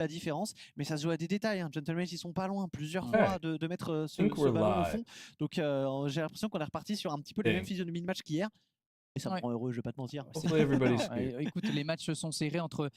la différence, mais ça se joue à des détails. Gentlemen, ils sont pas loin plusieurs fois de mettre ce ballon au fond. Donc j'ai l'impression qu'on est reparti sur un petit peu les mêmes physionomies de match qu'hier. Et ça me rend heureux, je vais pas te mentir. Écoute, les matchs sont serrés entre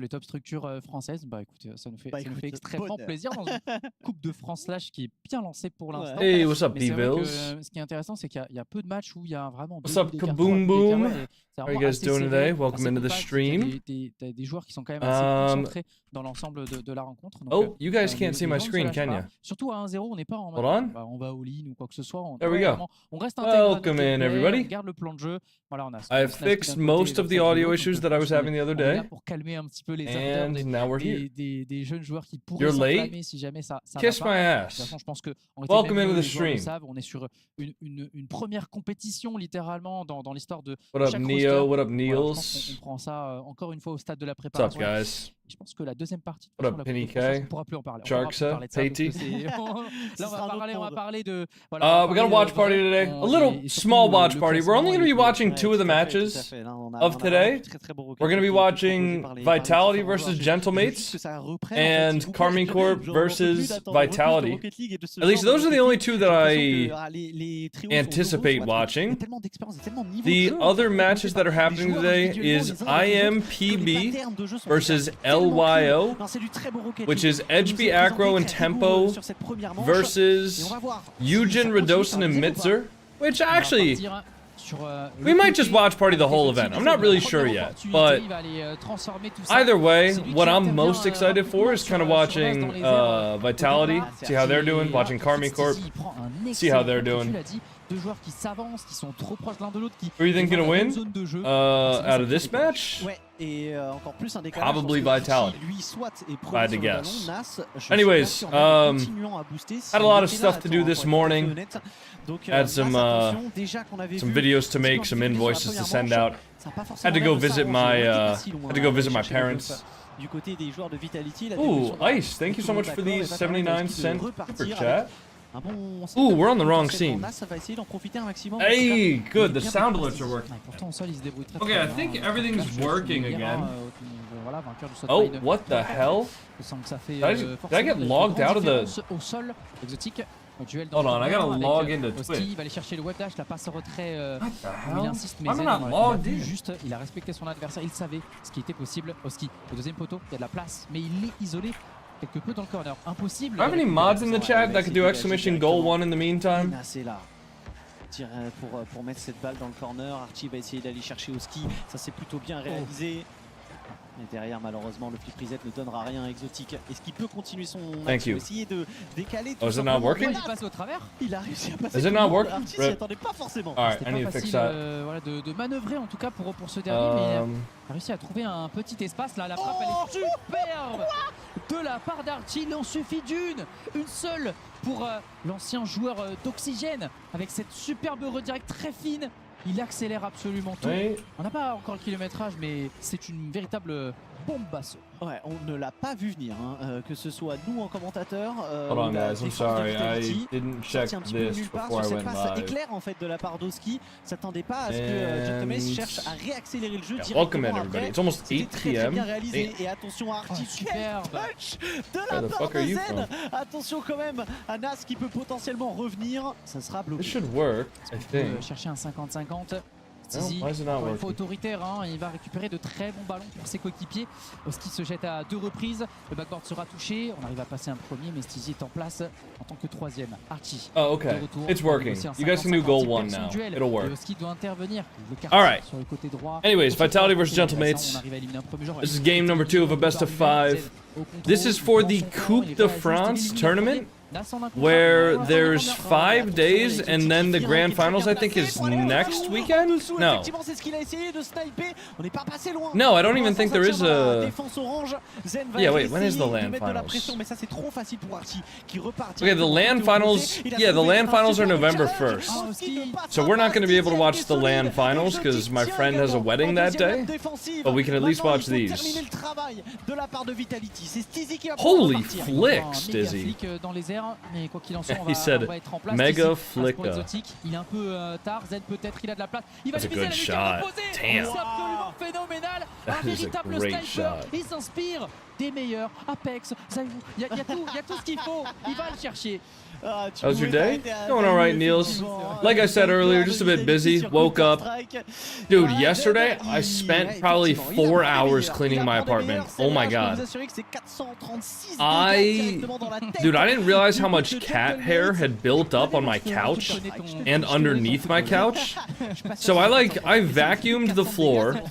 les top structures françaises. Bah écoute, ça nous fait extrêmement plaisir dans une Coupe de France slash qui est bien lancée pour l'instant. Hey, what's up, D-Bills? Ce qui est intéressant, c'est qu'il y a peu de matchs où il y a vraiment. What's up, Kaboom Boom? How are you guys doing today? Welcome into the stream. T'as des joueurs qui sont quand même assez concentrés dans l'ensemble de la rencontre. Oh, you guys can't see my screen, can you? Surtout à 1-0, on n'est pas en on va au lean ou quoi que ce soit. There we go. On reste intégré. Welcome in, everybody. On garde le plan de jeu. Voilà, I've fixed most of the audio issues that I was having the other day. Pour calmer un petit peu les And now we're here. des jeunes joueurs qui pourraient s'enflammer si jamais ça Kiss va pas. my De toute ass. façon, je pense que Welcome into the stream. On est sur une première compétition littéralement dans l'histoire de What up, chaque Neo? What up, Niels? Niels? On prend ça encore une fois au stade de la What's up, préparation. guys? Je pense que la deuxième partie, What up, Penny K? on pourra plus en parler. Sharksa? Patey? Là, on va parler de. Voilà, we got a watch party today. A little small watch party. We're only going to be watching 2 of the matches of today. We're going to be watching Vitality versus Gentlemates and Carmine Corp versus Vitality. At least those are the only 2 that I anticipate watching. The other matches that are happening today is IMPB versus LYO, which is Edgeby Acro and Tempo versus Eugen Radosin and Mitzer, which actually we might just watch party the whole event. I'm not really sure yet, but either way, what I'm most excited for is kind of watching Vitality, see how they're doing, watching Carmine Corp, see how they're doing. Deux joueurs qui s'avancent, qui sont trop proches l'un de l'autre. Who are you think gonna win out of this match? Probably Vitality. If I had to guess. Anyways, had a lot of stuff to do this morning. Had some videos to make, some invoices to send out. Had to go visit my parents. Ooh, Ice! Thank you so much for the 79-cent super chat. Ooh, we're on the wrong scene. Hey, good, the sound alerts are working. Okay, I think everything's working again. Oh, what the hell? Did I get logged out of the... Hold on, I gotta log into Twitch. Il va aller chercher le web dash, la passe au retrait. What the hell? Il insiste, mais I'm not logged in. il a respecté son adversaire, il savait ce qui était possible. Oski, au deuxième poteau, il y a de la place, mais il est isolé quelque peu dans le corner. Impossible. Do I have any mods in the chat that could do exclamation goal 1 in the meantime? Pour mettre cette balle dans le corner, Archie va essayer d'aller chercher Oski, ça c'est plutôt bien réalisé. Et derrière, malheureusement, le flip reset ne donnera rien à Exotique. Est-ce qu'il peut continuer son match, essayer de décaler tout it not working? Il passe au travers. Il a réussi à passer. Is it not working? Archie s'y attendait pas forcément. Alright, I need to fix that. Voilà, de manœuvrer en tout cas pour ce dernier, mais il a réussi à trouver un petit espace. Là, la frappe, elle est superbe de la part d'Archie. Il en suffit une seule pour l'ancien joueur d'Oxygène avec cette superbe redirect très fine. Il accélère absolument tout. Oui. On n'a pas encore le kilométrage, mais c'est une véritable bombasse. Ouais, on ne l'a pas vu venir, hein. Que ce soit nous en commentateur. Hold on, guys, I'm sorry, I didn't check this before I went live. Éclair en fait de la part d'Oski. S'attendait pas à ce que Gentleman cherche à réaccélérer le jeu directement. Welcome in, everybody. It's almost 8 p.m. Bien réalisé. Et attention à Archie, superbe de la part de Zen. Attention quand même à Nas qui peut potentiellement revenir. Ça sera bloqué. This should work, I think. Chercher un 50-50. Why is it not working? Il faut autoritaire, hein. Il va récupérer de très bons ballons pour ses coéquipiers. Oski se jette à 2 reprises. Le backboard sera touché. On arrive à passer un premier, mais Stizy est en place en tant que 3ème. Archie. Oh, okay. It's working. You guys can do goal 1 now. It'll work. Oski doit intervenir. All right. Sur le côté droit. Anyways, Vitality versus Gentlemates. This is game number 2 of a best of 5. This is for the Coupe de France tournament, where there's 5 days and then the grand finals I think is next weekend? No. No, I don't even think there is a... Yeah, wait, when is the LAN finals? Okay, the LAN finals... Yeah, the LAN finals are November 1st. So we're not going to be able to watch the LAN finals because my friend has a wedding that day. But we can at least watch these. Holy flicks, Dizzy. Mais quoi qu'il en soit, on va être en place. Mega flicker. Il est un peu tard, Z peut-être, il a de la place. Il va That's a good shot. Damn. C'est absolument phénomenal. Un véritable sniper. Il s'inspire des meilleurs. Apex, il y a tout ce qu'il faut. Il va le chercher. How's your day? Going alright, Niels. Like I said earlier, just a bit busy. Woke up. Dude, yesterday I spent probably 4 hours cleaning my apartment. Oh my god. Dude, I didn't realize how much cat hair had built up on my couch and underneath my couch. So I vacuumed the floor,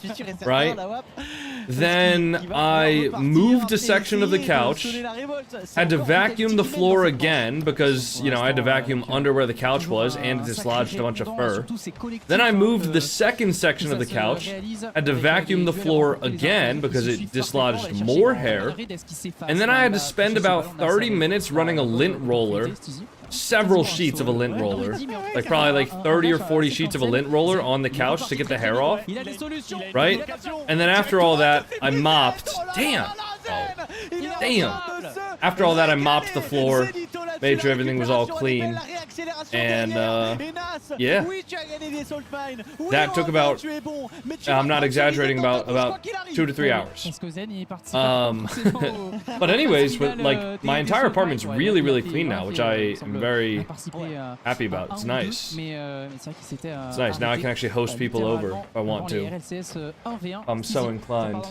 right? Then I moved a section of the couch, had to vacuum the floor again because, you know, I had to vacuum under where the couch was and it dislodged a bunch of fur. Then I moved the second section of the couch, had to vacuum the floor again because it dislodged more hair. And then I had to spend about 30 minutes running a lint roller. Several sheets of a lint roller, like probably like 30 or 40 sheets of a lint roller on the couch to get the hair off, right? And then after all that, I mopped. Damn. Oh. Damn. After all that, I mopped the floor, made sure everything was all clean, and yeah, that took about, I'm not exaggerating, about 2 to 3 hours. But anyways, like my entire apartment's really clean now, which I am very happy about. It's nice. It's nice. Now I can actually host people over if I want to. I'm so inclined.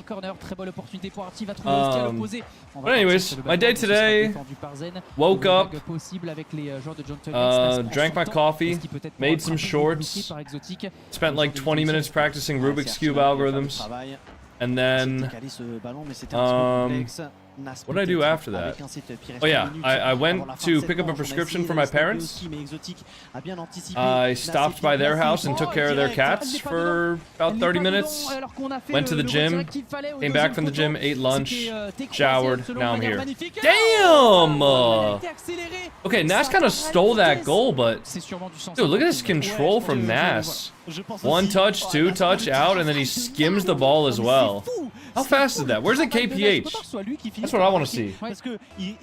But anyways, my day today, woke up, drank my coffee, made some shorts, spent like 20 minutes practicing Rubik's Cube algorithms, and then, what did I do after that? Oh yeah, I went to pick up a prescription for my parents. I stopped by their house and took care of their cats for about 30 minutes. Went to the gym, came back from the gym, ate lunch, showered, now I'm here. Damn! Okay, Nas kind of stole that goal, but dude, look at this control from Nas. 1 touch, 2 touch, out, and then he skims the ball as well. How fast is that? Where's the KPH? That's what I want to see.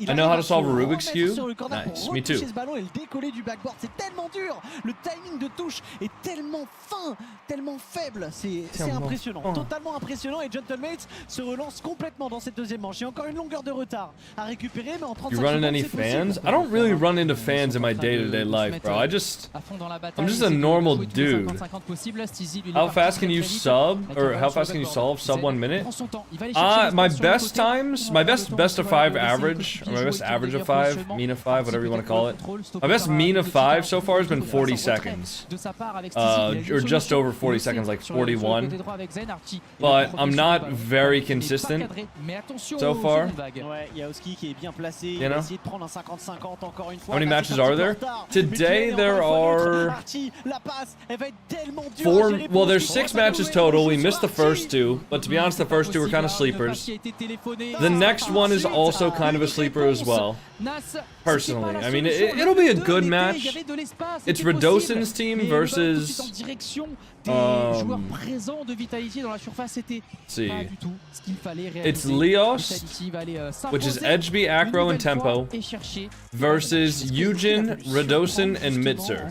I know how to solve a Rubik's Cube. Nice, me too. C'est tellement dur. Le timing de touche est tellement fin, tellement faible. C'est impressionnant, totalement impressionnant. Et Gentlemates se relance complètement dans cette deuxième manche. Il y a encore une longueur de retard à récupérer, mais en 35 secondes. You running any fans? I don't really run into fans in my day-to-day life, bro. I'm just a normal dude. How fast can you sub, or how fast can you solve sub 1 minute? My best times, my best of 5 average, or my best average of 5, mean of 5, whatever you want to call it. My best mean of 5 so far has been 40 seconds. Or just over 40 seconds, like 41. But I'm not very consistent so far. You know? How many matches are there? Today there are 4, well there's 6 matches total. We missed the first 2, but to be honest the first 2 were kind of sleepers. The next one is also kind of a sleeper as well. Personally, I mean, it'll be a good match. It's Radosin's team versus see. It's Leos, which is Edgeby, Acro, and Tempo, versus Eugen, Radosin, and Mitzer.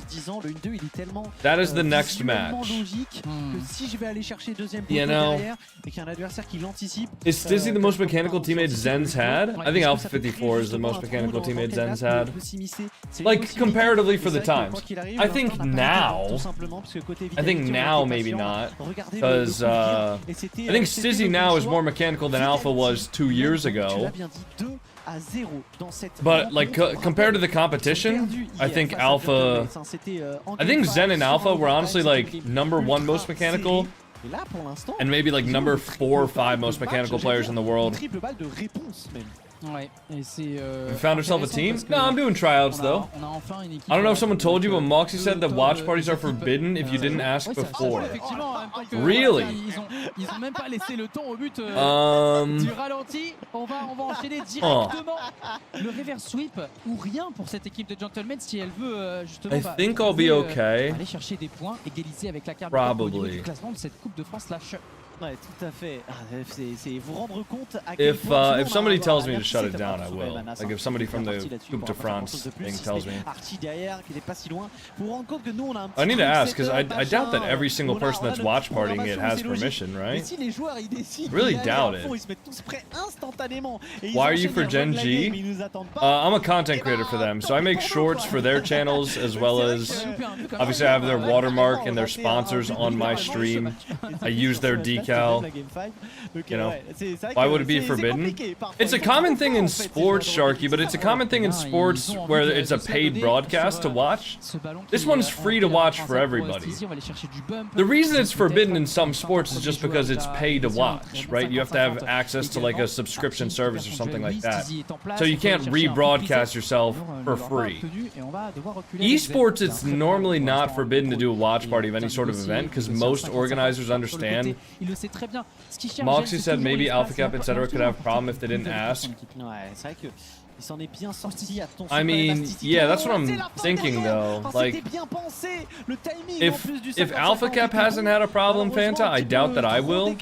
That is the next match. You know, is Stizzy the most mechanical teammate Zen's had? I think Alpha 54 is the most mechanical teammate Zen's had. Like, comparatively for the times. I think now maybe not. Because, I think Stizzy now is more mechanical than Alpha was 2 years ago. But, like, compared to the competition, I think Alpha... I think Zen and Alpha were honestly, like, #1 most mechanical. And maybe, like, #4 or 5 most mechanical players in the world. You found yourself a team? No, I'm doing tryouts though. I don't know if someone told you, but Moxie said that watch parties are forbidden if you didn't ask before. Really? I think I'll be okay. Probably. Ouais, tout à fait. C'est vous rendre compte à quel point If somebody tells me to shut it down, I will. Like if somebody from the Coupe de France thing tells me. Archie derrière, qui n'est pas si loin. Vous rendre compte que nous on a un petit I need to ask because I doubt that every single person that's watch partying it has permission, right? Si les joueurs ils décident, really doubt it. Ils se mettent tous prêts instantanément. Why are you for Gen G? I'm a content creator for them, so I make shorts for their channels as well as obviously I have their watermark and their sponsors on my stream. I use their decal. You know, why would it be forbidden? It's a common thing in sports, Sharky, but it's a common thing in sports where it's a paid broadcast to watch. This one's free to watch for everybody. The reason it's forbidden in some sports is just because it's paid to watch, right? You have to have access to like a subscription service or something like that. So you can't rebroadcast yourself for free. Esports, it's normally not forbidden to do a watch party of any sort of event because most organizers understand. Moxie said maybe Alpha Cap, etc. could have a problem if they didn't ask. I mean, yeah, that's what I'm thinking though. Like, if Alpha Cap hasn't had a problem, Fanta, I doubt that I will.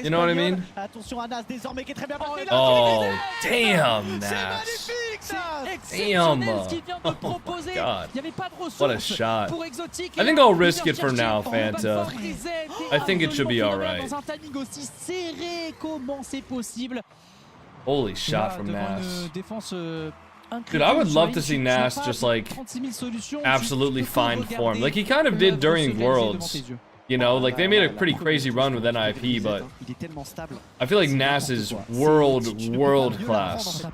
You know what I mean? Oh, damn, Nas. Damn. Oh my God. What a shot. I think I'll risk it for now, Fanta. I think it should be alright. Holy shot from Nas. Dude, I would love to see Nas just like absolutely find form. Like he kind of did during Worlds. You know, like they made a pretty crazy run with NIP, but I feel like Nas is world class.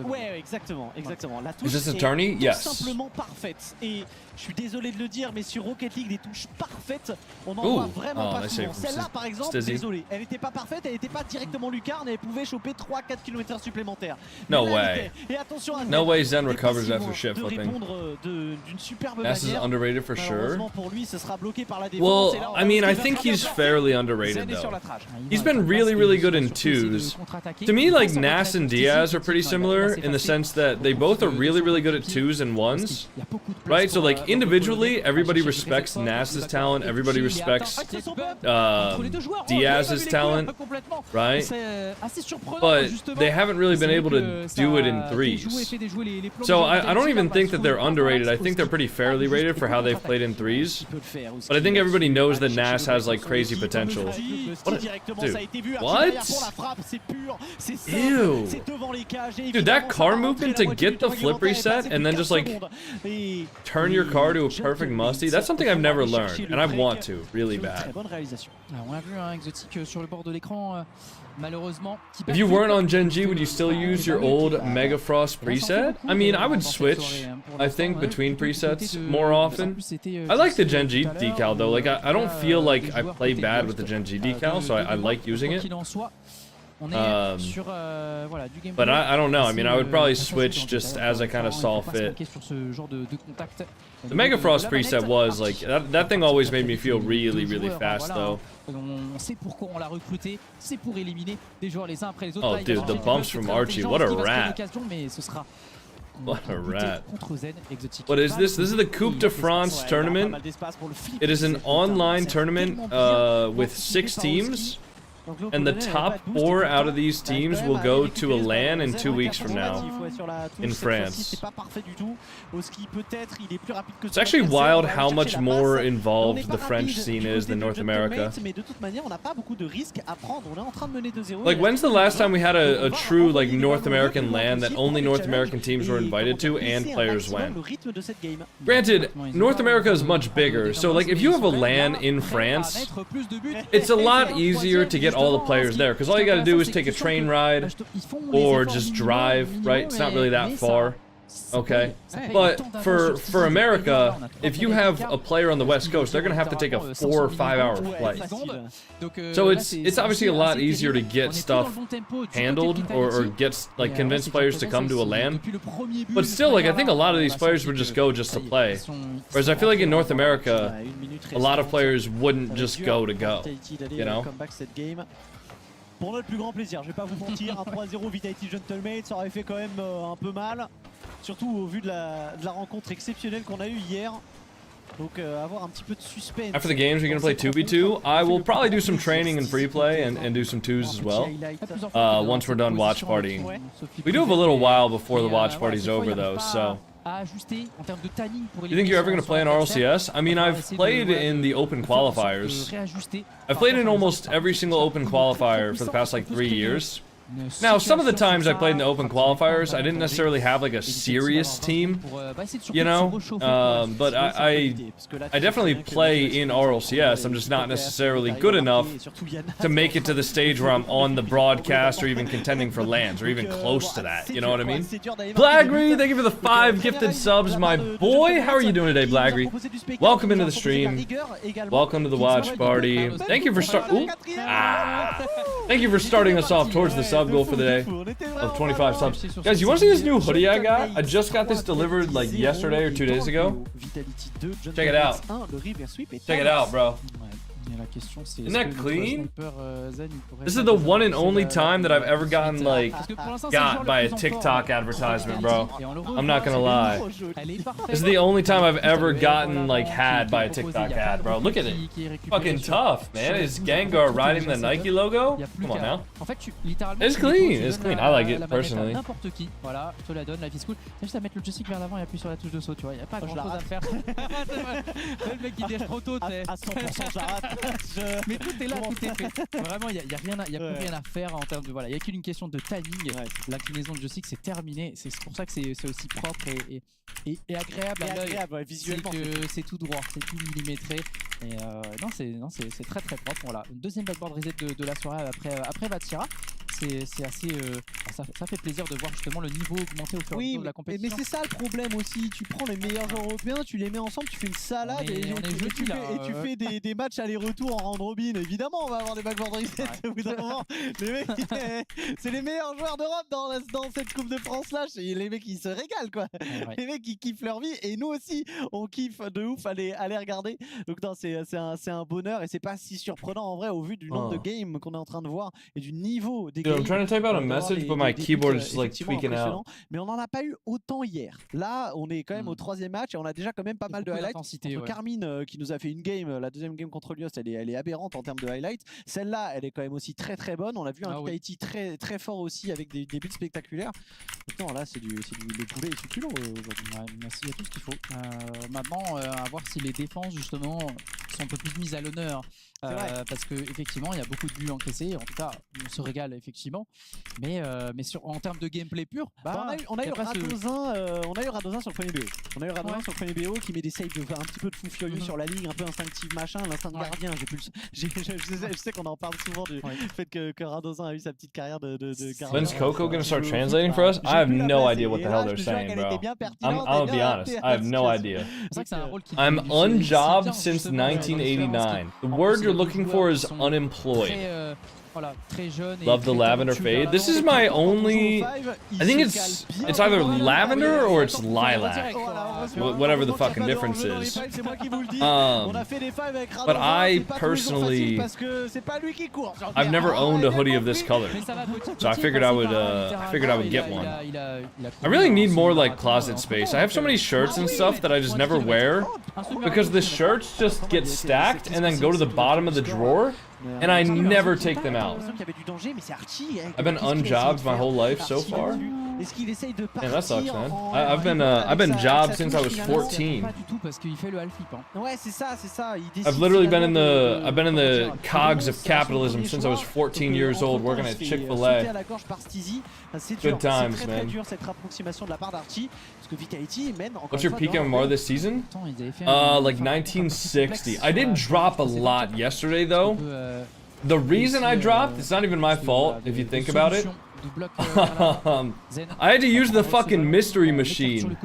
Ouais, exactement, exactement. La touche is this a tourney? Yes. Simplement parfaite. Et je suis désolé de le dire, mais sur Rocket League, des touches parfaites, on en voit vraiment pas souvent. Celle-là, par exemple, désolé, elle n'était pas parfaite, elle n'était pas directement lucarne, elle pouvait choper 3-4 km/h supplémentaires. No way. Et attention à no way Zen recovers after shit de flipping. répondre d'une superbe Nas is underrated for sure. Well, I mean, I think he's fairly underrated though. He's been really good in twos. To me, like Nas and Diaz are pretty similar in the sense that they both are really good at twos and ones, right? So like individually, everybody respects Nas's talent, everybody respects Diaz's talent, right? But they haven't really been able to do it in threes. So I don't even think that they're underrated. I think they're pretty fairly rated for how they've played in threes. But I think everybody knows that Nas has like crazy potential. What? Dude, what? Ew. Dude, that car movement to get the flip reset and then just like turn your car to a perfect musty, that's something I've never learned, and I want to really bad. If you weren't on Gen G, would you still use your old Mega Frost preset? I mean, I would switch, I think, between presets more often. I like the Gen G decal though, like I don't feel like I play bad with the Gen G decal, so I like using it. But I don't know, I mean, I would probably switch just as I kind of saw fit. The Mega Frost preset was like, that thing always made me feel really fast though. Oh dude, the bumps from Archie, what a rat. What a rat. What is this? This is the Coupe de France tournament. It is an online tournament with 6 teams. And the top 4 out of these teams will go to a LAN in 2 weeks from now in France. It's actually wild how much more involved the French scene is than North America. Like, when's the last time we had a true like North American LAN that only North American teams were invited to and players went? Granted, North America is much bigger, so like if you have a LAN in France, it's a lot easier to get all the players there, because all you gotta do is take a train ride or just drive, right? It's not really that far. Okay, but for America, if you have a player on the West Coast, they're gonna have to take a 4 or 5 hour flight. So it's obviously a lot easier to get stuff handled or get like convince players to come to a LAN. But still, like I think a lot of these players would just go just to play. Whereas I feel like in North America, a lot of players wouldn't just go to go. You know? Pour notre plus grand plaisir, je vais pas vous mentir, un 3-0 Vitality Gentlemate, ça aurait fait quand même un peu mal. Surtout au vu de la rencontre exceptionnelle qu'on a eue hier. Donc avoir un petit peu de suspense. After the games, we're gonna play 2v2. I will probably do some training and free play and do some 2s as well. Once we're done watch partying. We do have a little while before the watch party's over though, so. You think you're ever gonna play in RLCS? I mean, I've played in the open qualifiers. I've played in almost every single open qualifier for the past like 3 years. Now, some of the times I played in the open qualifiers, I didn't necessarily have like a serious team, you know, but I definitely play in RLCS. I'm just not necessarily good enough to make it to the stage where I'm on the broadcast or even contending for lands or even close to that, you know what I mean? Blagry, thank you for the 5 gifted subs, my boy. How are you doing today, Blagry? Welcome into the stream. Welcome to the watch party. Thank you for Thank you for starting us off towards the sub goal for the day of 25 subs. Guys, you want to see this new hoodie I got? I just got this delivered like yesterday or 2 days ago. Check it out. Check it out, bro. Isn't that clean? This is the one and only time that I've ever gotten like got by a TikTok advertisement, bro. I'm not gonna lie. This is the only time I've ever gotten like had by a TikTok ad, bro. Look at it. Fucking tough, man. Is Gengar riding the Nike logo? Come on now. It's clean. It's clean. I like it personally. Voilà, je te la donne, la vie cool. Juste à mettre le joystick vers l'avant et appuyer sur la touche de saut, tu vois. Y a pas grand chose à faire. Le mec il déche trop tôt, tu sais. À 100% j'arrête. Mais tout est là, tout est fait. Vraiment, il y a plus rien à faire en termes de voilà. Il y a qu'une question de timing. L'inclinaison de joystick c'est terminé. C'est pour ça que c'est aussi propre et agréable à l'œil. Visuellement, c'est tout droit, c'est tout millimétré. Et non, c'est très très propre. Voilà, une deuxième backboard reset de la soirée après Vatira. C'est assez. Ça fait plaisir de voir justement le niveau augmenter au fur et à mesure de la compétition. Mais c'est ça le problème aussi. Tu prends les meilleurs joueurs européens, tu les mets ensemble, tu fais une salade et tu fais des matchs aller-retour en round robin. Évidemment, on va avoir des backboard reset au bout d'un moment. Les mecs, c'est les meilleurs joueurs d'Europe dans cette Coupe de France là. Les mecs, ils se régalent quoi. Les mecs, ils kiffent leur vie et nous aussi, on kiffe de ouf à les regarder. Donc non, c'est un bonheur et c'est pas si surprenant en vrai au vu du nombre de games qu'on est en train de voir et du niveau des games. I'm trying to type out a message, but my keyboard is like tweaking out. Mais on n'en a pas eu autant hier. Là, on est quand même au 3e match et on a déjà quand même pas mal de highlights. Contre Carmine qui nous a fait une game, la deuxième game contre Lios, elle est aberrante en termes de highlights. Celle-là, elle est quand même aussi très très bonne. On a vu un Vitality très très fort aussi avec des buts spectaculaires. Non, là, c'est du poulet et du culot aujourd'hui. Merci, il y a tout ce qu'il faut. Maintenant, à voir si les défenses justement sont un peu plus mises à l'honneur. Parce que effectivement il y a beaucoup de buts encaissés, en tout cas on se régale effectivement, mais en termes de gameplay pur, on a eu Radozin sur le premier BO. On a eu Radozin sur le premier BO qui met des saves un petit peu de fou furieux sur la ligne, un peu instinctif machin, l'instinct de gardien. Je sais qu'on en parle souvent du fait que Radozin a eu sa petite carrière de gardien. When's Coco gonna start translating for us? I have no idea what the hell they're saying, bro. I'll be honest, I have no idea. I'm unjobbed since 1989. The word you're looking for is unemployed. Love the lavender fade. This is my only. I think it's either lavender or it's lilac. Whatever the fucking difference is. But I personally, I've never owned a hoodie of this color, so I figured I would get one. I really need more like closet space. I have so many shirts and stuff that I just never wear because the shirts just get stacked and then go to the bottom of the drawer. And I never take them out. I've been unjobbed my whole life so far. Man, that sucks, man. I've been jobbed since I was 14. I've literally been in the cogs of capitalism since I was 14 years old, working at Chick-fil-A. Good times, man. What's your peak MMR this season? Like 1960. I did drop a lot yesterday, though. The reason I dropped, it's not even my fault, if you think about it. I had to use the fucking mystery machine.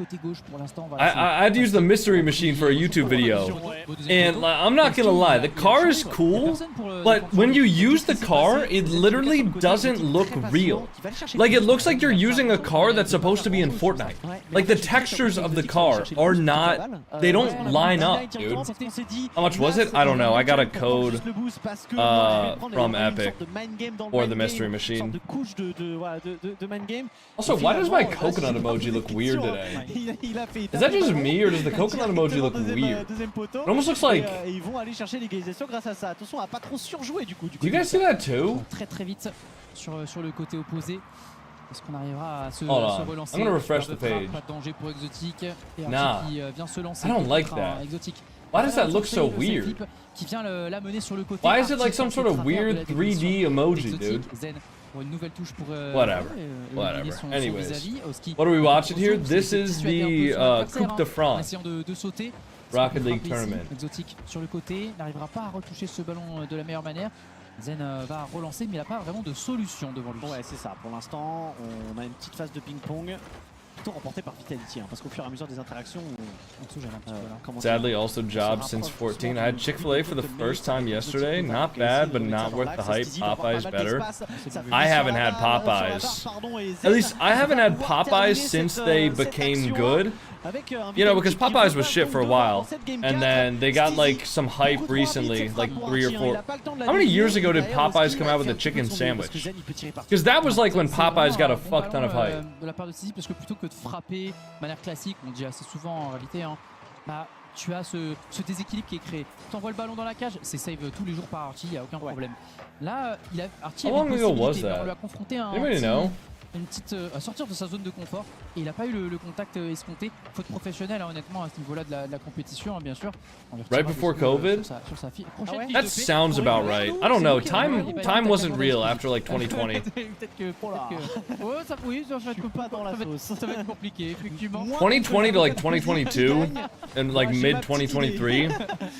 I had to use the mystery machine for a YouTube video. And I'm not gonna lie, the car is cool, but when you use the car, it literally doesn't look real. Like, it looks like you're using a car that's supposed to be in Fortnite. Like, the textures of the car are not, they don't line up, dude. How much was it? I don't know. I got a code from Epic or the mystery machine. de mind game. Also, why does my coconut emoji look weird today? Is that just me or does the coconut emoji look weird? It almost looks like... Et ils vont aller chercher l'égalisation grâce à ça. Attention à pas trop surjouer du coup. Do you guys see that too? Très vite sur le côté opposé. Est-ce qu'on arrivera à se relancer? I'm gonna refresh the page. Pas de danger pour Exotic. Et nah, qui vient se lancer. I don't like that. Exotic. Why does that look so weird? Qui vient la mener sur le côté. Why is it like some sort of weird 3D emoji, dude? Pour une nouvelle touche pour whatever. Anyways, what are we watching here? This is the Coupe de France. De sauter. Rocket League Tournament. Exotic sur le côté, n'arrivera pas à retoucher ce ballon de la meilleure manière. Zen va relancer, mais il n'a pas vraiment de solution devant lui. Ouais, c'est ça. Pour l'instant, on a une petite phase de ping-pong. Plutôt remportée par Vitality, parce qu'au fur et à mesure des interactions, on se gêne un petit peu là. Sadly, also job since 14. I had Chick-fil-A for the first time yesterday. Not bad, but not worth the hype. Popeyes better. I haven't had Popeyes. At least I haven't had Popeyes since they became good. You know, because Popeyes was shit for a while, and then they got like some hype recently, like 3 or 4. How many years ago did Popeyes come out with a chicken sandwich? Because that was like when Popeyes got a fuck ton of hype. De la part de Sisi, parce que plutôt que de frapper de manière classique, on dit assez souvent en réalité, hein, bah, tu as ce déséquilibre qui est créé. Tu envoies le ballon dans la cage, c'est save tous les jours par Archie, il n'y a aucun problème. Là, Archie a une possibilité, on lui a confronté à une petite à sortir de sa zone de confort et il n'a pas eu le contact escompté. Faute professionnelle, hein, honnêtement, à ce niveau-là de la compétition, hein, bien sûr. Right before COVID? That sounds about right. I don't know. Time wasn't real after like 2020. Ouais, ça va être compliqué, effectivement. 2020 to like 2022 and like mid 2023,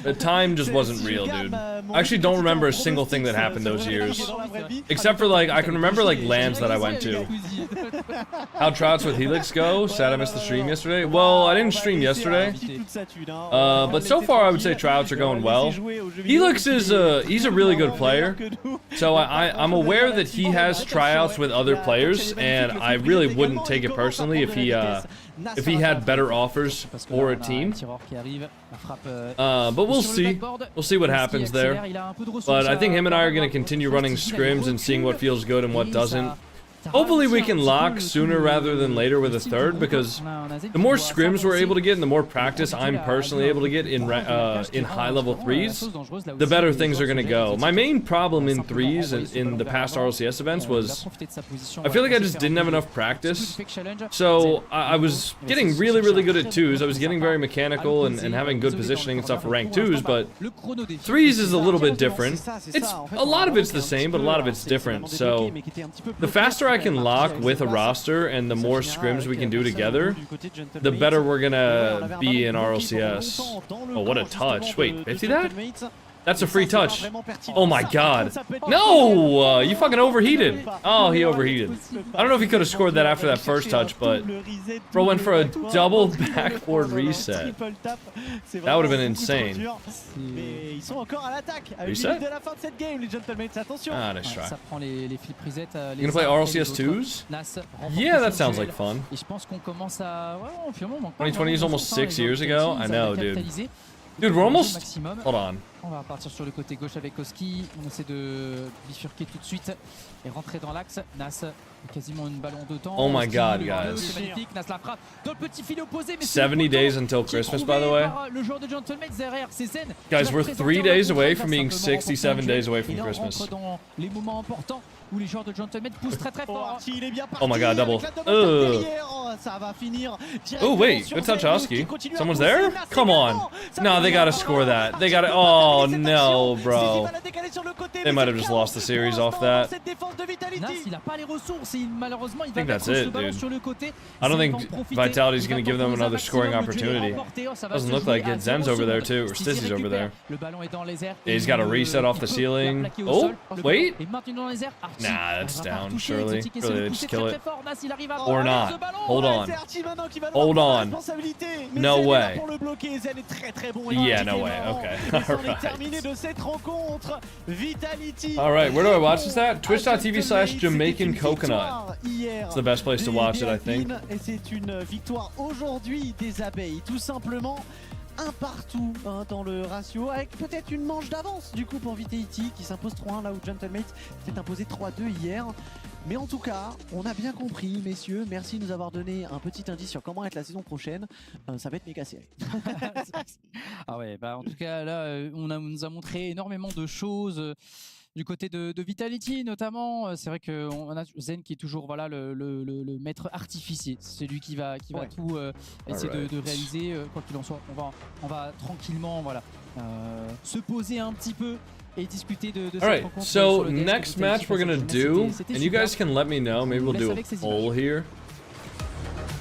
the time just wasn't real, dude. I actually don't remember a single thing that happened those years, except for like I can remember like lands that I went to. How tryouts with Helix go? Sad I missed the stream yesterday. Well, I didn't stream yesterday. But so far I would say tryouts are going well. Helix is he's a really good player. So I'm aware that he has tryouts with other players, and I really wouldn't take it personally if he had better offers for a team. But we'll see. We'll see what happens there. But I think him and I are going to continue running scrims and seeing what feels good and what doesn't. Hopefully we can lock sooner rather than later with a third, because the more scrims we're able to get and the more practice I'm personally able to get in high level 3s, the better things are going to go. My main problem in 3s in the past RLCS events was I feel like I just didn't have enough practice. So I was getting really good at 2s. I was getting very mechanical and having good positioning and stuff for rank 2s, but 3s is a little bit different. A lot of it's the same, but a lot of it's different. So the faster I can lock with a roster and the more scrims we can do together, the better we're gonna be in RLCS. Oh, what a touch. Wait, did you see that? That's a free touch. Oh my god. No! You fucking overheated. Oh, he overheated. I don't know if he could have scored that after that first touch, but bro went for a double backboard reset. That would have been insane. Reset? Ah, nice try. You gonna play RLCS 2s? Yeah, that sounds like fun. 2020 is almost 6 years ago? I know, dude. Dude, we're almost... Hold on. On va partir sur le côté gauche avec Koski. On essaie de bifurquer tout de suite et rentrer dans l'axe. Nas, quasiment une balle en 2 temps. Oh my god, guys. Magnifique. Nas la frappe dans le petit filet opposé. Mais 70 days until Christmas, by the way. Le joueur de Gentleman derrière, c'est Zen. Guys, we're 3 days away from being 67 days away from Christmas. Dans les moments importants où les joueurs de Gentleman poussent très fort. Oh my god, double. Oh wait, good touch, Oski. Someone's there? Come on. No, they gotta score that. They gotta... Oh no, bro. They might have just lost the series off that. I think that's it, dude. I don't think Vitality's gonna give them another scoring opportunity. Doesn't look like it. Zen's over there too, or Stissy's over there. Yeah, he's got a reset off the ceiling. Oh, wait. Nah, that's down, surely. Really, they just kill it. Or not. Hold on. Hold on. No way. Yeah, no way. Okay. Alright, where do I watch this at? Twitch.tv/JamaicanCoconut. It's the best place to watch it, I think. Et c'est une victoire aujourd'hui des abeilles, tout simplement. Un partout dans le ratio, avec peut-être une manche d'avance du coup pour Vitality qui s'impose 3-1 là où Gentlemate s'est imposé 3-2 hier. Mais en tout cas, on a bien compris, messieurs. Merci de nous avoir donné un petit indice sur comment être la saison prochaine. Ça va être méga serré. Ah ouais, bah en tout cas là, nous a montré énormément de choses. Du côté de Vitality notamment, c'est vrai qu'on a Zen qui est toujours voilà, le maître artificier. C'est lui qui va tout essayer de réaliser. Quoi qu'il en soit, on va tranquillement voilà, se poser un petit peu et discuter de cette rencontre. So next match we're gonna do, and you guys can let me know, maybe we'll do a poll here.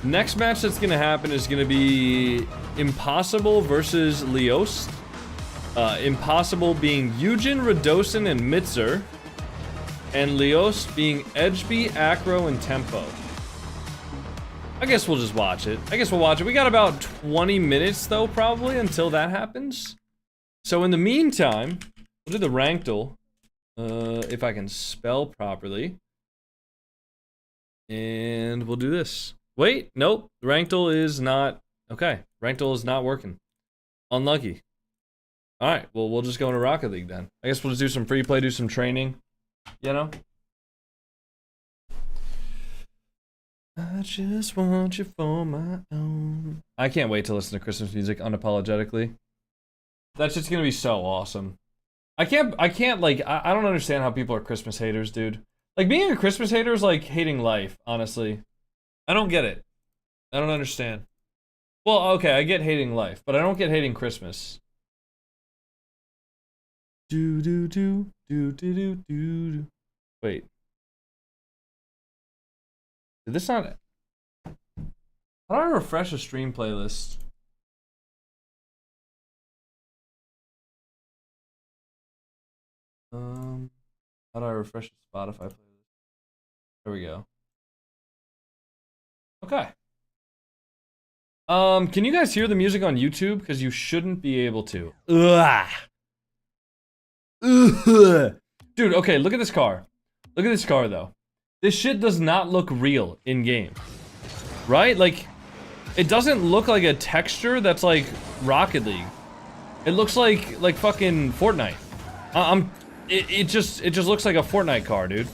Next match that's gonna happen is gonna be Impossible versus Leost. Impossible being Eugen, Radosin, and Mitzer, and Leost being Edgeby, Acro, and Tempo. I guess we'll just watch it. We got about 20 minutes though, probably, until that happens. So in the meantime, we'll do the Rankle, if I can spell properly. And we'll do this. Wait, nope, Rankle is not, okay, Rankle is not working. Unlucky. Alright, well, we'll just go into Rocket League then. I guess we'll just do some free play, do some training, you know? I just want you for my own. I can't wait to listen to Christmas music unapologetically. That's just gonna be so awesome. I can't like, I don't understand how people are Christmas haters, dude. Like, being a Christmas hater is like hating life, honestly. I don't get it. I don't understand. Well, okay, I get hating life, but I don't get hating Christmas. Do do do do do do do. Wait. Did this not? How do I refresh a stream playlist? How do I refresh a Spotify playlist? There we go. Okay. Can you guys hear the music on YouTube? Because you shouldn't be able to. Ugh. Ugh. Dude, okay, look at this car. Look at this car, though. This shit does not look real in-game. Right? Like, it doesn't look like a texture that's like Rocket League. It looks like fucking Fortnite. It just looks like a Fortnite car, dude.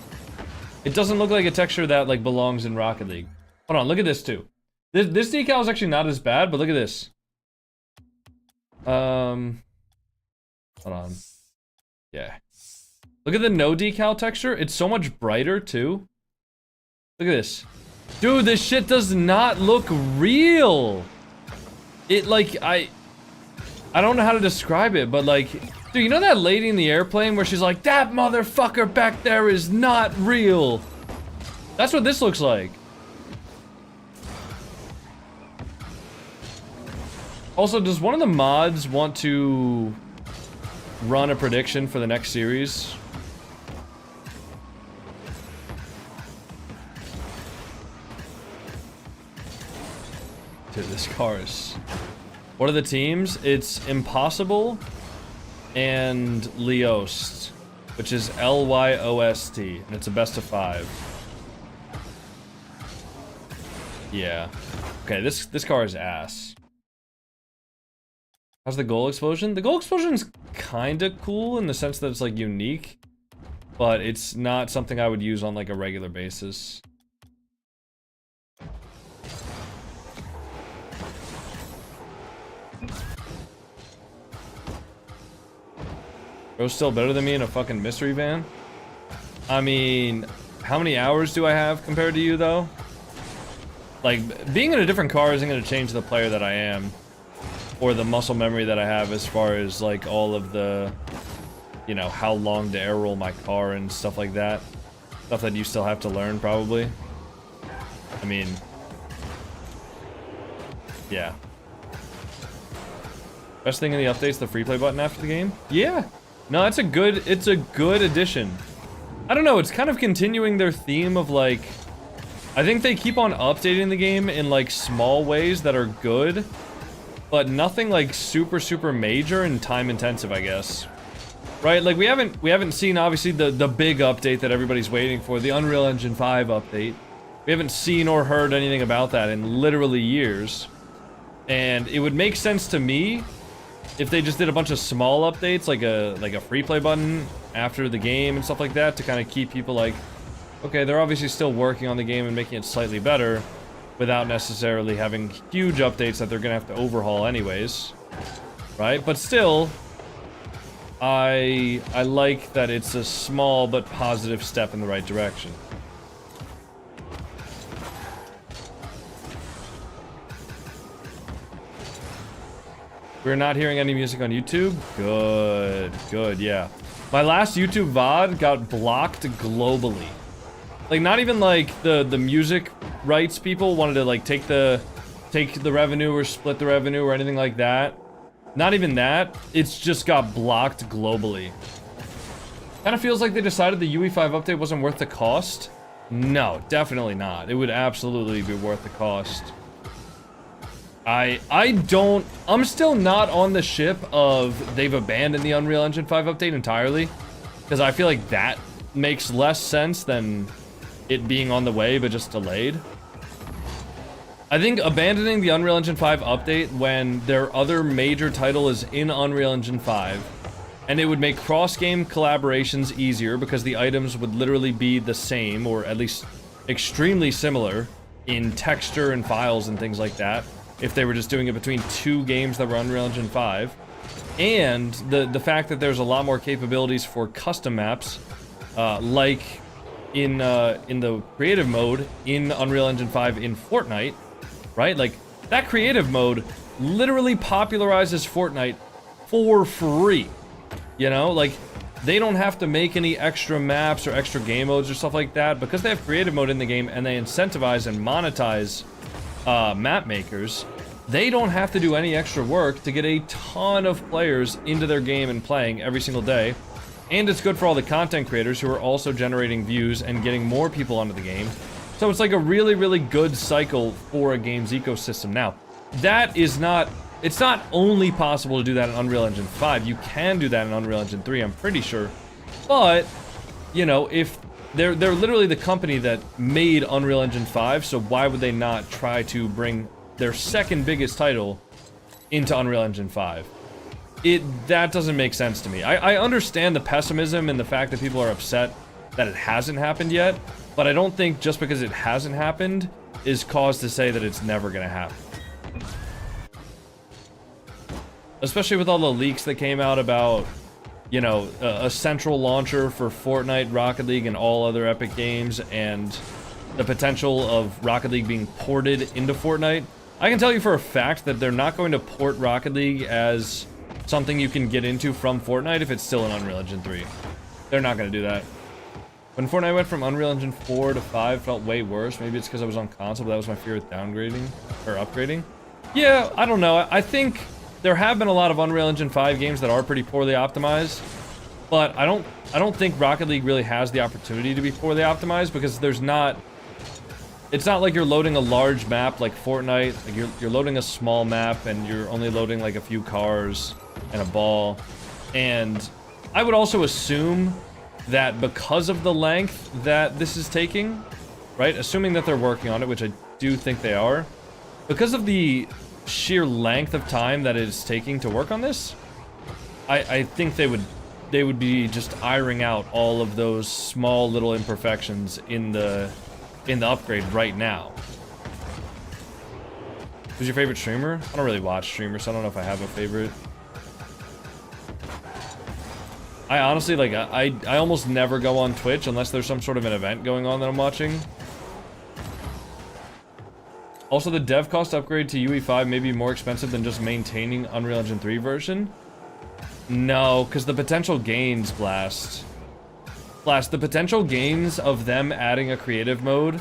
It doesn't look like a texture that like belongs in Rocket League. Hold on, look at this too. This decal is actually not as bad, but look at this. Hold on. Yeah. Look at the no decal texture. It's so much brighter too. Look at this. Dude, this shit does not look real. It like I don't know how to describe it, but like, dude, you know that lady in the airplane where she's like, that motherfucker back there is not real. That's what this looks like. Also, does one of the mods want to run a prediction for the next series? Dude, this car is... What are the teams? It's Impossible and Leost, which is L-Y-O-S-T, and it's a best of 5. Yeah. Okay, this car is ass. How's the goal explosion? The goal explosion's kinda cool in the sense that it's like unique, but it's not something I would use on like a regular basis. Bro's still better than me in a fucking mystery van? I mean, how many hours do I have compared to you though? Like, being in a different car isn't gonna change the player that I am. Or the muscle memory that I have as far as like all of the, you know, how long to air roll my car and stuff like that. Stuff that you still have to learn probably. I mean, yeah. Best thing in the update's the free play button after the game? Yeah. No, it's a good addition. I don't know, it's kind of continuing their theme of like, I think they keep on updating the game in like small ways that are good. But nothing like super major and time intensive, I guess. Right? Like we haven't seen obviously the big update that everybody's waiting for, the Unreal Engine 5 update. We haven't seen or heard anything about that in literally years. And it would make sense to me if they just did a bunch of small updates, like a free play button after the game and stuff like that, to kind of keep people like okay, they're obviously still working on the game and making it slightly better without necessarily having huge updates that they're gonna have to overhaul anyways, right? But still, I like that it's a small but positive step in the right direction. We're not hearing any music on YouTube? Good, yeah. My last YouTube VOD got blocked globally. Like, not even like the music rights people wanted to like take the revenue or split the revenue or anything like that. Not even that. It's just got blocked globally. Kind of feels like they decided the UE5 update wasn't worth the cost. No, definitely not. It would absolutely be worth the cost. I'm still not on the ship of they've abandoned the Unreal Engine 5 update entirely, because I feel like that makes less sense than it being on the way but just delayed. I think abandoning the Unreal Engine 5 update when their other major title is in Unreal Engine 5, and it would make cross-game collaborations easier because the items would literally be the same, or at least extremely similar in texture and files and things like that, if they were just doing it between two games that were Unreal Engine 5. And the fact that there's a lot more capabilities for custom maps, like in the creative mode in Unreal Engine 5 in Fortnite, right? Like, that creative mode literally popularizes Fortnite for free. You know, like, they don't have to make any extra maps or extra game modes or stuff like that because they have creative mode in the game and they incentivize and monetize map makers. They don't have to do any extra work to get a ton of players into their game and playing every single day. And it's good for all the content creators who are also generating views and getting more people onto the game. So it's like a really, really good cycle for a game's ecosystem. Now, that is not... It's not only possible to do that in Unreal Engine 5. You can do that in Unreal Engine 3, I'm pretty sure. But, you know, if... They're literally the company that made Unreal Engine 5, so why would they not try to bring their second biggest title into Unreal Engine 5? That doesn't make sense to me. I understand the pessimism and the fact that people are upset that it hasn't happened yet, but I don't think just because it hasn't happened is cause to say that it's never gonna happen. Especially with all the leaks that came out about, you know, a central launcher for Fortnite, Rocket League, and all other Epic games, and the potential of Rocket League being ported into Fortnite. I can tell you for a fact that they're not going to port Rocket League as something you can get into from Fortnite if it's still in Unreal Engine 3. They're not going to do that. When Fortnite went from Unreal Engine 4 to 5, it felt way worse. Maybe it's because I was on console, but that was my fear with downgrading, or upgrading. Yeah, I don't know. I think there have been a lot of Unreal Engine 5 games that are pretty poorly optimized, but I don't think Rocket League really has the opportunity to be poorly optimized because there's not... It's not like you're loading a large map like Fortnite. Like you're loading a small map and you're only loading like a few cars and a ball. And I would also assume that because of the length that this is taking, right? Assuming that they're working on it, which I do think they are, because of the sheer length of time that it's taking to work on this, I think they would be just ironing out all of those small little imperfections in the upgrade right now. Who's your favorite streamer? I don't really watch streamers, so I don't know if I have a favorite. I honestly, like, I almost never go on Twitch unless there's some sort of an event going on that I'm watching. Also, the dev cost upgrade to UE5 may be more expensive than just maintaining Unreal Engine 3 version. No, because the potential gains, Blast, the potential gains of them adding a creative mode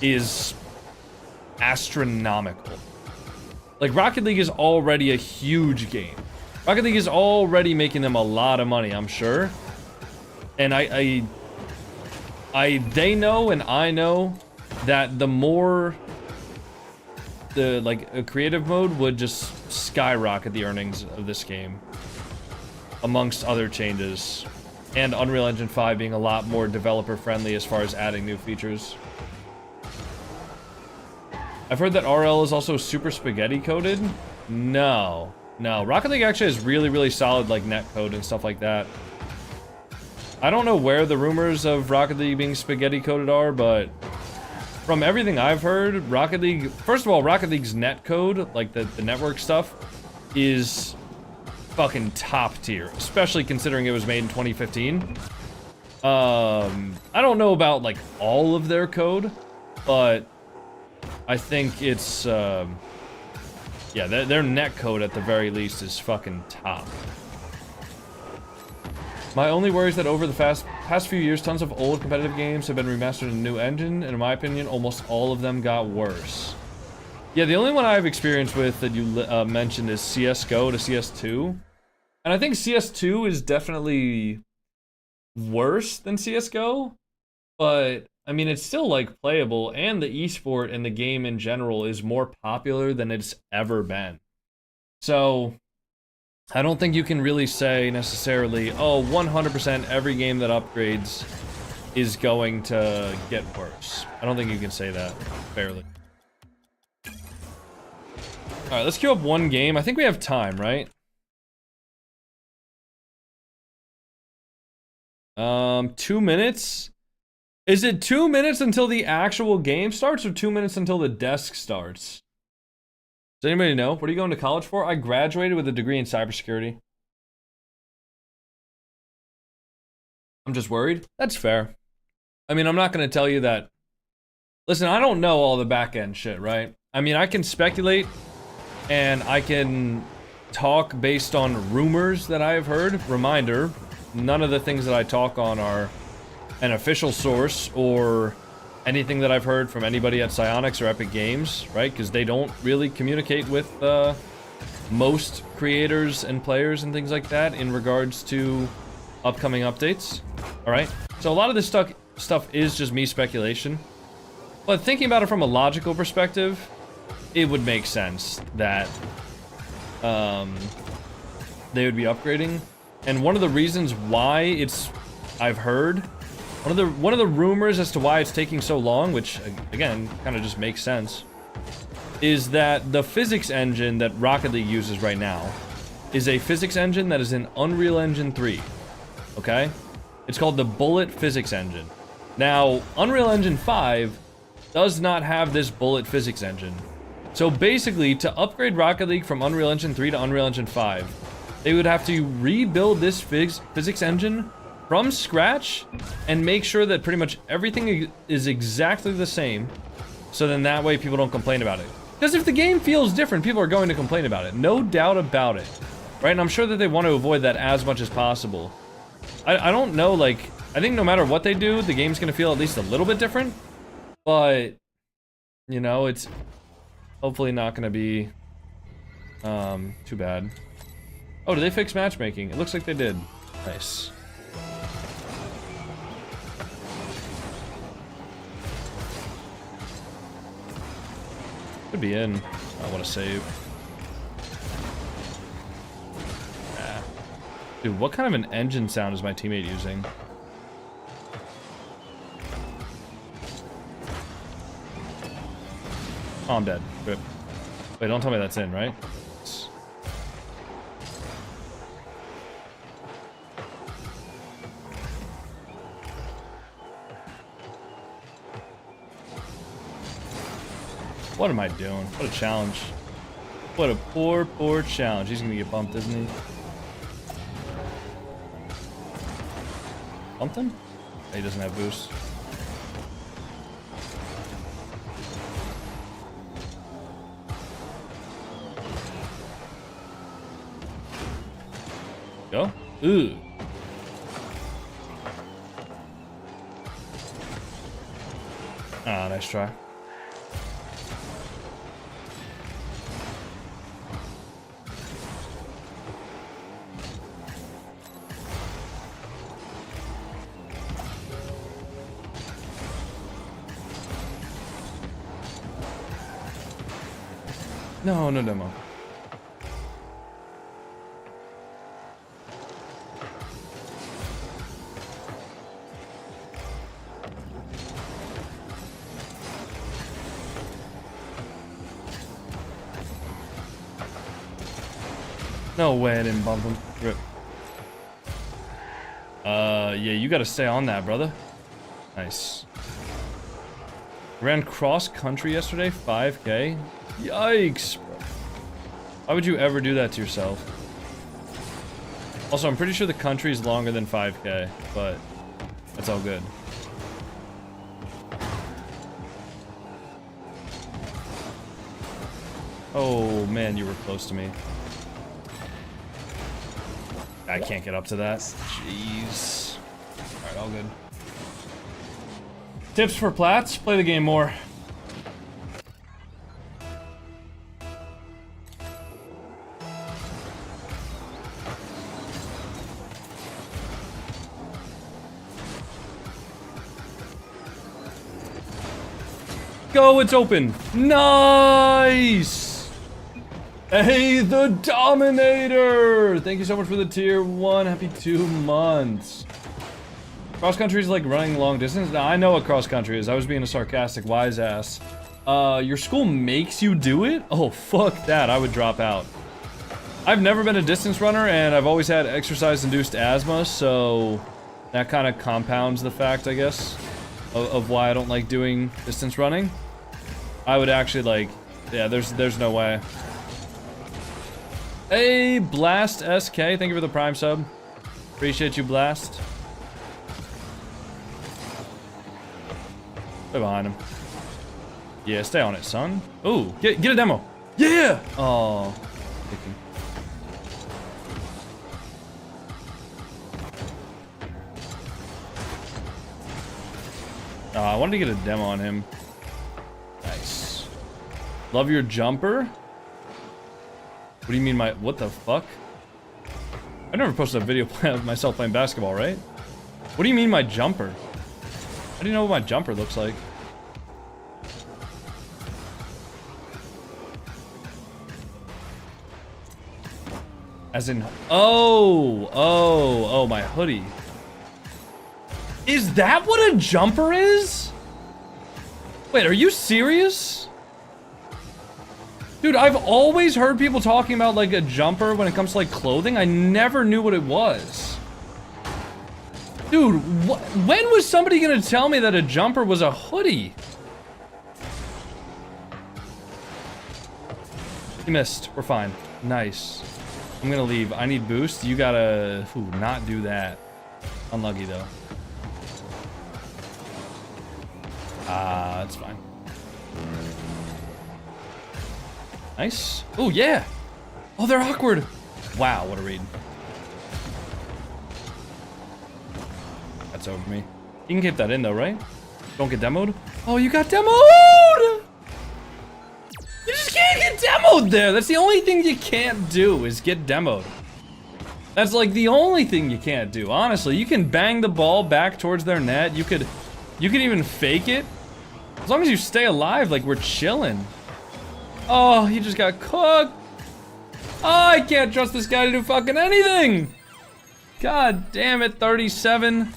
is astronomical. Like, Rocket League is already a huge game. Rocket League is already making them a lot of money, I'm sure. And they know and I know that the more a creative mode would just skyrocket the earnings of this game, amongst other changes. And Unreal Engine 5 being a lot more developer-friendly as far as adding new features. I've heard that RL is also super spaghetti coded. No. Rocket League actually has really, really solid like net code and stuff like that. I don't know where the rumors of Rocket League being spaghetti coded are, but from everything I've heard, Rocket League, first of all, Rocket League's net code, like the network stuff, is fucking top tier, especially considering it was made in 2015. I don't know about like all of their code, but I think it's, yeah, their net code at the very least is fucking top. My only worry is that over the past few years, tons of old competitive games have been remastered in a new engine, and in my opinion, almost all of them got worse. Yeah, the only one I've experienced with that you mentioned is CSGO to CS2. And I think CS2 is definitely worse than CSGO, but I mean, it's still like playable, and the esport and the game in general is more popular than it's ever been. So I don't think you can really say necessarily, oh, 100% every game that upgrades is going to get worse. I don't think you can say that fairly. Alright, let's queue up one game. I think we have time, right? 2 minutes? Is it 2 minutes until the actual game starts, or 2 minutes until the desk starts? Does anybody know? What are you going to college for? I graduated with a degree in cybersecurity. I'm just worried. That's fair. I mean, I'm not going to tell you that. Listen, I don't know all the back end shit, right? I mean, I can speculate and I can talk based on rumors that I have heard. Reminder, none of the things that I talk on are an official source or anything that I've heard from anybody at Psyonix or Epic Games, right? Because they don't really communicate with most creators and players and things like that in regards to upcoming updates. All right, so a lot of this stuff is just me speculation, but thinking about it from a logical perspective, it would make sense that they would be upgrading. And one of the reasons why I've heard, one of the rumors as to why it's taking so long, which again kind of just makes sense, is that the physics engine that Rocket League uses right now is a physics engine that is in Unreal Engine 3. Okay? It's called the Bullet Physics Engine. Now, Unreal Engine 5 does not have this Bullet Physics Engine. So basically, to upgrade Rocket League from Unreal Engine 3 to Unreal Engine 5, they would have to rebuild this physics engine from scratch and make sure that pretty much everything is exactly the same, so then that way people don't complain about it. Because if the game feels different, people are going to complain about it. No doubt about it. Right? And I'm sure that they want to avoid that as much as possible. I don't know, like, I think no matter what they do, the game's going to feel at least a little bit different. But, you know, it's hopefully not going to be too bad. Oh, did they fix matchmaking? It looks like they did. Nice. Could be in. I want to save. Ah. Dude, what kind of an engine sound is my teammate using? Oh, I'm dead. Rip. Wait, don't tell me that's in, right? What am I doing? What a challenge. What a poor, poor challenge. He's gonna get bumped, isn't he? Bumped him? He doesn't have boost. Go. Ooh. Ah, nice try. No, no demo. No way I didn't bump him. Rip. Yeah, you gotta stay on that, brother. Nice. Ran cross country yesterday, 5K. Yikes, bro. Why would you ever do that to yourself? Also, I'm pretty sure the country is longer than 5K, but that's all good. Oh man, you were close to me. I can't get up to that. Jeez. Alright, all good. Tips for plats? Play the game more. Go, it's open. Nice! Hey, the Dominator! Thank you so much for the tier 1. Happy 2 months. Cross country is like running long distance. Now, I know what cross country is. I was being a sarcastic wise ass. Your school makes you do it? Oh, fuck that. I would drop out. I've never been a distance runner, and I've always had exercise-induced asthma, so that kind of compounds the fact, I guess, of why I don't like doing distance running. I would actually, like, yeah, there's no way. Hey, Blast SK, thank you for the Prime sub. Appreciate you, Blast. Stay behind him. Yeah, stay on it, son. Ooh, get a demo. Yeah! Oh. I wanted to get a demo on him. Nice. Love your jumper. What do you mean what the fuck? I never posted a video of myself playing basketball, right? What do you mean my jumper? How do you know what my jumper looks like? As in, oh, my hoodie. Is that what a jumper is? Wait, are you serious? Dude, I've always heard people talking about like a jumper when it comes to like clothing. I never knew what it was. Dude, when was somebody gonna tell me that a jumper was a hoodie? He missed. We're fine. Nice. I'm gonna leave. I need boost. You gotta not do that. Unlucky though. That's fine. Nice. Oh, yeah. Oh, they're awkward. Wow, what a read. That's over me. You can keep that in though, right? Don't get demoed. Oh, you got demoed! You just can't get demoed there. That's the only thing you can't do is get demoed. That's like the only thing you can't do. Honestly, you can bang the ball back towards their net. You could even fake it. As long as you stay alive, like we're chilling. Oh, he just got cooked. Oh, I can't trust this guy to do fucking anything. God damn it, 37.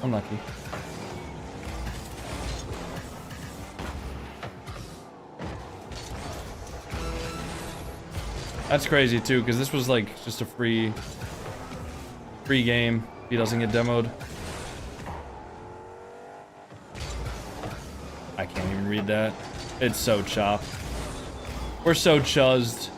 Unlucky. That's crazy too, because this was like just a free game. If he doesn't get demoed. I can't even read that. It's so chopped. We're so chuzzed.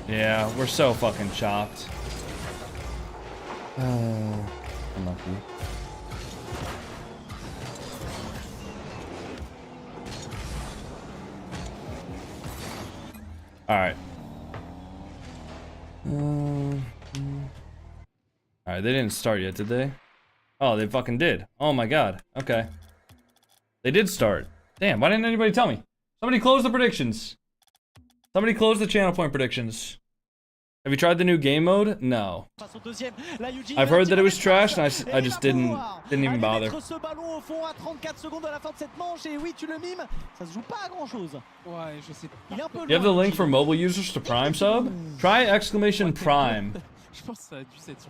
Yeah, we're so fucking chopped. Unlucky. Alright. Alright, they didn't start yet, did they? Oh, they fucking did. Oh my god. Okay. They did start. Damn, why didn't anybody tell me? Somebody close the predictions. Somebody close the channel point predictions. Have you tried the new game mode? No. I've heard that it was trash, and I just didn't even bother. You have the link for mobile users to Prime sub? Try exclamation Prime.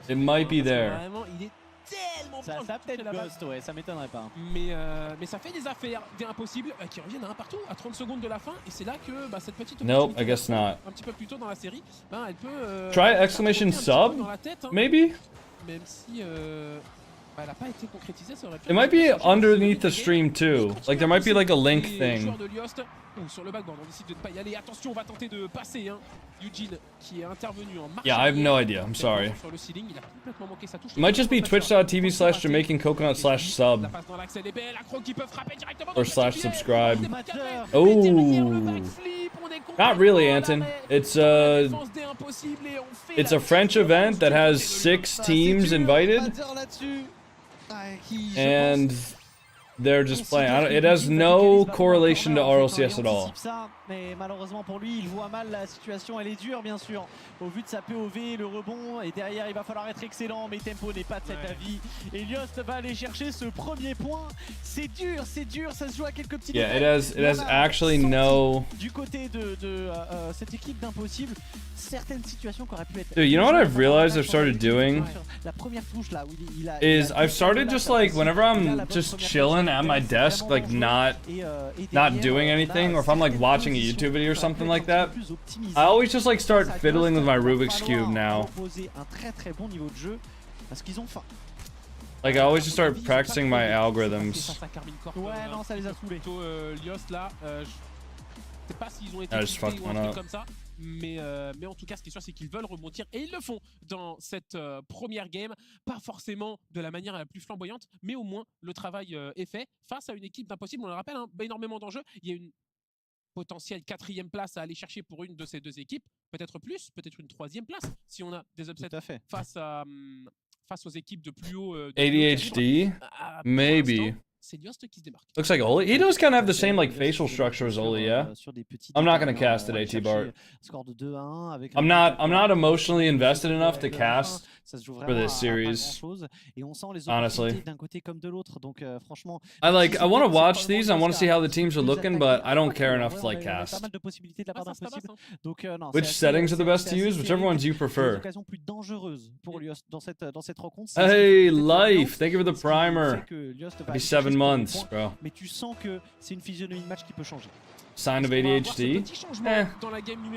It might be there. tellement ça peut-être Ghost, ouais, ça m'étonnerait pas. Mais ça fait des affaires, des impossibles qui reviennent à un partout à 30 secondes de la fin. Et c'est là que cette petite nope, I guess not. Un petit peu plus tôt dans la série, elle peut... Try exclamation sub, tête, hein. maybe? Même si... elle a pas été concrétisée, ça aurait pu... It might be underneath the stream too. Like there might be like a link thing. Sur le backboard, on décide de ne pas y aller. Attention, on va tenter de passer. Eugene qui est intervenu en marche. Yeah, I have no idea. I'm sorry. Sur le ceiling, il a complètement manqué sa touche. It might just be twitch.tv/JamaicanCoconut/sub. Or /subscribe. Oh. Not really, Anton. It's a French event that has 6 teams invited. And they're just playing. It has no correlation to RLCS at all. Mais malheureusement pour lui, il voit mal la situation, elle est dure bien sûr. Au vu de sa POV, le rebond, et derrière il va falloir être excellent, mais Tempo n'est pas de cet avis. Et Liost va aller chercher ce premier point. C'est dur, ça se joue à quelques petits détails. It has actually no... Du côté de cette équipe d'impossible, certaines situations qui auraient pu être... Dude, you know what I've realized I've started doing? La première touche là, où is I've started just like, whenever I'm just chilling at my desk, like not doing anything, or if I'm like watching a YouTube video or something like that, I always just like start fiddling with my Rubik's Cube now. Like I always just start practicing my algorithms. I just fucked one up. Mais en tout cas, ce qui est sûr, c'est qu'ils veulent rebondir et ils le font dans cette première game. Pas forcément de la manière la plus flamboyante, mais au moins le travail est fait face à une équipe d'impossible. On le rappelle, énormément d'enjeux. Il y a une potentielle 4e place à aller chercher pour une de ces deux équipes, peut-être plus, peut-être une 3e place si on a des upsets face aux équipes de plus haut. ADHD, maybe. Looks like Oli. He does kind of have the same like facial structure as Oli, yeah. I'm not gonna cast today, T-Bart. I'm not emotionally invested enough to cast for this series. Honestly, I want to watch these. I want to see how the teams are looking, but I don't care enough to like cast. Which settings are the best to use? Whichever ones you prefer. Hey, Life, thank you for the primer. Happy 7 months, bro. Sign of ADHD? Eh.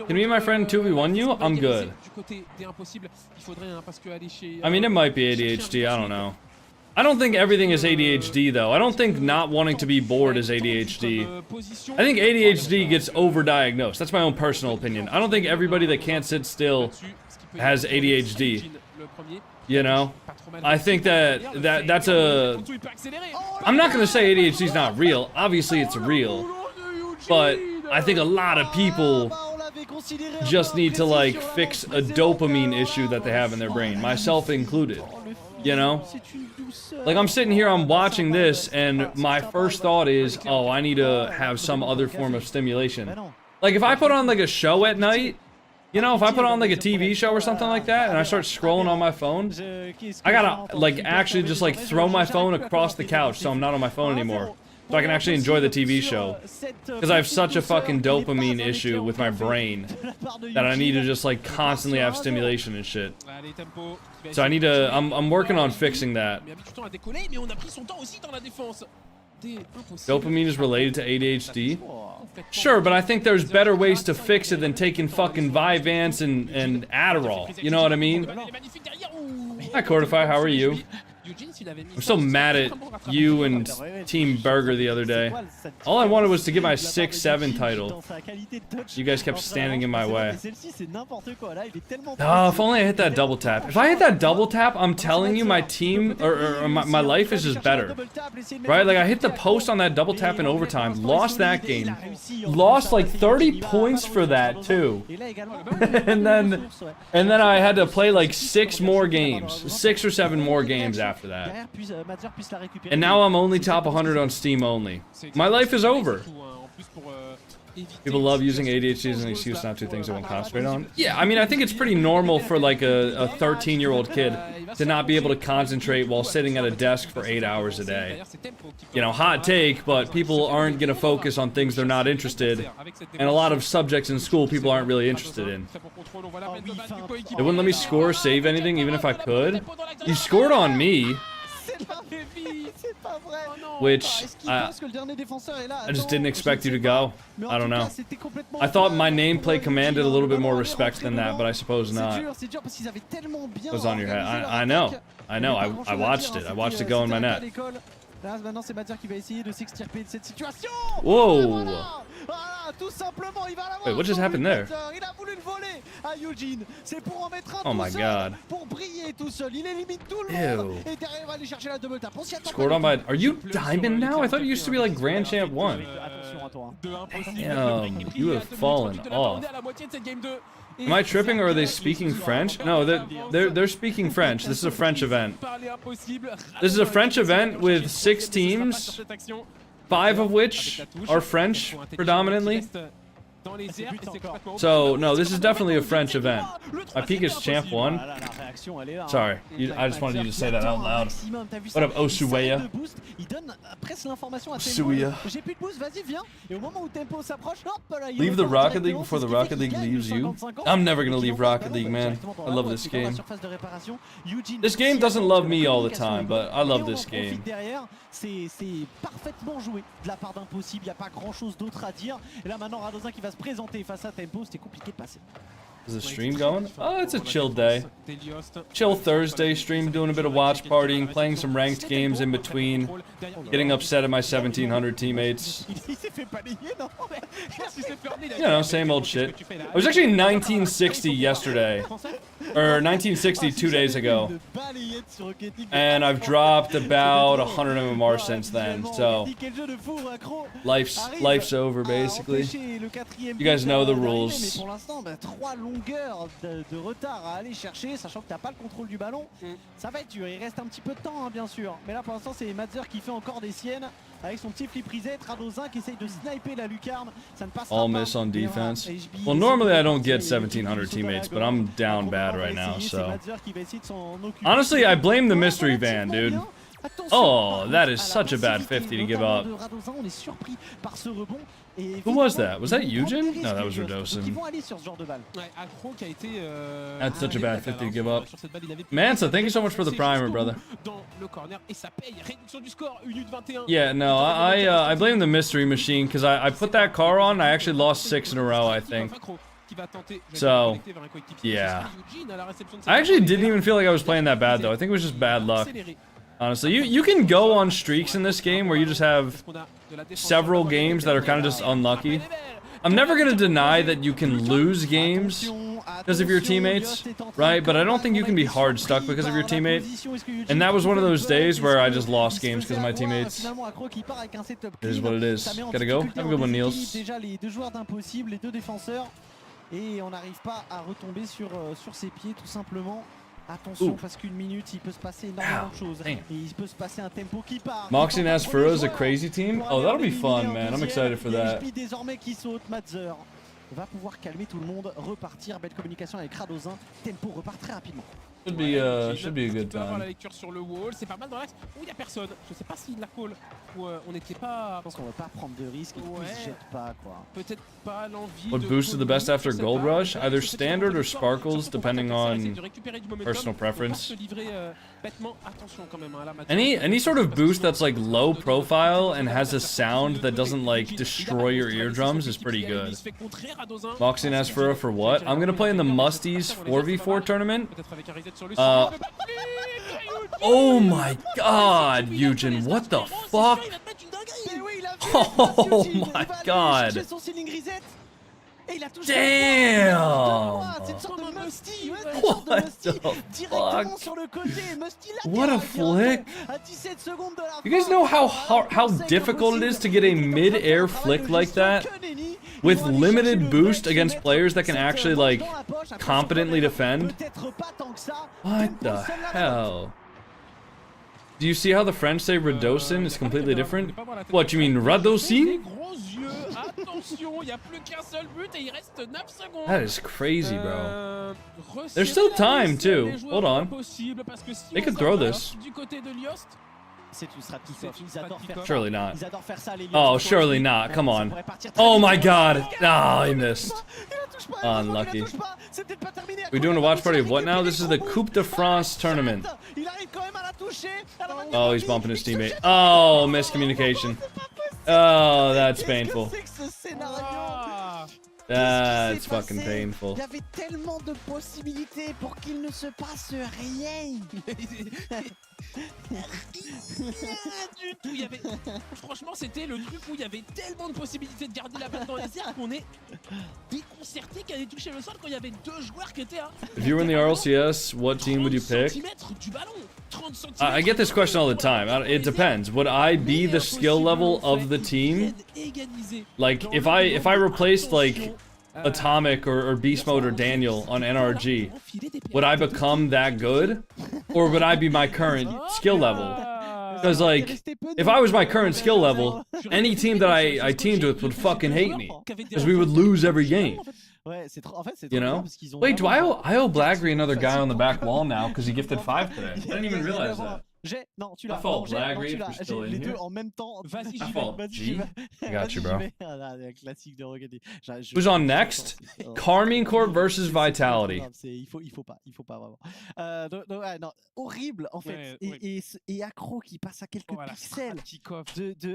Can me and my friend 2v1 you? I'm good. I mean, it might be ADHD, I don't know. I don't think everything is ADHD, though. I don't think not wanting to be bored is ADHD. I think ADHD gets overdiagnosed. That's my own personal opinion. I don't think everybody that can't sit still has ADHD. You know? I think that's a... I'm not gonna say ADHD is not real. Obviously, it's real. But I think a lot of people just need to, like, fix a dopamine issue that they have in their brain. Myself included. You know? Like, I'm sitting here, I'm watching this, and my first thought is, oh, I need to have some other form of stimulation. Like, if I put on, like, a show at night... You know, if I put on like a TV show or something like that and I start scrolling on my phone, I gotta like actually just like throw my phone across the couch so I'm not on my phone anymore. So I can actually enjoy the TV show. Because I have such a fucking dopamine issue with my brain that I need to just like constantly have stimulation and shit. So I need to, I'm working on fixing that. Dopamine is related to ADHD? Sure, but I think there's better ways to fix it than taking fucking Vyvanse and Adderall. You know what I mean? Hi, Cordify, how are you? I'm so mad at you and Team Burger the other day. All I wanted was to get my 6-7 title. You guys kept standing in my way. Oh, if only I hit that double tap. If I hit that double tap, I'm telling you, my team, or my life is just better. Right? Like, I hit the post on that double tap in overtime, lost that game, lost like 30 points for that, too. and then I had to play like 6 more games, 6 or 7 more games after that. And now I'm only top 100 on Steam only. My life is over. People love using ADHD as an excuse not to do things they won't concentrate on. Yeah, I mean, I think it's pretty normal for like a 13-year-old kid to not be able to concentrate while sitting at a desk for 8 hours a day. You know, hot take, but people aren't going to focus on things they're not interested, and a lot of subjects in school people aren't really interested in. It wouldn't let me score or save anything even if I could. You scored on me. which I just didn't expect you to go. I don't know. I thought my nameplate commanded a little bit more respect than that, but I suppose not. It was on your head. I know. I watched it. I watched it go in my net. Là, maintenant, c'est Madzer qui va essayer de s'extirper de cette situation. Whoa! Voilà, tout simplement, il va l'avoir. Wait, what just happened there? Il a voulu le voler à Eugene. C'est pour en mettre un oh my God. Pour briller tout seul. Il élimine tout le monde. Et derrière, il va aller chercher la double tap. Scored on by. Are you diamond now? I thought you used to be like Grand Champ 1. Attention à toi. Damn, you have fallen off. Am I tripping or are they speaking French? No, they're speaking French. This is a French event. This is a French event with 6 teams, 5 of which are French predominantly. So, no, this is definitely a French event. My peak is Champ 1. Sorry, I just wanted you to say that out loud. What up, Osueya? Osueya. Leave the Rocket League before the Rocket League leaves you? I'm never gonna leave Rocket League, man. I love this game. This game doesn't love me all the time, but I love this game. C'est parfaitement joué de la part d'Impossible, il n'y a pas grand chose d'autre à dire. Et là maintenant Radozin qui va se présenter face à Tempo, c'était compliqué de passer. Is the stream going? Oh, it's a chill day. Chill Thursday stream, doing a bit of watch partying, playing some ranked games in between, getting upset at my 1700 teammates. You know, same old shit. It was actually 1960 yesterday, or 1960 2 days ago, and I've dropped about 100 MMR since then, so life's over basically. You guys know the rules. De retard à aller chercher, sachant que t'as pas le contrôle du ballon. Ça va être dur, il reste un petit peu de temps, hein, bien sûr. Mais là pour l'instant c'est Madzer qui fait encore des siennes avec son petit flip reset. Radozin qui essaye de sniper la lucarne. Ça ne passera All pas. miss on defense. Well, normally I don't get 1700 teammates, but I'm down bad right now, so. Honestly, I blame the mystery van, dude. Oh, that is such a bad 50 to give up. Who was that? Was that Eugene? No, that was Radosin. That's such a bad 50 to give up. Mansa, thank you so much for the primer, brother. Yeah, no, I blame the mystery machine because I put that car on. I actually lost 6 in a row, I think. So, yeah. I actually didn't even feel like I was playing that bad, though. I think it was just bad luck. Honestly, you can go on streaks in this game where you just have several games that are kind of just unlucky. I'm never going to deny that you can lose games because of your teammates, right? But I don't think you can be hard stuck because of your teammate. And that was one of those days where I just lost games because of my teammates. It is what it is. Gotta go. Have a good one, Niels. Et on n'arrive pas à retomber sur ses pieds tout simplement. Attention parce qu'une minute il peut se passer énormément de choses. Et il peut se passer un tempo qui part. Moxie and Asfuro is a crazy team. Oh, that'll be fun, man. I'm excited for that. Désormais qui saute, Madzer va pouvoir calmer tout le monde, repartir. Belle communication avec Radozin. Tempo repart très rapidement. Should be a good time. La lecture sur le wall, c'est pas mal dans l'axe où il y a personne. Je sais pas s'il la call ou on n'était pas. Je pense qu'on va pas prendre de risques et qu'il se jette pas quoi. Peut-être pas l'envie. What boosted the best after Gold Rush? Either standard or sparkles, depending on personal preference. Any sort of boost that's like low profile and has a sound that doesn't like destroy your eardrums is pretty good. Moxie and Asfuro for what? I'm gonna play in the Musties 4v4 tournament. Oh my god, Eugene, what the fuck? Oh my god. Damn! What the fuck? What a flick! You guys know how difficult it is to get a mid-air flick like that? With limited boost against players that can actually, like, competently defend? What the hell? Do you see how the French say Radosin is completely different? What, you mean Radosin? That is crazy, bro. There's still time, too. Hold on. They could throw this. C'est une strat kick-off. Ils adorent faire ça. Surely not. Ils adorent faire ça, les Oh, surely not. Come on. Oh my god. Ah, he missed. Unlucky. We're doing a watch party of what now? This is the Coupe de France tournament. Oh, he's bumping his teammate. Oh, miscommunication. Oh, that's painful. That's fucking painful. Il y avait tellement de possibilités pour qu'il ne se passe rien. Du tout, il y avait... Franchement, c'était le truc où il y avait tellement de possibilités de garder la balle dans les airs qu'on est déconcerté qu'elle ait touché le sol quand il y avait deux joueurs qui étaient à... If you were in the RLCS, what team would you pick? I get this question all the time. It depends. Would I be the skill level of the team? Like, if I replaced, like, Atomic or Beast Mode or Daniel on NRG, would I become that good? Or would I be my current skill level? Because, like, if I was my current skill level, any team that I teamed with would fucking hate me. Because we would lose every game. You know? Wait, do I owe Blaggery another guy on the back wall now because he gifted 5 today? I didn't even realize that. Non, tu l'as. I fault Blaggery if you're still in les here. deux en même temps. Vas-y, I fault G. I got you, bro. Classique de regarder. Who's on next? Carmine Corp versus Vitality. Il faut pas vraiment. Non, horrible en fait. Et Accro qui passe à quelques pixels.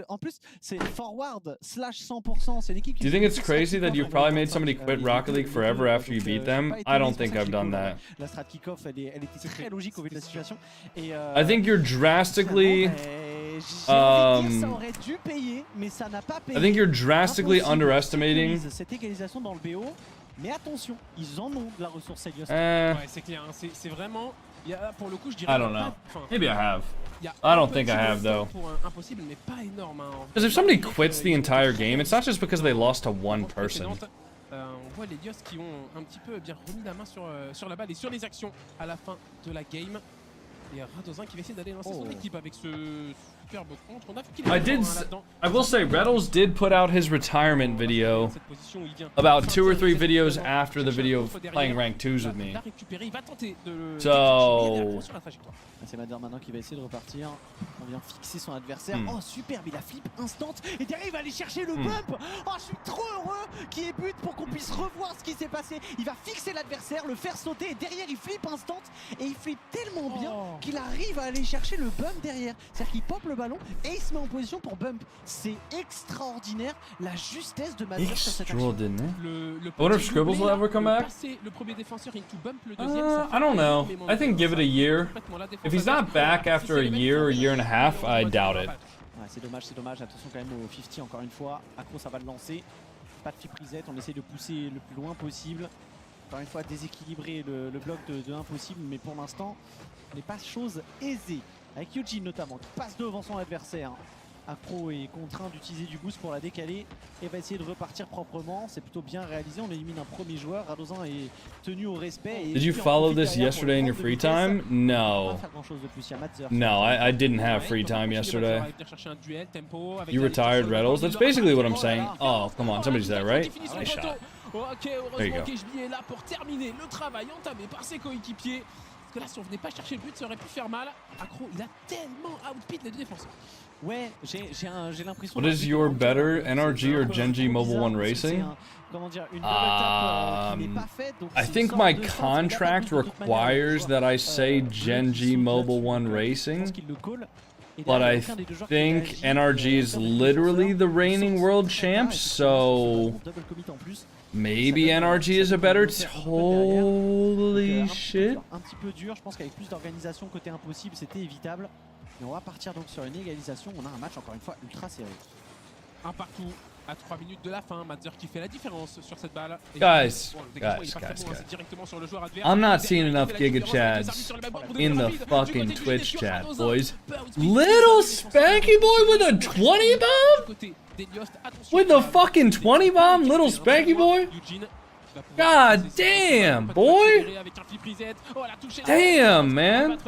En plus, c'est forward slash 100%. C'est l'équipe. Do you think it's crazy that you've probably made somebody quit Rocket League forever after you beat them? I don't think I've done that. La strat kick-off, elle était très logique au vu de la situation. I think you're drastically I think you're drastically underestimating cette égalisation dans le BO, mais attention, ils en ont de la ressource Elios. Ouais, c'est clair, c'est vraiment pour le coup, je dirais I don't know. Maybe I have. I don't think I have though. Because if somebody quits the entire game, it's not just because they lost to one person. On voit les Elios qui ont un petit peu bien remis la main sur la balle et sur les actions à la fin de la game. Et Radozin qui va essayer d'aller lancer son équipe avec ce superbe contre. On a vu qu'il I will say, Reddles did put out his retirement video about 2 or 3 videos after the video of playing rank 2s with me. So... C'est Madder maintenant qui va essayer de repartir. On vient fixer son adversaire. Oh superbe, il a flip instant. Et derrière il va aller chercher le bump. Oh je suis trop heureux qu'il y ait but pour qu'on puisse revoir ce qui s'est passé. Il va fixer l'adversaire, le faire sauter et derrière il flippe instant. Et il flippe tellement bien qu'il arrive à aller chercher le bump derrière. C'est-à-dire qu'il pop le ballon et il se met en position pour bump. C'est extraordinaire la justesse de Madder sur cette action. I wonder if Scribbles will ever come back? I don't know. I think give it a year. If he's not back after a year and a half, I doubt it. Ouais, c'est dommage. Attention quand même au 50 encore une fois. Accro, ça va le lancer. Pas de flip reset, on essaie de pousser le plus loin possible. Encore une fois, déséquilibrer le bloc de impossible, mais pour l'instant, ce n'est pas chose aisée. Avec Yojin notamment, qui passe devant son adversaire. Accro est contraint d'utiliser du boost pour la décaler et va essayer de repartir proprement. C'est plutôt bien réalisé. On élimine un premier joueur. Radozin est tenu au respect. Did you follow this yesterday in your free time? No. No, I didn't have free time yesterday. You retired Reddles? That's basically what I'm saying. Oh, come on. Somebody's there, right? Nice shot. There you go. est là pour terminer le travail entamé par ses coéquipiers. Parce que là, si on venait pas chercher le but, ça aurait pu faire mal. Accro, il a tellement outpit les deux défenseurs. Ouais, j'ai l'impression. What is your better, NRG or Genji Mobile 1 Racing? I think my contract requires that I say Genji Mobile 1 Racing, but I think NRG is literally the reigning world champ, so maybe NRG is a better. Holy shit. Un petit peu dur, je pense qu'avec plus d'organisation côté impossible, c'était évitable. Et on va partir donc sur une égalisation. On a un match encore une fois ultra serré. Un partout à 3 minutes de la fin. Madder qui fait la différence sur cette balle. Guys. I'm not seeing enough Giga Chads in the fucking Twitch chat, boys. Little Spanky Boy with a 20 bomb? With the fucking 20 bomb, little Spanky Boy? God damn, boy! Damn, man!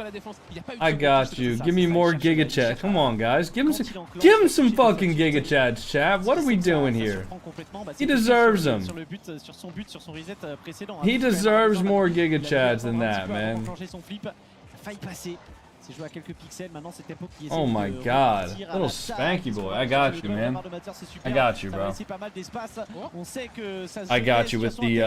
I got you. Give me more Giga Chat. Come on, guys. Give him some fucking Giga Chats, chat. What are we doing here? He deserves them. He deserves more Giga Chats than that, man. C'est joué à quelques pixels. Maintenant, c'est Tempo qui essaie Oh my god. Little spanky boy. I got you, man. I got you, bro. I got you with the,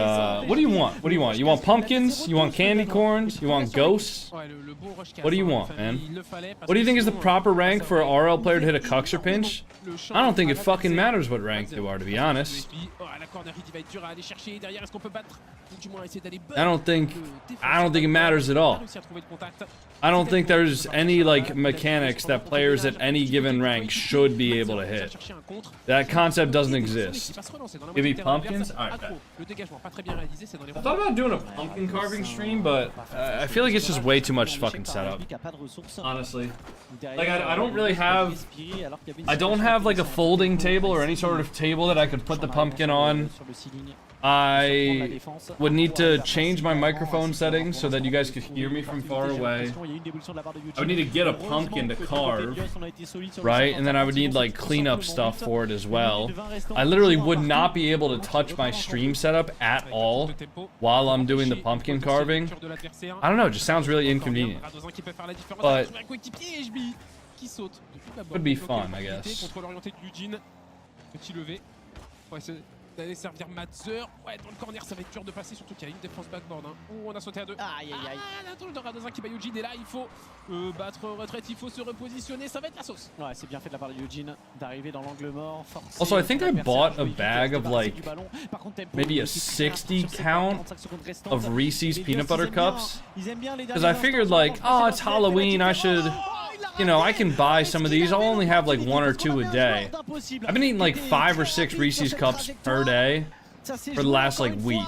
what do you want? What do you want? You want pumpkins? You want candy corns? You want ghosts? What do you want, man? What do you think is the proper rank for an RL player to hit a Cuxer pinch? I don't think it fucking matters what rank they are, to be honest. I don't think it matters at all. I don't think there's any like mechanics that players at any given rank should be able to hit. That concept doesn't exist. Give me pumpkins? Alright, I thought about doing a pumpkin carving stream, but I feel like it's just way too much fucking setup. Honestly. Like I don't really have... I don't have like a folding table or any sort of table that I could put the pumpkin on. I would need to change my microphone settings so that you guys could hear me from far away. I would need to get a pumpkin to carve, right? And then I would need like cleanup stuff for it as well. I literally would not be able to touch my stream setup at all while I'm doing the pumpkin carving. I don't know, it just sounds really inconvenient. But would be fun, I guess. D'aller servir Matzer. Ouais, dans le corner, ça va être dur de passer, surtout qu'il y a une défense backboard. Hein. Oh, on a sauté à deux. Aïe, aïe, aïe. Ah, la touche de Radozin qui bat Eugene. Et là, il faut battre retraite, il faut se repositionner. Ça va être la sauce. Ouais, c'est bien fait de la part de Eugene d'arriver dans l'angle mort. Also, I think I bought a bag of like maybe a 60 count of Reese's peanut butter cups. Because I figured like, oh, it's Halloween, I should... You know, I can buy some of these. I'll only have like 1 or 2 a day. I've been eating like 5 or 6 Reese's cups per day for the last like week.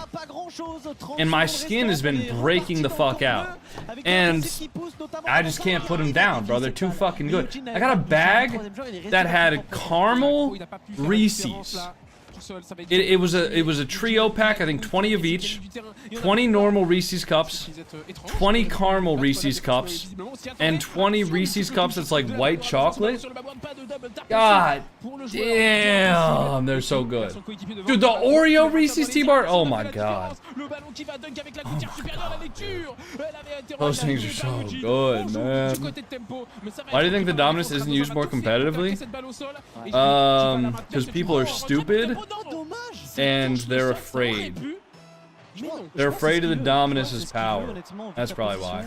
And my skin has been breaking the fuck out. And I just can't put them down, bro. They're too fucking good. I got a bag that had caramel Reese's. It was a trio pack, I think 20 of each, 20 normal Reese's cups, 20 caramel Reese's cups, and 20 Reese's cups that's like white chocolate. God damn, they're so good. Dude, the Oreo Reese's T-Bar, oh my god. Those things are so good, man. Why do you think the Dominus isn't used more competitively? Because people are stupid. And they're afraid. They're afraid of the Dominus's power. That's probably why.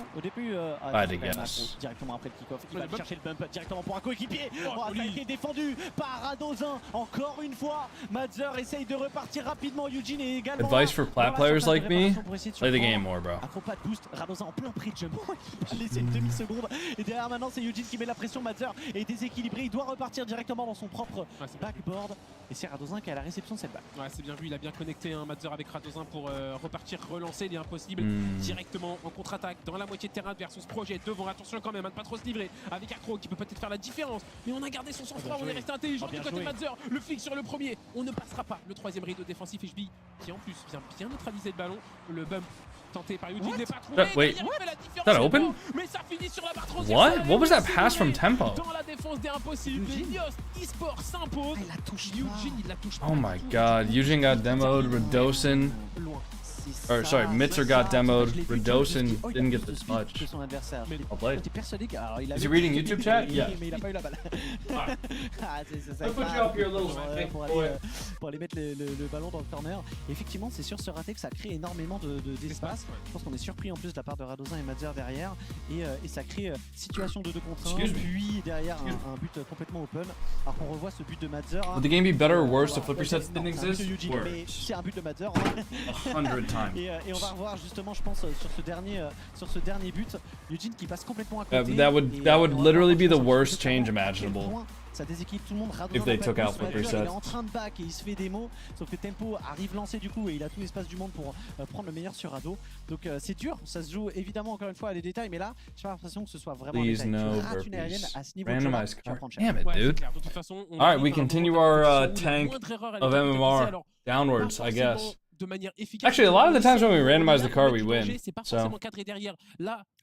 I had to guess. Directement après le kick-off, il va aller chercher le bump directement pour un coéquipier. Attaqué, défendu par Radozin. Encore une fois, Matzer essaye de repartir rapidement. Eugene est également. Advice for plat players like me: play the game more, bro. Acrobat boost, Radozin en plein prix de jump. Il va laisser une demi-seconde. Et derrière maintenant, c'est Eugene qui met la pression. Matzer est déséquilibré. Il doit repartir directement dans son propre backboard. Et c'est Radozin qui est à la réception de cette balle. Ouais, c'est bien vu. Il a bien connecté Matzer avec Radozin pour repartir, relancer. Il est impossible. Directement en contre-attaque dans la moitié de terrain adverse. On se projette devant. Attention quand même à ne pas trop se livrer avec Acro qui peut peut-être faire la différence. Mais on a gardé son sang-froid. On est resté intelligent du côté de Matzer. Le flic sur le premier. On ne passera pas le troisième rideau défensif. HB qui en plus vient bien neutraliser le ballon. Le bump tenté par Eugene n'est pas trouvé. Wait, is that open? Mais ça finit sur la barre trop. What was that pass from Tempo? Dans la défense des impossibles, Nios eSport s'impose. Eugene, il la touche pas. Oh my god, Eugene got demoed, Radosin. Or sorry, Mitzer got demoed, Radosin didn't get the touch. I'll play it. Is he reading YouTube chat? Yeah. I'll put you up here a little bit. Pour aller mettre le ballon dans le corner. Effectivement, c'est sur ce raté que ça crée énormément d'espace. Je pense qu'on est surpris en plus de la part de Radozin et Matzer derrière. Et ça crée situation de 2 contre 1. Puis derrière un but complètement open. Alors qu'on revoit ce but de Matzer. Would the game be better or worse if flip resets didn't exist? C'est un but de Matzer. 100 times. Et on va revoir justement, je pense, sur ce dernier but, Eugene qui passe complètement à côté. That would literally be the worst change imaginable. Ça déséquilibre tout le monde. If they took out flip resets. Il est en train de back et il se fait des mots. Sauf que Tempo arrive lancé du coup et il a tout l'espace du monde pour prendre le meilleur sur Rado. Donc c'est dur. Ça se joue évidemment encore une fois à des détails, mais là, j'ai pas l'impression que ce soit vraiment. Please un no rate une aérienne à ce niveau. Randomized card. Damn it, dude. Alright, we continue our tank of MMR downwards, I guess. Actually, a lot of the times when we randomize the car, we win. So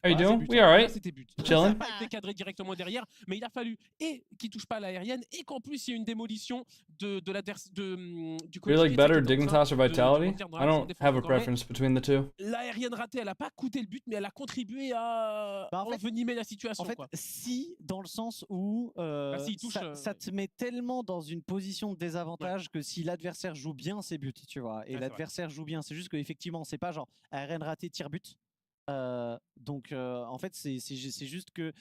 How you doing? We alright? C'était but. Chilling. Pas été cadré directement derrière, mais il a fallu et qu'il touche pas à l'aérienne et qu'en plus il y ait une démolition du Do you like better Dignitas or Vitality? I don't have a preference between the two. L'aérienne ratée, elle a pas coûté le but, mais elle a contribué à envenimer la situation. En fait, si, dans le sens où ça te met tellement dans une position de désavantage que si l'adversaire joue bien, c'est but, tu vois. Et l'adversaire joue bien, c'est juste qu'effectivement, c'est pas genre aérienne ratée, tir-but. Donc en fait c'est juste que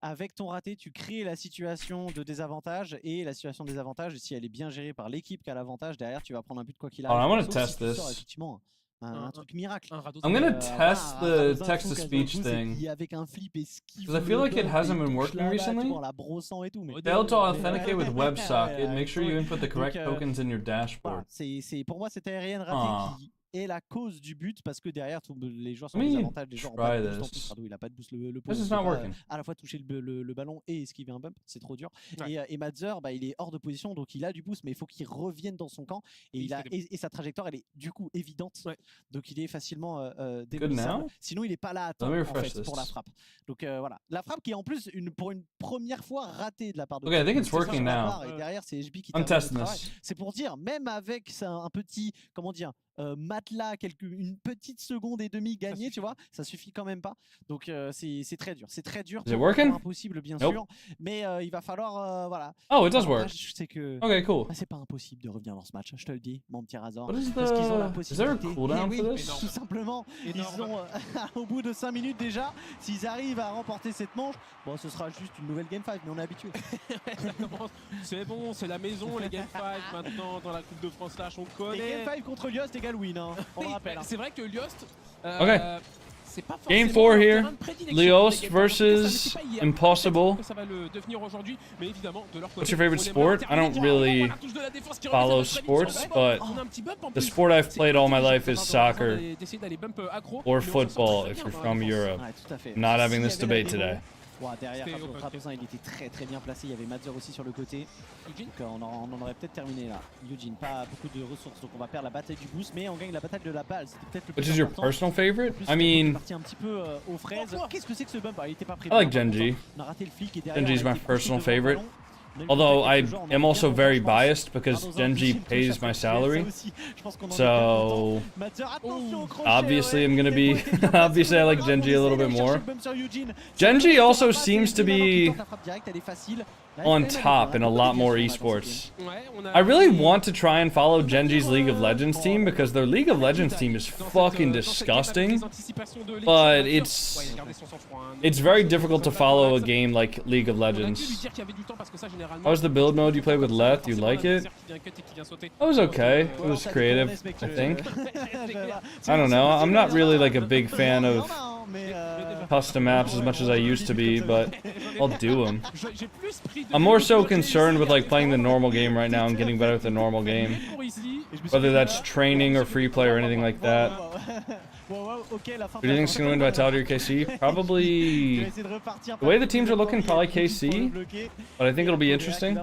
avec ton raté tu crées la situation de désavantage et la situation de désavantage si elle est bien gérée par l'équipe qui a l'avantage derrière tu vas prendre un but quoi qu'il arrive. I want to test this. Effectivement un truc miracle. I'm gonna test the text-to-speech thing because I feel like it hasn't been working recently. Failed to authenticate with WebSocket. Make sure you input the correct tokens in your dashboard. C'est pour moi cette aérienne ratée qui est la cause du but parce que derrière les joueurs sont des avantages, les joueurs ont pas de boost en plus. Pardon, il a pas de boost le pot. À la fois toucher le ballon et esquiver un bump, c'est trop dur. Et Madzer, il est hors de position donc il a du boost mais il faut qu'il revienne dans son camp et sa trajectoire elle est du coup évidente. Donc il est facilement démolissable. Sinon il est pas là à temps en fait pour la frappe. Donc voilà, la frappe qui est en plus pour une première fois ratée de la part de. Okay, I think it's working now. Et derrière c'est HB qui c'est pour dire même avec un petit comment dire matelas, une petite seconde et demie gagnée, tu vois, ça suffit quand même pas. Donc c'est très dur, c'est impossible bien sûr, mais il va falloir voilà. Oh, it does work. C'est que okay, cool. C'est pas impossible de revenir dans ce match, je te le dis, mon petit Razor. Parce qu'ils ont la possibilité. Is there a cooldown for this? Tout simplement, ils ont au bout de 5 minutes déjà, s'ils arrivent à remporter cette manche, bon, ce sera juste une nouvelle game 5, mais on est habitué. C'est bon, c'est la maison, les game 5 maintenant dans la Coupe de France Slash, on connaît. Les game 5 contre Yost égale win, hein, on le rappelle. C'est vrai que Yost. C'est pas Game 4 here. Lyost versus Impossible. Ça va le devenir aujourd'hui, mais évidemment de leur côté. What's your favorite sport? I don't really follow sports, but the sport I've played all my life is soccer or football if you're from Europe. Not having this debate today. Derrière, Ratozin, il était très bien placé. Il y avait Madzer aussi sur le côté. Donc on en aurait peut-être terminé là. Eugene, pas beaucoup de ressources, donc on va perdre la bataille du boost, mais on gagne la bataille de la balle. C'était peut-être le plus important. Which is your personal favorite? I mean, parti un petit peu aux fraises. Qu'est-ce que c'est que ce bump? Il était pas prévu. I like Genji. On a raté le flic et derrière. Genji's my personal favorite. Although I am also very biased because Genji pays my salary, so obviously I'm gonna be obviously I like Genji a little bit more. Genji also seems to be on top in a lot more esports. I really want to try and follow Genji's League of Legends team because their League of Legends team is fucking disgusting, but it's very difficult to follow a game like League of Legends. How's the build mode you play with Leth? You like it? It was okay. It was creative, I think. I don't know. I'm not really like a big fan of custom maps as much as I used to be, but I'll do them. I'm more so concerned with like playing the normal game right now and getting better at the normal game. Whether that's training or free play or anything like that. Who do you think's gonna win Vitality or KC? Probably the way the teams are looking, probably KC. But I think it'll be interesting.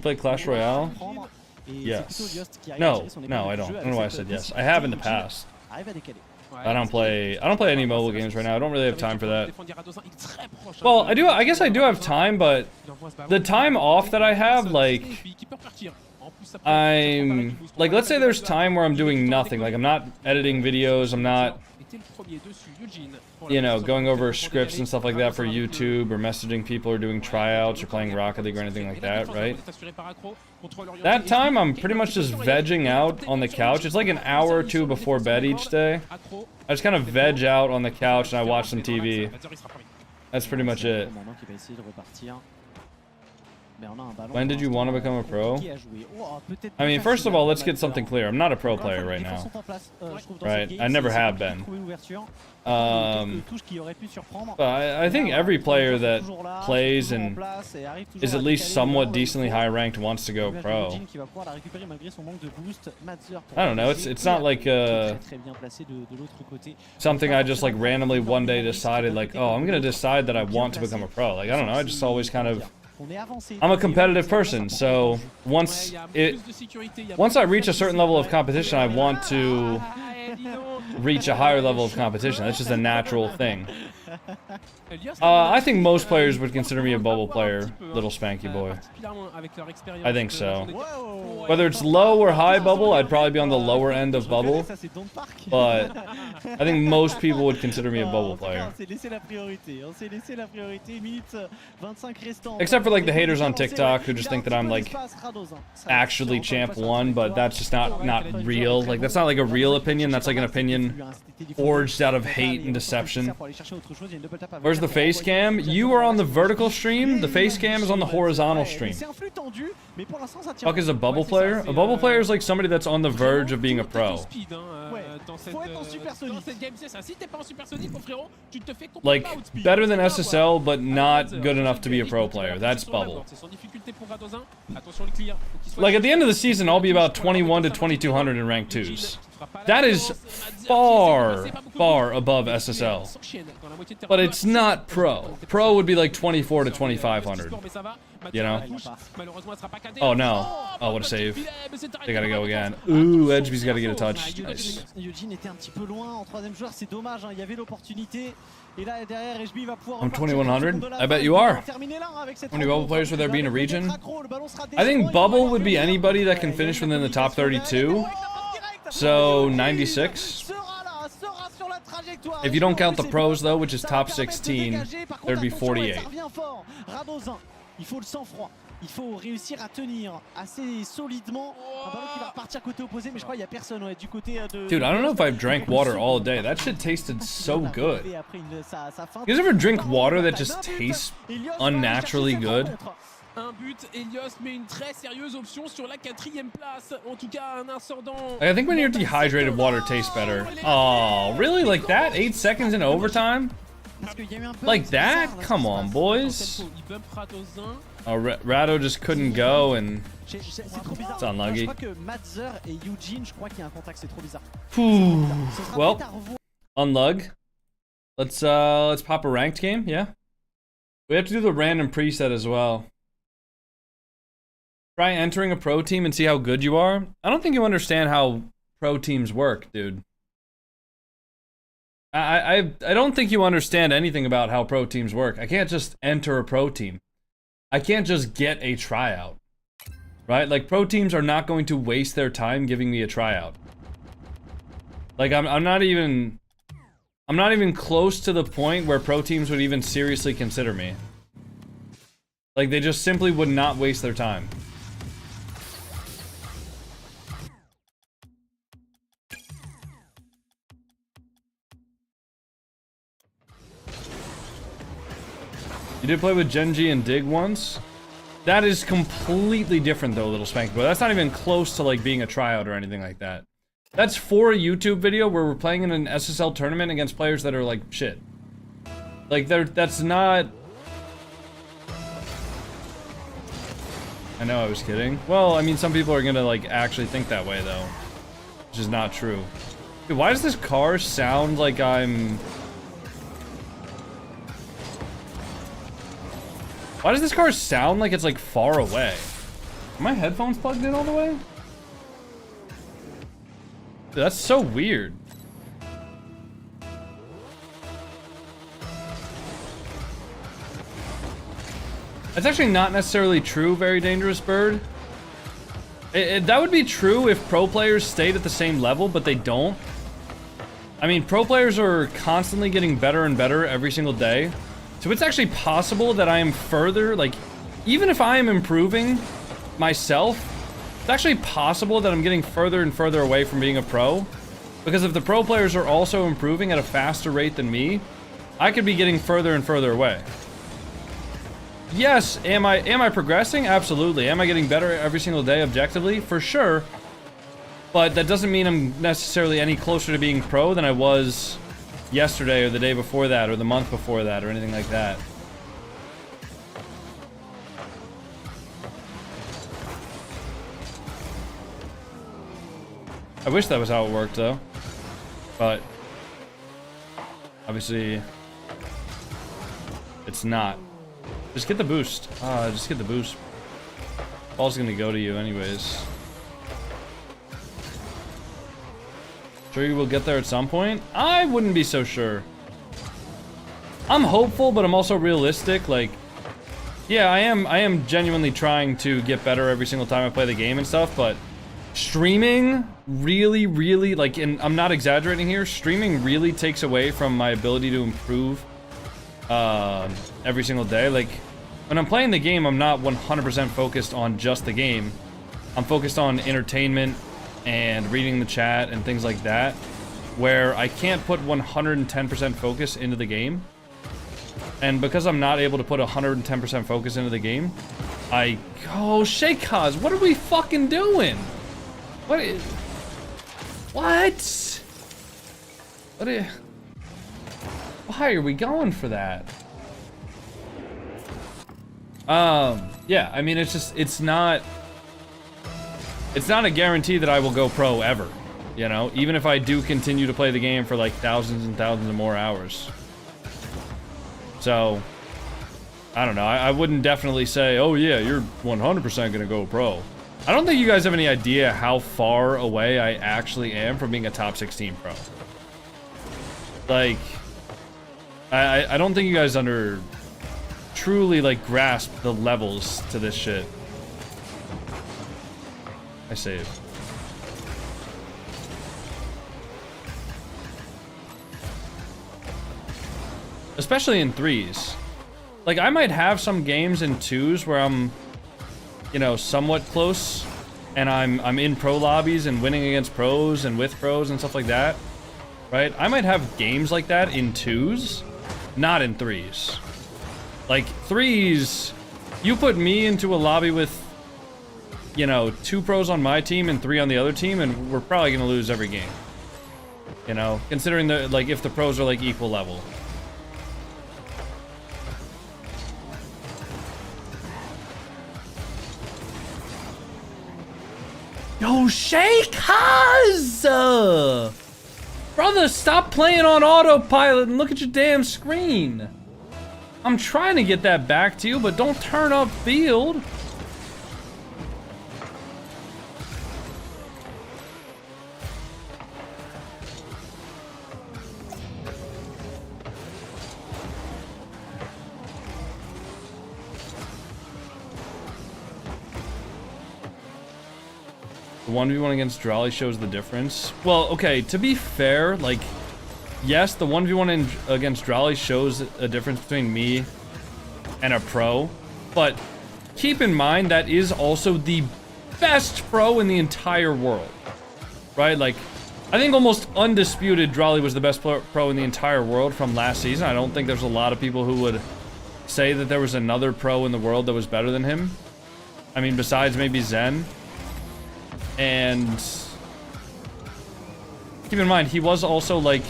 Play Clash Royale? Yes. No, I don't. I don't know why I said yes. I have in the past. I don't play any mobile games right now. I don't really have time for that. Well, I guess I do have time, but the time off that I have, like, I'm like, let's say there's time where I'm doing nothing, like I'm not editing videos, I'm not, you know, going over scripts and stuff like that for YouTube or messaging people or doing tryouts or playing Rocket League or anything like that, right? That time I'm pretty much just vegging out on the couch. It's like an hour or two before bed each day. I just kind of veg out on the couch and I watch some TV. That's pretty much it. When did you want to become a pro? I mean, first of all, let's get something clear. I'm not a pro player right now. Right? I never have been. But I think every player that plays and is at least somewhat decently high ranked wants to go pro. I don't know. It's not like something I just like randomly one day decided like, oh, I'm gonna decide that I want to become a pro. Like, I don't know. I just always kind of. I'm a competitive person, so once I reach a certain level of competition, I want to reach a higher level of competition. That's just a natural thing. I think most players would consider me a bubble player, little Spanky boy. I think so. Whether it's low or high bubble, I'd probably be on the lower end of bubble. But I think most people would consider me a bubble player. Except for like the haters on TikTok who just think that I'm like actually champ 1, but that's just not real. Like that's not like a real opinion. That's like an opinion forged out of hate and deception. Where's the face cam? You are on the vertical stream. The face cam is on the horizontal stream. Fuck is a bubble player? A bubble player is like somebody that's on the verge of being a pro. Like better than SSL, but not good enough to be a pro player. That's bubble. Like at the end of the season, I'll be about 21 to 2200 in rank 2s. That is far, far above SSL. But it's not pro. Pro would be like 24 to 2500. You know? Oh no. Oh, what a save. They gotta go again. Ooh, Edgeby's gotta get a touch. Nice. I'm 2100. I bet you are. How many bubble players would there be in a region? I think bubble would be anybody that can finish within the top 32. So 96. If you don't count the pros though, which is top 16, there'd be 48. Il faut réussir à tenir assez solidement un ballon qui va partir côté opposé, mais je crois qu'il y a personne du côté de. Dude, I don't know if I've drank water all day. That shit tasted so good. You guys ever drink water that just tastes unnaturally good? Un but, Elios met une très sérieuse option sur la 4e place. En tout cas, un ascendant. I think when you're dehydrated, water tastes better. Oh, really? Like that? 8 seconds in overtime? Like that? Come on, boys. Oh, Rado just couldn't go and it's unlucky. Well, unlug. Let's pop a ranked game, yeah? We have to do the random preset as well. Try entering a pro team and see how good you are. I don't think you understand how pro teams work, dude. I don't think you understand anything about how pro teams work. I can't just enter a pro team. I can't just get a tryout. Right? Like, pro teams are not going to waste their time giving me a tryout. Like, I'm not even close to the point where pro teams would even seriously consider me. Like, they just simply would not waste their time. You did play with Genji and Dig once? That is completely different though, little Spanky Boy. That's not even close to like being a tryout or anything like that. That's for a YouTube video where we're playing in an SSL tournament against players that are like shit. Like that's not... I know I was kidding. Well, I mean some people are gonna like actually think that way though. Which is not true. Dude, why does this car sound like I'm... Why does this car sound like it's like far away? Are my headphones plugged in all the way? Dude, that's so weird. That's actually not necessarily true, Very Dangerous Bird. That would be true if pro players stayed at the same level, but they don't. I mean, pro players are constantly getting better and better every single day. So it's actually possible that I am further, like, even if I am improving myself, it's actually possible that I'm getting further and further away from being a pro. Because if the pro players are also improving at a faster rate than me, I could be getting further and further away. Yes, am I progressing? Absolutely. Am I getting better every single day objectively? For sure. But that doesn't mean I'm necessarily any closer to being pro than I was yesterday or the day before that or the month before that or anything like that. I wish that was how it worked though, but obviously it's not. Just get the boost. Just get the boost. Ball's gonna go to you anyways. Sure you will get there at some point? I wouldn't be so sure. I'm hopeful, but I'm also realistic. Like, yeah, I am genuinely trying to get better every single time I play the game and stuff, but streaming really, like, and I'm not exaggerating here, streaming really takes away from my ability to improve every single day. Like, when I'm playing the game, I'm not 100% focused on just the game. I'm focused on entertainment and reading the chat and things like that, where I can't put 110% focus into the game. And because I'm not able to put 110% focus into the game, oh, Shaykaz, what are we fucking doing? What? Why are we going for that? Yeah, I mean, it's not a guarantee that I will go pro ever, you know, even if I do continue to play the game for like thousands and thousands of more hours. So, I don't know. I wouldn't definitely say, oh yeah, you're 100% gonna go pro. I don't think you guys have any idea how far away I actually am from being a top 16 pro. Like, I don't think you guys truly like grasp the levels to this shit. I saved. Especially in 3s. Like, I might have some games in 2s where I'm, you know, somewhat close, and I'm in pro lobbies and winning against pros and with pros and stuff like that, right? I might have games like that in 2s, not in 3s. Like, 3s, you put me into a lobby with, you know, 2 pros on my team and 3 on the other team, and we're probably gonna lose every game. You know, considering the, like, if the pros are like equal level. Yo, Shaykaz! Brother, stop playing on autopilot and look at your damn screen. I'm trying to get that back to you, but don't turn up field. The 1v1 against Drolly shows the difference. Well, okay, to be fair, like, yes, the 1v1 against Drolly shows a difference between me and a pro, but keep in mind that is also the best pro in the entire world, right? Like, I think almost undisputed Drolly was the best pro in the entire world from last season. I don't think there's a lot of people who would say that there was another pro in the world that was better than him. I mean, besides maybe Zen. And keep in mind, he was also, like,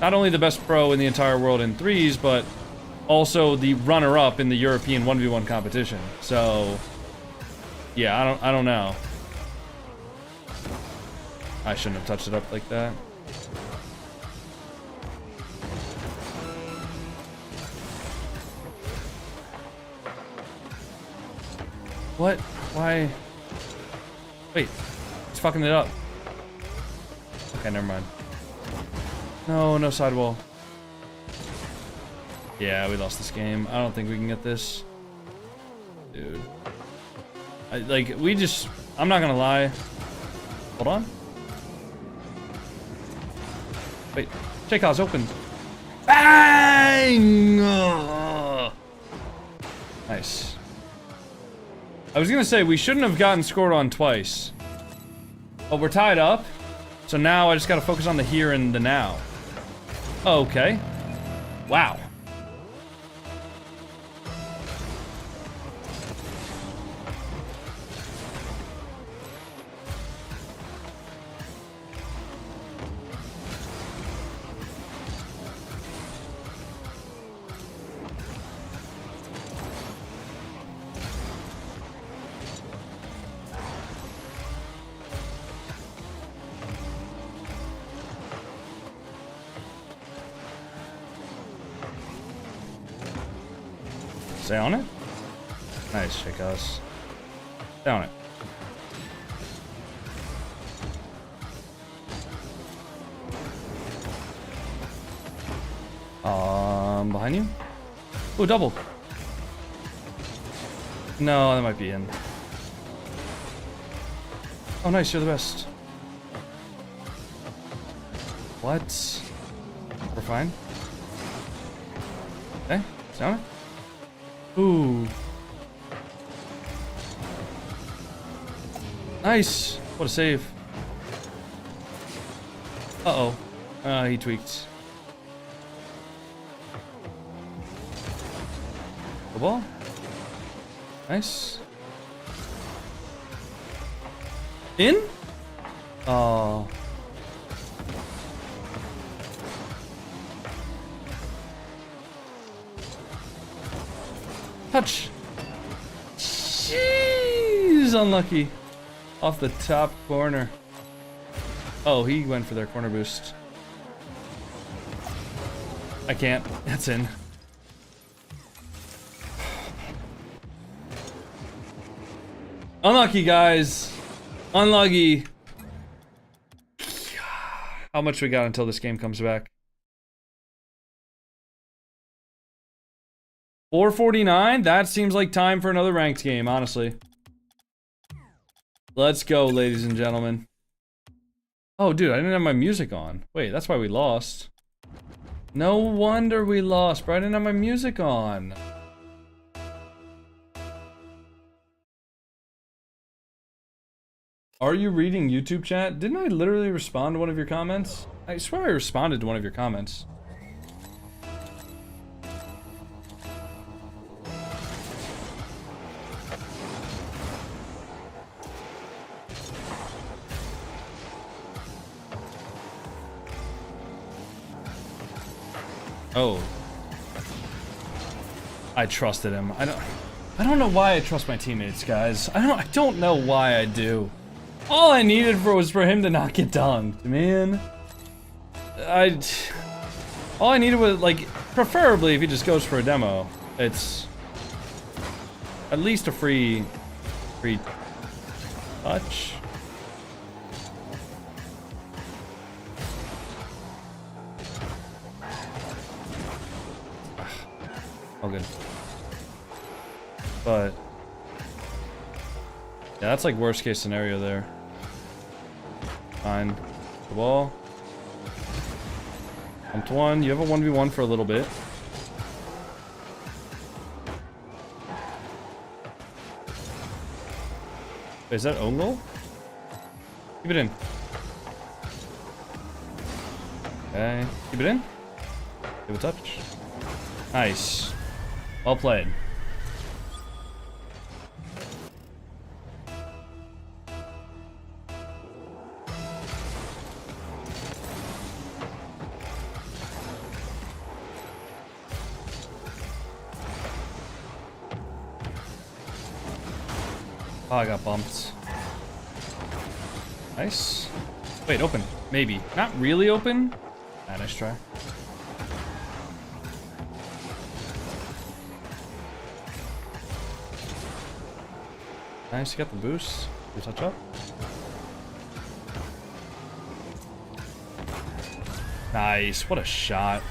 not only the best pro in the entire world in 3s, but also the runner-up in the European 1v1 competition. So, yeah, I don't know. I shouldn't have touched it up like that. What? Why? Wait, he's fucking it up. Okay, never mind. No sidewall. Yeah, we lost this game. I don't think we can get this. Dude. I'm not gonna lie. Hold on. Wait, Shaykaz, open. Bang! Nice. I was gonna say, we shouldn't have gotten scored on twice. But we're tied up. So now I just gotta focus on the here and the now. Okay. Wow. Stay on it. Nice, Shaykaz. Stay on it. Behind you? Oh, double. No, that might be in. Oh, nice, you're the best. What? We're fine. Okay, down it. Ooh. Nice. What a save. Uh-oh. He tweaked. The ball. Nice. In? Oh. Touch. Jeez, unlucky. Off the top corner. Oh, he went for their corner boost. I can't. That's in. Unlucky, guys. Unlucky. How much we got until this game comes back? 4:49? That seems like time for another ranked game, honestly. Let's go, ladies and gentlemen. Oh, dude, I didn't have my music on. Wait, that's why we lost. No wonder we lost, bro. I didn't have my music on. Are you reading YouTube chat? Didn't I literally respond to one of your comments? I swear I responded to one of your comments. Oh. I trusted him. I don't know why I trust my teammates, guys. I don't know why I do. All I needed was for him to not get dunked, man. All I needed was, like, preferably if he just goes for a demo. It's at least a free touch. Oh, good. But yeah, that's like worst case scenario there. Fine. The ball. Pumped one. You have a 1v1 for a little bit. Wait, is that own goal? Keep it in. Okay. Keep it in. Give a touch. Nice. Well played. Oh, I got bumped. Nice. Wait, open. Maybe. Not really open. Ah, nice try. Nice, you got the boost. You touch up. Nice, what a shot.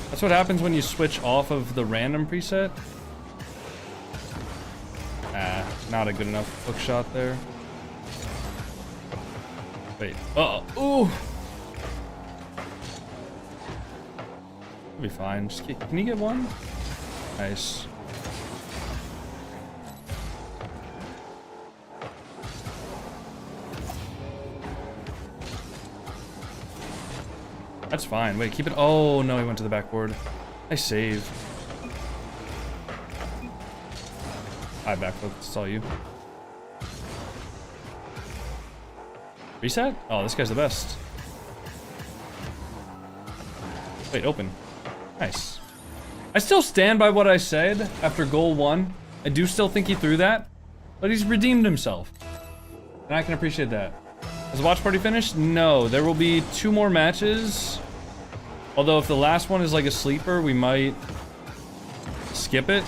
That's what happens when you switch off of the random preset. Ah, not a good enough hook shot there. Wait, uh-oh, ooh! It'll be fine. Just can you get one? Nice. That's fine. Wait, keep it. Oh no, he went to the backboard. Nice save. Hi, backflip. It's all you. Reset? Oh, this guy's the best. Wait, open. Nice. I still stand by what I said after goal 1. I do still think he threw that, but he's redeemed himself. And I can appreciate that. Has the watch party finished? No, there will be 2 more matches. Although if the last one is like a sleeper, we might skip it.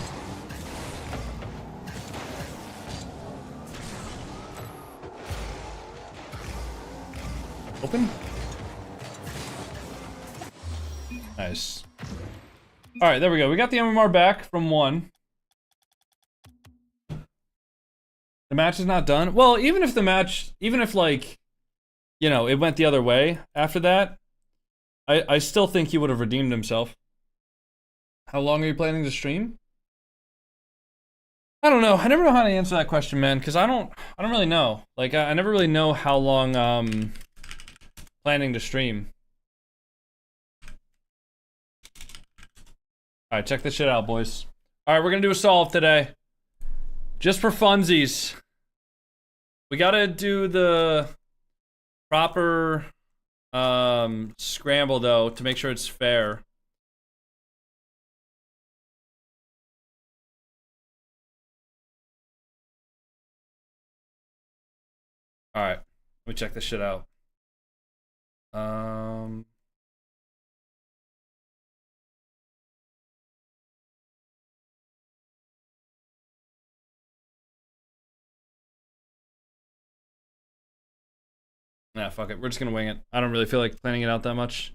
Open. Nice. Alright, there we go. We got the MMR back from 1. The match is not done. Well, even if like, you know, it went the other way after that, I still think he would have redeemed himself. How long are you planning to stream? I don't know. I never know how to answer that question, man, because I don't really know. Like, I never really know how long planning to stream. Alright, check this shit out, boys. Alright, we're gonna do a solve today. Just for funsies. We gotta do the proper scramble, though, to make sure it's fair. Alright, let me check this shit out. Nah, fuck it. We're just gonna wing it. I don't really feel like planning it out that much.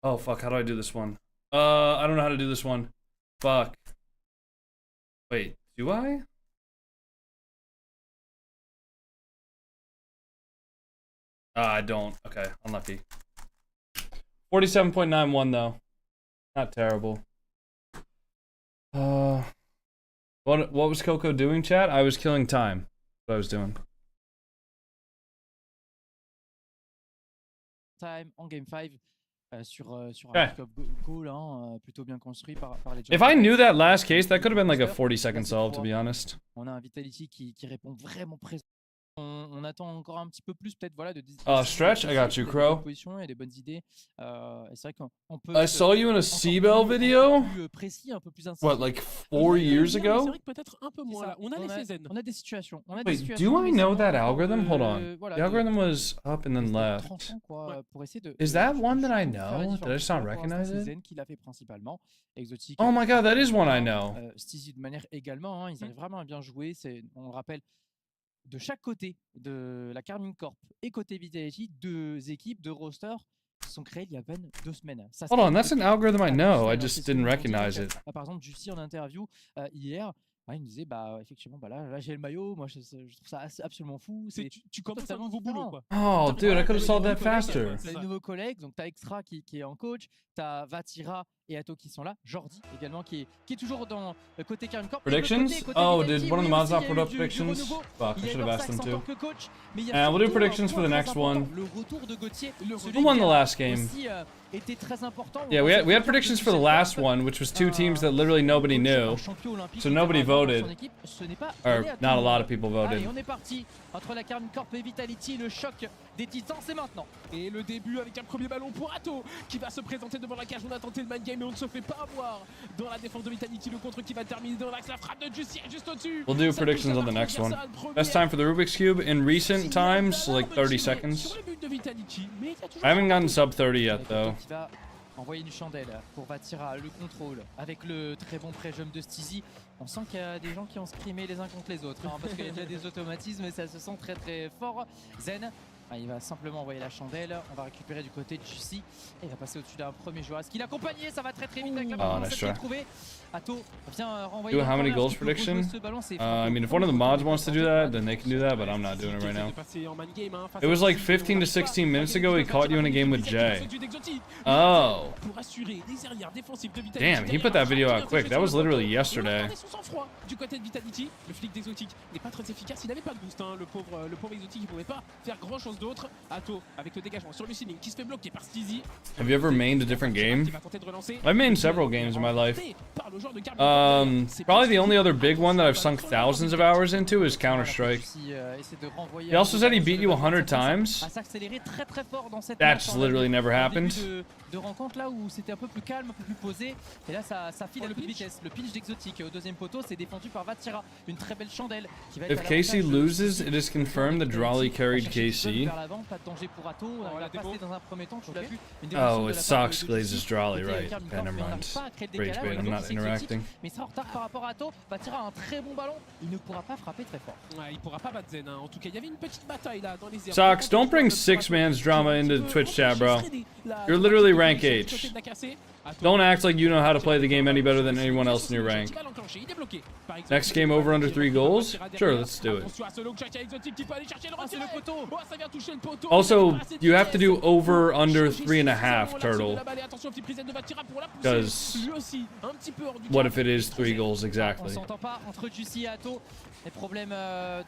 Oh, fuck, how do I do this one? I don't know how to do this one. Fuck. Wait, do I? I don't. Okay, unlucky. 47.91 though. Not terrible. What was Coco doing, chat? I was killing time. That's what I was doing. Time on game 5. Sur un pick-up goal plutôt bien construit par les gens. If I knew that last case, that could have been like a 40-second solve, to be honest. On a un Vitality qui répond vraiment présent. On attend encore un petit peu plus peut-être voilà de stretch, I got you, Crow. Position et des bonnes idées. C'est vrai qu'on peut I saw you in a Seabell video. Précis, un peu plus what, like 4 years ago? C'est vrai que peut-être un peu moins là. On a les zen. On a des situations. Wait, do I know that algorithm? Hold on. The algorithm was up and then left. Is that one that I know? Did I just not recognize it? Oh my god, that is one I know. Stizy de manière également, ils arrivent vraiment à bien jouer. On le rappelle. De chaque côté de la Carmine Corp et côté Vitality, 2 équipes, 2 rosters sont créés il y a à peine 2 semaines. Hold on, that's an algorithm I know, I just didn't recognize it. Par exemple, Jussi en interview hier, il me disait effectivement là j'ai le maillot, moi je trouve ça absolument fou. Tu commences un nouveau boulot quoi. Oh dude, I could have solved that faster. T'as les nouveaux collègues, donc t'as Extra qui est en coach, t'as Vatira et Atto qui sont là, Jordi également qui est toujours dans le côté Carmine Corp. Predictions? Oh, did one of the mods not put up predictions? Fuck, I should have asked them to. And we'll do predictions for the next one. Who won the last game? Yeah, we had predictions for the last one, which was 2 teams that literally nobody knew. So nobody voted. Or not a lot of people voted. Allez, on est parti entre la Carmine Corp et Vitality, le choc des titans, c'est maintenant. Et le début avec un premier ballon pour Atto qui va se présenter devant la cage. On a tenté le mind game mais on ne se fait pas avoir dans la défense de Vitality. Le contre qui va terminer dans l'axe, la frappe de Jussi juste au-dessus. We'll do predictions on the next one. Best time for the Rubik's Cube in recent times, like 30 seconds. I haven't gotten sub 30 yet though. Envoyer une chandelle pour Vatira, le contrôle avec le très bon pré-jump de Stizy. On sent qu'il y a des gens qui ont scrimé les uns contre les autres parce qu'il y a déjà des automatismes et ça se sent très très fort. Zen, il va simplement envoyer la chandelle. On va récupérer du côté de Jussi et il va passer au-dessus d'un premier joueur. Est-ce qu'il accompagné? Ça va très très vite avec la balle. Nice try. Atto vient renvoyer. Do how many goals prediction? I mean, if one of the mods wants to do that, then they can do that, but I'm not doing it right now. It was like 15 to 16 minutes ago he caught you in a game with Jay. Oh. Damn, he put that video out quick. That was literally yesterday. Du côté de Vitality, le flic d'Exotique n'est pas très efficace. Il n'avait pas de boost, le pauvre Exotique, il pouvait pas faire grand chose d'autres. Atto avec le dégagement sur Lucining qui se fait bloquer par Steezy. Have you ever mained a different game? I've mained several games in my life. Probably the only other big one that I've sunk thousands of hours into is Counter-Strike. He also said he beat you 100 times. That's literally never happened. De rencontres là où c'était un peu plus calme, un peu plus posé, et là ça file à toute vitesse. Le pinch d'Exotique au deuxième poteau, c'est défendu par Vatira, une très belle chandelle qui va être. If KC loses, it is confirmed that Drolly carried KC. Pas de danger pour Atto, on va passer dans un premier temps, tu l'as vu. Oh, it Sox glazes Drolly, right? Okay, never mind. Rage bait, I'm not interacting. Mais ça en retard par rapport à Atto, Vatira a un très bon ballon, il ne pourra pas frapper très fort. Ouais, il pourra pas battre Zen, hein. En tout cas, il y avait une petite bataille là dans les airs. Sox, don't bring 6-man's drama into the Twitch chat, bro. You're literally rank H. Don't act like you know how to play the game any better than anyone else in your rank. Next game over under 3 goals? Sure, let's do it. Also, you have to do over under 3.5, Turtle. Because what if it is 3 goals exactly? Les problèmes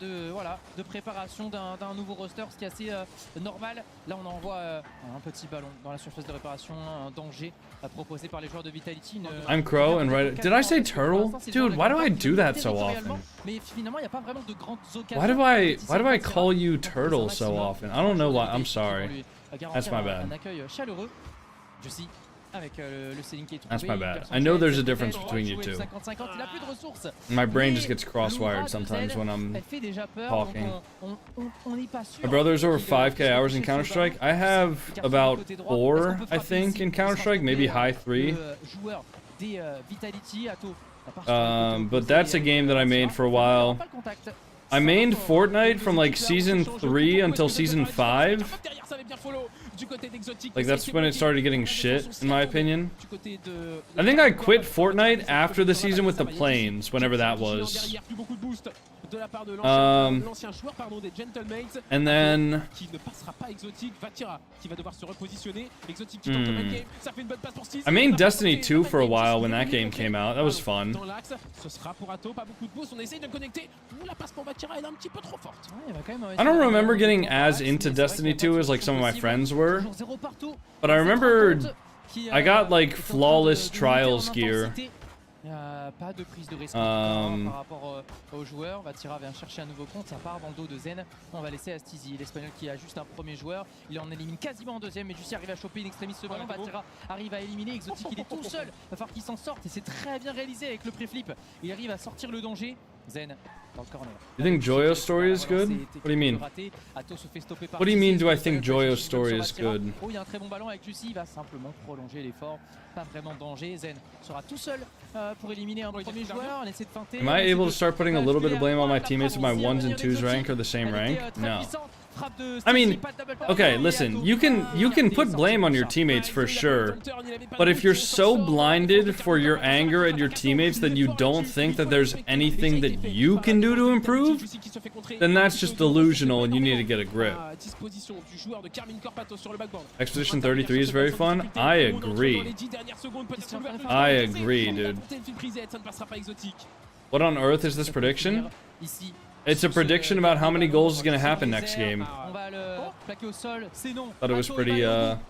de préparation d'un nouveau roster, ce qui est assez normal. Là, on envoie un petit ballon dans la surface de réparation, un danger proposé par les joueurs de Vitality. I'm Crow and right. Did I say turtle? Dude, why do I do that so often? Mais finalement, il n'y a pas vraiment de grandes occasions. Why do I call you turtle so often? I don't know why. I'm sorry. That's my bad. Un accueil chaleureux. Juicy. That's my bad. I know there's a difference between you two. My brain just gets cross-wired sometimes when I'm talking. My brother's over 5k hours in Counter-Strike. I have about 4, I think, in Counter-Strike, maybe high 3. But that's a game that I made for a while. I mained Fortnite from like season 3 until season 5. Like that's when it started getting shit, in my opinion. I think I quit Fortnite after the season with the planes, whenever that was. And then I mained Destiny 2 for a while when that game came out. That was fun. I don't remember getting as into Destiny 2 as like some of my friends were, but I remember I got like flawless trials gear. Pas de prise de risque par rapport aux joueurs. Vatira vient chercher un nouveau compte, ça part dans le dos de Zen. On va laisser à Steezy, l'Espagnol qui a juste un premier joueur. Il en élimine quasiment un deuxième, mais Jussi arrive à choper une extrémiste ce ballon. Vatira arrive à éliminer Exotique, il est tout seul. Il va falloir qu'il s'en sorte et c'est très bien réalisé avec le pré-flip. Il arrive à sortir le danger. Zen dans le corner. You think Joyo's story is good? What do you mean? What do you mean do I think Joyo's story is good? Oh, il y a un très bon ballon avec Jussi, il va simplement prolonger l'effort. Pas vraiment de danger. Zen sera tout seul pour éliminer un premier joueur. On essaie de feinter. Am I able to start putting a little bit of blame on my teammates if my 1s and 2s rank are the same rank? No. I mean, okay, listen, you can put blame on your teammates for sure, but if you're so blinded for your anger at your teammates that you don't think that there's anything that you can do to improve, then that's just delusional and you need to get a grip. Expedition 33 is very fun. I agree. I agree, dude. What on earth is this prediction? It's a prediction about how many goals is going to happen next game. Thought it was pretty evident.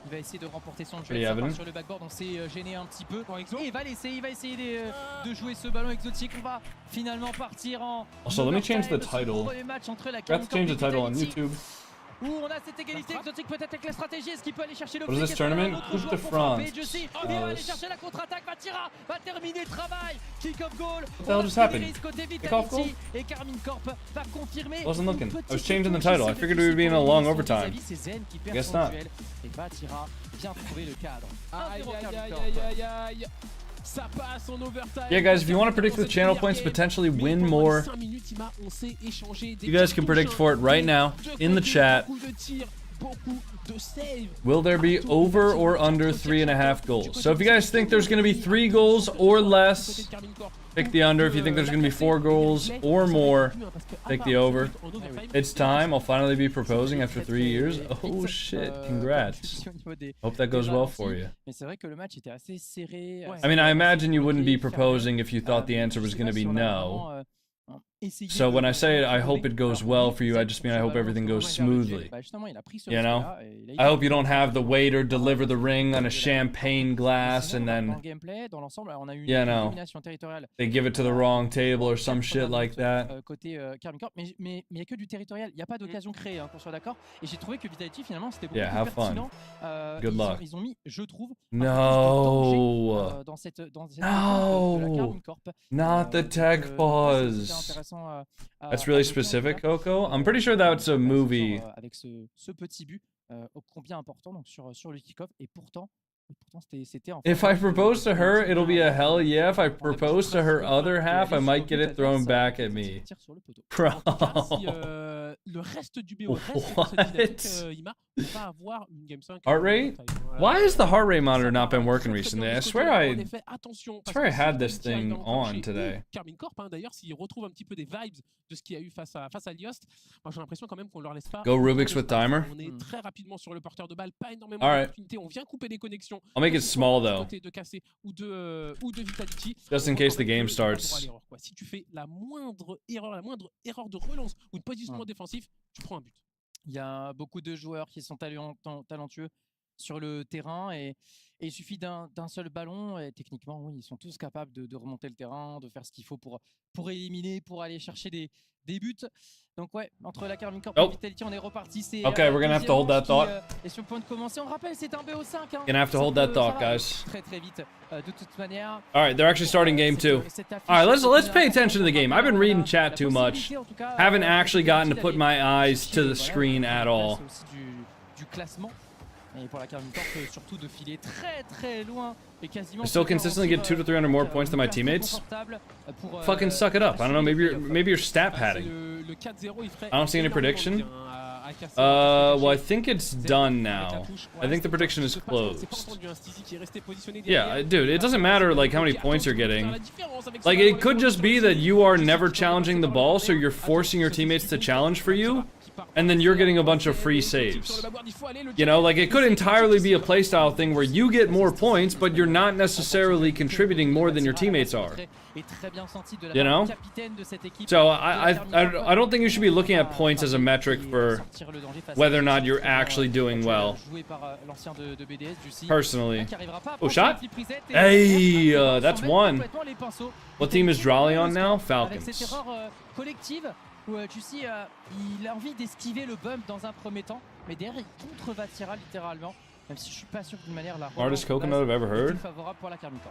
Also, let me change the title. I have to change the title on YouTube. On a cette égalité Exotique peut-être avec la stratégie. Est-ce qu'il peut aller chercher le What is this tournament? Coupe de France. Il va aller chercher la contre-attaque. Vatira va terminer le travail. Kick-off goal. What the hell just happened? Kick-off goal? Et Carmine Corp va confirmer. I wasn't looking. I was changing the title. I figured we would be in a long overtime. I guess not. Et Vatira vient trouver le cadre. Yeah, guys, if you want to predict the channel points, potentially win more, you guys can predict for it right now in the chat. Will there be over or under 3.5 goals? So if you guys think there's going to be 3 goals or less, pick the under. If you think there's going to be 4 goals or more, pick the over. It's time. I'll finally be proposing after 3 years. Oh shit, congrats. Hope that goes well for you. I mean, I imagine you wouldn't be proposing if you thought the answer was going to be no. So when I say I hope it goes well for you, I just mean I hope everything goes smoothly. You know? I hope you don't have the waiter deliver the ring on a champagne glass and then, you know, they give it to the wrong table or some shit like that. Yeah, have fun. Good luck. No. No. Not the tech pause. That's really specific, Coco. I'm pretty sure that's a movie. Avec ce petit but combien important donc sur le kick-off et pourtant c'était en fait. If I propose to her, it'll be a hell yeah. If I propose to her other half, I might get it thrown back at me. Bro. Le reste du BO reste Heart rate? Why has the heart rate monitor not been working recently? I swear I had this thing on today. CarminCorp d'ailleurs s'il retrouve un petit peu des vibes de ce qu'il y a eu face à Liost, moi j'ai l'impression quand même qu'on leur laisse pas. Go Rubik's with timer. On est très rapidement sur le porteur de balle, pas énormément d'opportunités, on vient couper les connexions. I'll make it small though. Ou de Vitality. Just in case the game starts. Si tu fais la moindre erreur de relance ou de positionnement défensif, tu prends un but. Il y a beaucoup de joueurs qui sont talentueux sur le terrain et il suffit d'un seul ballon et techniquement oui, ils sont tous capables de remonter le terrain, de faire ce qu'il faut pour éliminer, pour aller chercher des buts. Donc ouais, entre la CarminCorp et Vitality, on est reparti. Okay, we're gonna have to hold that thought. Et sur le point de commencer, on rappelle, c'est un BO5. Hein. Gonna have to hold that thought, guys. Très vite, de toute manière. All right, they're actually starting game 2. All right, let's pay attention to the game. I've been reading chat too much. Haven't actually gotten to put my eyes to the screen at all. Du classement. Et pour la CarminCorp, surtout de filer très loin et quasiment. I still consistently get 200 to 300 more points than my teammates. Fucking suck it up. I don't know. Maybe you're stat padding. I don't see any prediction. Well, I think it's done now. I think the prediction is closed. Yeah, dude, it doesn't matter like how many points you're getting. Like it could just be that you are never challenging the ball, so you're forcing your teammates to challenge for you. And then you're getting a bunch of free saves. You know, like it could entirely be a playstyle thing where you get more points, but you're not necessarily contributing more than your teammates are. You know? So I don't think you should be looking at points as a metric for whether or not you're actually doing well. Personally. Oh, shot? Hey, that's one. What team is Drawley on now? Falcons. Où tu sais, il a envie d'esquiver le bump dans un premier temps, mais derrière il contre-vatira littéralement, même si je suis pas sûr d'une manière la smartest coconut I've ever heard.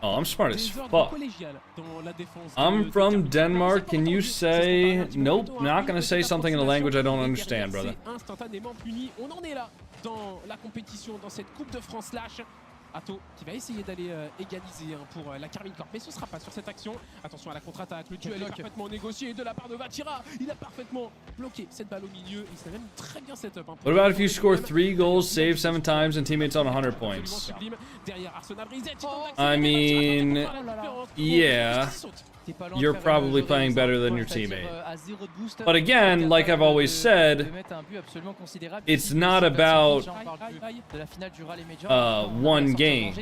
Oh, I'm smart as fuck. I'm from Denmark. Can you say nope? Not gonna say something in a language I don't understand, brother. Instantanément puni. On en est là dans la compétition, dans cette Coupe de France Slash. Atto qui va essayer d'aller égaliser pour la CarminCorp, mais ce sera pas sur cette action. Attention à la contre-attaque, le duel est parfaitement négocié de la part de Vatira. Il a parfaitement bloqué cette balle au milieu et c'est même très bien setup. What about if you score 3 goals, save 7 times, and teammates on 100 points? I mean, yeah. You're probably playing better than your teammate. But again, like I've always said, it's not about one game,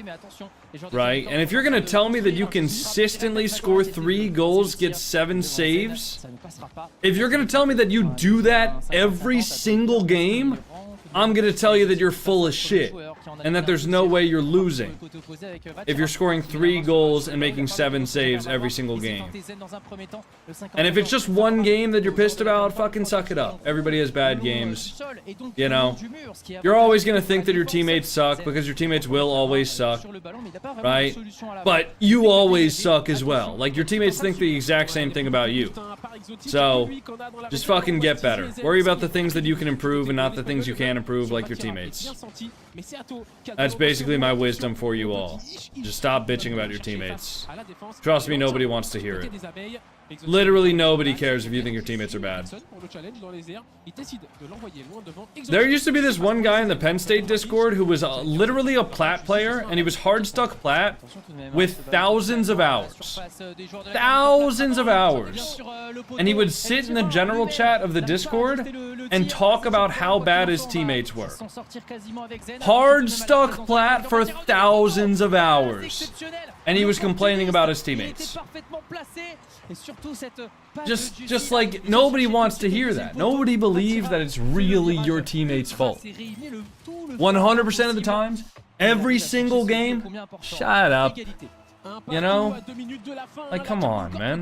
right? And if you're gonna tell me that you consistently score 3 goals, get 7 saves, if you're gonna tell me that you do that every single game, I'm gonna tell you that you're full of shit and that there's no way you're losing if you're scoring 3 goals and making 7 saves every single game. And if it's just one game that you're pissed about, fucking suck it up. Everybody has bad games, you know. You're always gonna think that your teammates suck because your teammates will always suck, right? But you always suck as well. Like your teammates think the exact same thing about you. So just fucking get better. Worry about the things that you can improve and not the things you can't improve like your teammates. That's basically my wisdom for you all. Just stop bitching about your teammates. Trust me, nobody wants to hear it. Literally nobody cares if you think your teammates are bad. There used to be this one guy in the Penn State Discord who was literally a plat player, and he was hard stuck plat with thousands of hours. Thousands of hours. And he would sit in the general chat of the Discord and talk about how bad his teammates were. Hard stuck plat for thousands of hours. and he was complaining about his teammates. Just like nobody wants to hear that. Nobody believes that it's really your teammate's fault. 100% of the times, every single game, shut up. You know? Like, come on, man.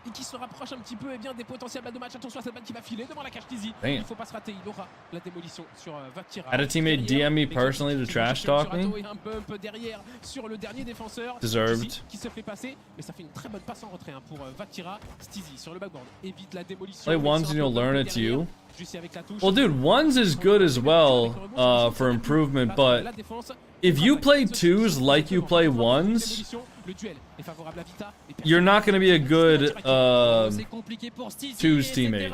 Et qui se rapproche un petit peu des potentiels balles de match. Attention à cette balle qui va filer devant la cage Tizi. Il faut pas se rater, il aura la démolition sur Vatira. Had a teammate DM me personally to trash talk me. Un peu derrière sur le dernier défenseur. Deserved. Qui se fait passer, mais ça fait une très bonne passe en retrait pour Vatira. Stizy sur le backboard évite la démolition. Play ones and you'll learn it's you. Well, dude, ones is good as well for improvement, but if you play twos like you play ones, you're not going to be a good twos teammate.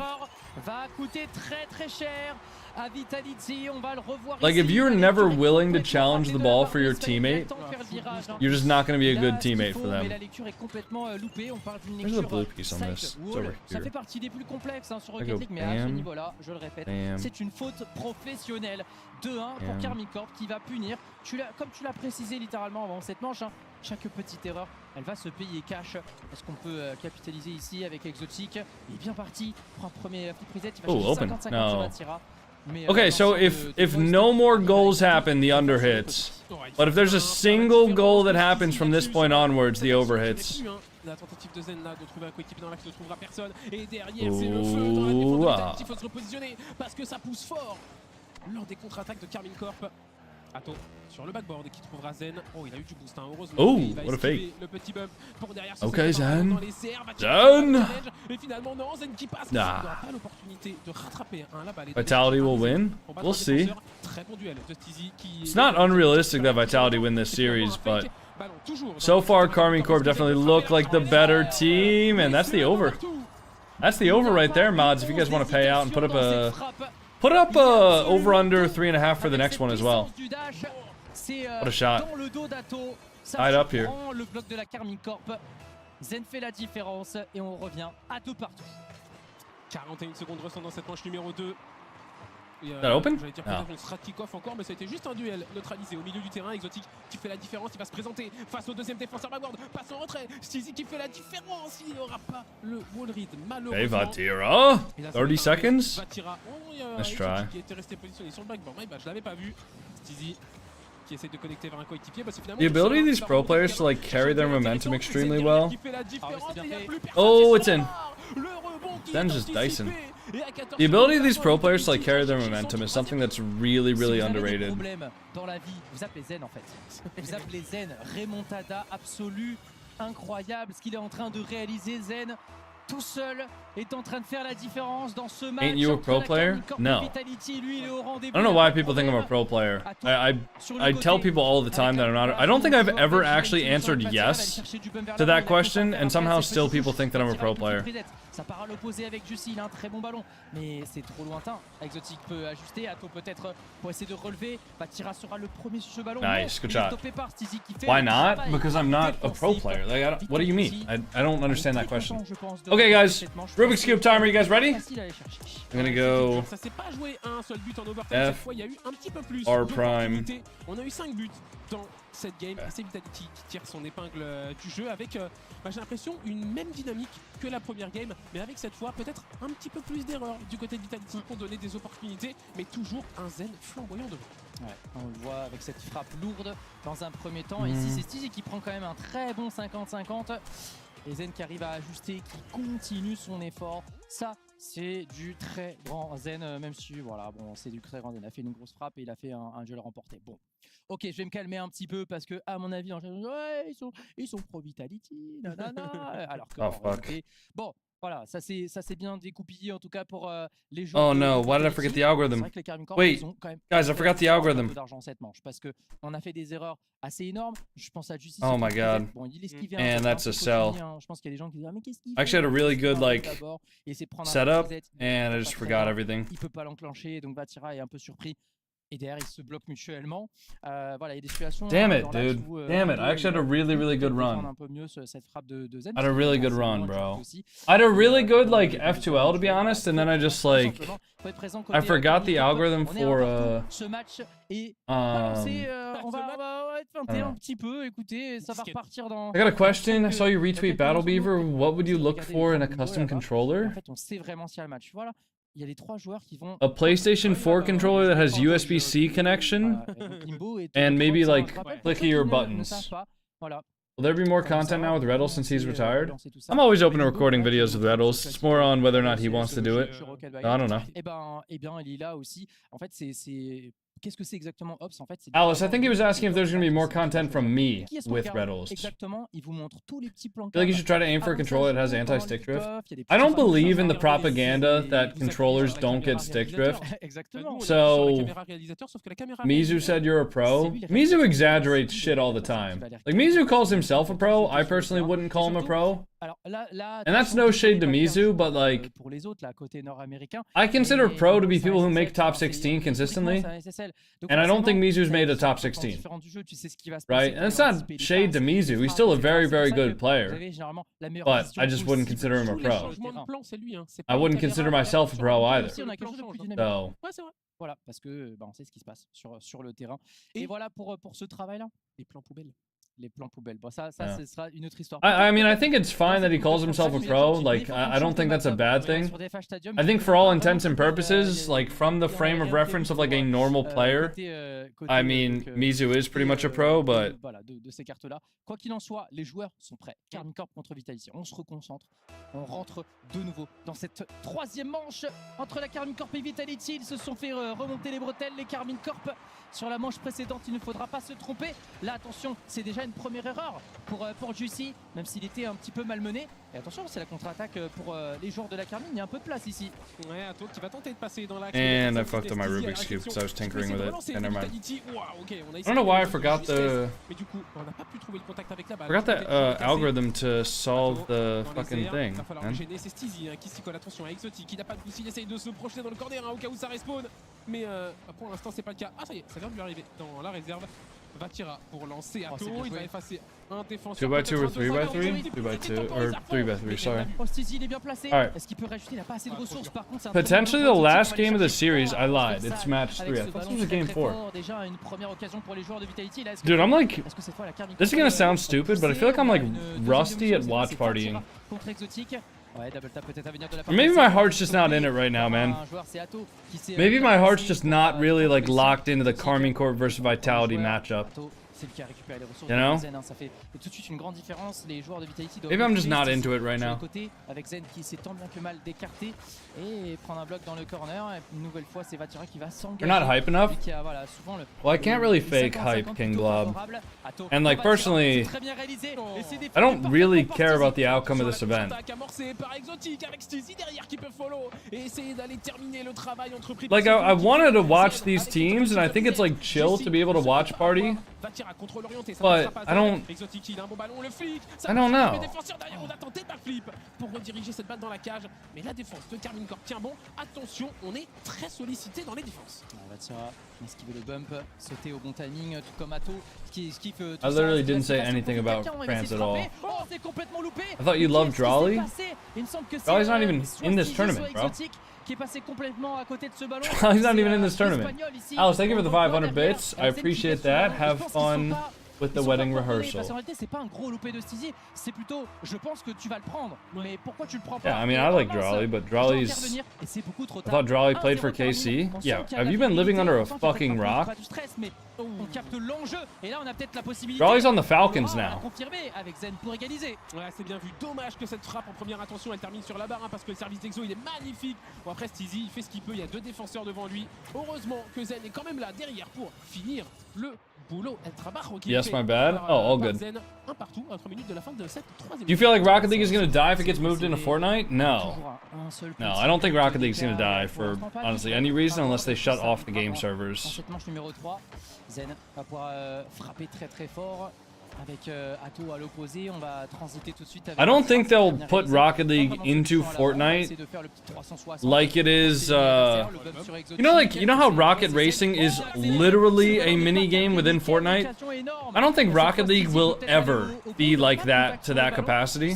Like, if you're never willing to challenge the ball for your teammate, you're just not going to be a good teammate for them. There's a blue piece on this. It's over Ça fait partie des plus complexes sur Rocket League, mais à ce niveau-là, je le répète, c'est une faute professionnelle. 2-1 pour CarmyCorp qui va punir. Comme tu l'as précisé littéralement avant cette manche, chaque petite erreur, elle va se payer cash. Est-ce qu'on peut capitaliser ici avec Exotic? Il est bien parti pour un premier flip reset. Il va chercher 50-50 sur Vatira. Okay, so if no more goals happen, the under hits. But if there's a single goal that happens from this point onwards, the over hits. La tentative de Zen là de trouver un coéquipier dans l'axe ne trouvera personne. Et derrière, c'est le feu dans la défense. Il faut se repositionner parce que ça pousse fort lors des contre-attaques de CarmyCorp. Atto sur le backboard qui trouvera Zen. Oh, il a eu du boost, heureusement. Oh, what a fake. Le petit bump pour derrière. Okay, Zen. Zen. Et finalement, non, Zen qui passe. Il n'aura pas l'opportunité de rattraper là-bas. Vitality will win. We'll see. Très bon duel de Stizy qui. It's not unrealistic that Vitality win this series, but so far, CarmyCorp definitely look like the better team, and that's the over. That's the over right there, mods. If you guys want to pay out and put up a over under 3.5 for the next one as well. What a shot. Tied up here. Le bloc de la CarmyCorp. Zen fait la différence et on revient à 2 partout. 41 secondes restant dans cette manche numéro 2. That open? J'allais dire peut-être on sera kick-off encore, mais c'était juste un duel neutralisé au milieu du terrain. Exotic qui fait la différence, il va se présenter face au deuxième défenseur backboard, passe en retrait. Stizy qui fait la différence, il n'aura pas le wall read malheureusement. Okay, Vatira, 30 seconds. Vatira, Let's try. Qui était resté positionné sur le backboard, je l'avais pas vu. Stizy qui essaie de connecter vers un coéquipier, c'est finalement the ability of these pro players to like carry their momentum extremely well. Oh, it's in. Zen's just dicing. The ability of these pro players to like carry their momentum is something that's really, really underrated. Dans la vie, vous appelez Zen en fait. Vous appelez Zen, remontada absolue, incroyable ce qu'il est en train de réaliser. Zen tout seul est en train de faire la différence dans ce match. Ain't you a pro player? No. I don't know why people think I'm a pro player. I tell people all the time that I'm not. I don't think I've ever actually answered yes to that question, and somehow still people think that I'm a pro player. Ça part à l'opposé avec Jussi, il a un très bon ballon, mais c'est trop lointain. Exotic peut ajuster, Atto peut-être pour essayer de relever. Vatira sera le premier sur ce ballon. Nice, good shot. Why not? Because I'm not a pro player. Like, what do you mean? I don't understand that question. Okay, guys, Rubik's Cube timer. You guys ready? I'm gonna go F, R prime. On a eu 5 buts dans cette game. C'est Vitality qui tire son épingle du jeu avec, j'ai l'impression, une même dynamique que la première game, mais avec cette fois peut-être un petit peu plus d'erreurs du côté de Vitality pour donner des opportunités, mais toujours un Zen flamboyant devant. Ouais, on le voit avec cette frappe lourde dans un premier temps. Ici, c'est Stizy qui prend quand même un très bon 50-50. Et Zen qui arrive à ajuster, qui continue son effort. Ça, c'est du très grand Zen, même si, voilà, bon, c'est du très grand Zen. Il a fait une grosse frappe et il a fait un duel remporté. Bon, ok, je vais me calmer un petit peu parce que, à mon avis, en général, ouais, ils sont pro Vitality, nanana. Alors que, bon, voilà, ça c'est bien découpillé en tout cas pour les joueurs. Oh no, why did I forget the algorithm? Wait, guys, I forgot the algorithm. D'argent cette manche parce que on a fait des erreurs assez énormes. Je pense à Justice. Oh my god. Bon, il esquivait and that's a sell. Je pense qu'il y a des gens qui disent mais qu'est-ce qu'il fait? I actually had a really good like setup and I just forgot everything. Il peut pas l'enclencher donc Vatira est un peu surpris. Et derrière, ils se bloquent mutuellement. Voilà, il y a des situations. Damn it, dude. Damn it. I actually had a really, really good run. Un peu mieux cette frappe de Zen. I had a really good run, bro. I had a really good like F2L to be honest, and then I just like I forgot the algorithm for ce match et on va être feinter un petit peu, écoutez, ça va repartir dans... I got a question. I saw you retweet Battle Beaver. What would you look for in a custom controller? En fait, on sait vraiment s'il y a le match. Voilà, il y a les 3 joueurs qui vont... A PlayStation 4 controller that has USB-C connection? And maybe like clickier buttons. Voilà. Will there be more content now with Reddle since he's retired? I'm always open to recording videos with Reddles. It's more on whether or not he wants to do it. I don't know. Eh bien, il est là aussi. En fait, c'est... Qu'est-ce que c'est exactement Ops en fait? Alice, I think he was asking if there's going to be more content from me with Reddles. Exactement, il vous montre tous les petits plans. I feel like you should try to aim for a controller that has anti-stick drift. I don't believe in the propaganda that controllers don't get stick drift. So, Mizu said you're a pro. Mizu exaggerates shit all the time. Like, Mizu calls himself a pro. I personally wouldn't call him a pro. And that's no shade to Mizu, but like, I consider pro to be people who make top 16 consistently. And I don't think Mizu's made a top 16. Right? And it's not shade to Mizu. He's still a very, very good player. But I just wouldn't consider him a pro. I wouldn't consider myself a pro either. So. Voilà, parce que on sait ce qui se passe sur le terrain. Et voilà pour ce travail-là. Les plans poubelles. Les plans poubelles. Bon, ça ce sera une autre histoire. I mean, I think it's fine that he calls himself a pro. Like, I don't think that's a bad thing. I think for all intents and purposes, like, from the frame of reference of, like, a normal player, I mean, Mizu is pretty much a pro, but... Voilà, de ces cartes-là. Quoi qu'il en soit, les joueurs sont prêts. Carmine Corp contre Vitality. On se reconcentre. On rentre de nouveau dans cette 3e manche entre la Carmine Corp et Vitality. Ils se sont fait remonter les bretelles, les Carmine Corp. Sur la manche précédente, il ne faudra pas se tromper. Là, attention, c'est déjà une première erreur pour Juicy, même s'il était un petit peu malmené. Et attention, c'est la contre-attaque pour les joueurs de la Carmine. Il y a un peu de place ici. Ouais, Ato qui va tenter de passer dans l'axe. And I fucked up my Rubik's Cube because I was tinkering with it. And never mind. I don't know why I forgot the... Forgot the algorithm to solve the fucking thing. Il va falloir gêner, c'est Steezy qui s'y colle. Attention à Exotic, qui n'a pas de pouce, il essaye de se projeter dans le corner au cas où ça respawn. Mais pour l'instant, c'est pas le cas. Ah, ça y est, ça vient de lui arriver dans la réserve. Vatira pour lancer Ato, il va effacer un défenseur. 2x2 or 3x3? 2x2 or 3x3, sorry. Steezy, il est bien placé. Est-ce qu'il peut rajouter? Il n'a pas assez de ressources. Par contre, potentially the last game of the series. I lied. It's match 3. I thought this was a game 4. Déjà une première occasion pour les joueurs de Vitality. Dude, I'm like, this is gonna sound stupid, but I feel like I'm like rusty at watch partying. Contre Exotic. Ouais, double tap peut-être à venir de la part. Maybe my heart's just not in it right now, man. Maybe my heart's just not really like locked into the Carmine Corp versus Vitality matchup. C'est le qui a récupéré les ressources. You know? Zen, hein, ça fait tout de suite une grande différence. Les joueurs de Vitality doivent... Maybe I'm just not into it right now. Côté, avec Zen qui s'est tant bien que mal d'écarter et prendre un bloc dans le corner. Et une nouvelle fois, c'est Vatira qui va s'engager. You're not hype enough? Qui a, voilà, souvent well, I can't really fake hype, King Glob. And like personally, I don't really care about the outcome of this event. Like I wanted to watch these teams, and I think it's like chill to be able to watch party. But I don't know. Pour rediriger cette balle dans la cage, mais la défense de Carmine Corp tient bon. Attention, on est très sollicité dans les défenses. Vatira esquiver le bump, sauter au bon timing, tout comme Ato qui esquive. I literally didn't say anything about France at all. Oh, c'est complètement loupé. I thought you loved Drawley. Drawley's not even in this tournament, bro. Qui est passé complètement à côté de ce ballon. He's not even in this tournament. Alice, thank you for the 500 bits. I appreciate that. Have fun with the wedding rehearsal. En réalité, c'est pas un gros loupé de Steezy, c'est plutôt je pense que tu vas le prendre. Mais pourquoi tu le prends pas? Yeah, I mean, I like Drawley, but Drawley's... I thought Drawley played for KC. Yeah, have you been living under a fucking rock? On capte l'enjeu et là on a peut-être la possibilité. Drawley's on the Falcons now. Confirmé avec Zen pour égaliser. Ouais, c'est bien vu. Dommage que cette frappe en première intention elle termine sur la barre parce que le service d'Exo il est magnifique. Bon après Steezy il fait ce qu'il peut, il y a 2 défenseurs devant lui. Heureusement que Zen est quand même là derrière pour finir le boulot. Yes, my bad. Oh, all good. Zen, un partout à 3 minutes de la fin de cette 3e. Do you feel like Rocket League is gonna die if it gets moved into Fortnite? No. No, I don't think Rocket League's gonna die for honestly any reason unless they shut off the game servers. Cette manche numéro 3, Zen va pouvoir frapper très très fort. Avec Ato à l'opposé, on va transiter tout de suite avec... I don't think they'll put Rocket League into Fortnite like it is, you know how Rocket Racing is literally a mini game within Fortnite? I don't think Rocket League will ever be like that to that capacity.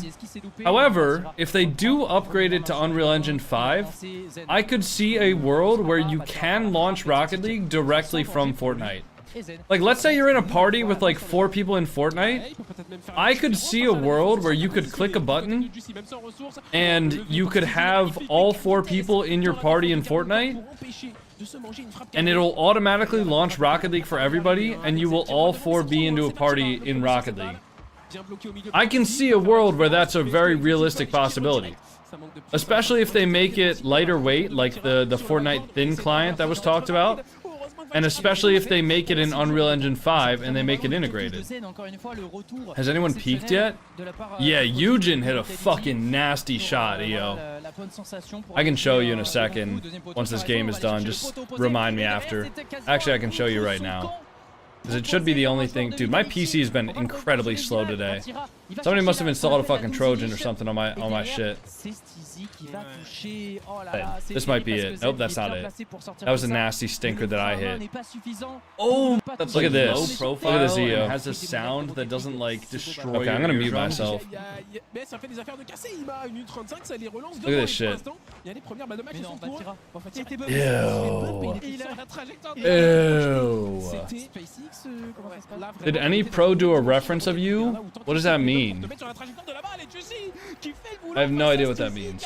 However, if they do upgrade it to Unreal Engine 5, I could see a world where you can launch Rocket League directly from Fortnite. Like, let's say you're in a party with like 4 people in Fortnite. I could see a world where you could click a button and you could have all 4 people in your party in Fortnite, and it'll automatically launch Rocket League for everybody, and you will all 4 be into a party in Rocket League. I can see a world where that's a very realistic possibility. Especially if they make it lighter weight, like the Fortnite Thin client that was talked about. And especially if they make it in Unreal Engine 5 and they make it integrated. Has anyone peeked yet? Yeah, Eugen hit a fucking nasty shot, EO. I can show you in a second, once this game is done. Just remind me after. Actually, I can show you right now. Because it should be the only thing. Dude, my PC has been incredibly slow today. Somebody must have installed a fucking Trojan or something on my shit. Hey, this might be it. Nope, that's not it. That was a nasty stinker that I hit. Oh, look at this. Look at this EO. It has a sound that doesn't like destroy. Okay, I'm gonna mute myself. Look at this shit. Ew. Did any pro do a reference of you? What does that mean? I have no idea what that means.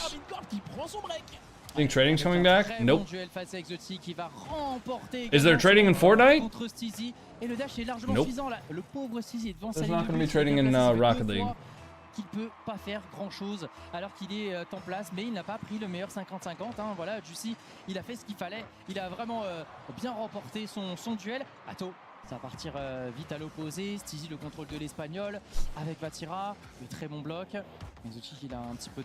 Think trading's coming back? Nope. Is there trading in Fortnite? Nope. There's not going to be trading in Rocket League. Qu'il peut pas faire grand chose alors qu'il est en place, mais il n'a pas pris le meilleur 50-50. Hein. Voilà, Juicy, il a fait ce qu'il fallait. Il a vraiment bien remporté son duel. Atto, ça va partir vite à l'opposé. Stizy le contrôle de l'espagnol avec Vatira, le très bon bloc.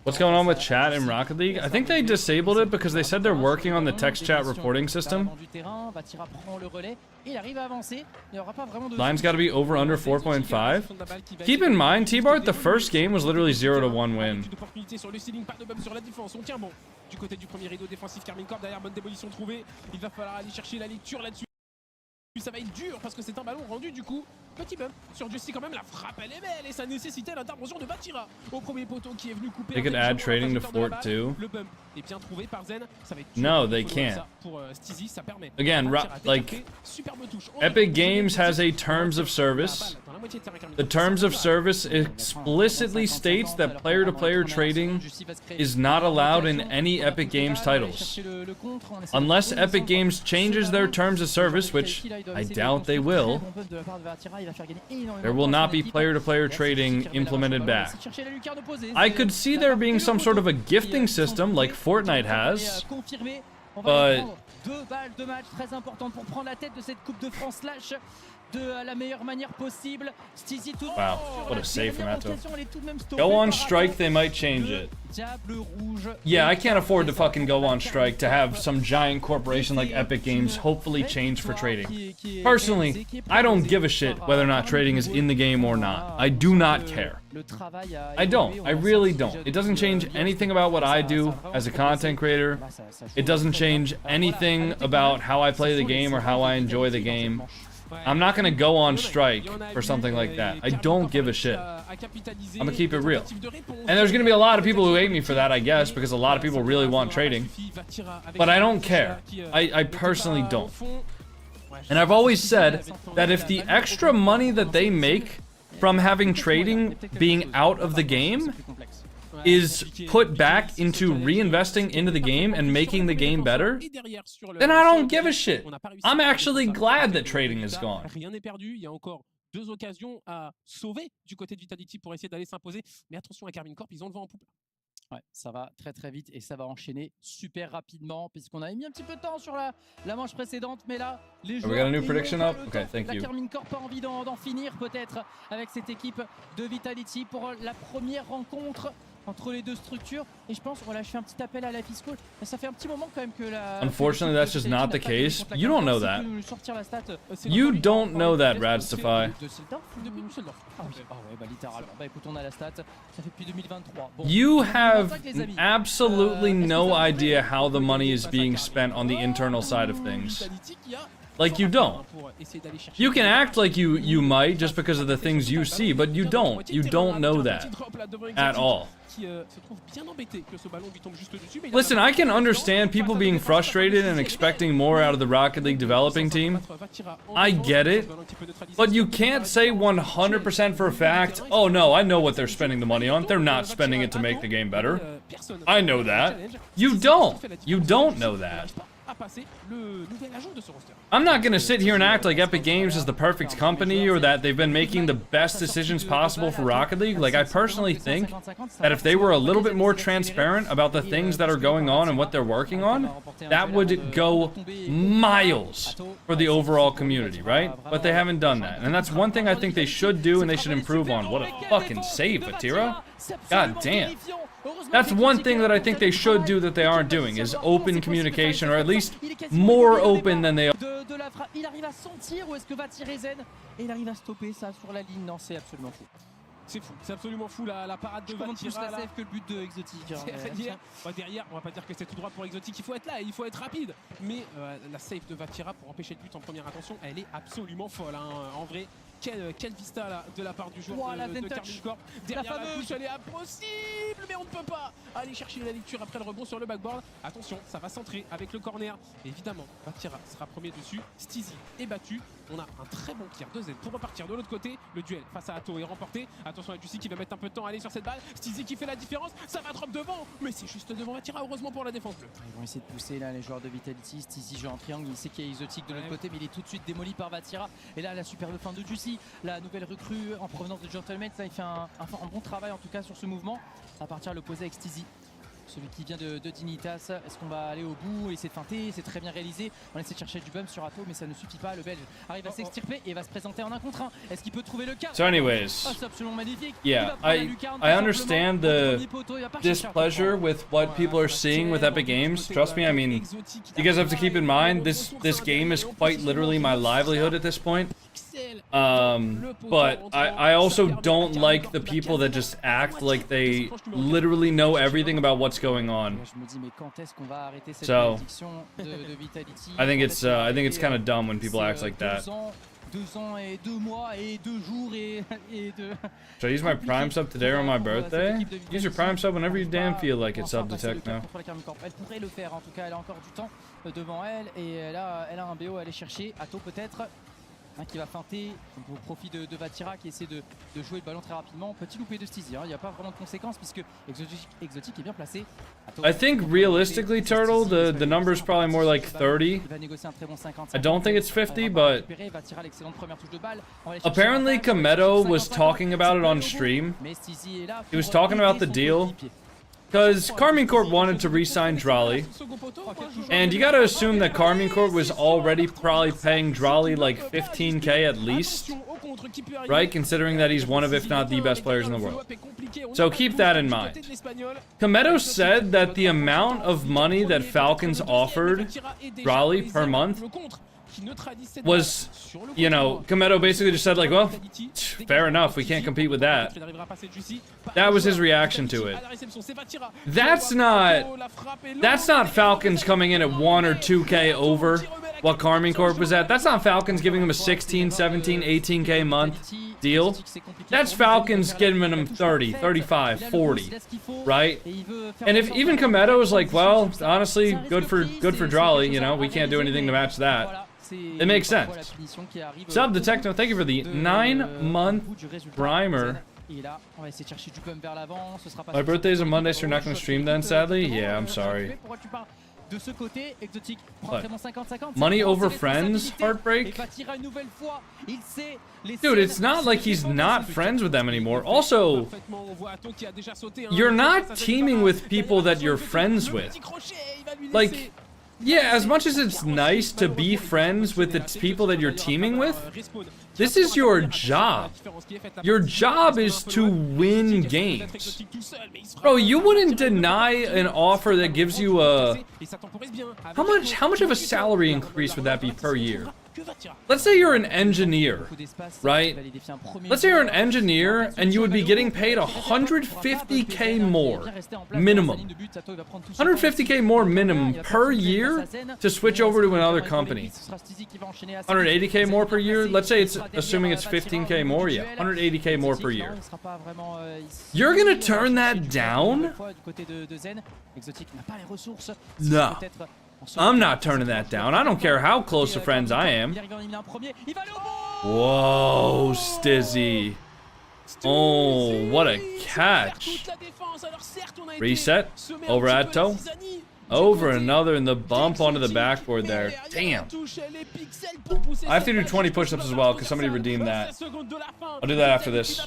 What's going on with chat in Rocket League? I think they disabled it because they said they're working on the text chat reporting system. Line's got to be over under 4.5. Keep in mind, T-Bart, the first game was literally 0-1 win. Du côté du premier rideau défensif, JamaicanCoconut derrière, bonne démolition trouvée. Il va falloir aller chercher la lecture là-dessus. Ça va être dur parce que c'est un ballon rendu du coup. Petit bump sur Justy quand même, la frappe elle est belle et ça nécessitait l'intervention de Vatira au premier poteau qui est venu couper. They could add trading to Fort too. Le bump est bien trouvé par Zen, ça va être no, they can't. Pour Stizy, ça permet. Again, like Epic Games has a terms of service. The terms of service explicitly states that player-to-player trading is not allowed in any Epic Games titles. Unless Epic Games changes their terms of service, which I doubt they will, there will not be player-to-player trading implemented back. I could see there being some sort of a gifting system like Fortnite has, but deux balles de match très importantes pour prendre la tête de cette Coupe de France slash de la meilleure manière possible. Stizy tout. Wow, what a save from Atto. Go on strike, they might change it. Yeah, I can't afford to fucking go on strike to have some giant corporation like Epic Games hopefully change for trading. Personally, I don't give a shit whether or not trading is in the game or not. I do not care. I don't. I really don't. It doesn't change anything about what I do as a content creator. It doesn't change anything about how I play the game or how I enjoy the game. I'm not gonna go on strike for something like that. I don't give a shit. I'm gonna keep it real. And there's gonna be a lot of people who hate me for that, I guess, because a lot of people really want trading. But I don't care. I personally don't. And I've always said that if the extra money that they make from having trading being out of the game is put back into reinvesting into the game and making the game better, then I don't give a shit. I'm actually glad that trading is gone. Rien n'est perdu, il y a encore deux occasions à sauver du côté de Vitality pour essayer d'aller s'imposer. Mais attention à JamaicanCoconut, ils ont le vent en poupe. Ouais, ça va très vite et ça va enchaîner super rapidement puisqu'on avait mis un petit peu de temps sur la manche précédente, mais là les joueurs. We got a new prediction up? Okay, thank you. JamaicanCoconut a envie d'en finir peut-être avec cette équipe de Vitality pour la première rencontre entre les deux structures, et je pense, voilà, je fais un petit appel à la fiscale. Ça fait un petit moment quand même que la... Unfortunately, that's just not the case. You don't know that. You don't know that, Radstafy. Ah ouais, bah littéralement. Bah écoute, on a la stat, ça fait depuis 2023. Bon, you have absolutely no idea how the money is being spent on the internal side of things. Like, you don't. You can act like you might just because of the things you see, but you don't. You don't know that at all. Listen, I can understand people being frustrated and expecting more out of the Rocket League developing team. I get it. But you can't say 100% for a fact, oh no, I know what they're spending the money on. They're not spending it to make the game better. I know that. You don't. You don't know that. I'm not gonna sit here and act like Epic Games is the perfect company or that they've been making the best decisions possible for Rocket League. Like, I personally think that if they were a little bit more transparent about the things that are going on and what they're working on, that would go miles for the overall community, right? But they haven't done that. And that's one thing I think they should do and they should improve on. What a fucking save, Vatira. God damn. That's one thing that I think they should do that they aren't doing, is open communication, or at least more open than they are. Il arrive à sentir où est-ce que va tirer Zen et il arrive à stopper ça sur la ligne. Non, c'est absolument fou. C'est fou, c'est absolument fou la parade de Vatira. Plus la save que le but de Exotic. Derrière, on va pas dire que c'est tout droit pour Exotic, il faut être là, il faut être rapide. Mais la save de Vatira pour empêcher le but en première intention, elle est absolument folle. Hein. En vrai, quelle vista là, de la part du joueur de Carmine. Derrière la touche, elle est impossible, mais on ne peut pas aller chercher la lecture après le rebond sur le backboard. Attention, ça va centrer avec le corner. Évidemment, Vatira sera premier dessus. Stizy est battu. On a un très bon tir de Z pour repartir de l'autre côté. Le duel face à Atto est remporté. Attention à Juicy qui va mettre un peu de temps à aller sur cette balle. Stizy qui fait la différence. Ça va drop devant, mais c'est juste devant Vatira, heureusement pour la défense bleue. Ils vont essayer de pousser là les joueurs de Vitality. Stizy joue en triangle. Il sait qu'il y a Exotic de l'autre côté, mais il est tout de suite démoli par Vatira. Et là, la superbe fin de Juicy, la nouvelle recrue en provenance de Gentleman. Ça, il fait un bon travail en tout cas sur ce mouvement. À partir à l'opposé avec Stizy. Celui qui vient de Dignitas, est-ce qu'on va aller au bout, essayer de feinter, c'est très bien réalisé. On essaie de chercher du bump sur Atto, mais ça ne suffit pas. Le Belge arrive à s'extirper et va se présenter en 1 contre 1. Est-ce qu'il peut trouver le cas? So anyways, c'est absolument magnifique. Yeah, I understand displeasure with what people are seeing with Epic Games. Trust me, I mean, you guys have to keep in mind this game is quite literally my livelihood at this point. But I also don't like the people that just act like they literally know everything about what's going on. So I think it's kind of dumb when people act like that. 2 ans et 2 mois et 2 jours et Should I use my Prime sub today or on my birthday? Use your Prime sub whenever you damn feel like it, Sub Detect now. Elle pourrait le faire, en tout cas elle a encore du temps devant elle et elle a un BO à aller chercher. Atto peut-être. Qui va feinter au profit de Vatira qui essaie de jouer le ballon très rapidement. Petit loupé de Stizy, il n'y a pas vraiment de conséquences puisque Exotic est bien placé. I think realistically, Turtle, the number is probably more like 30. I don't think it's 50, but apparently Kameto was talking about it on stream. He was talking about the deal. Because Carmine Corp wanted to re-sign Drolly, and you gotta assume that Carmine Corp was already probably paying Drolly like 15k at least, right? Considering that he's one of, if not the best players in the world. So keep that in mind. Kameto said that the amount of money that Falcons offered Drolly per month was, you know, Kameto basically just said like, well, fair enough, we can't compete with that. That was his reaction to it. That's not Falcons coming in at 1 or 2k over what Carmine Corp was at. That's not Falcons giving him a 16, 17, 18k month deal. That's Falcons giving him 30, 35, 40, right? And if even Kameto is like, well, honestly, good for Drolly, you know, we can't do anything to match that. It makes sense. Sub Detecto, thank you for the 9-month primer. My birthday is a Monday, so you're not going to stream then, sadly? Yeah, I'm sorry. What? Money over friends? Heartbreak? Dude, it's not like he's not friends with them anymore. Also, you're not teaming with people that you're friends with. Like, yeah, as much as it's nice to be friends with the people that you're teaming with, this is your job. Your job is to win games. Bro, you wouldn't deny an offer that gives you a... How much of a salary increase would that be per year? let's say you're an engineer, right? Let's say you're an engineer and you would be getting paid 150k more minimum. 150k more minimum per year to switch over to another company. 180k more per year? Let's say it's, assuming it's 15k more, yeah. 180k more per year. You're gonna turn that down? No. I'm not turning that down. I don't care how close to friends I am. Whoa, Stizzy. Oh, what a catch. Reset. Over Atto. Over another in the bump onto the backboard there. Damn. I have to do 20 push-ups as well because somebody redeemed that. I'll do that after this.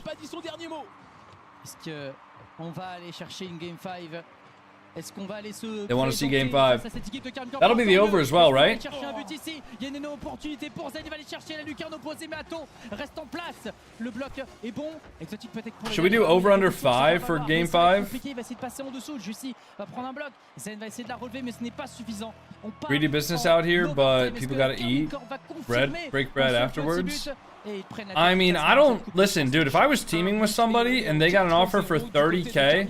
They want to see game 5. That'll be the over as well, right? Should we do over under 5 for game 5? Greedy business out here, but people gotta eat break bread afterwards. I mean, I don't listen, dude. If I was teaming with somebody and they got an offer for 30k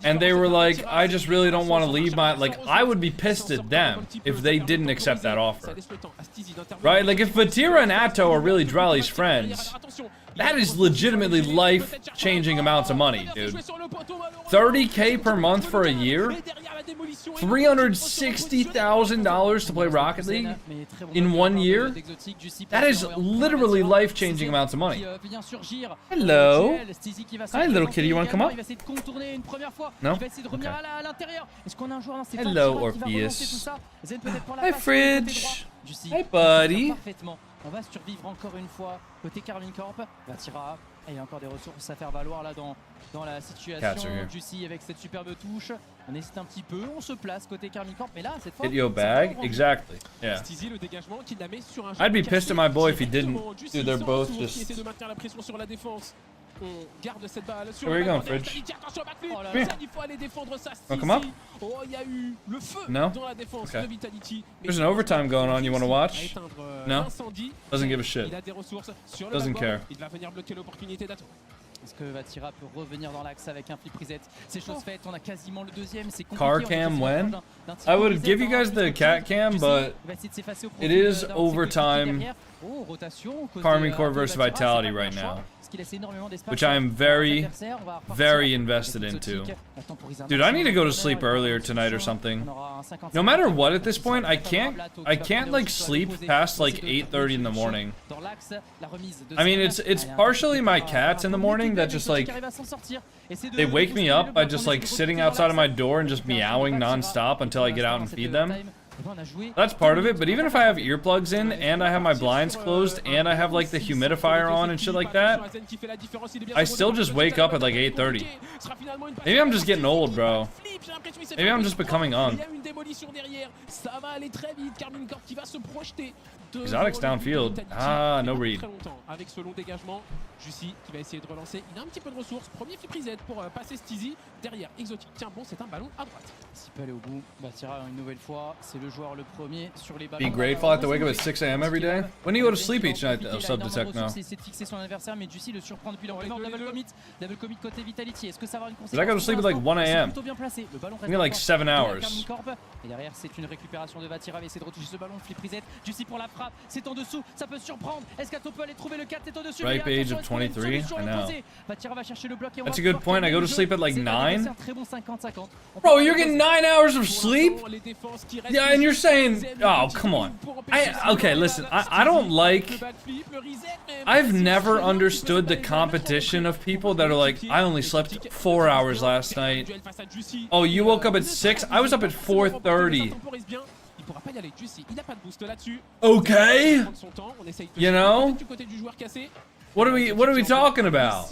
and they were like, I just really don't want to leave my, like, I would be pissed at them if they didn't accept that offer, right? Like, if Vatira and Atto are really Drali's friends, that is legitimately life-changing amounts of money, dude. 30k per month for a year? $360,000 to play Rocket League in 1 year? That is literally life-changing amounts of money. Hello. Hi, little kitty. You want to come up? No? Okay. Hello, Orpheus. Hi, Fridge. Hi, buddy. On va survivre encore une fois côté Carmine Corp. Vatira, il y a encore des ressources à faire valoir là dans la situation. Juicy avec cette superbe touche. On hésite un petit peu, on se place côté Carmine Corp, mais là cette fois. Hit your bag, exactly. Yeah. I'd be pissed at my boy if he didn't. Dude, they're both just. On garde cette balle sur Where are you going, Fridge? Oh, come up? No? Okay. There's an overtime going on. You want to watch? No? Doesn't give a shit. Doesn't care. Est-ce que Vatira peut revenir dans l'axe avec un flip reset? C'est chose faite, on a quasiment le deuxième, c'est compliqué. Car cam when? I would give you guys the cat cam, but it is overtime Carmine Corp versus Vitality right now, which I am very, very invested into. Dude, I need to go to sleep earlier tonight or something. No matter what at this point, I can't like sleep past like 8:30 in the morning. I mean, it's partially my cats in the morning that just like, they wake me up by just like sitting outside of my door and just meowing non-stop until I get out and feed them. That's part of it, but even if I have earplugs in and I have my blinds closed and I have like the humidifier on and shit like that, I still just wake up at like 8:30. Maybe I'm just getting old, bro. Maybe I'm just becoming on. Exotics downfield. Ah, no read. Avec ce long dégagement, Juicy qui va essayer de relancer. Il a un petit peu de ressources. Premier flip reset pour passer Steezy. Derrière, Exotic. Tiens, bon, c'est un ballon à droite. S'il peut aller au bout, Vatira une nouvelle fois. C'est le joueur le premier sur les Be ballons. grateful I have to wake up at 6 a.m. every day. When do you go to sleep each night? Subdetect now. C'est de fixer son adversaire, mais Juicy le surprend depuis l'entraînement. Double commit côté Vitality. Est-ce que ça va avoir une conséquence? I go to sleep at like 1 a.m. Plutôt bien placé. Le ballon I get like 7 hours. Et derrière, c'est une récupération de Vatira. Va essayer de retoucher ce ballon. Flip reset. Juicy pour la frappe. C'est en dessous. Ça peut surprendre. Est-ce qu'Atto peut aller trouver le 4? C'est en dessus. Ripe age of 23. I know. Vatira va chercher le bloc. That's a good point. I go to sleep at like 9. Très bon 50-50. Bro, you're getting 9 hours of sleep? Yeah, and you're saying, oh, come on. Okay, listen, I don't like, I've never understood the competition of people that are like, I only slept 4 hours last night. Oh, you woke up at 6? I was up at 4:30. Okay. You know? What are we talking about?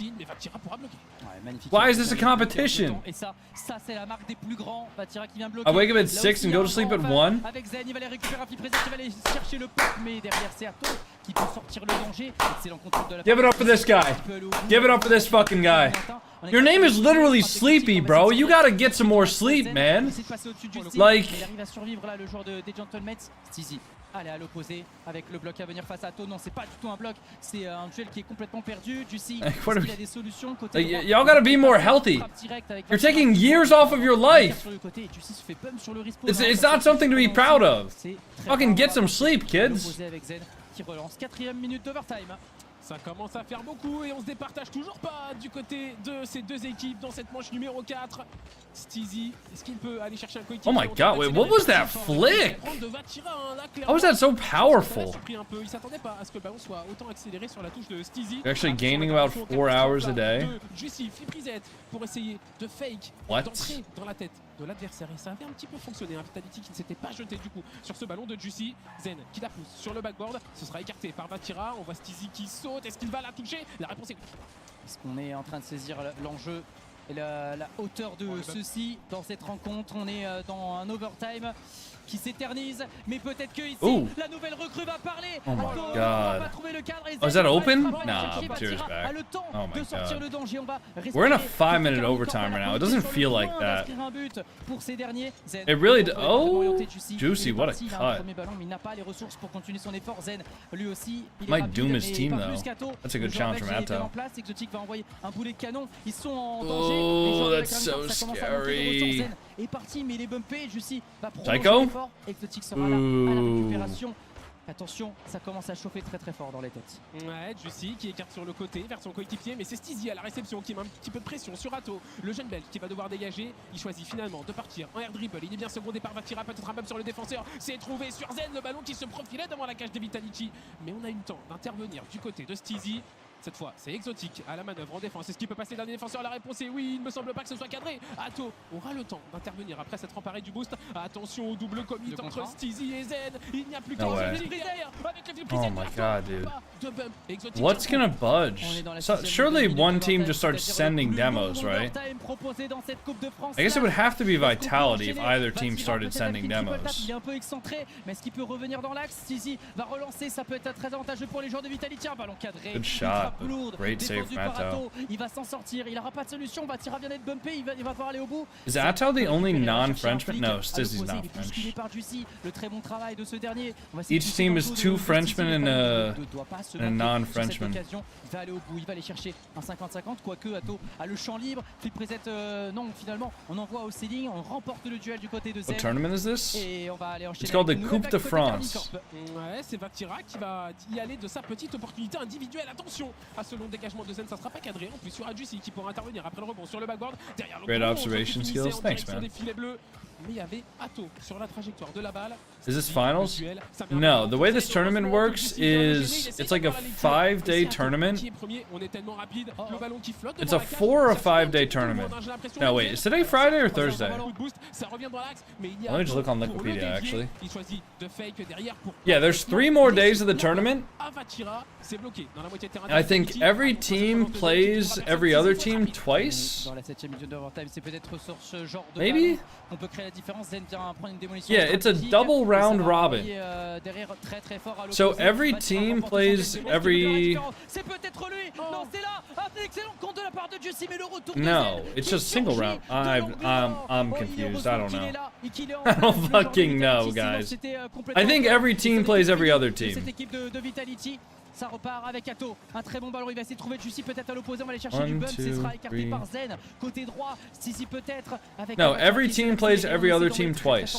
Why is this a competition? I wake up at 6 and go to sleep at 1? Give it up for this guy. Give it up for this fucking guy. Your name is literally Sleepy, bro. You gotta get some more sleep, man. Like... Allez, à l'opposé, avec le bloc à venir face à Atto. Non, c'est pas du tout un bloc, c'est un duel qui est complètement perdu. Juicy, il a des solutions côté droit. Y'all gotta be more healthy. You're taking years off of your life. It's not something to be proud of. Fucking get some sleep, kids. Qui relance, 4e minute d'overtime. Ça commence à faire beaucoup et on se départage toujours pas du côté de ces deux équipes dans cette manche numéro 4. Steezy, est-ce qu'il peut aller chercher un coéquipier? Oh my god, wait, what was that flick? How was that so powerful? Il s'attendait pas à ce que le ballon soit autant accéléré sur la touche de Steezy. You're actually gaining about 4 hours a day. Juicy, flip reset pour essayer de fake, d'entrer dans la tête de l'adversaire. Et ça avait un petit peu fonctionné. Un Vitality qui ne s'était pas jeté du coup sur ce ballon de Juicy. Zen qui la pousse sur le backboard. Ce sera écarté par Vatira. On voit Steezy qui saute. Est-ce qu'il va la toucher? La réponse est... Est-ce qu'on est en train de saisir l'enjeu et la hauteur de ceci dans cette rencontre? On est dans un overtime qui s'éternise, mais peut-être que ici la nouvelle recrue va parler. Oh my god. god. Oh, is that open? Nah, Vatira's back. Oh my god. We're in a 5-minute overtime right now. It doesn't feel like that. It really does. Oh, Juicy, what a cut. Might doom his team though. That's a good challenge from Atto. Oh, that's so scary. Psycho? Exotique sera là à la récupération. Attention, ça commence à chauffer très très fort dans les têtes. Ouais, Juicy qui écarte sur le côté vers son coéquipier, mais c'est Steezy à la réception qui met un petit peu de pression sur Atto. Le jeune belge qui va devoir dégager, il choisit finalement de partir en air dribble. Il est bien secondé par Vatira, peut-être un bump sur le défenseur. C'est trouvé sur Zen, le ballon qui se profilait devant la cage de Vitality. Mais on a eu le temps d'intervenir du côté de Steezy. Cette fois, c'est Exotique à la manœuvre en défense. Est-ce qu'il peut passer dernier défenseur? La réponse est oui. Il ne me semble pas que ce soit cadré. Atto aura le temps d'intervenir après s'être emparé du boost. Attention au double commit entre Steezy et Zen. Il n'y a plus qu'un seul derrière avec le flip reset. Oh my god, dude. What's gonna budge? So, surely one team just starts sending demos, right? I guess it would have to be Vitality if either team started sending demos. Il est un peu excentré, mais est-ce qu'il peut revenir dans l'axe? Steezy va relancer, ça peut être très avantageux pour les joueurs de Vitality. Un ballon cadré. Good shot. Great save from Atto. Il va s'en sortir, il n'aura pas de solution. Vatira vient d'être bumpé, il va pouvoir aller au bout. Is Atto the only non-Frenchman? No, Steezy's not French. Le très bon travail de ce dernier. Each team is 2 Frenchmen and a non-Frenchman. Il va aller au bout, il va aller chercher un 50-50, quoique Atto a le champ libre. Flip reset, non, finalement, on envoie au ceiling, on remporte le duel du côté de Zen. What tournament is this? Et on va aller enchaîner. It's called the Coupe de France. Ouais, c'est Vatira qui va y aller de sa petite opportunité individuelle. Attention à ce long dégagement de Zen, ça sera pas cadré. En plus, il y aura Juicy qui pourra intervenir après le rebond sur le backboard. Derrière le Great observation skills. Thanks, man. Des filets bleus. Mais il y avait Atto sur la trajectoire de la balle. Is this finals? No, the way this tournament works is it's like a 5-day tournament. It's a 4 or 5-day tournament. No, wait, is today Friday or Thursday? Let me just look on Wikipedia, actually. Yeah, there's 3 more days of the tournament. I think every team plays every other team twice. Maybe? Yeah, it's a double round robin. So every team plays every... No, it's just single round. I'm confused. I don't know. I don't fucking know, guys. I think every team plays every other team. Ça repart avec Atto, un très bon ballon, il va essayer de trouver Juicy peut-être à l'opposé, on va aller chercher du bump, ce sera écarté par Zen, côté droit, Steezy peut-être avec... No, every team plays every other team twice.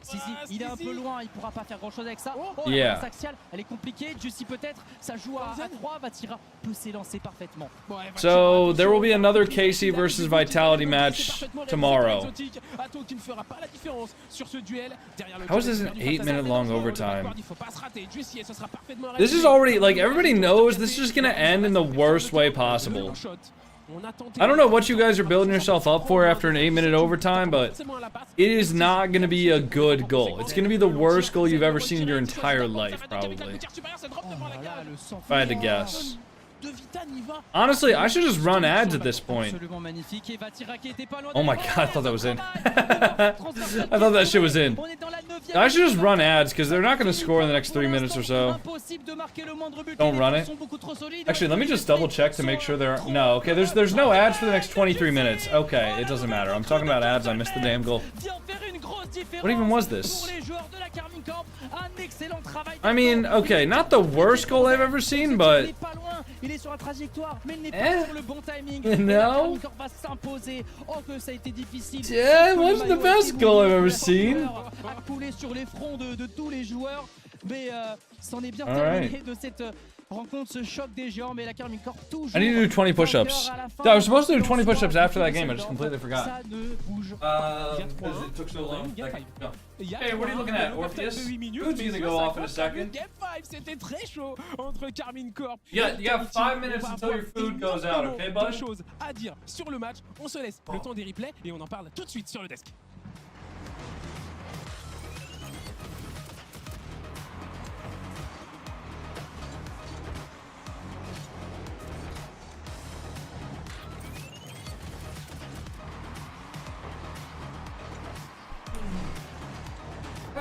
Steezy, il est un peu loin, il pourra pas faire grand chose avec ça. Yeah. La axiale, elle est compliquée, Juicy peut-être, ça joue à 3, Vatira peut s'élancer parfaitement. So there will be another Casey versus Vitality match tomorrow. How is this an 8-minute long overtime? This is already, like, everybody knows this is just gonna end in the worst way possible. I don't know what you guys are building yourself up for after an 8-minute overtime, but it is not gonna be a good goal. It's gonna be the worst goal you've ever seen in your entire life, probably. If I had to guess. Honestly, I should just run ads at this point. Oh my god, I thought that was in. I thought that shit was in. I should just run ads because they're not going to score in the next 3 minutes or so. Don't run it. Actually, let me just double check to make sure there are... No, okay, there's no ads for the next 23 minutes. Okay, it doesn't matter. I'm talking about ads. I missed the damn goal. What even was this? Pour les joueurs de la Carmine Corp, un excellent travail. I mean, okay, not the worst goal I've ever seen, but... Il est pas loin, il est sur la trajectoire, mais il n'est pas sur le bon timing. No. La Carmine Corp va s'imposer. Oh que ça a été difficile. Yeah, it wasn't the best goal I've ever seen. A coulé sur les fronts de tous les joueurs, mais c'en est bien terminé de cette rencontre, ce choc des géants, mais la Carmine Corp toujours. I need to do 20 push-ups. I was supposed to do 20 push-ups after that game, I just completely forgot. Ça ne bouge. Because it took so long. No. Hey, what are you looking at, Orpheus? Food's gonna go off in a second. Game 5, c'était très chaud entre Carmine Corp. Yeah, you got 5 minutes until your food goes out, okay, bud? Chose à dire sur le match. On se laisse le temps des replays et on en parle tout de suite sur le desk.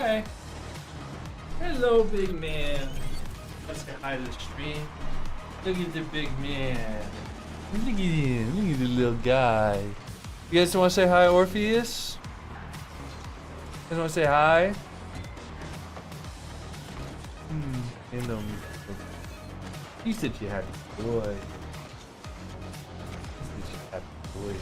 Hey. Hello, big man. Let's say hi to the stream. Look at the big man. Look at him. Look at the little guy. You guys want to say hi, Orpheus? You guys want to say hi? Hello, you said you happy boy. You said you happy boy.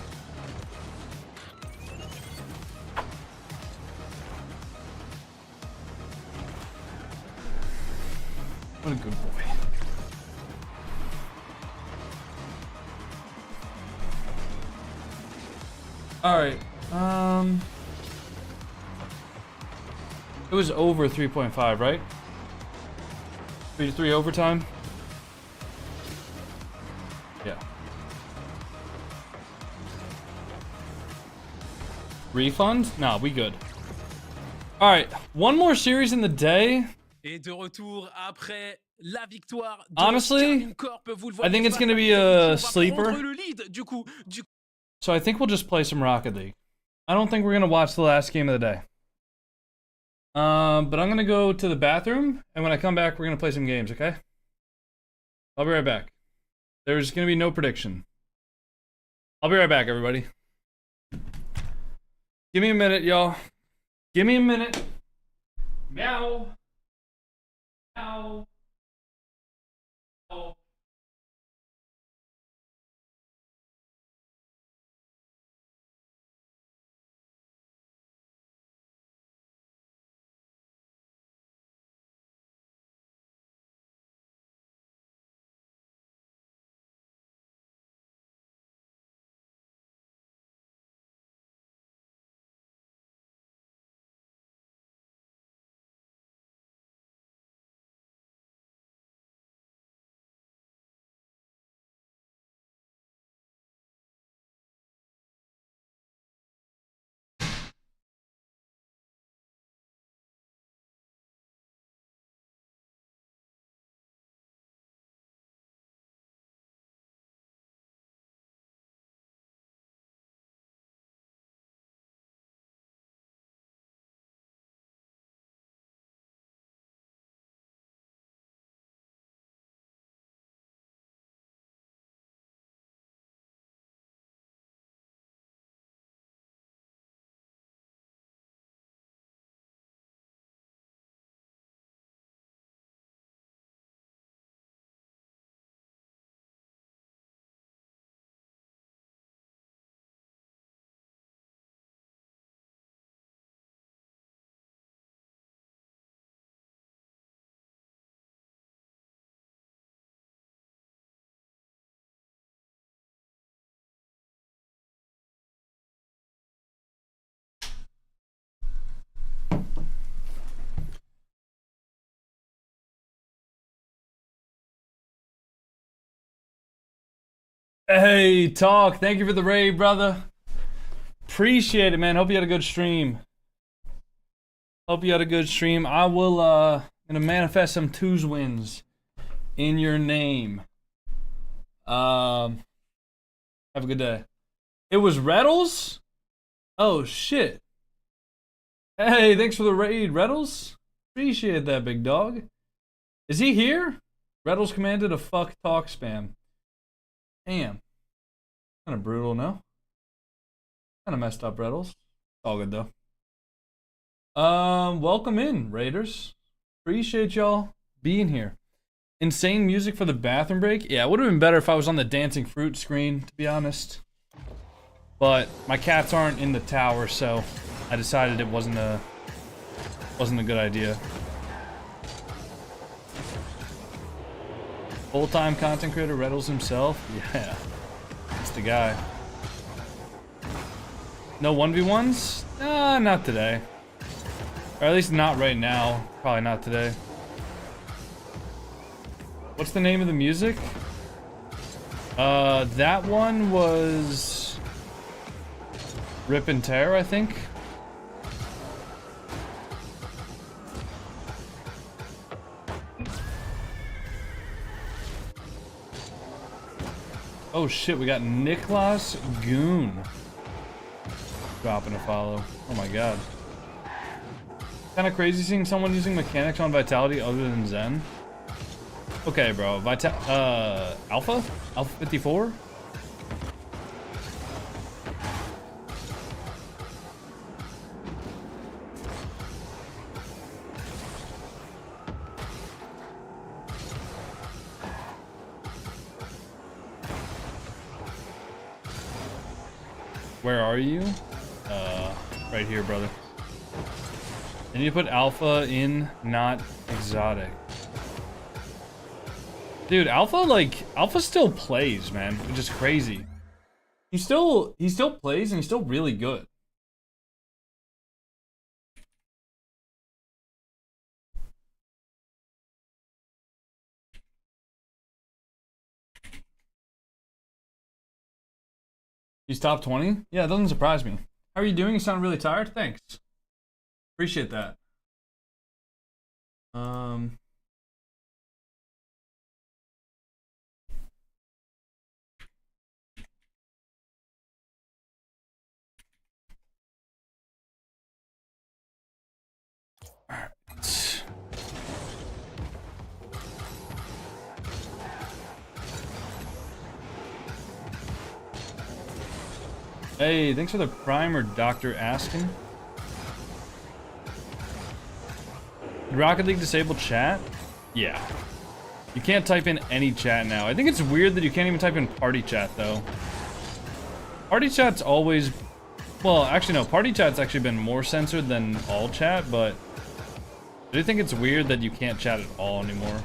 What a good boy. Alright, it was over 3.5, right? 3-3 overtime? Yeah. Refund? Nah, we good. Alright, one more series in the day. Et de retour après la victoire de Honestly, Carmine Corp, vous le I think voyez it's face gonna à be l'équipe a qui va sleeper. prendre le lead, du coup. So I think we'll just play some Rocket League. I don't think we're gonna watch the last game of the day. But I'm gonna go to the bathroom, and when I come back, we're gonna play some games, okay? I'll be right back. There's gonna be no prediction. I'll be right back, everybody. Give me a minute, y'all. Give me a minute. Meow. Meow. Meow. Hey, Talk, thank you for the raid, brother. Appreciate it, man. Hope you had a good stream. Hope you had a good stream. I will, gonna manifest some 2s wins in your name. Have a good day. It was Reddles? Oh, shit. Hey, thanks for the raid, Reddles. Appreciate that, big dog. Is he here? Reddles commanded a fuck talk spam. Damn. Kind of brutal, no? Kind of messed up, Reddles. All good, though. Welcome in, Raiders. Appreciate y'all being here. Insane music for the bathroom break. Yeah, it would have been better if I was on the dancing fruit screen, to be honest. But my cats aren't in the tower, so I decided it wasn't a good idea. Full-time content creator Reddles himself. Yeah, that's the guy. No 1v1s? Not today. Or at least not right now. Probably not today. What's the name of the music? That one was Rip and Tear, I think. Oh shit, we got Niklas Goon dropping a follow. Oh my god. Kind of crazy seeing someone using mechanics on Vitality other than Zen. Okay, bro. Alpha? Alpha 54? Where are you? Right here, brother. I need to put Alpha in, not exotic. Dude, Alpha still plays, man, which is crazy. He still plays and he's still really good. He's top 20? Yeah, it doesn't surprise me. How are you doing? You sound really tired? Thanks. Appreciate that. Hey, thanks for the primer, Dr. Askin. Did Rocket League disable chat? Yeah. You can't type in any chat now. I think it's weird that you can't even type in party chat, though. Party chat's always... Well, actually, no. Party chat's actually been more censored than all chat, but... I do think it's weird that you can't chat at all anymore.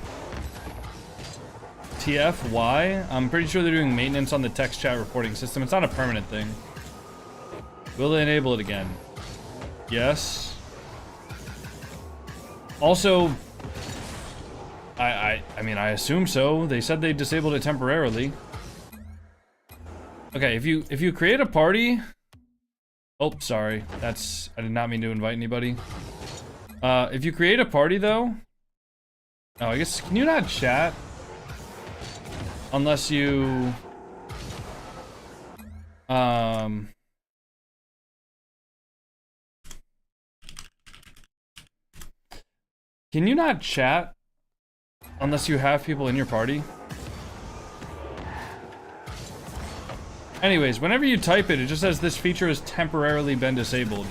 TF, why? I'm pretty sure they're doing maintenance on the text chat reporting system. It's not a permanent thing. Will they enable it again? Yes. Also, I mean, I assume so. They said they disabled it temporarily. Okay, if you create a party... Oh, sorry. I did not mean to invite anybody. If you create a party, though... Oh, I guess... Can you not chat? Unless you... Can you not chat unless you have people in your party? Anyways, whenever you type it, it just says this feature has temporarily been disabled.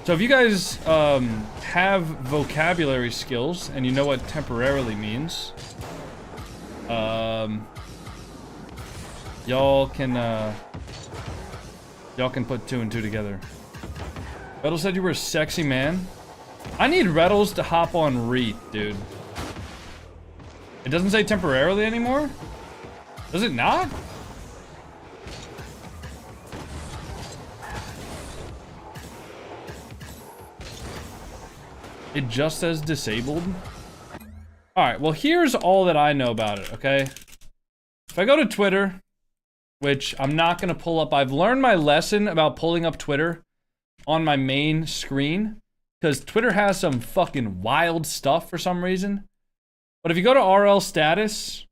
So if you guys have vocabulary skills and you know what temporarily means, y'all can put 2 and 2 together. Reddle said you were a sexy man. I need Reddles to hop on Reet, dude. It doesn't say temporarily anymore? Does it not? It just says disabled? Alright, well here's all that I know about it, okay? If I go to Twitter, which I'm not gonna pull up, I've learned my lesson about pulling up Twitter on my main screen. Because Twitter has some fucking wild stuff for some reason. But if you go to RL status,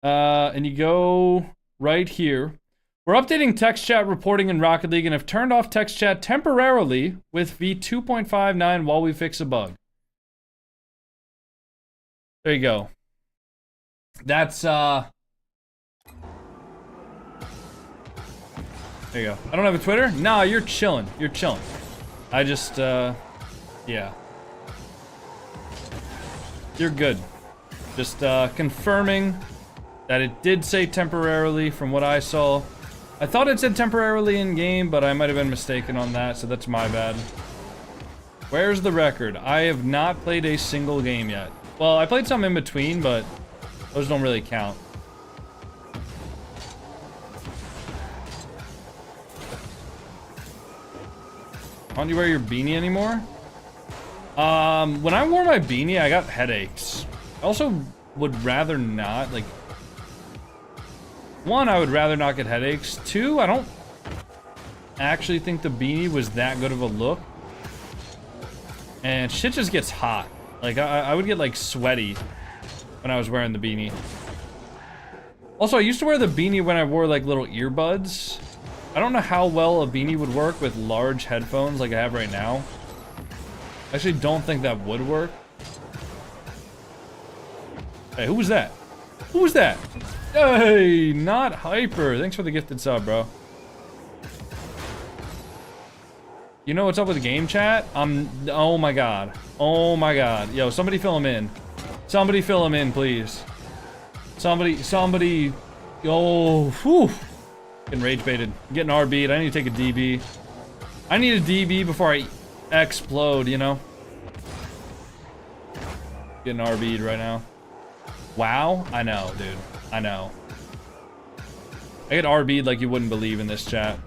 and you go right here, we're updating text chat reporting in Rocket League and have turned off text chat temporarily with v2.59 while we fix a bug. There you go. That's, there you go. I don't have a Twitter? Nah, you're chilling. You're chilling. I just, yeah. You're good. Just, confirming that it did say temporarily from what I saw. I thought it said temporarily in game, but I might have been mistaken on that, so that's my bad. Where's the record? I have not played a single game yet. Well, I played some in between, but those don't really count. Why don't you wear your beanie anymore? When I wore my beanie, I got headaches. I also would rather not, like... One, I would rather not get headaches. Two, I don't actually think the beanie was that good of a look. And shit just gets hot. Like, I would get, like, sweaty when I was wearing the beanie. Also, I used to wear the beanie when I wore, like, little earbuds. I don't know how well a beanie would work with large headphones like I have right now. I actually don't think that would work. Hey, who was that? Who was that? Hey, not Hyper. Thanks for the gifted sub, bro. You know what's up with the game chat? Oh my god. Oh my god. Yo, somebody fill him in. Somebody fill him in, please. Somebody. Oh, whew. Getting rage baited. Getting RB'd. I need to take a DB. I need a DB before I explode, you know? Getting RB'd right now. Wow. I know, dude. I know. I get RB'd like you wouldn't believe in this chat.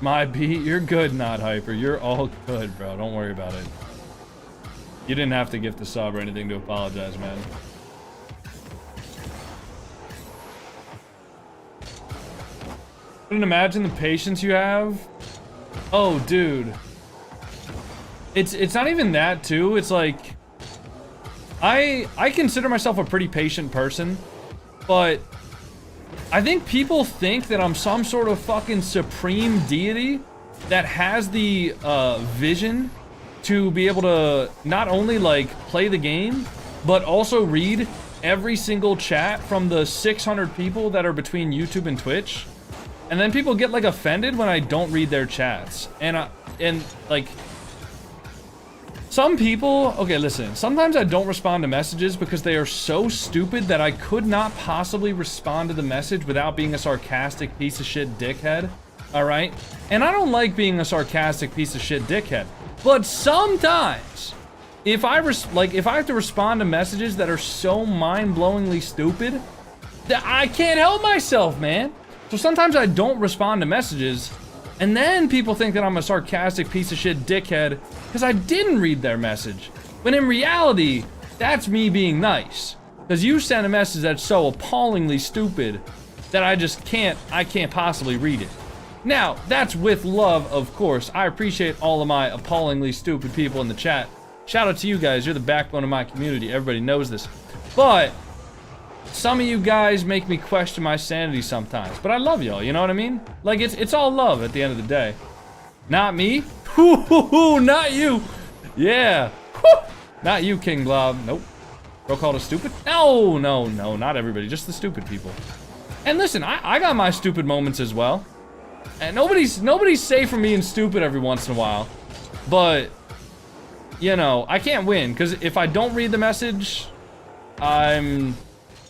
My beat, you're good, not Hyper. You're all good, bro. Don't worry about it. You didn't have to gift the sub or anything to apologize, man. Couldn't imagine the patience you have. Oh, dude. It's not even that, too. It's like... I consider myself a pretty patient person, but... I think people think that I'm some sort of fucking supreme deity that has the vision to be able to not only like play the game, but also read every single chat from the 600 people that are between YouTube and Twitch. And then people get like offended when I don't read their chats. And like some people, okay, listen, sometimes I don't respond to messages because they are so stupid that I could not possibly respond to the message without being a sarcastic piece of shit dickhead. All right? And I don't like being a sarcastic piece of shit dickhead. But sometimes, if I have to respond to messages that are so mind-blowingly stupid, that I can't help myself, man. So sometimes I don't respond to messages, and then people think that I'm a sarcastic piece of shit dickhead because I didn't read their message. When in reality, that's me being nice. Because you sent a message that's so appallingly stupid that I can't possibly read it. Now, that's with love, of course. I appreciate all of my appallingly stupid people in the chat. Shout out to you guys, you're the backbone of my community, everybody knows this. But some of you guys make me question my sanity sometimes. But I love y'all, you know what I mean? Like, it's all love at the end of the day. Not me? Not you! Yeah! Not you, King Blob. Nope. Bro called us stupid? No, not everybody, just the stupid people. And listen, I got my stupid moments as well. And nobody's safe from being stupid every once in a while. But, you know, I can't win, because if I don't read the message, I'm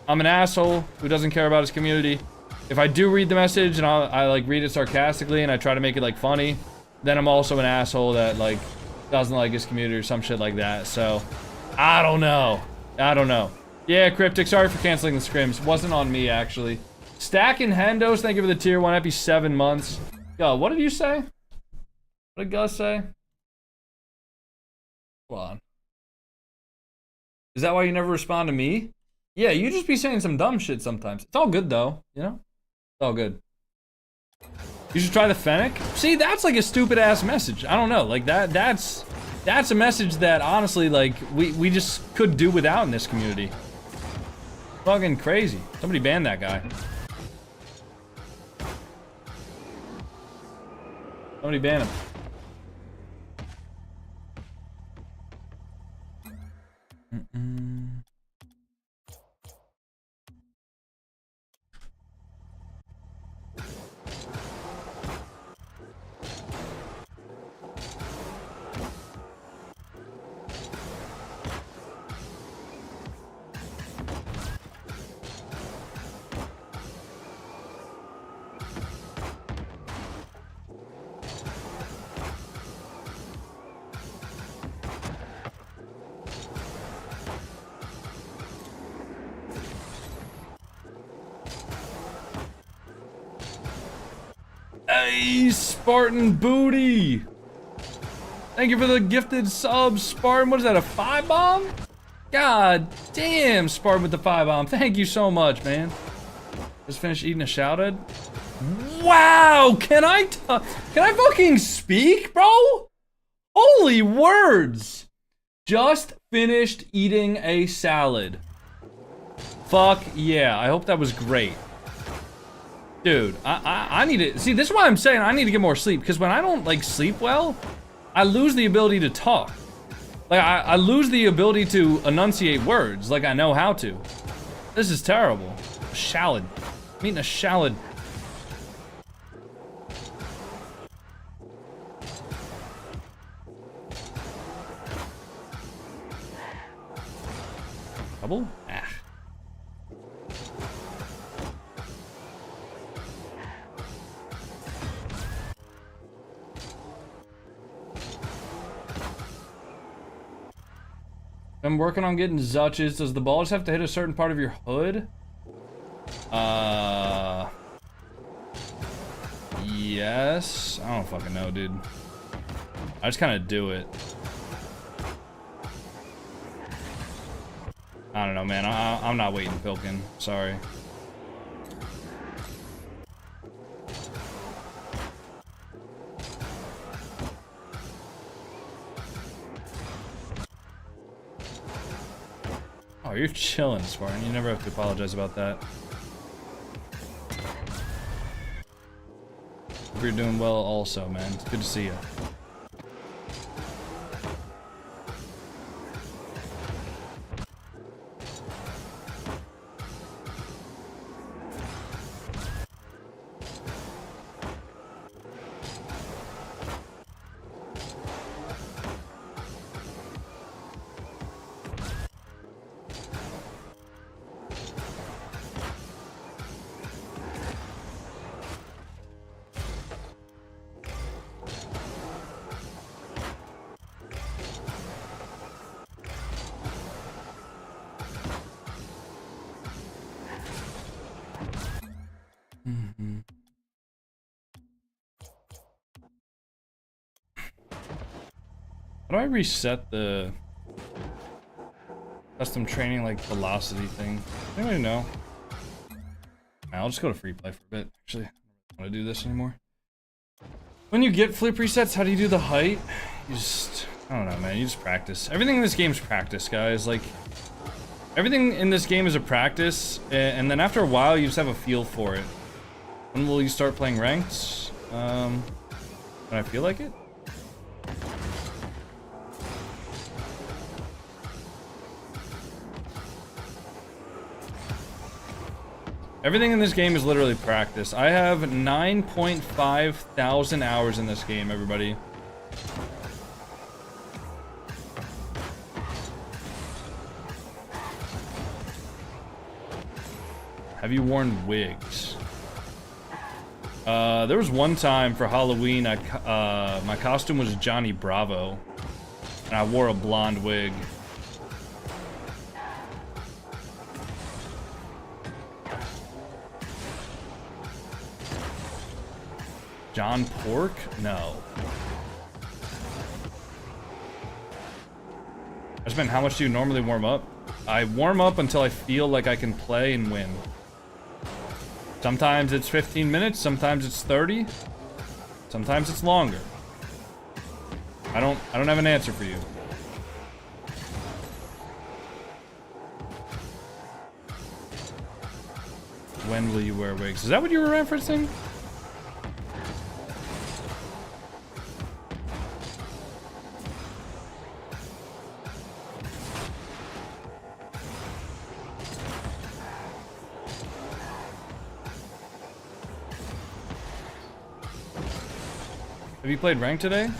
an asshole who doesn't care about his community. If I do read the message and I like read it sarcastically and I try to make it like funny, then I'm also an asshole that like doesn't like his community or some shit like that. So, I don't know. Yeah, Cryptic, sorry for canceling the scrims. Wasn't on me, actually. Stacking Hendos, thank you for the tier 1. Happy 7 months. Yo, what did you say? What did Gus say? Hold on. Is that why you never respond to me? Yeah, you just be saying some dumb shit sometimes. It's all good, though, you know? It's all good. You should try the Fennec? See, that's like a stupid-ass message. I don't know, like, that's a message that, honestly, like, we just could do without in this community. Fucking crazy. Somebody ban that guy. Somebody ban him. Nice, Spartan Booty. Thank you for the gifted sub, Spartan. What is that, a 5-bomb? God damn, Spartan with the 5-bomb. Thank you so much, man. Just finished eating a shouted. Wow, can I fucking speak, bro? Holy words. Just finished eating a salad. Fuck yeah, I hope that was great. Dude, I need to, see, this is why I'm saying I need to get more sleep, because when I don't, like, sleep well, I lose the ability to talk. Like, I lose the ability to enunciate words like I know how to. This is terrible. A shallot. I'm eating a shallot. Double? Ah. I'm working on getting Zutches. Does the ball just have to hit a certain part of your hood? Yes. I don't fucking know, dude. I just kind of do it. I don't know, man. I'm not waiting, Pilkin. Sorry. Oh, you're chilling, Spartan. You never have to apologize about that. Hope you're doing well also, man. It's good to see you. How do I reset the custom training, like, velocity thing? Anybody know? I'll just go to free play for a bit. Actually, I don't want to do this anymore. When you get flip resets, how do you do the height? You just, I don't know, man. You just practice. Everything in this game is practice, guys. Like, everything in this game is a practice, and then after a while, you just have a feel for it. When will you start playing ranked? When I feel like it? Everything in this game is literally practice. I have 9.5 thousand hours in this game, everybody. Have you worn wigs? There was one time for Halloween, my costume was Johnny Bravo, and I wore a blonde wig. John Pork? No. Ashman, how much do you normally warm up? I warm up until I feel like I can play and win. Sometimes it's 15 minutes, sometimes it's 30, sometimes it's longer. I don't have an answer for you. When will you wear wigs? Is that what you were referencing? Have you played ranked today?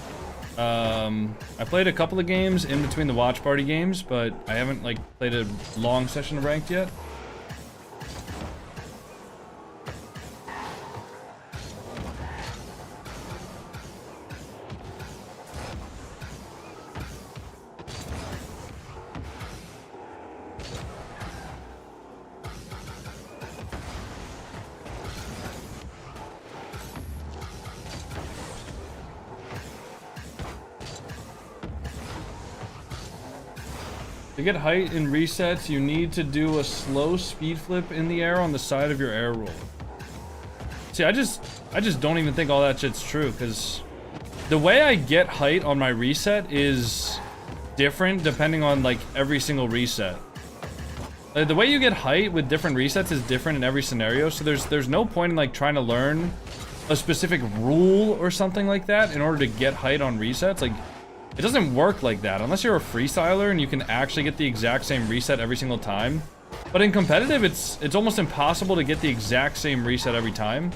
I played a couple of games in between the watch party games, but I haven't like played a long session of ranked yet. To get height in resets, you need to do a slow speed flip in the air on the side of your air roll. See, I just don't even think all that shit's true, because the way I get height on my reset is different depending on like every single reset. The way you get height with different resets is different in every scenario, so there's no point in like trying to learn a specific rule or something like that in order to get height on resets. Like, it doesn't work like that unless you're a freestyler and you can actually get the exact same reset every single time. But in competitive, it's almost impossible to get the exact same reset every time.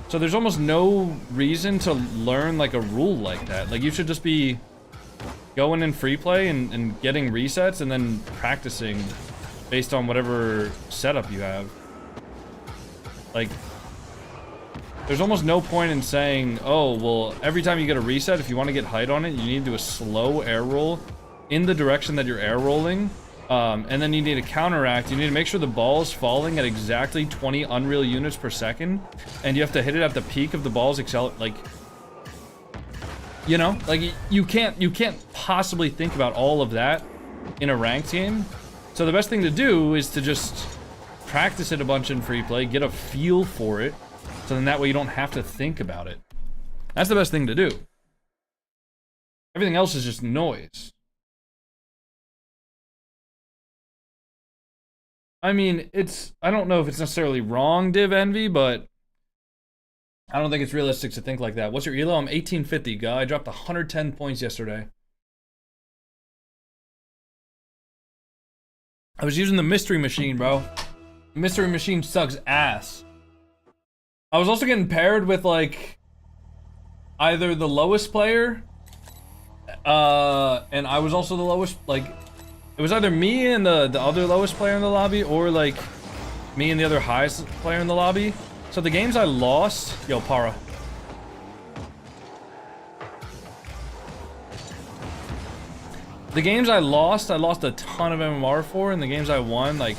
So there's almost no reason to learn like a rule like that. Like, you should just be going in free play and getting resets and then practicing based on whatever setup you have. Like, there's almost no point in saying, oh, well, every time you get a reset, if you want to get height on it, you need to do a slow air roll in the direction that you're air rolling. And then you need to counteract. You need to make sure the ball is falling at exactly 20 Unreal units per second. And you have to hit it at the peak of the ball's like, you know, like you can't possibly think about all of that in a ranked game. So the best thing to do is to just practice it a bunch in free play, get a feel for it. So then that way you don't have to think about it. That's the best thing to do. Everything else is just noise. I mean, I don't know if it's necessarily wrong, Div Envy, but I don't think it's realistic to think like that. What's your elo? I'm 1850, guy. I dropped 110 points yesterday. I was using the mystery machine, bro. The mystery machine sucks ass. I was also getting paired with like either the lowest player, and I was also the lowest. Like, it was either me and the other lowest player in the lobby, or like me and the other highest player in the lobby. So the games I lost, yo, Para. The games I lost a ton of MMR for, and the games I won, like,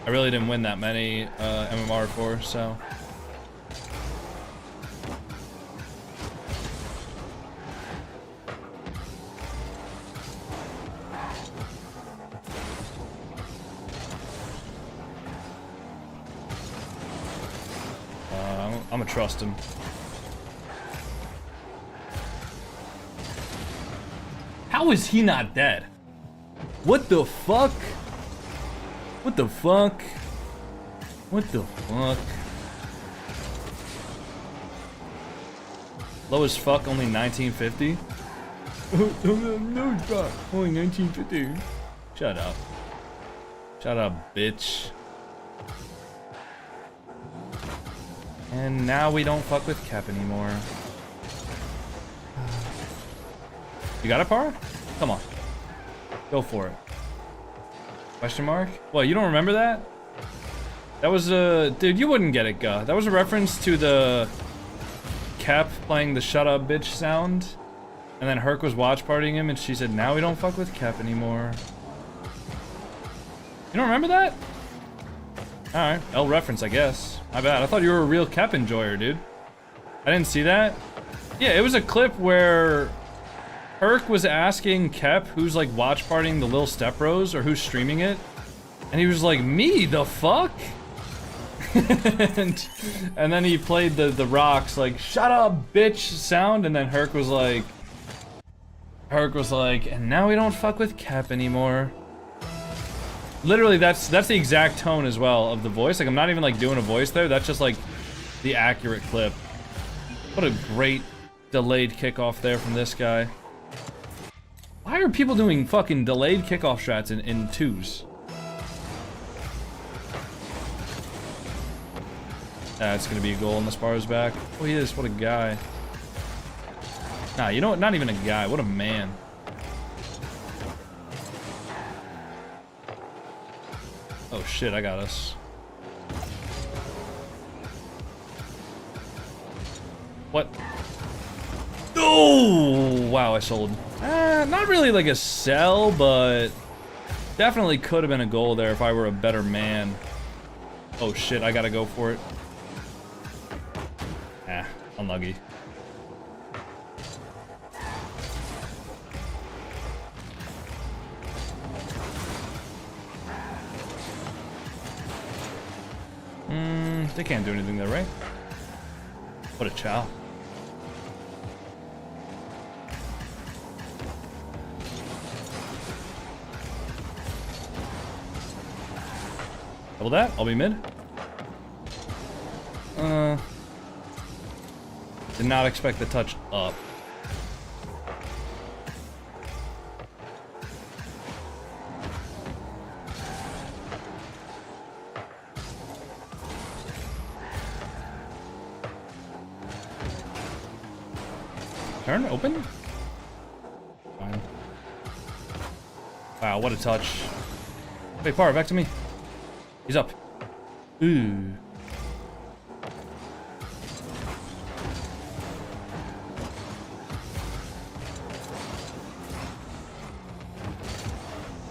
I really didn't win that many MMR for, so. I'm gonna trust him. How is he not dead? What the fuck? What the fuck? What the fuck? Low as fuck, only 1950? No, it's not. Only 1950. Shut up. Shut up, bitch. And now we don't fuck with Cap anymore. You got a Para? Come on. Go for it. Question mark? What, you don't remember that? That was a... Dude, you wouldn't get it, Guh. That was a reference to the... Cap playing the shut up bitch sound. And then Herc was watch partying him and she said, now we don't fuck with Cap anymore. You don't remember that? Alright, L reference, I guess. My bad. I thought you were a real Cap enjoyer, dude. I didn't see that. Yeah, it was a clip where Herc was asking Kep who's like watch partying the Lil Step Bros or who's streaming it. And he was like, me, the fuck? and then he played the rocks like, shut up, bitch sound. And then Herc was like, and now we don't fuck with Kep anymore. Literally, that's the exact tone as well of the voice. Like, I'm not even like doing a voice there. That's just like the accurate clip. What a great delayed kickoff there from this guy. Why are people doing fucking delayed kickoff strats in twos? That's gonna be a goal on the Sparrow's back. Oh, he is. What a guy. Nah, you know what? Not even a guy. What a man. Oh shit, I got us. What? Oh, wow, I sold. Not really like a sell, but definitely could have been a goal there if I were a better man. Oh shit, I gotta go for it. Unlucky. They can't do anything there, right? What a chow. Double that. I'll be mid. Did not expect the touch up. Turn open? Fine. Wow, what a touch. Wait, Par, back to me. He's up. Ooh.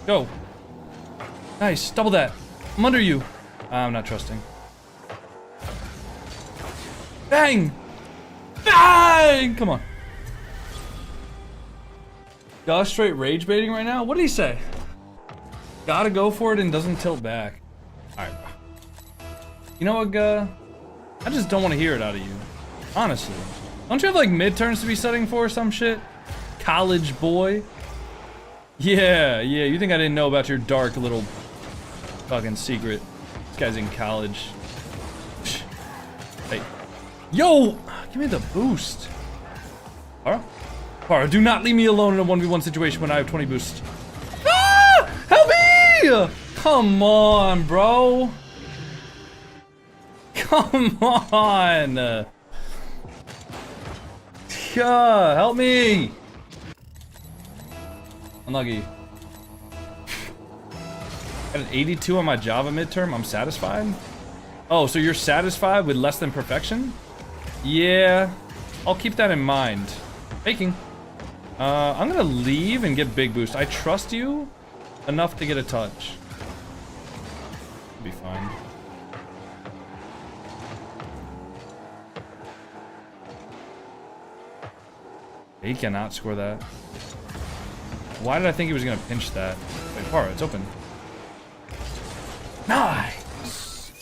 Go. Nice. Double that. I'm under you. I'm not trusting. Bang! Bang! Come on. Y'all straight rage baiting right now? What did he say? Gotta go for it and doesn't tilt back. Alright. You know what, Guh? I just don't want to hear it out of you. Honestly. Don't you have like midterms to be studying for or some shit? College boy? Yeah, you think I didn't know about your dark little fucking secret. This guy's in college. Hey. Yo! Give me the boost. Para, do not leave me alone in a 1v1 situation when I have 20 boost. Ah! Help me! Come on, bro. Come on. Yeah, help me. Unlucky. Got an 82 on my Java midterm. I'm satisfied. Oh, so you're satisfied with less than perfection? Yeah, I'll keep that in mind. Faking. I'm gonna leave and get big boost. I trust you enough to get a touch. Be fine. He cannot score that. Why did I think he was gonna pinch that? Wait, Para, it's open. Nice!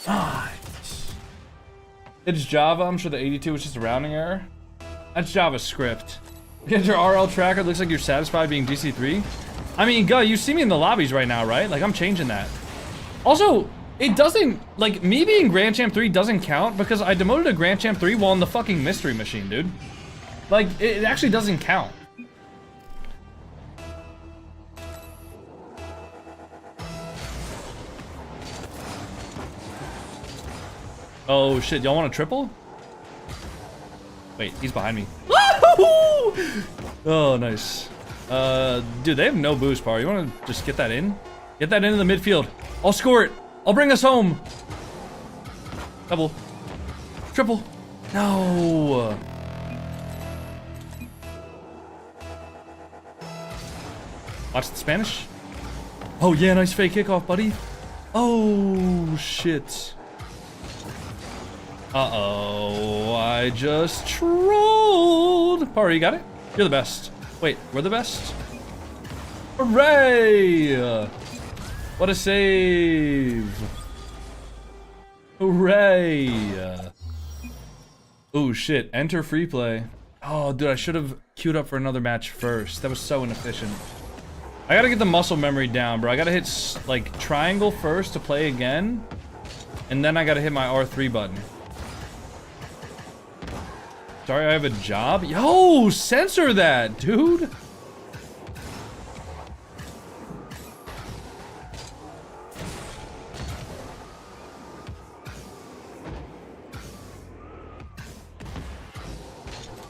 Nice! It's Java. I'm sure the 82 was just a rounding error. That's JavaScript. Get your RL tracker. Looks like you're satisfied being DC3. I mean, Guh, you see me in the lobbies right now, right? Like, I'm changing that. Also, it doesn't, like, me being Grand Champ 3 doesn't count because I demoted to Grand Champ 3 while in the fucking mystery machine, dude. Like, it actually doesn't count. Oh shit, y'all want a triple? Wait, he's behind me. Oh, nice. Dude, they have no boost power. You wanna just get that in? Get that into the midfield. I'll score it. I'll bring us home. Double. Triple. No. Watch the Spanish. Oh yeah, nice fake kickoff, buddy. Oh shit. Uh-oh, I just trolled. Para, you got it? You're the best. Wait, we're the best? Hooray! What a save. Hooray! Oh shit, enter free play. Oh, dude, I should have queued up for another match first. That was so inefficient. I gotta get the muscle memory down, bro. I gotta hit, like, triangle first to play again. And then I gotta hit my R3 button. Sorry, I have a job? Yo, censor that, dude!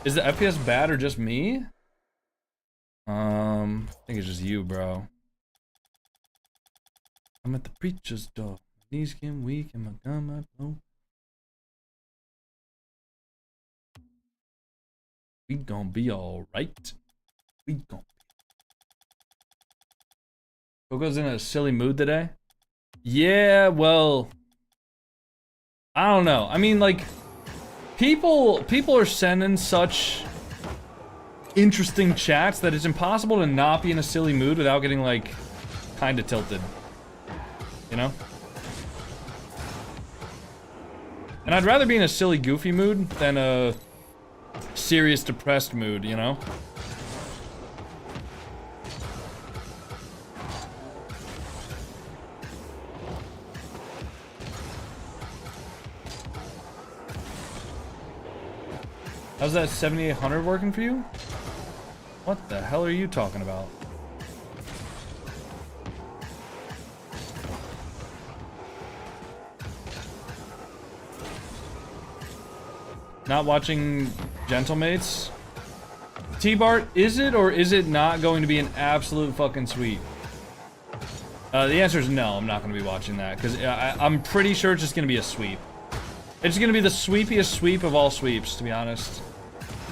Is the FPS bad or just me? I think it's just you, bro. I'm at the preacher's door. My knees getting weak and my gun might blow. We gonna be alright. We gonna be. Coco's in a silly mood today? Yeah, well, I don't know. I mean, like, people are sending such interesting chats that it's impossible to not be in a silly mood without getting, like, kind of tilted. You know? And I'd rather be in a silly, goofy mood than a serious, depressed mood, you know? How's that 7800 working for you? What the hell are you talking about? Not watching Gentlemates? T-Bart, is it or is it not going to be an absolute fucking sweep? The answer is no, I'm not going to be watching that, because I'm pretty sure it's just going to be a sweep. It's going to be the sweepiest sweep of all sweeps, to be honest.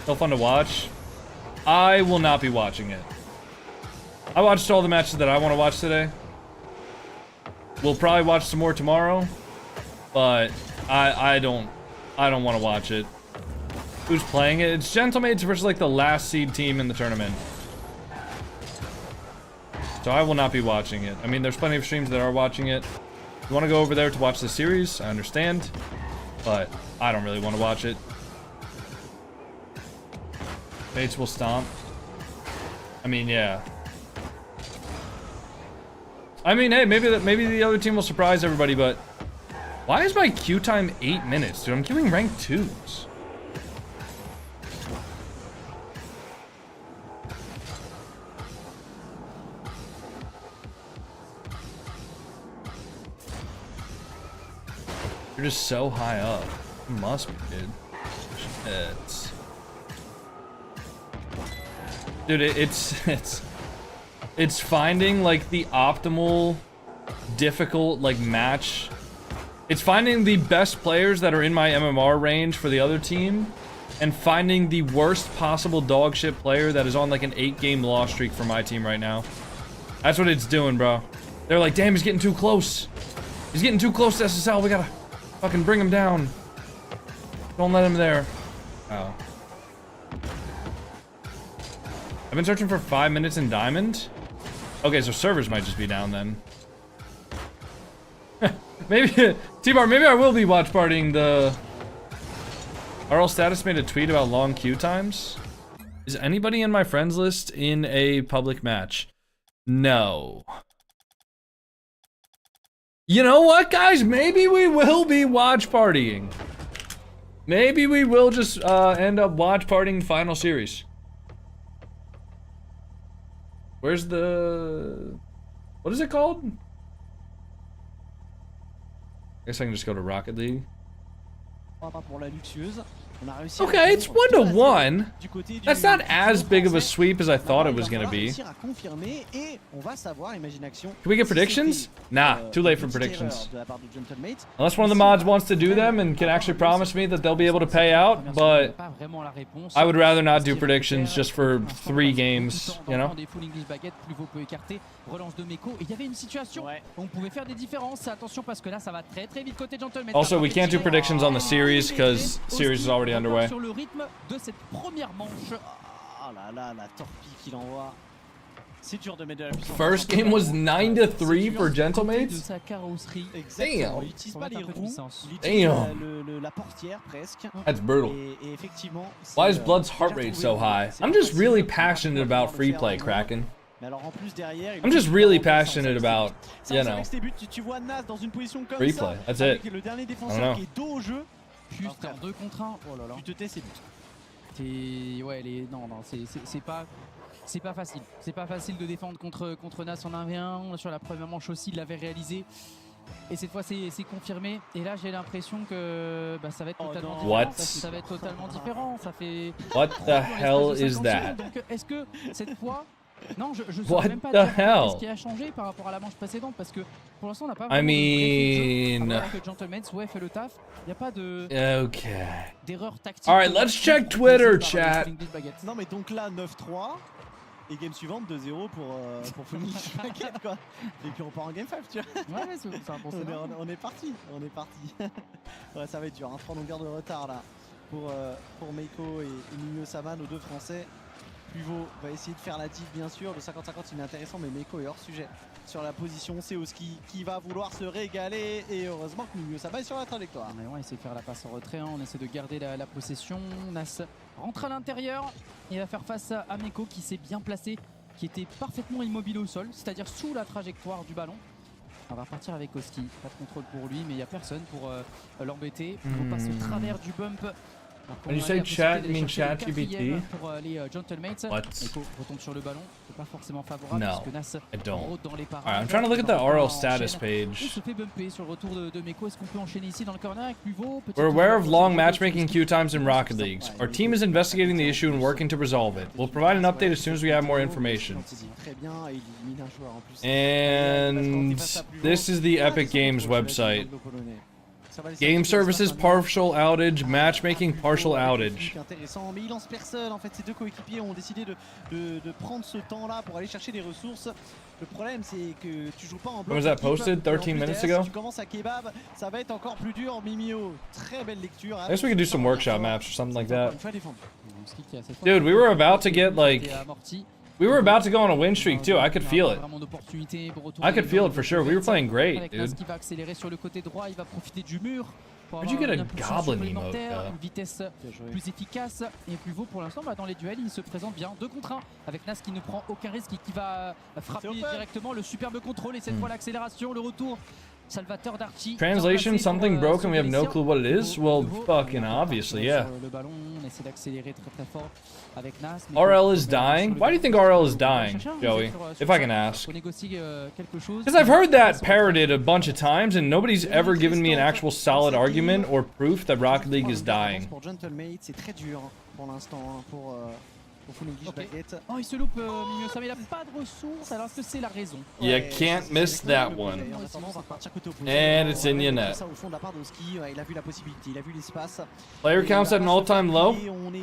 So fun to watch. I will not be watching it. I watched all the matches that I want to watch today. We'll probably watch some more tomorrow, but I don't want to watch it. Who's playing it? It's Gentlemates versus like the last seed team in the tournament. So I will not be watching it. I mean, there's plenty of streams that are watching it. If you want to go over there to watch the series, I understand. But I don't really want to watch it. Mates will stomp. I mean, yeah. I mean, hey, maybe the other team will surprise everybody, but why is my queue time 8 minutes, dude? I'm queuing rank 2s. You're just so high up. You must be, dude. Shit. Dude, it's finding like the optimal, difficult like match. It's finding the best players that are in my MMR range for the other team, and finding the worst possible dog shit player that is on like an 8-game loss streak for my team right now. That's what it's doing, bro. They're like, damn, he's getting too close. He's getting too close to SSL. We gotta fucking bring him down. Don't let him there. Oh. I've been searching for 5 minutes in Diamond. Okay, so servers might just be down then. Maybe, T-Bar, maybe I will be watch partying the... RL Status made a tweet about long queue times. Is anybody in my friends list in a public match? No. You know what, guys? Maybe we will be watch partying. Maybe we will just end up watch partying final series. Where's the... What is it called? I guess I can just go to Rocket League. Okay, it's 1-1. That's not as big of a sweep as I thought it was gonna be. Can we get predictions? Nah, too late for predictions. Unless one of the mods wants to do them and can actually promise me that they'll be able to pay out, but I would rather not do predictions just for 3 games, you know? Also, we can't do predictions on the series because series is already underway. First game was 9-3 for Gentlemates. Damn. Damn. That's brutal. Why is Blood's heart rate so high? I'm just really passionate about free play, Kraken. I'm just really passionate about, you know, free play. That's it. I don't know. Juste en 2 contre 1, oh là là. Tu te tais, c'est but. Ouais, non, c'est pas facile. C'est pas facile de défendre contre Nas en 1v1. Sur la première manche aussi, il l'avait réalisé. Et cette fois, c'est confirmé. Et là, j'ai l'impression que ça va être totalement différent. Ça va être totalement différent. Ça fait... What the hell is that? Donc, est-ce que cette fois... Non, je ne saurais même pas dire ce qui a changé par rapport à la manche précédente, parce que pour l'instant on n'a pas vraiment que Gentleman fait le taf. Il n'y a pas de d'erreur tactique. Alright, let's check Twitter, chat. Non mais donc là 9-3 et game suivante 2-0 pour Phoenix Baguette quoi. Et puis on part en game 5, tu vois. Ouais, c'est un bon scénario. On est parti. Ouais, ça va être dur, hein. 3 longueurs de retard là pour Meiko et Nino Sama, nos 2 Français. Pluvaux va essayer de faire la dive bien sûr. Le 50-50 il est intéressant mais Meko est hors sujet sur la position. C'est Oski qui va vouloir se régaler et heureusement que Mimio ça va sur la trajectoire. Mais on essaie de faire la passe en retrait, hein. On essaie de garder la possession. Nas rentre à l'intérieur et va faire face à Meko qui s'est bien placé, qui était parfaitement immobile au sol, c'est-à-dire sous la trajectoire du ballon. On va repartir avec Oski, pas de contrôle pour lui mais il n'y a personne pour l'embêter. On passe au travers du bump. When you say chat, you mean ChatGPT? What? No, I don't. Alright, I'm trying to look at the RL status page. We're aware of long matchmaking queue times in Rocket Leagues. Our team is investigating the issue and working to resolve it. We'll provide an update as soon as we have more information. And this is the Epic Games website. Game services partial outage, matchmaking partial outage. Intéressant, mais il lance personne. En fait, ces deux coéquipiers ont décidé de prendre ce temps-là pour aller chercher des ressources. Le problème, c'est que tu joues pas en bloc. When was that posted? 13 minutes ago? Si tu commences à kebab, ça va être encore plus dur. Mimio, très belle lecture. I guess we could do some workshop maps or something like that. Dude, we were about to get like... We were about to go on a win streak too. I could feel it. I could feel it for sure. We were playing great, dude. Where'd you get a goblin emote? Une vitesse plus efficace et Pluvaux pour l'instant dans les duels il se présente bien 2 contre 1 avec Nas qui ne prend aucun risque et qui va frapper directement le superbe contrôle et cette fois l'accélération, le retour. Salvateur d'Archie. Translation, something broken, we have no clue what it is? Well, fucking obviously, yeah. RL is dying? Why do you think RL is dying, Joey? If I can ask. Because I've heard that parroted a bunch of times and nobody's ever given me an actual solid argument or proof that Rocket League is dying. Okay. Oh, il se loupe, Mimio Sam, il a pas de ressources, alors est-ce que c'est la raison? You can't miss that one. And it's in your net. Player counts at an all-time low?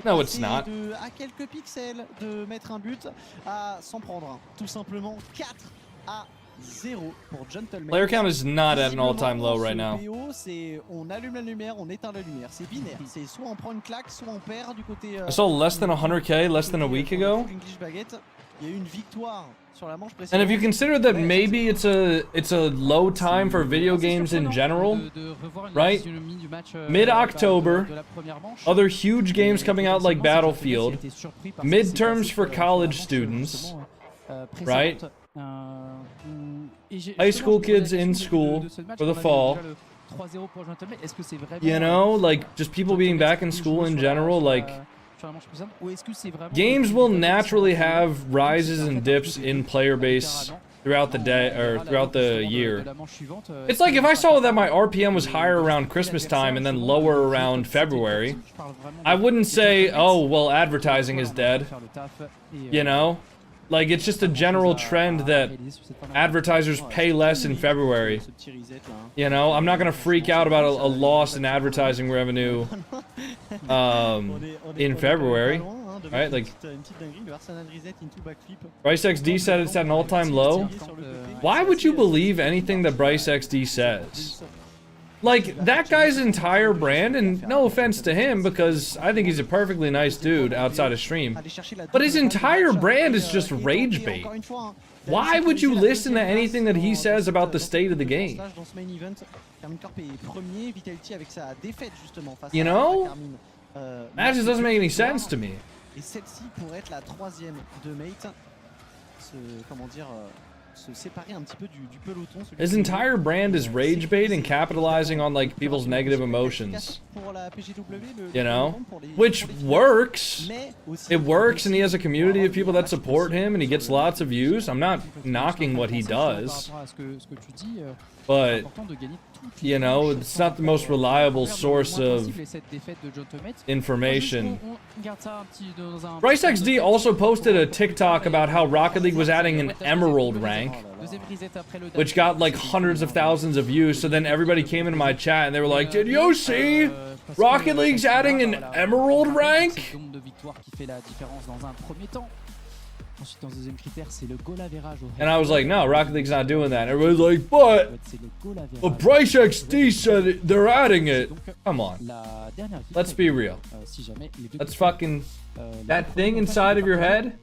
No, it's not. À quelques pixels de mettre un but, à s'en prendre un. Tout simplement 4-0 pour Gentleman. Player count is not at an all-time low right now. On allume la lumière, on éteint la lumière. C'est binaire. C'est soit on prend une claque, soit on perd du côté. I saw less than 100K less than a week ago. Il y a eu une victoire sur la manche précédente. And if you consider that maybe it's a low time for video games in general, right? Mid-October, other huge games coming out like Battlefield, midterms for college students, right? High school kids in school for the fall. You know, like just people being back in school in general, like games will naturally have rises and dips in player base throughout the day or throughout the year. It's like if I saw that my RPM was higher around Christmas time and then lower around February, I wouldn't say, oh, well, advertising is dead, you know? Like, it's just a general trend that advertisers pay less in February. You know, I'm not gonna freak out about a loss in advertising revenue in February, right? Like, Bryce XD said it's at an all-time low. Why would you believe anything that Bryce XD says? Like, that guy's entire brand, and no offense to him, because I think he's a perfectly nice dude outside of stream, but his entire brand is just rage bait. Why would you listen to anything that he says about the state of the game? You know? That just doesn't make any sense to me. His entire brand is rage bait and capitalizing on like people's negative emotions. You know? Which works. It works and he has a community of people that support him and he gets lots of views. I'm not knocking what he does. But, you know, it's not the most reliable source of information. Bryce XD also posted a TikTok about how Rocket League was adding an Emerald rank, which got like hundreds of thousands of views. So then everybody came into my chat and they were like, did you see Rocket League's adding an Emerald rank? Ensuite, dans le deuxième critère, c'est le goal average. And I was like, no, Rocket League's not doing that. Everybody's like, but the Price XD said they're adding it. Come on. Let's be real. Let's fucking... That thing inside of your head,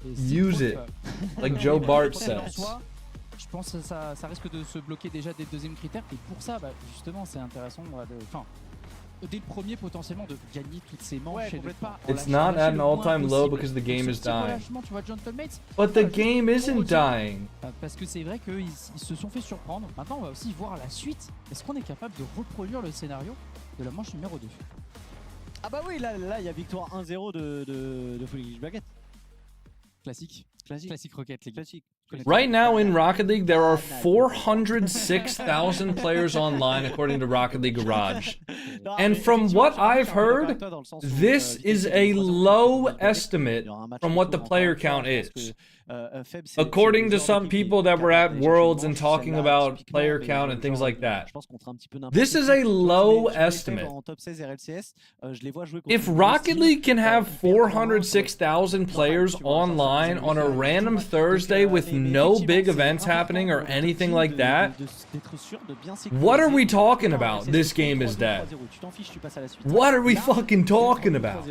use it. Like Joe Bart says. Je pense que ça risque de se bloquer déjà dès le deuxième critère. Et pour ça, justement, c'est intéressant dès le premier potentiellement de gagner toutes ces manches et de pas. It's not at an all-time low because the game is dying. But the game isn't dying. Parce que c'est vrai qu'ils se sont fait surprendre. Maintenant, on va aussi voir la suite. Est-ce qu'on est capable de reproduire le scénario de la manche numéro 2? Ah bah oui, là il y a victoire 1-0 de Full English Baguette. Classique Rocket League. Classique. Right now in Rocket League, there are 406,000 players online according to Rocket League Garage. And from what I've heard, this is a low estimate from what the player count is. According to some people that were at Worlds and talking about player count and things like that. This is a low estimate. If Rocket League can have 406,000 players online on a random Thursday with no big events happening or anything like that, what are we talking about? This game is dead. What are we fucking talking about?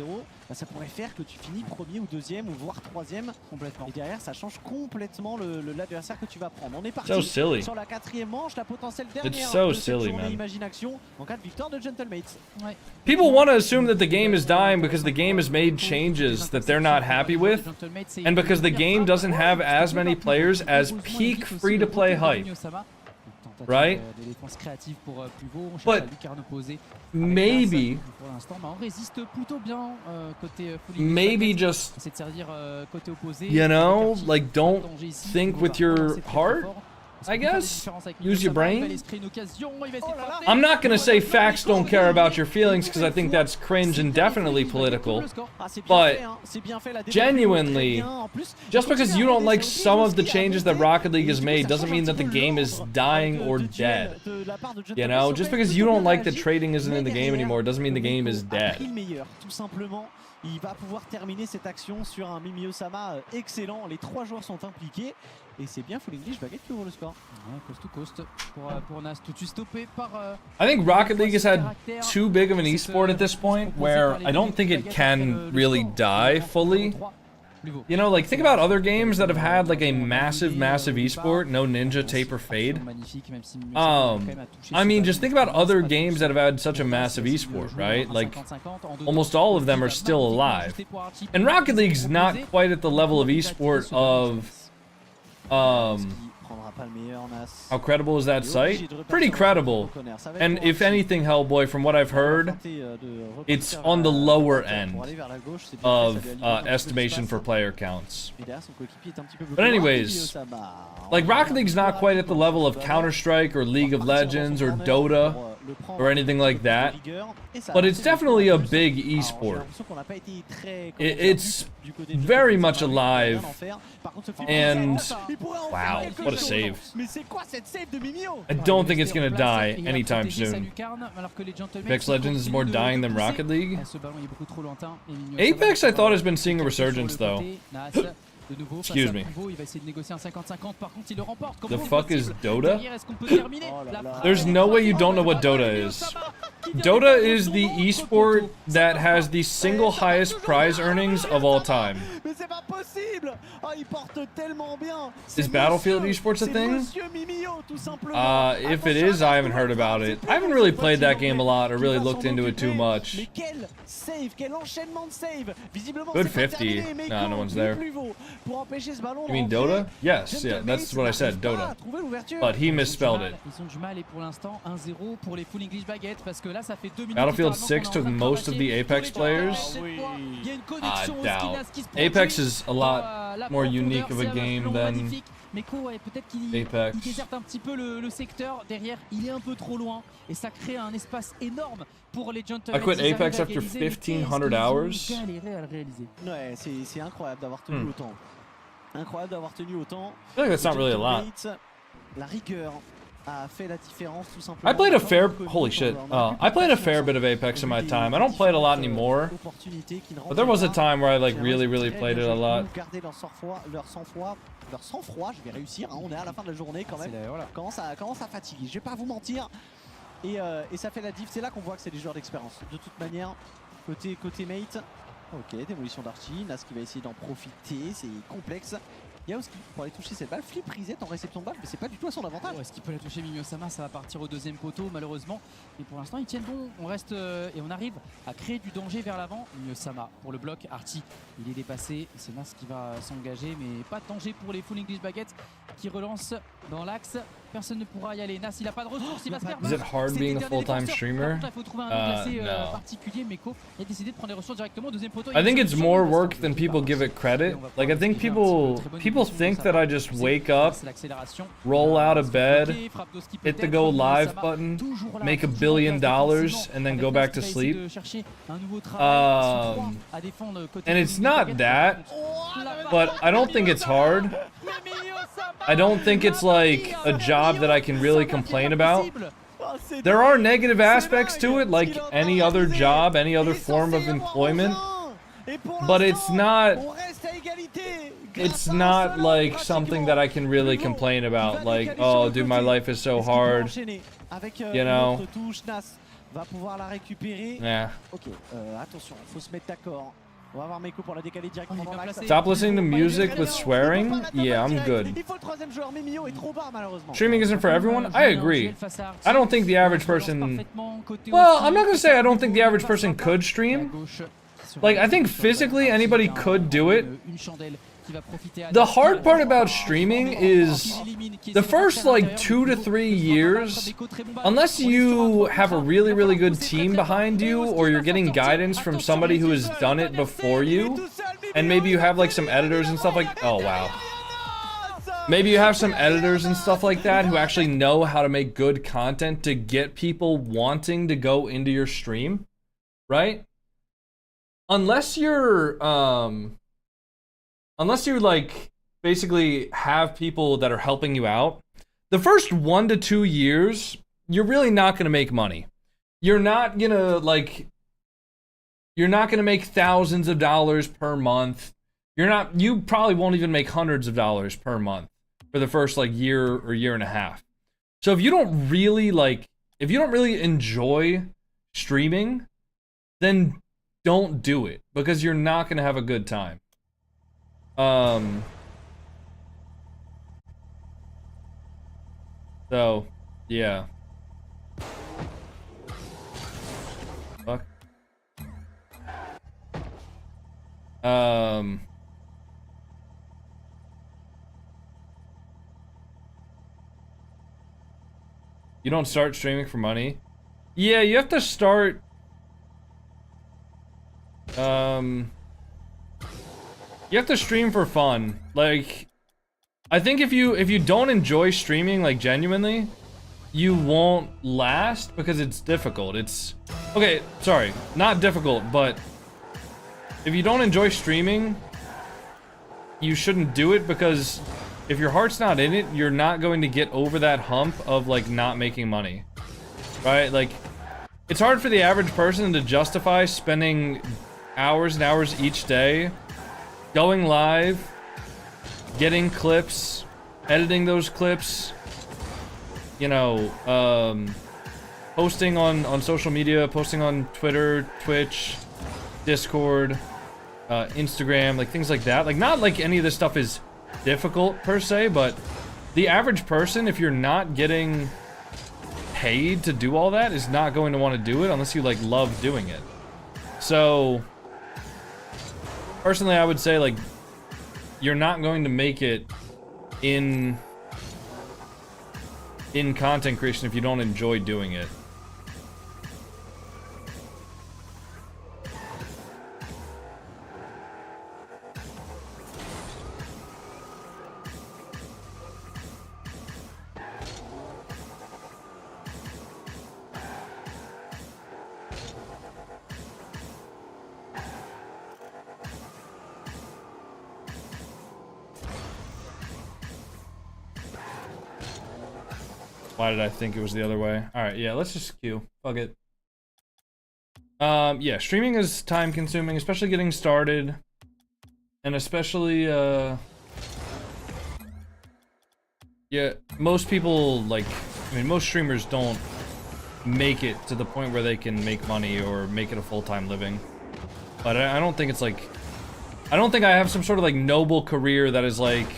Ça pourrait faire que tu finis premier ou deuxième ou voire troisième complètement. Et derrière, ça change complètement l'adversaire que tu vas prendre. On est parti sur la quatrième manche, la potentielle dernière de cette journée Imagination en cas de victoire de Gentlemates. People want to assume that the game is dying because the game has made changes that they're not happy with, and because the game doesn't have as many players as peak free-to-play hype. Right? But maybe just, you know, like don't think with your heart, I guess. Use your brain. I'm not gonna say facts don't care about your feelings because I think that's cringe and definitely political. But genuinely, just because you don't like some of the changes that Rocket League has made doesn't mean that the game is dying or dead. You know, just because you don't like that trading isn't in the game anymore doesn't mean the game is dead. Il va pouvoir terminer cette action sur un Mimi Osama excellent. Les trois joueurs sont impliqués. Et c'est bien Full English Baguette qui ouvre le score. Coast to coast pour Nas. Tout de suite stoppé par... I think Rocket League has had too big of an esport at this point where I don't think it can really die fully. You know, like, think about other games that have had, like, a massive esport, no Ninja, Tape, or Fade. I mean, just think about other games that have had such a massive esport, right? Like, almost all of them are still alive. And Rocket League's not quite at the level of esport of, how credible is that site? Pretty credible. And if anything, Hellboy, from what I've heard, it's on the lower end of estimation for player counts. But anyways, like Rocket League's not quite at the level of Counter-Strike or League of Legends or Dota or anything like that, but it's definitely a big esport. It's very much alive, and wow, what a save. I don't think it's gonna die anytime soon. Apex Legends is more dying than Rocket League. Apex, I thought, has been seeing a resurgence though. Excuse me. The fuck is Dota? There's no way you don't know what Dota is. Dota is the esport that has the single highest prize earnings of all time. Is Battlefield esports a thing? If it is, I haven't heard about it. I haven't really played that game a lot or really looked into it too much. Good 50. Nah, no one's there. You mean Dota? Yes, yeah, that's what I said, Dota. But he misspelled it. Battlefield 6 took most of the Apex players? I doubt. Apex is a lot more unique of a game than Apex. Il déserte un petit peu le secteur derrière, il est un peu trop loin et ça crée un espace énorme pour les Gentlemen. I quit Apex after 1500 hours. Ouais, c'est incroyable d'avoir tenu autant. Incroyable d'avoir tenu autant. I feel like that's not really a lot. La rigueur a fait la différence tout simplement. I played a fair holy shit. I played a fair bit of Apex in my time. I don't play it a lot anymore. But there was a time where I like really played it a lot. Garder leur sang-froid, je vais réussir, hein, on est à la fin de la journée quand même. Voilà. Commence à fatiguer, je vais pas vous mentir. Et ça fait la diff, c'est là qu'on voit que c'est des joueurs d'expérience. De toute manière, côté mate. Ok, démolition d'Archie, Nas qui va essayer d'en profiter, c'est complexe. Yaoski pour aller toucher cette balle, flip reset en réception de balle, mais c'est pas du tout à son avantage. Est-ce qu'il peut la toucher Mimio-sama? Ça va partir au deuxième poteau malheureusement. Et pour l'instant ils tiennent bon, on reste et on arrive à créer du danger vers l'avant. Mimio-sama pour le bloc, Archie il est dépassé, c'est Nas qui va s'engager, mais pas de danger pour les Full English Baguettes qui relancent dans l'axe. Personne ne pourra y aller. Nas il a pas de ressources, il va se faire Is it hard being a full-time streamer? Il faut trouver un nom classé particulier. Meko il a décidé de prendre les ressources directement au deuxième poteau. I think it's more work than people give it credit. Like I think people think that I just wake up, roll out of bed, hit the go live button, make $1 billion, and then go back to sleep. And it's not that, but I don't think it's hard. I don't think it's like a job that I can really complain about. There are negative aspects to it, like any other job, any other form of employment, but it's not like something that I can really complain about, like, oh dude, my life is so hard, you know. Yeah. Stop listening to music with swearing? Yeah, I'm good. Streaming isn't for everyone? I agree. I don't think the average person... Well, I'm not gonna say I don't think the average person could stream. Like, I think physically anybody could do it. The hard part about streaming is the first like 2 to 3 years, unless you have a really good team behind you, or you're getting guidance from somebody who has done it before you, and maybe you have like some editors and stuff like, oh wow. Maybe you have some editors and stuff like that who actually know how to make good content to get people wanting to go into your stream, right? Unless you like basically have people that are helping you out, the first 1 to 2 years, you're really not gonna make money. You're not gonna make thousands of dollars per month. You probably won't even make hundreds of dollars per month for the first like year or year and a half. So if you don't really enjoy streaming, then don't do it, because you're not gonna have a good time. So, yeah. Fuck. You don't start streaming for money? Yeah, you have to start... You have to stream for fun. Like, I think if you don't enjoy streaming, like, genuinely, you won't last, because it's difficult. It's... Okay, sorry. Not difficult, but... If you don't enjoy streaming, you shouldn't do it, because if your heart's not in it, you're not going to get over that hump of, like, not making money. Right? Like, it's hard for the average person to justify spending hours and hours each day going live, getting clips, editing those clips, you know, posting on social media, posting on Twitter, Twitch, Discord, Instagram, like things like that. Like, not like any of this stuff is difficult per se, but the average person, if you're not getting paid to do all that, is not going to want to do it unless you like love doing it. So personally, I would say, like, you're not going to make it in content creation if you don't enjoy doing it. Why did I think it was the other way? Alright, yeah, let's just queue. Fuck it. Yeah, streaming is time consuming, especially getting started. And especially, yeah, most people, like, I mean, most streamers don't make it to the point where they can make money or make it a full-time living. But I don't think it's like, I don't think I have some sort of like noble career that is like,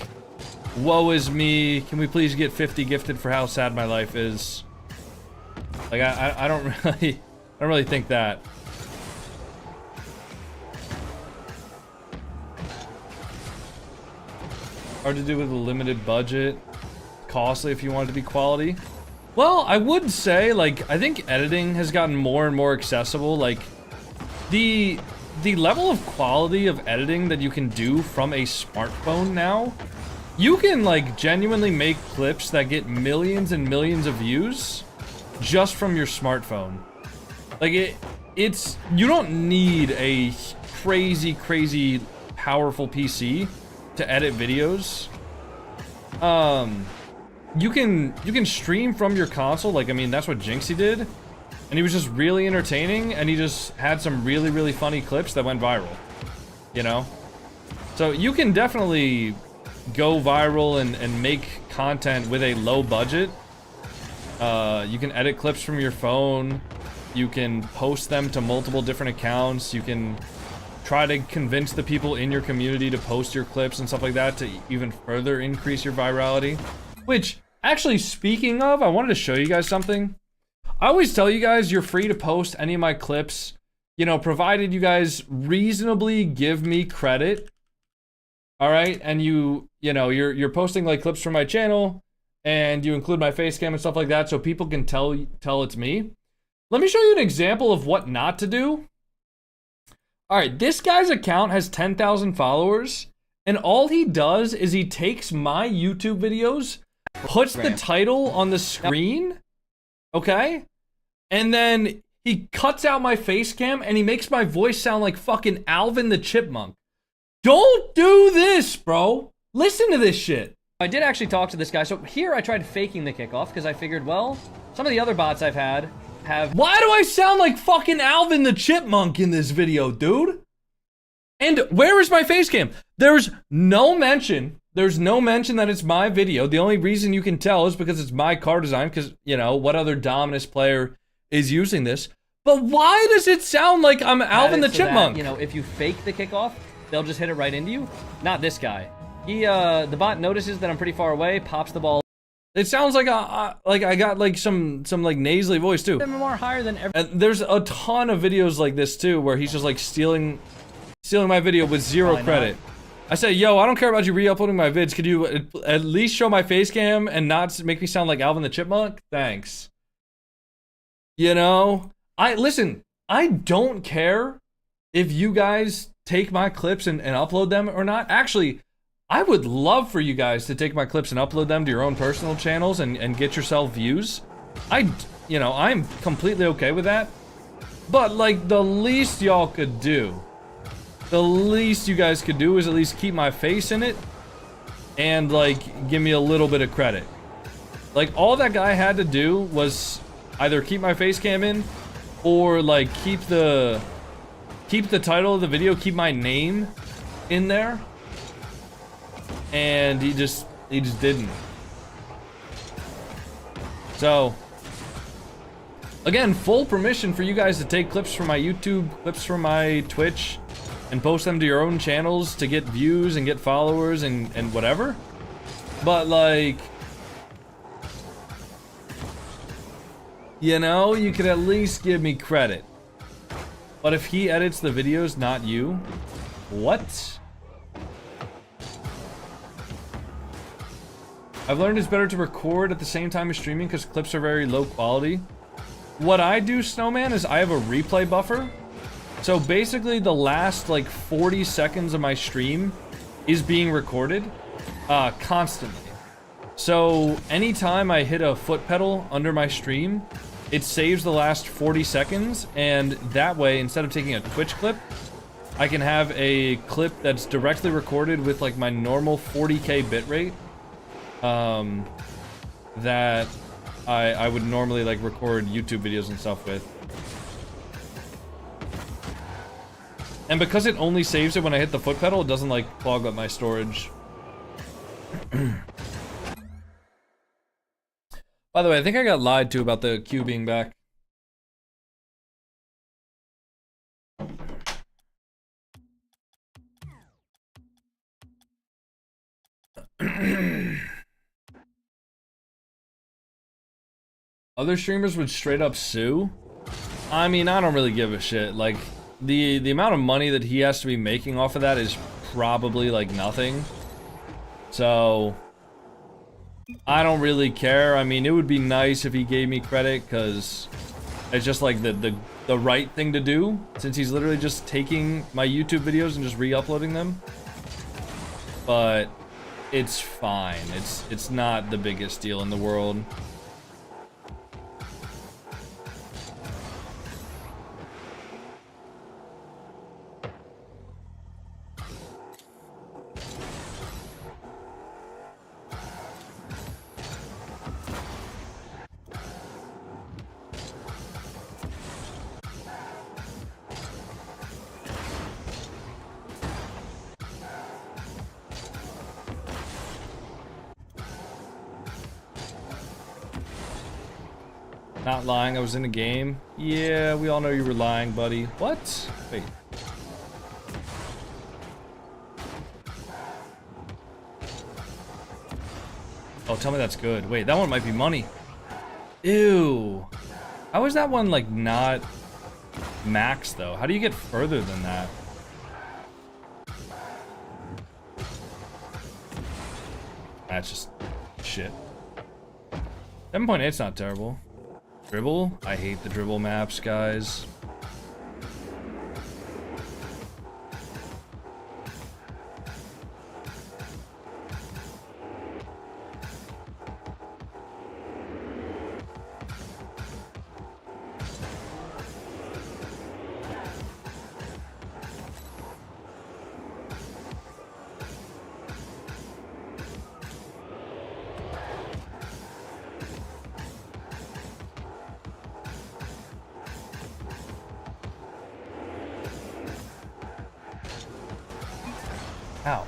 woe is me, can we please get 50 gifted for how sad my life is? Like, I don't really think that. Hard to do with a limited budget. Costly if you want it to be quality. Well, I would say, like, I think editing has gotten more and more accessible. Like, the level of quality of editing that you can do from a smartphone now, you can, like, genuinely make clips that get millions and millions of views just from your smartphone. Like, it's, you don't need a crazy powerful PC to edit videos. You can stream from your console. Like, I mean, that's what Jinxie did, and he was just really entertaining, and he just had some really funny clips that went viral, you know? So you can definitely go viral and make content with a low budget. You can edit clips from your phone, you can post them to multiple different accounts, you can try to convince the people in your community to post your clips and stuff like that to even further increase your virality. Which, actually, speaking of, I wanted to show you guys something. I always tell you guys you're free to post any of my clips, you know, provided you guys reasonably give me credit. All right, and you know, you're posting like clips from my channel, and you include my face cam and stuff like that, so people can tell it's me. Let me show you an example of what not to do. All right, this guy's account has 10,000 followers, and all he does is he takes my YouTube videos, puts the title on the screen, okay? And then he cuts out my face cam, and he makes my voice sound like fucking Alvin the Chipmunk. Don't do this, bro. Listen to this shit. I did actually talk to this guy. So here I tried faking the kickoff because I figured, well, some of the other bots I've had have... Why do I sound like fucking Alvin the Chipmunk in this video, dude? And where is my face cam? There's no mention that it's my video. The only reason you can tell is because it's my car design, because, you know, what other Dominus player is using this? But why does it sound like I'm Alvin the Chipmunk? That, you know, if you fake the kickoff, they'll just hit it right into you. Not this guy. He, the bot notices that I'm pretty far away, pops the ball. It sounds like I got like some like nasally voice too. More higher than ever. And there's a ton of videos like this too, where he's just like stealing my video with zero credit. I say, yo, I don't care about you re-uploading my vids. Could you at least show my face cam and not make me sound like Alvin the Chipmunk? Thanks. You know, listen, I don't care if you guys take my clips and upload them or not. Actually, I would love for you guys to take my clips and upload them to your own personal channels and get yourself views. You know, I'm completely okay with that. But, like, the least y'all could do, the least you guys could do is at least keep my face in it and, like, give me a little bit of credit. Like, all that guy had to do was either keep my face cam in or, like, keep the title of the video, keep my name in there. And he just didn't. So, again, full permission for you guys to take clips from my YouTube, clips from my Twitch, and post them to your own channels to get views and get followers and whatever. But, like, you know, you could at least give me credit. But if he edits the videos, not you, what? I've learned it's better to record at the same time as streaming because clips are very low quality. What I do, Snowman, is I have a replay buffer. So basically the last like 40 seconds of my stream is being recorded constantly. So anytime I hit a foot pedal under my stream, it saves the last 40 seconds, and that way, instead of taking a Twitch clip, I can have a clip that's directly recorded with like my normal 40K bitrate. That I would normally like record YouTube videos and stuff with. And because it only saves it when I hit the foot pedal, it doesn't like clog up my storage. By the way, I think I got lied to about the queue being back. Other streamers would straight up sue? I mean, I don't really give a shit. Like, the amount of money that he has to be making off of that is probably like nothing. So I don't really care. I mean, it would be nice if he gave me credit, because it's just like the right thing to do, since he's literally just taking my YouTube videos and just re-uploading them. But it's fine. It's not the biggest deal in the world. Not lying, I was in a game. Yeah, we all know you were lying, buddy. What? Wait. Oh, tell me that's good. Wait, that one might be money. Ew. How is that one, like, not max, though? How do you get further than that? That's just shit. 7.8's not terrible. Dribble? I hate the dribble maps, guys. Ow.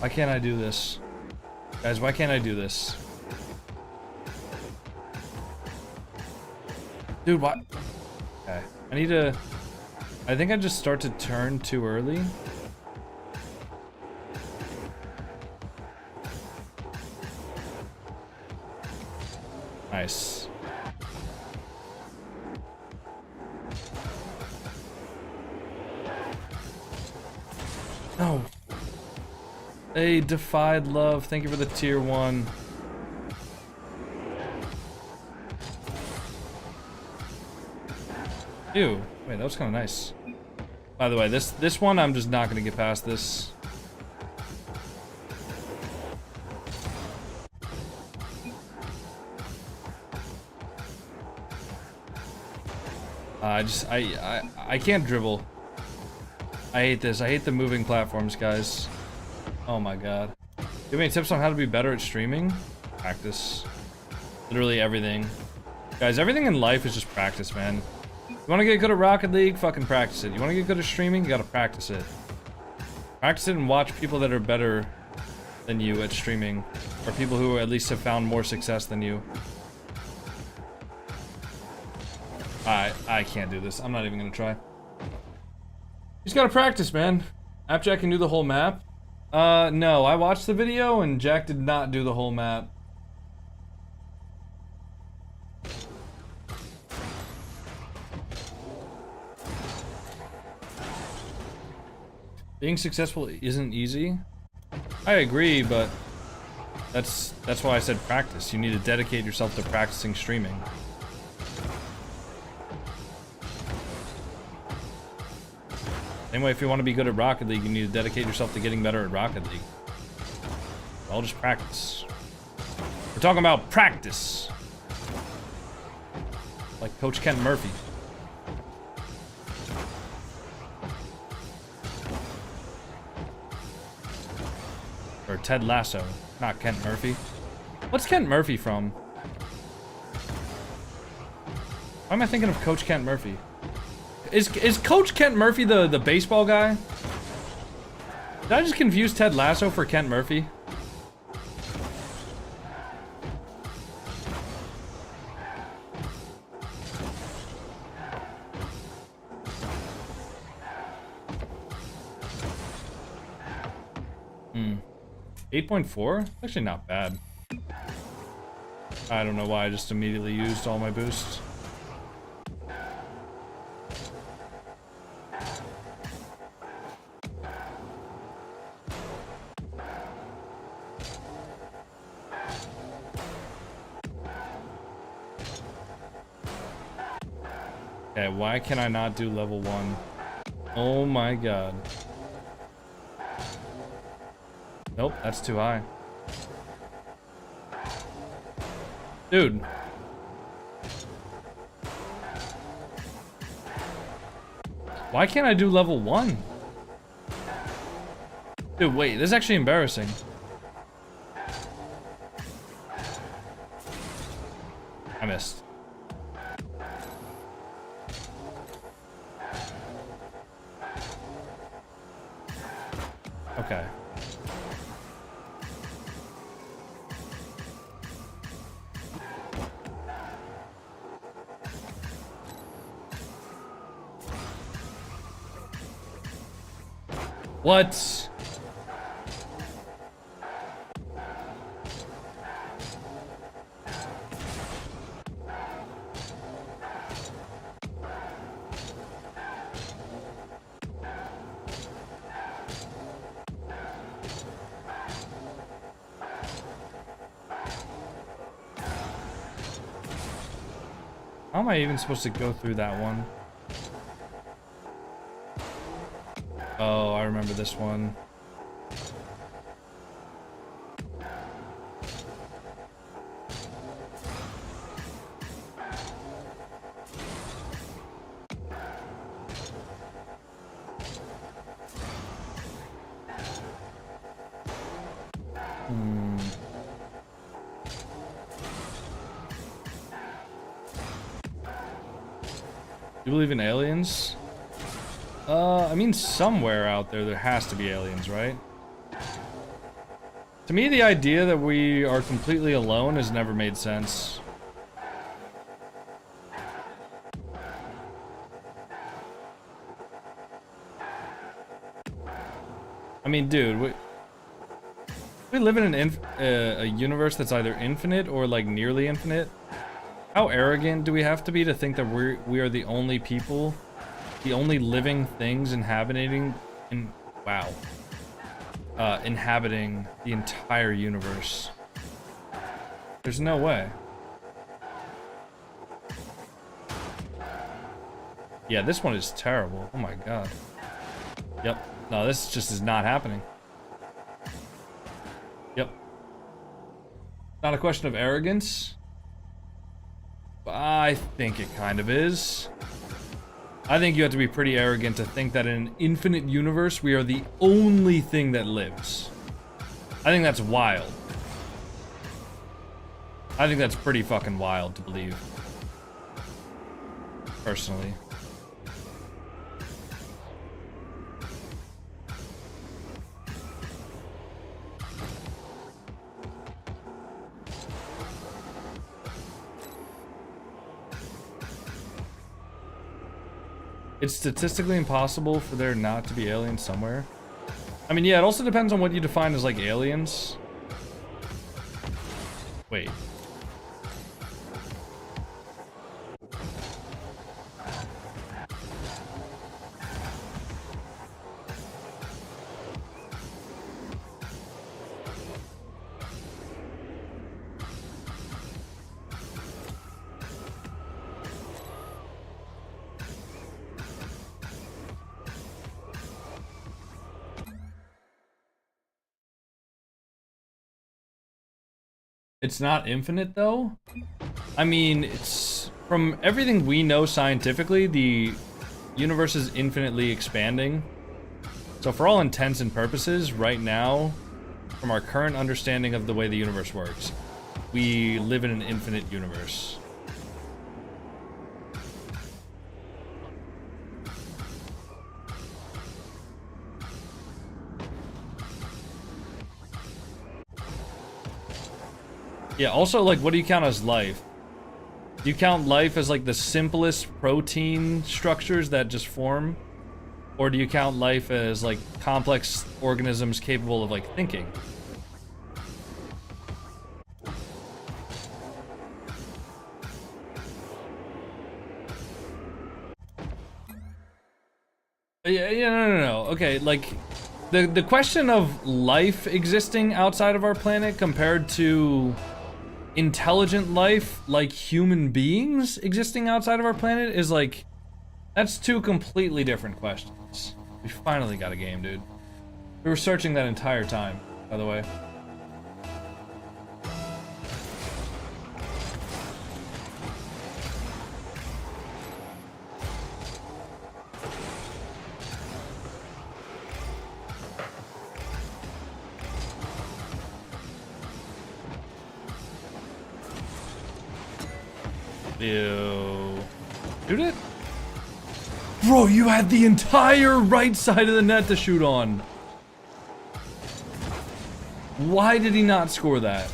Why can't I do this? Guys, why can't I do this? Dude, what? Okay. I need to... I think I just start to turn too early. Nice. No. Hey, Defied Love, thank you for the tier 1. Ew, wait, that was kind of nice. By the way, this one, I'm just not gonna get past this. I can't dribble. I hate this. I hate the moving platforms, guys. Oh my god. Do you have any tips on how to be better at streaming? Practice. Literally everything. Guys, everything in life is just practice, man. You want to get good at Rocket League? Fucking practice it. You want to get good at streaming? You gotta practice it. Practice it and watch people that are better than you at streaming. Or people who at least have found more success than you. I can't do this. I'm not even gonna try. You just gotta practice, man. Appjack can do the whole map. No, I watched the video and Jack did not do the whole map. Being successful isn't easy. I agree, but that's why I said practice. You need to dedicate yourself to practicing streaming. Same way if you want to be good at Rocket League, you need to dedicate yourself to getting better at Rocket League. I'll just practice. We're talking about practice. Like Coach Kent Murphy. Or Ted Lasso, not Kent Murphy. What's Kent Murphy from? Why am I thinking of Coach Kent Murphy? Is Coach Kent Murphy the baseball guy? Did I just confuse Ted Lasso for Kent Murphy? Hmm. 8.4? Actually not bad. I don't know why I just immediately used all my boosts. Okay, why can I not do level 1? Oh my god. Nope, that's too high. Dude. Why can't I do level 1? Dude, wait, this is actually embarrassing. I missed. Okay. What? How am I even supposed to go through that one? Oh, I remember this one. You believe in aliens? I mean, somewhere out there has to be aliens, right? To me, the idea that we are completely alone has never made sense. I mean, dude, we live in a universe that's either infinite or like nearly infinite. How arrogant do we have to be to think that we are the only people, the only living things inhabiting inhabiting the entire universe? There's no way. Yeah, this one is terrible. Oh my god. Yep. No, this just is not happening. Yep. Not a question of arrogance. I think it kind of is. I think you have to be pretty arrogant to think that in an infinite universe, we are the only thing that lives. I think that's wild. I think that's pretty fucking wild to believe. Personally. It's statistically impossible for there not to be aliens somewhere. I mean, yeah, it also depends on what you define as, like, aliens. Wait. It's not infinite though? I mean, it's from everything we know scientifically, the universe is infinitely expanding. So for all intents and purposes, right now, from our current understanding of the way the universe works, we live in an infinite universe. Yeah, also, like, what do you count as life? Do you count life as, like, the simplest protein structures that just form? Or do you count life as, like, complex organisms capable of, like, thinking? Yeah, no. Okay, like, the question of life existing outside of our planet compared to intelligent life, like human beings existing outside of our planet, is like, that's two completely different questions. We finally got a game, dude. We were searching that entire time, by the way. Ew. Shoot it? Bro, you had the entire right side of the net to shoot on. Why did he not score that?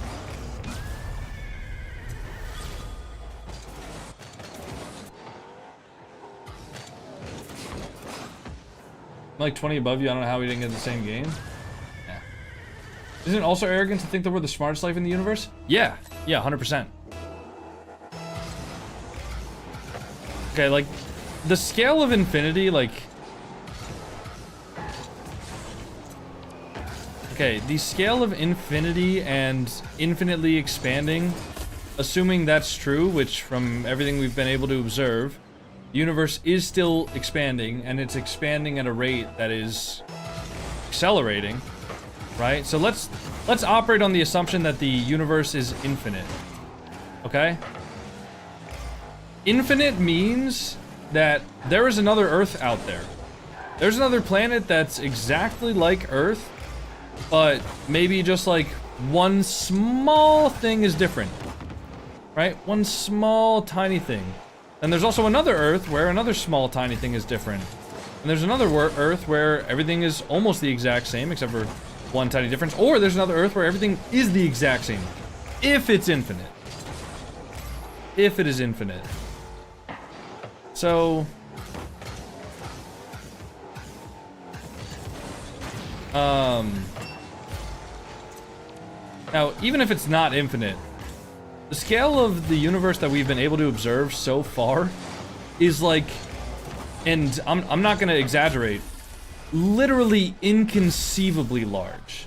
I'm like 20 above you, I don't know how we didn't get the same game. Yeah. Isn't it also arrogant to think that we're the smartest life in the universe? Yeah, 100%. Okay, like, the scale of infinity, like... Okay, the scale of infinity and infinitely expanding, assuming that's true, which from everything we've been able to observe, the universe is still expanding, and it's expanding at a rate that is accelerating, right? So let's operate on the assumption that the universe is infinite, okay? Infinite means that there is another Earth out there. There's another planet that's exactly like Earth, but maybe just like one small thing is different, right? One small tiny thing. And there's also another Earth where another small tiny thing is different. And there's another Earth where everything is almost the exact same except for one tiny difference. Or there's another Earth where everything is the exact same, if it's infinite. If it is infinite. So, now, even if it's not infinite, the scale of the universe that we've been able to observe so far is like, and I'm not gonna exaggerate, literally inconceivably large.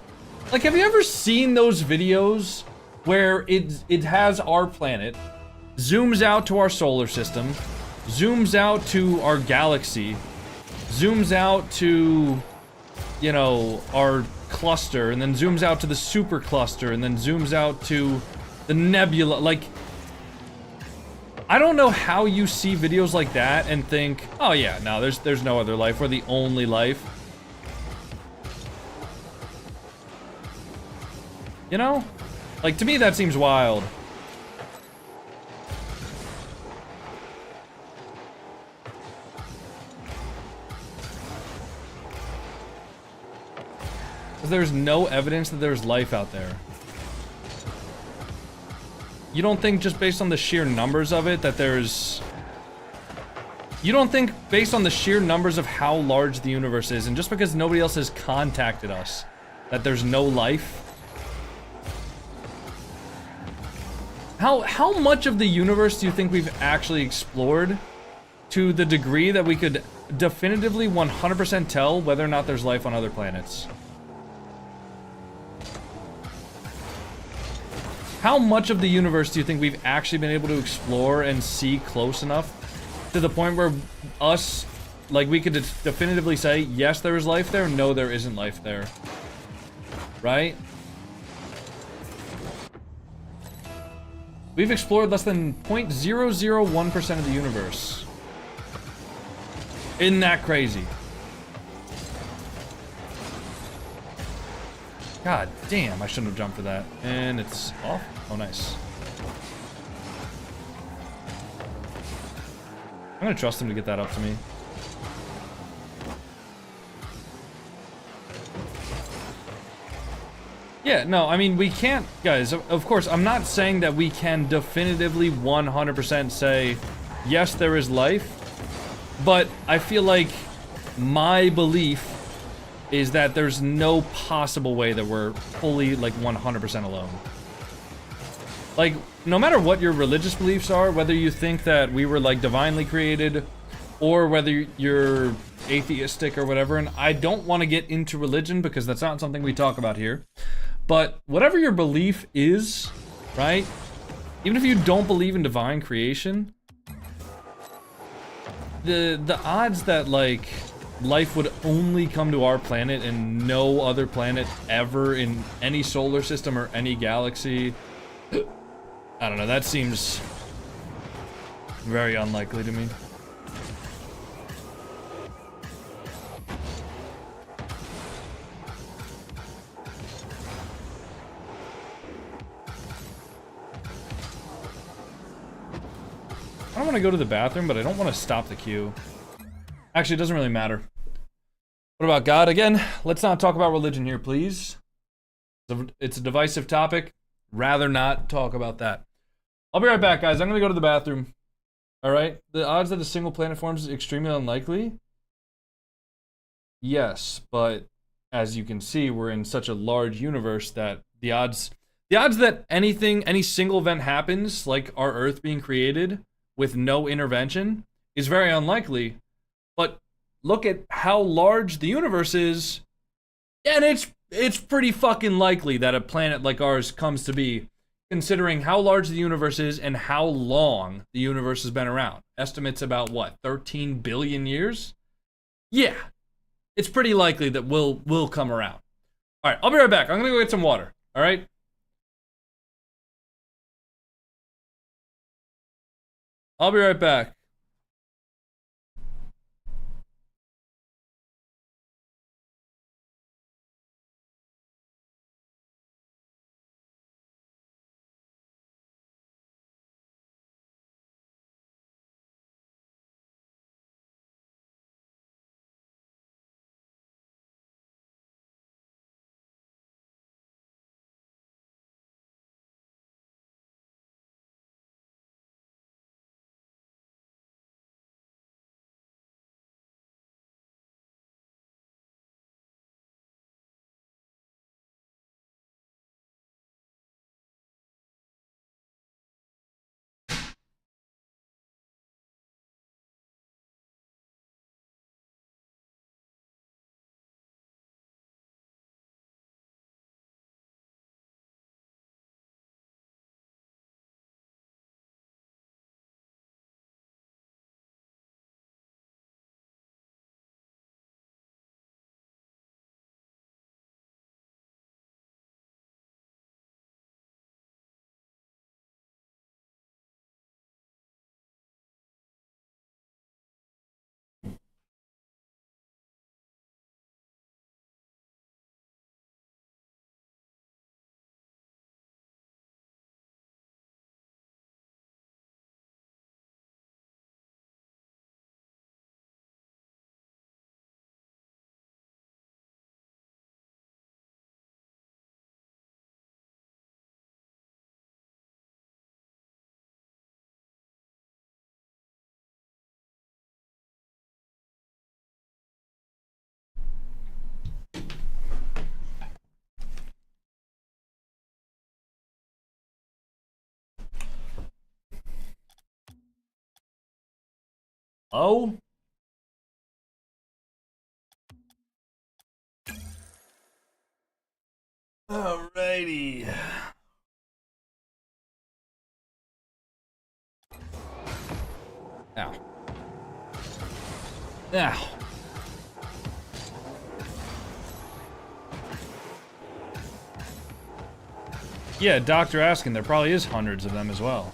Like, have you ever seen those videos where it has our planet, zooms out to our solar system, zooms out to our galaxy, zooms out to, you know, our cluster, and then zooms out to the super cluster, and then zooms out to the nebula? Like, I don't know how you see videos like that and think, oh yeah, no, there's no other life, we're the only life. You know? Like, to me that seems wild. There's no evidence that there's life out there. You don't think just based on the sheer numbers of it that there's... You don't think based on the sheer numbers of how large the universe is, and just because nobody else has contacted us, that there's no life? How much of the universe do you think we've actually explored to the degree that we could definitively 100% tell whether or not there's life on other planets? How much of the universe do you think we've actually been able to explore and see close enough to the point where us, like, we could definitively say, yes, there is life there, no, there isn't life there. Right? We've explored less than 0.001% of the universe. Isn't that crazy? God damn, I shouldn't have jumped for that. And it's off? Oh, nice. I'm gonna trust him to get that up to me. Yeah, no, I mean, we can't, guys, of course, I'm not saying that we can definitively 100% say, yes, there is life, but I feel like my belief is that there's no possible way that we're fully, like, 100% alone. Like, no matter what your religious beliefs are, whether you think that we were, like, divinely created, or whether you're atheistic or whatever, and I don't want to get into religion because that's not something we talk about here, but whatever your belief is, right? Even if you don't believe in divine creation, the odds that, like, life would only come to our planet and no other planet ever in any solar system or any galaxy, I don't know, that seems very unlikely to me. I don't want to go to the bathroom, but I don't want to stop the queue. Actually, it doesn't really matter. What about God? Again, let's not talk about religion here, please. It's a divisive topic. Rather not talk about that. I'll be right back, guys. I'm going to go to the bathroom. Alright? The odds that a single planet forms is extremely unlikely. Yes, but as you can see, we're in such a large universe that the odds that any single event happens, like our Earth being created with no intervention, is very unlikely. But look at how large the universe is, and it's pretty fucking likely that a planet like ours comes to be, considering how large the universe is and how long the universe has been around. Estimates about, what, 13 billion years? Yeah, it's pretty likely that we'll come around. Alright, I'll be right back. I'm gonna go get some water, alright? I'll be right back. Oh? Alrighty. Ow. Ow. yeah, Doctor asking, there probably is hundreds of them as well.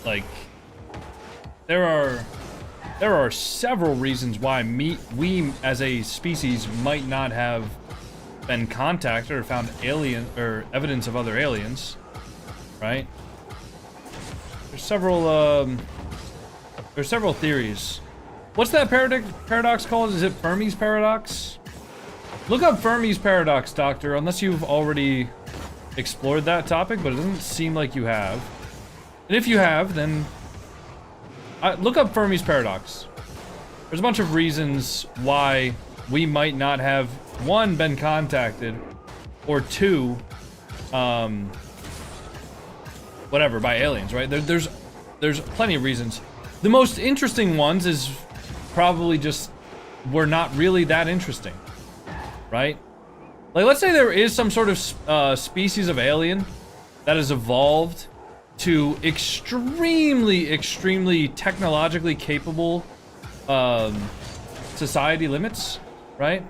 Like, there are several reasons why we as a species might not have been contacted or found alien or evidence of other aliens, right? There's several theories. What's that paradox called? Is it Fermi's paradox? Look up Fermi's paradox, Doctor, unless you've already explored that topic, but it doesn't seem like you have. And if you have, then look up Fermi's paradox. There's a bunch of reasons why we might not have, one, been contacted, or two, whatever, by aliens, right? There's plenty of reasons. The most interesting ones is probably just we're not really that interesting, right? Like, let's say there is some sort of species of alien that has evolved to extremely technologically capable society limits, right?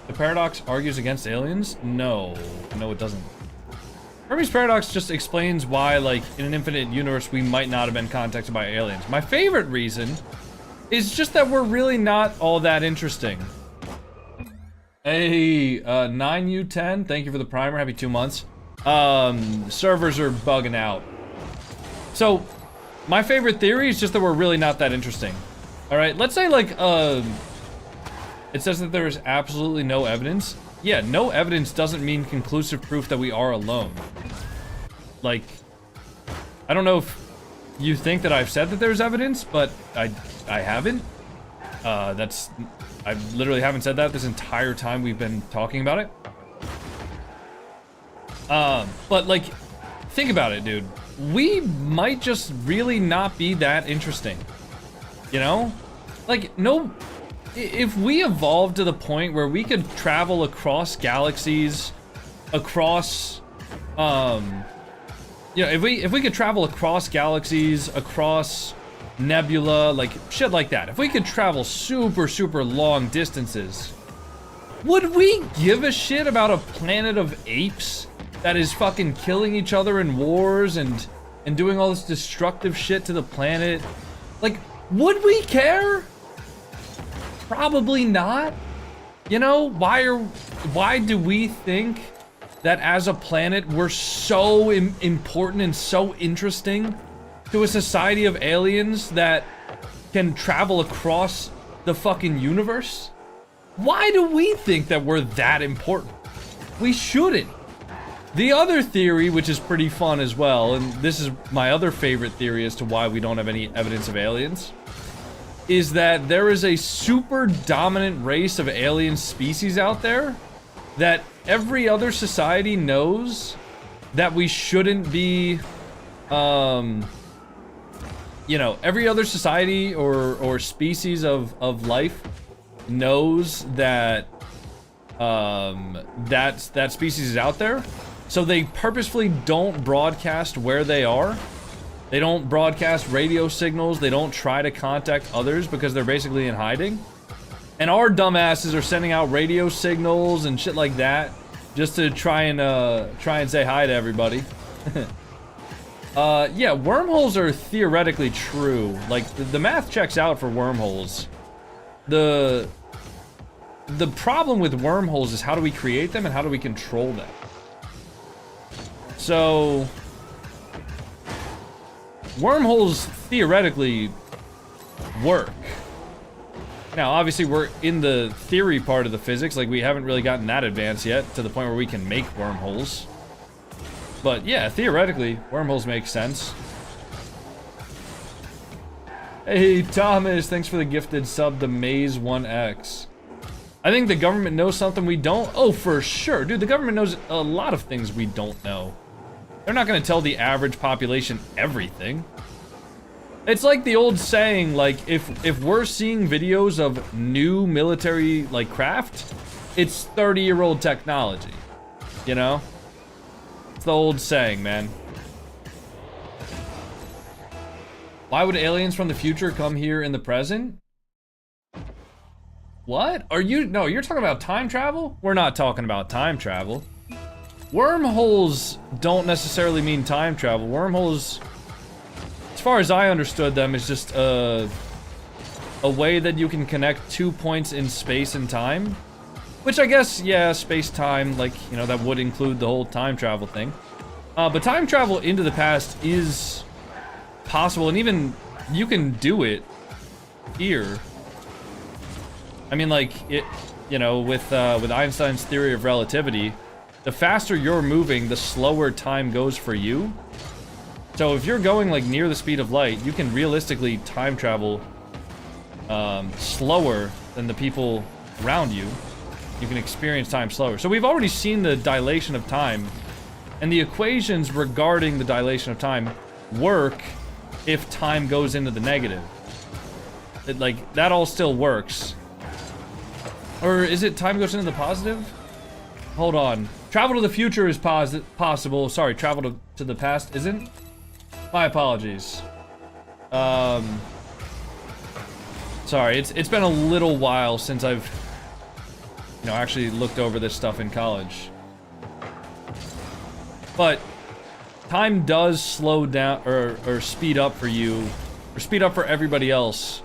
The paradox argues against aliens? No, it doesn't. Fermi's paradox just explains why, like, in an infinite universe, we might not have been contacted by aliens. My favorite reason is just that we're really not all that interesting. Hey, 9U10, thank you for the primer. Happy 2 months. Servers are bugging out. So, my favorite theory is just that we're really not that interesting. Alright, let's say, like, it says that there is absolutely no evidence. Yeah, no evidence doesn't mean conclusive proof that we are alone. Like, I don't know if you think that I've said that there's evidence, but I haven't. I literally haven't said that this entire time we've been talking about it. But, like, think about it, dude. We might just really not be that interesting. You know? Like, no... If we evolved to the point where we could travel across galaxies, across... you know, if we could travel across galaxies, across nebula, like, shit like that. If we could travel super long distances, would we give a shit about a planet of apes that is fucking killing each other in wars and doing all this destructive shit to the planet? Like, would we care? Probably not. You know, why do we think that as a planet we're so important and so interesting to a society of aliens that can travel across the fucking universe? Why do we think that we're that important? We shouldn't. The other theory, which is pretty fun as well, and this is my other favorite theory as to why we don't have any evidence of aliens, is that there is a super dominant race of alien species out there that every other society knows that we shouldn't be, you know, every other society or species of life knows that that species is out there. So they purposefully don't broadcast where they are. They don't broadcast radio signals. They don't try to contact others because they're basically in hiding. And our dumbasses are sending out radio signals and shit like that just to try and say hi to everybody. Yeah, wormholes are theoretically true. Like, the math checks out for wormholes. The problem with wormholes is how do we create them and how do we control them? So, wormholes theoretically work. Now, obviously, we're in the theory part of the physics. Like, we haven't really gotten that advanced yet to the point where we can make wormholes. But yeah, theoretically, wormholes make sense. Hey, Thomas, thanks for the gifted sub to Maze1X. I think the government knows something we don't. Oh, for sure. Dude, the government knows a lot of things we don't know. They're not going to tell the average population everything. It's like the old saying, like, if we're seeing videos of new military, like, craft, it's 30-year-old technology. You know? It's the old saying, man. Why would aliens from the future come here in the present? What? Are you? No, you're talking about time travel? We're not talking about time travel. Wormholes don't necessarily mean time travel. Wormholes, as far as I understood them, is just a way that you can connect 2 points in space and time. Which I guess, yeah, space-time, like, you know, that would include the whole time travel thing. But time travel into the past is possible, and even you can do it here. I mean, like, it, you know, with Einstein's theory of relativity, the faster you're moving, the slower time goes for you. So if you're going, like, near the speed of light, you can realistically time travel slower than the people around you. You can experience time slower. So we've already seen the dilation of time, and the equations regarding the dilation of time work if time goes into the negative. Like, that all still works. Or is it time goes into the positive? Hold on. Travel to the future is possible. Sorry, travel to the past isn't? My apologies. Sorry, it's been a little while since I've, you know, actually looked over this stuff in college. But time does slow down or speed up for you, or speed up for everybody else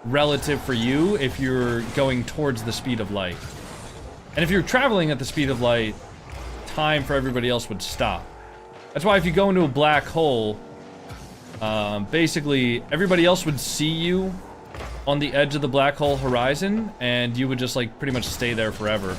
relative for you if you're going towards the speed of light. And if you're traveling at the speed of light, time for everybody else would stop. That's why if you go into a black hole, basically everybody else would see you on the edge of the black hole horizon, and you would just, like, pretty much stay there forever.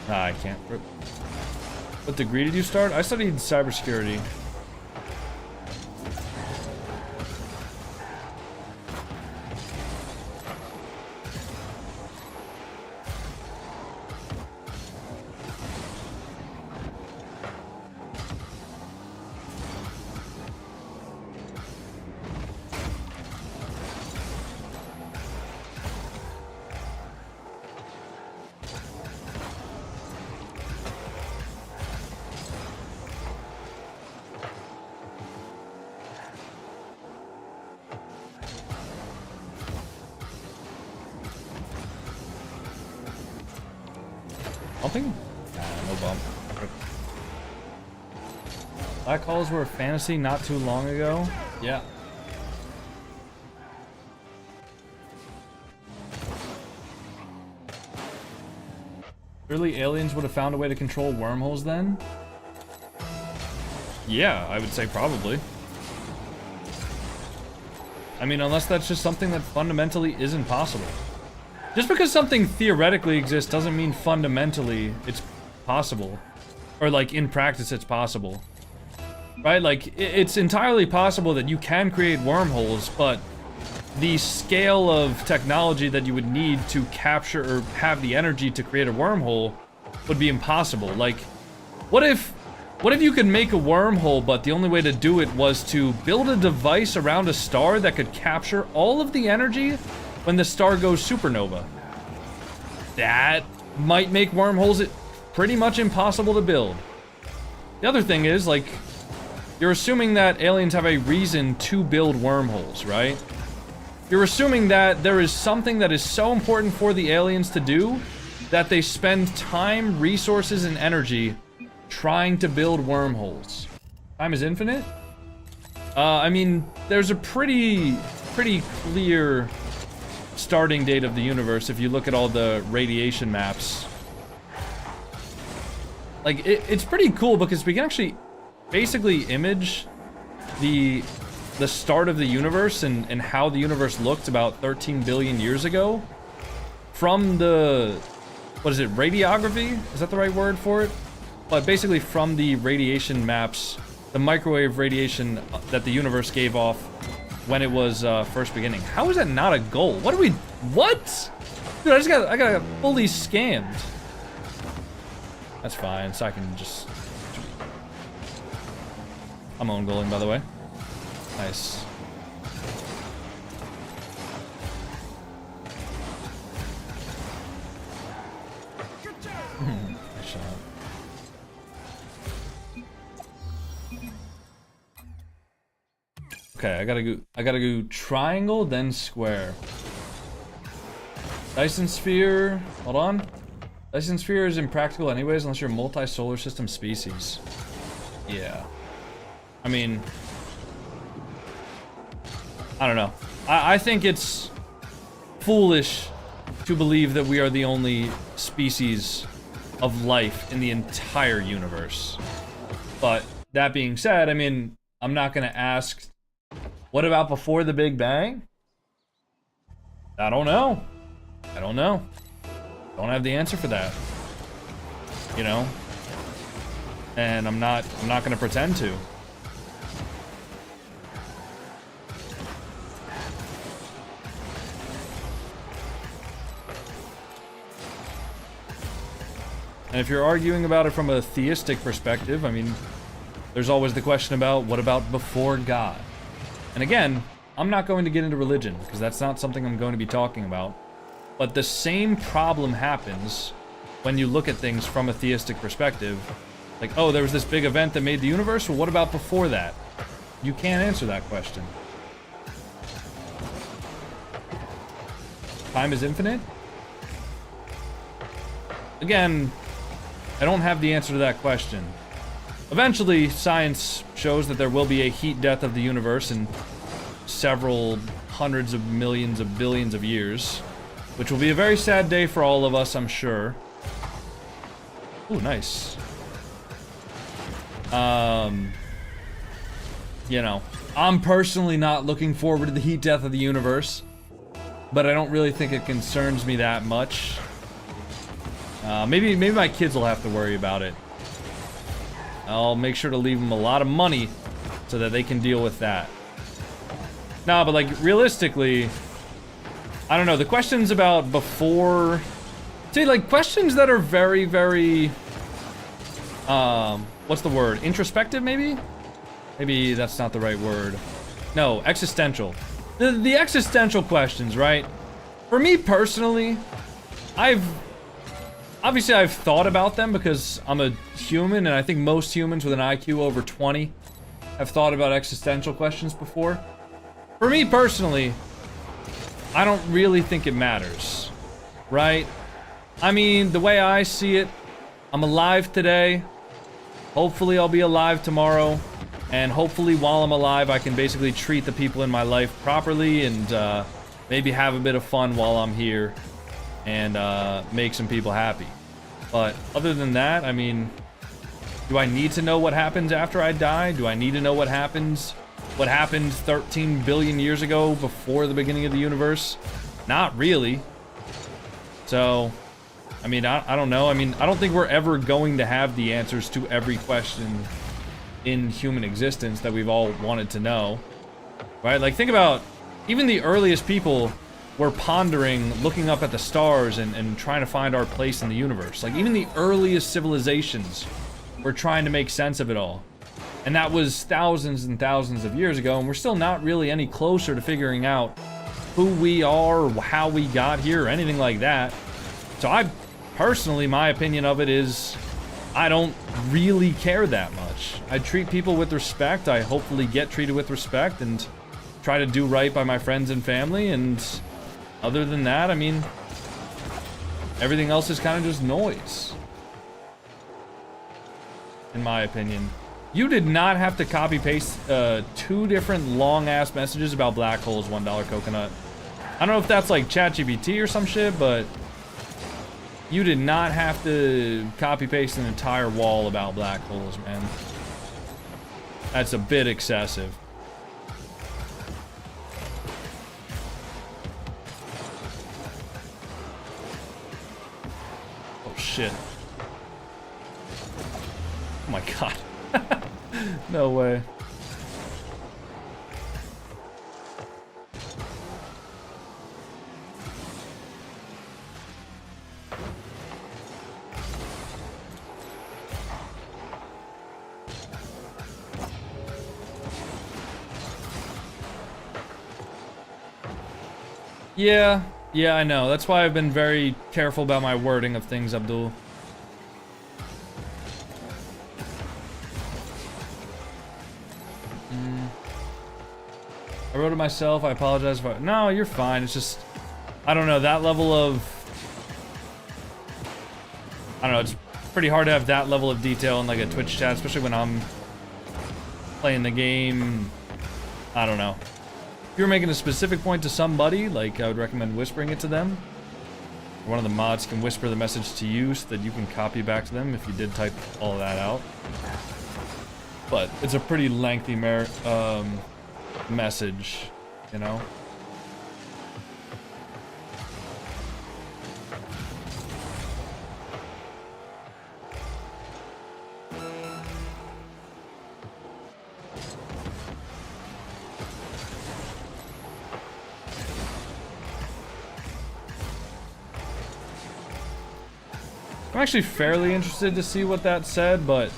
I can't. What degree did you start? I studied cybersecurity. Bumping? No bump. Black holes were a fantasy not too long ago. Yeah. Surely aliens would have found a way to control wormholes then? Yeah, I would say probably. I mean, unless that's just something that fundamentally isn't possible. Just because something theoretically exists doesn't mean fundamentally it's possible. Or, like, in practice it's possible. Right? Like, it's entirely possible that you can create wormholes, but the scale of technology that you would need to capture or have the energy to create a wormhole would be impossible. Like, what if you could make a wormhole, but the only way to do it was to build a device around a star that could capture all of the energy when the star goes supernova? That might make wormholes pretty much impossible to build. The other thing is, like, you're assuming that aliens have a reason to build wormholes, right? You're assuming that there is something that is so important for the aliens to do that they spend time, resources, and energy trying to build wormholes. Time is infinite? I mean, there's a pretty clear starting date of the universe if you look at all the radiation maps. Like, it's pretty cool because we can actually basically image the start of the universe and how the universe looked about 13 billion years ago from the, what is it, radiography? Is that the right word for it? But basically from the radiation maps, the microwave radiation that the universe gave off when it was first beginning. How is that not a goal? What? Dude, I got fully scammed. That's fine, so I can just... I'm own goaling, by the way. Nice. Nice shot. Okay, I gotta go triangle, then square. Dyson sphere, hold on. Dyson sphere is impractical anyways unless you're a multi-solar system species. Yeah. I mean, I don't know. I think it's foolish to believe that we are the only species of life in the entire universe. But that being said, I mean, I'm not gonna ask, what about before the Big Bang? I don't know. I don't know. Don't have the answer for that. You know? And I'm not gonna pretend to. And if you're arguing about it from a theistic perspective, I mean, there's always the question about, what about before God? And again, I'm not going to get into religion, because that's not something I'm going to be talking about. But the same problem happens when you look at things from a theistic perspective. Like, oh, there was this big event that made the universe, well, what about before that? You can't answer that question. Time is infinite? Again, I don't have the answer to that question. Eventually, science shows that there will be a heat death of the universe in several hundreds of millions of billions of years, which will be a very sad day for all of us, I'm sure. Ooh, nice. You know, I'm personally not looking forward to the heat death of the universe, but I don't really think it concerns me that much. Maybe my kids will have to worry about it. I'll make sure to leave them a lot of money so that they can deal with that. No, but like realistically, I don't know, the questions about before, see, like questions that are very, very, what's the word? Introspective, maybe? Maybe that's not the right word. No, existential. The existential questions, right? For me personally, obviously I've thought about them because I'm a human, and I think most humans with an IQ over 20 have thought about existential questions before. For me personally, I don't really think it matters, right? I mean, the way I see it, I'm alive today. Hopefully I'll be alive tomorrow. And hopefully while I'm alive, I can basically treat the people in my life properly and maybe have a bit of fun while I'm here and make some people happy. But other than that, I mean, do I need to know what happens after I die? Do I need to know what happened 13 billion years ago before the beginning of the universe? Not really. So, I mean, I don't know. I mean, I don't think we're ever going to have the answers to every question in human existence that we've all wanted to know, right? Like, think about, even the earliest people were pondering, looking up at the stars and trying to find our place in the universe. Like, even the earliest civilizations were trying to make sense of it all. And that was thousands and thousands of years ago, and we're still not really any closer to figuring out who we are, or how we got here, or anything like that. So I, personally, my opinion of it is, I don't really care that much. I treat people with respect. I hopefully get treated with respect and try to do right by my friends and family. And other than that, I mean, everything else is kind of just noise, in my opinion. You did not have to copy paste 2 different long ass messages about black holes, $1 I don't know if that's like ChatGPT or some shit, but you did not have to copy paste an entire wall about black holes, man. That's a bit excessive. Oh shit. Oh my god. No way. Yeah, I know. That's why I've been very careful about my wording of things, Abdul. I wrote it myself. I apologize for it. No, you're fine. It's just, I don't know, that level of... I don't know, it's pretty hard to have that level of detail in like a Twitch chat, especially when I'm playing the game. I don't know. If you're making a specific point to somebody, like I would recommend whispering it to them. One of the mods can whisper the message to you so that you can copy back to them if you did type all of that out. But it's a pretty lengthy message, you know? I'm actually fairly interested to see what that said, but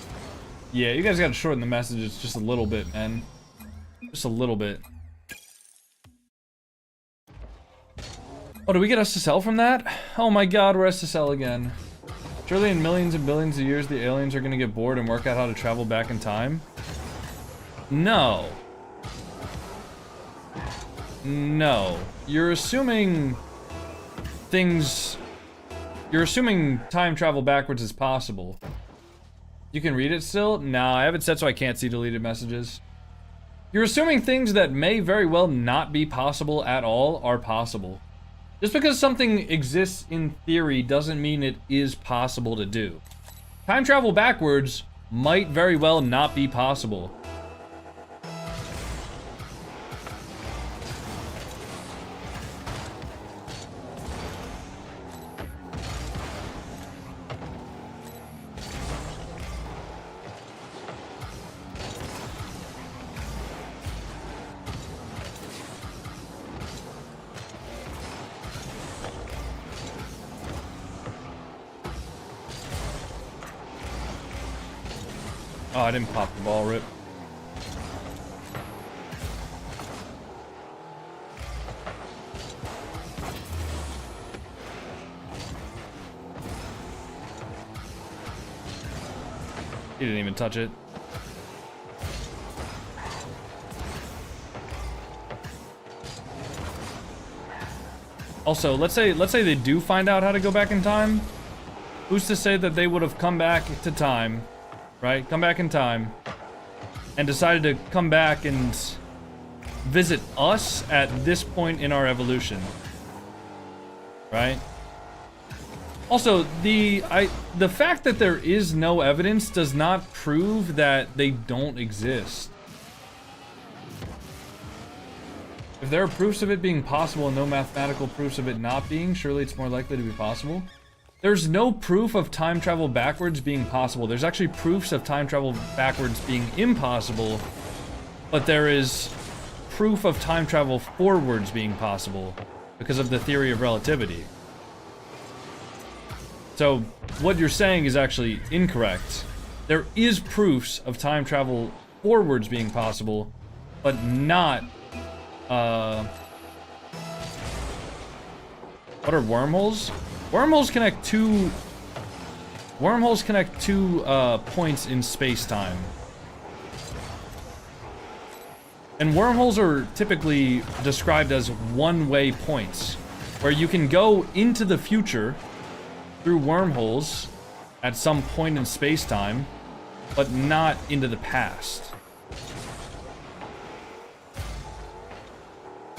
yeah, you guys gotta shorten the messages just a little bit, man. Just a little bit. Oh, do we get SSL from that? Oh my god, we're SSL again. Surely in millions and billions of years, the aliens are gonna get bored and work out how to travel back in time? No. No. You're assuming things... You're assuming time travel backwards is possible. You can read it still? No, I have it set so I can't see deleted messages. You're assuming things that may very well not be possible at all are possible. Just because something exists in theory doesn't mean it is possible to do. Time travel backwards might very well not be possible. Oh, I didn't pop the ball, rip. He didn't even touch it. Also, let's say they do find out how to go back in time. Who's to say that they would have come back to time? Right? Come back in time and decided to come back and visit us at this point in our evolution. Right? Also, the fact that there is no evidence does not prove that they don't exist. If there are proofs of it being possible and no mathematical proofs of it not being, surely it's more likely to be possible. There's no proof of time travel backwards being possible. There's actually proofs of time travel backwards being impossible, but there is proof of time travel forwards being possible because of the theory of relativity. So what you're saying is actually incorrect. There is proofs of time travel forwards being possible, but not, what are wormholes? Wormholes connect two points in space-time. And wormholes are typically described as one-way points, where you can go into the future through wormholes at some point in space-time, but not into the past.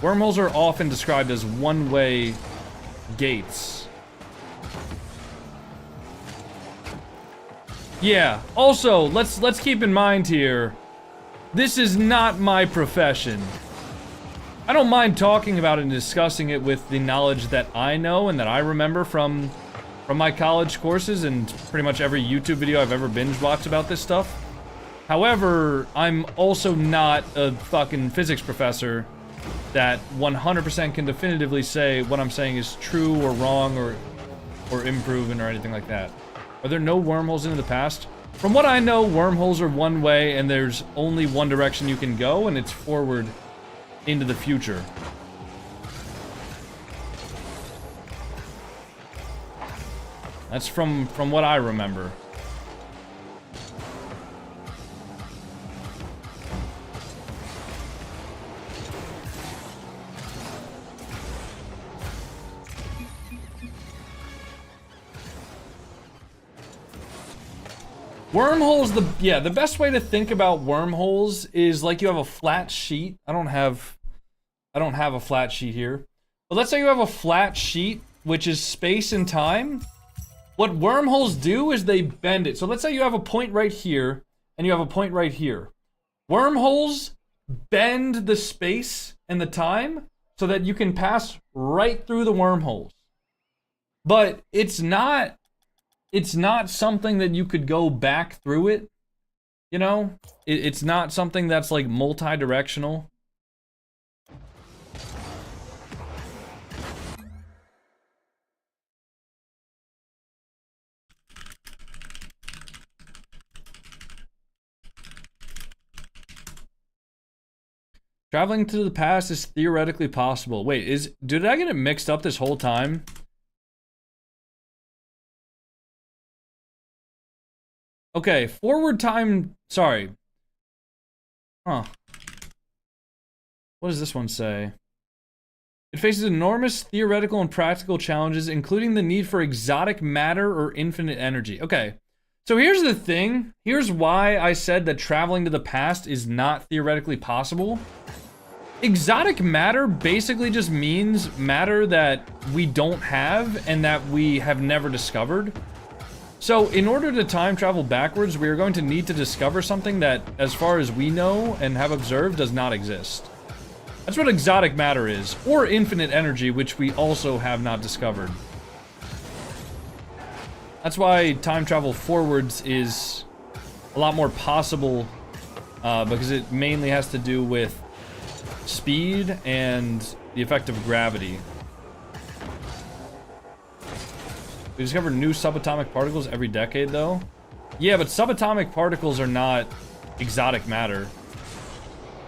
Wormholes are often described as one-way gates. Yeah, also, let's keep in mind here, this is not my profession. I don't mind talking about it and discussing it with the knowledge that I know and that I remember from my college courses and pretty much every YouTube video I've ever binge watched about this stuff. However, I'm also not a fucking physics professor that 100% can definitively say what I'm saying is true or wrong or improven or anything like that. Are there no wormholes into the past? From what I know, wormholes are one way and there's only one direction you can go, and it's forward into the future. That's from what I remember. Wormholes, the best way to think about wormholes is like you have a flat sheet. I don't have a flat sheet here. But let's say you have a flat sheet, which is space and time. What wormholes do is they bend it. So let's say you have a point right here, and you have a point right here. Wormholes bend the space and the time so that you can pass right through the wormholes. But it's not something that you could go back through it, you know? It's not something that's like multi-directional. Traveling to the past is theoretically possible. Wait, did I get it mixed up this whole time? Okay, forward time, sorry. Huh. What does this one say? It faces enormous theoretical and practical challenges, including the need for exotic matter or infinite energy. Okay, so here's the thing. Here's why I said that traveling to the past is not theoretically possible. Exotic matter basically just means matter that we don't have and that we have never discovered. So in order to time travel backwards, we are going to need to discover something that, as far as we know and have observed, does not exist. That's what exotic matter is, or infinite energy, which we also have not discovered. That's why time travel forwards is a lot more possible, because it mainly has to do with speed and the effect of gravity. We discover new subatomic particles every decade, though. Yeah, but subatomic particles are not exotic matter.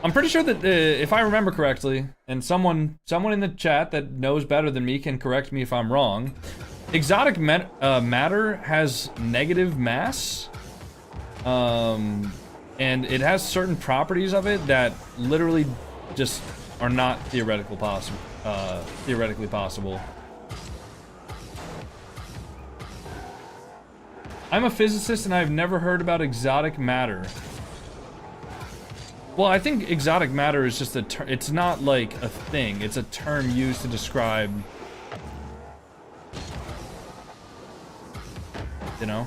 I'm pretty sure that, if I remember correctly, and someone in the chat that knows better than me can correct me if I'm wrong, exotic matter has negative mass, and it has certain properties of it that literally just are not theoretically possible. I'm a physicist and I've never heard about exotic matter. Well, I think exotic matter is just a term. It's not like a thing. It's a term used to describe, you know?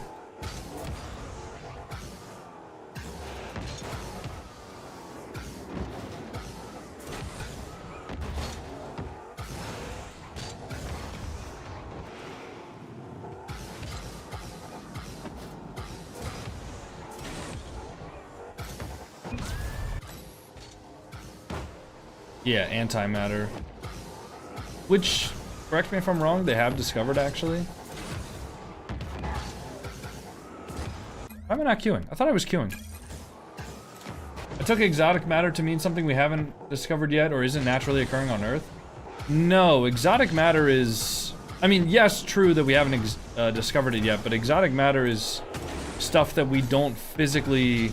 Yeah, antimatter. Which, correct me if I'm wrong, they have discovered, actually. Why am I not queuing? I thought I was queuing. I took exotic matter to mean something we haven't discovered yet or isn't naturally occurring on Earth. No, exotic matter is... I mean, yes, true that we haven't discovered it yet, but exotic matter is stuff that we don't physically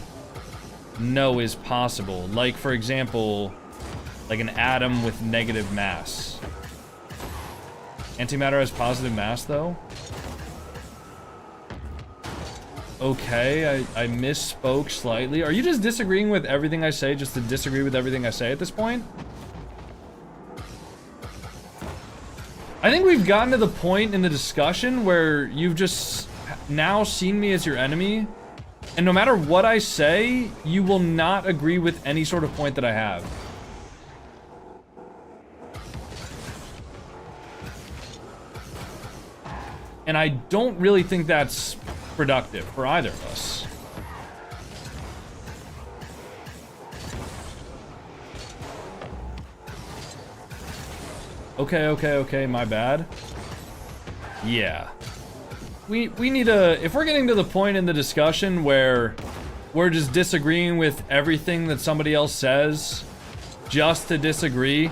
know is possible. Like, for example... like an atom with negative mass. Antimatter has positive mass, though? Okay, I misspoke slightly. Are you just disagreeing with everything I say just to disagree with everything I say at this point? I think we've gotten to the point in the discussion where you've just now seen me as your enemy, and no matter what I say, you will not agree with any sort of point that I have. And I don't really think that's productive for either of us. Okay, my bad. Yeah. We need a... if we're getting to the point in the discussion where we're just disagreeing with everything that somebody else says just to disagree,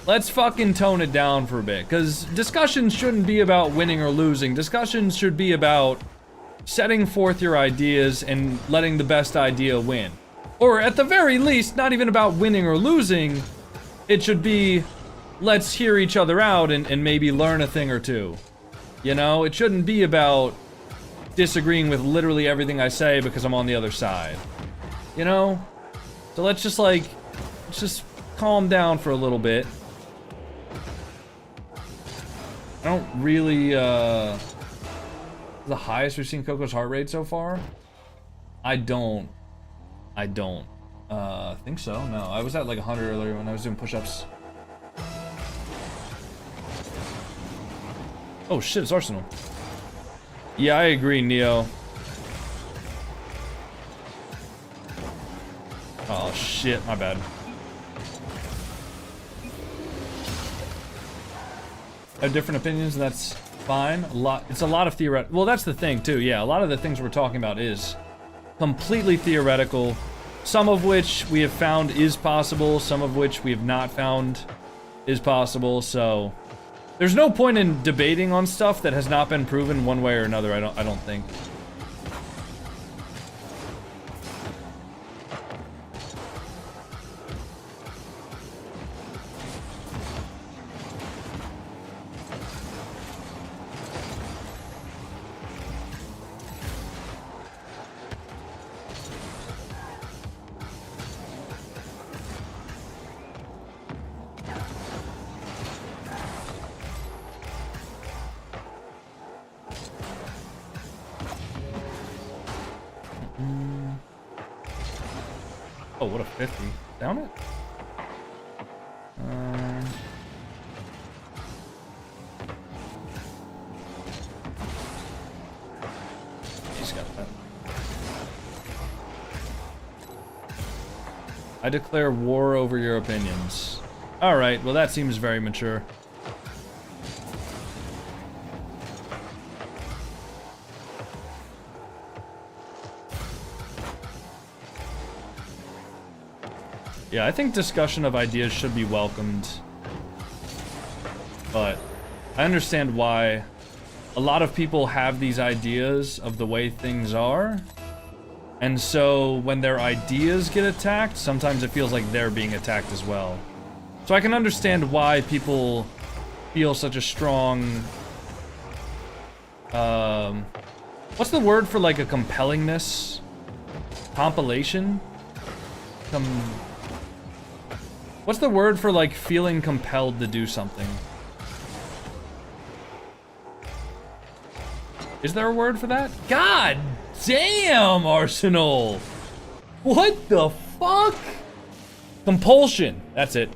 let's fucking tone it down for a bit, because discussions shouldn't be about winning or losing. Discussions should be about setting forth your ideas and letting the best idea win. Or at the very least, not even about winning or losing. It should be, let's hear each other out and maybe learn a thing or two. You know, it shouldn't be about disagreeing with literally everything I say because I'm on the other side. You know? So let's just calm down for a little bit. I don't really, the highest we've seen Coco's heart rate so far? I don't think so, no. I was at like 100 earlier when I was doing push-ups. Oh shit, it's Arsenal. Yeah, I agree, Neo. Oh shit, my bad. I have different opinions, and that's fine. It's a lot of theoretical. Well, that's the thing too, yeah. A lot of the things we're talking about is completely theoretical. Some of which we have found is possible, some of which we have not found is possible, so there's no point in debating on stuff that has not been proven one way or another, I don't think. Oh, what a 50. Down it? He's got that. I declare war over your opinions. Alright, well that seems very mature. Yeah, I think discussion of ideas should be welcomed, but I understand why a lot of people have these ideas of the way things are, and so when their ideas get attacked, sometimes it feels like they're being attacked as well. So I can understand why people feel such a strong, what's the word for like a compellingness? Compilation? What's the word for, like, feeling compelled to do something? Is there a word for that? God damn, Arsenal! What the fuck? Compulsion. That's it.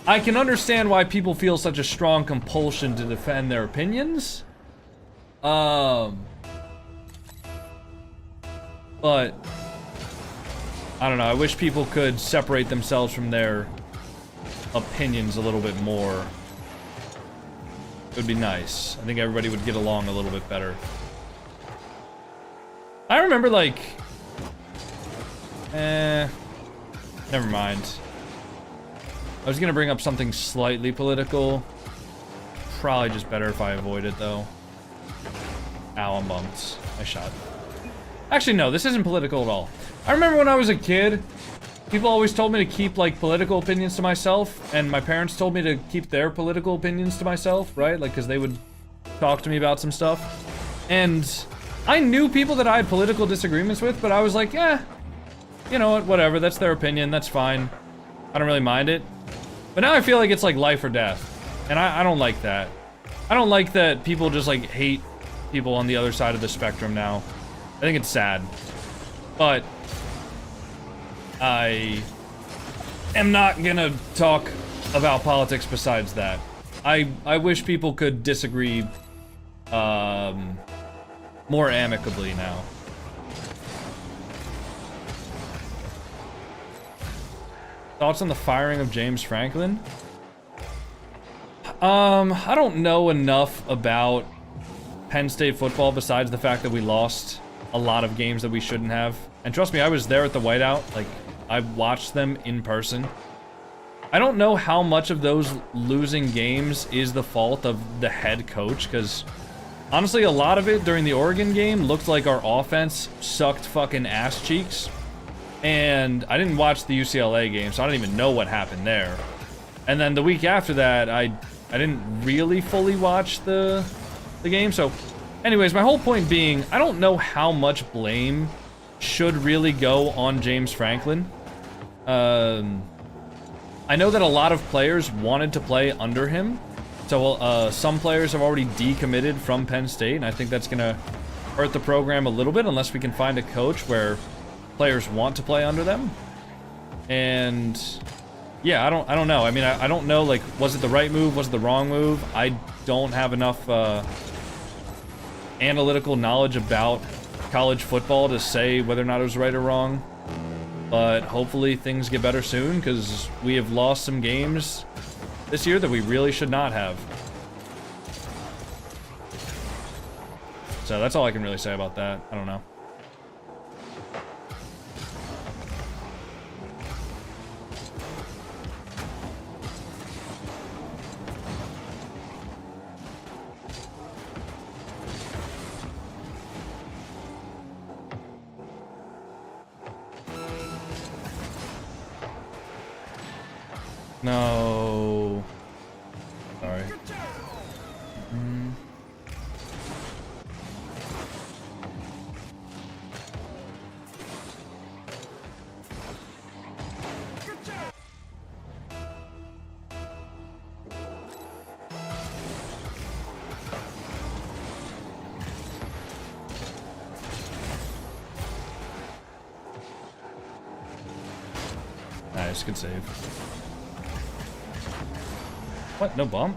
I can understand why people feel such a strong compulsion to defend their opinions. But I don't know, I wish people could separate themselves from their opinions a little bit more. It would be nice. I think everybody would get along a little bit better. I remember, like, never mind. I was gonna bring up something slightly political. Probably just better if I avoid it, though. Ow, I'm bummed. I shot. Actually, no, this isn't political at all. I remember when I was a kid, people always told me to keep, like, political opinions to myself, and my parents told me to keep their political opinions to myself, right? Like, because they would talk to me about some stuff. And I knew people that I had political disagreements with, but I was like, eh, you know what, whatever, that's their opinion, that's fine. I don't really mind it. But now I feel like it's, like, life or death. And I don't like that. I don't like that people just, like, hate people on the other side of the spectrum now. I think it's sad. But I am not gonna talk about politics besides that. I wish people could disagree more amicably now. Thoughts on the firing of James Franklin? I don't know enough about Penn State football besides the fact that we lost a lot of games that we shouldn't have. And trust me, I was there at the whiteout. Like, I watched them in person. I don't know how much of those losing games is the fault of the head coach, because honestly, a lot of it during the Oregon game looked like our offense sucked fucking ass cheeks. And I didn't watch the UCLA game, so I don't even know what happened there. And then the week after that, I didn't really fully watch the game. So anyways, my whole point being, I don't know how much blame should really go on James Franklin. I know that a lot of players wanted to play under him. So some players have already decommitted from Penn State, and I think that's going to hurt the program a little bit unless we can find a coach where players want to play under them. And yeah, I don't know. I mean, I don't know, like, was it the right move? Was it the wrong move? I don't have enough analytical knowledge about college football to say whether or not it was right or wrong. But hopefully things get better soon, because we have lost some games this year that we really should not have. So that's all I can really say about that. I don't know. No. Sorry. Nice, good save. What? No bomb?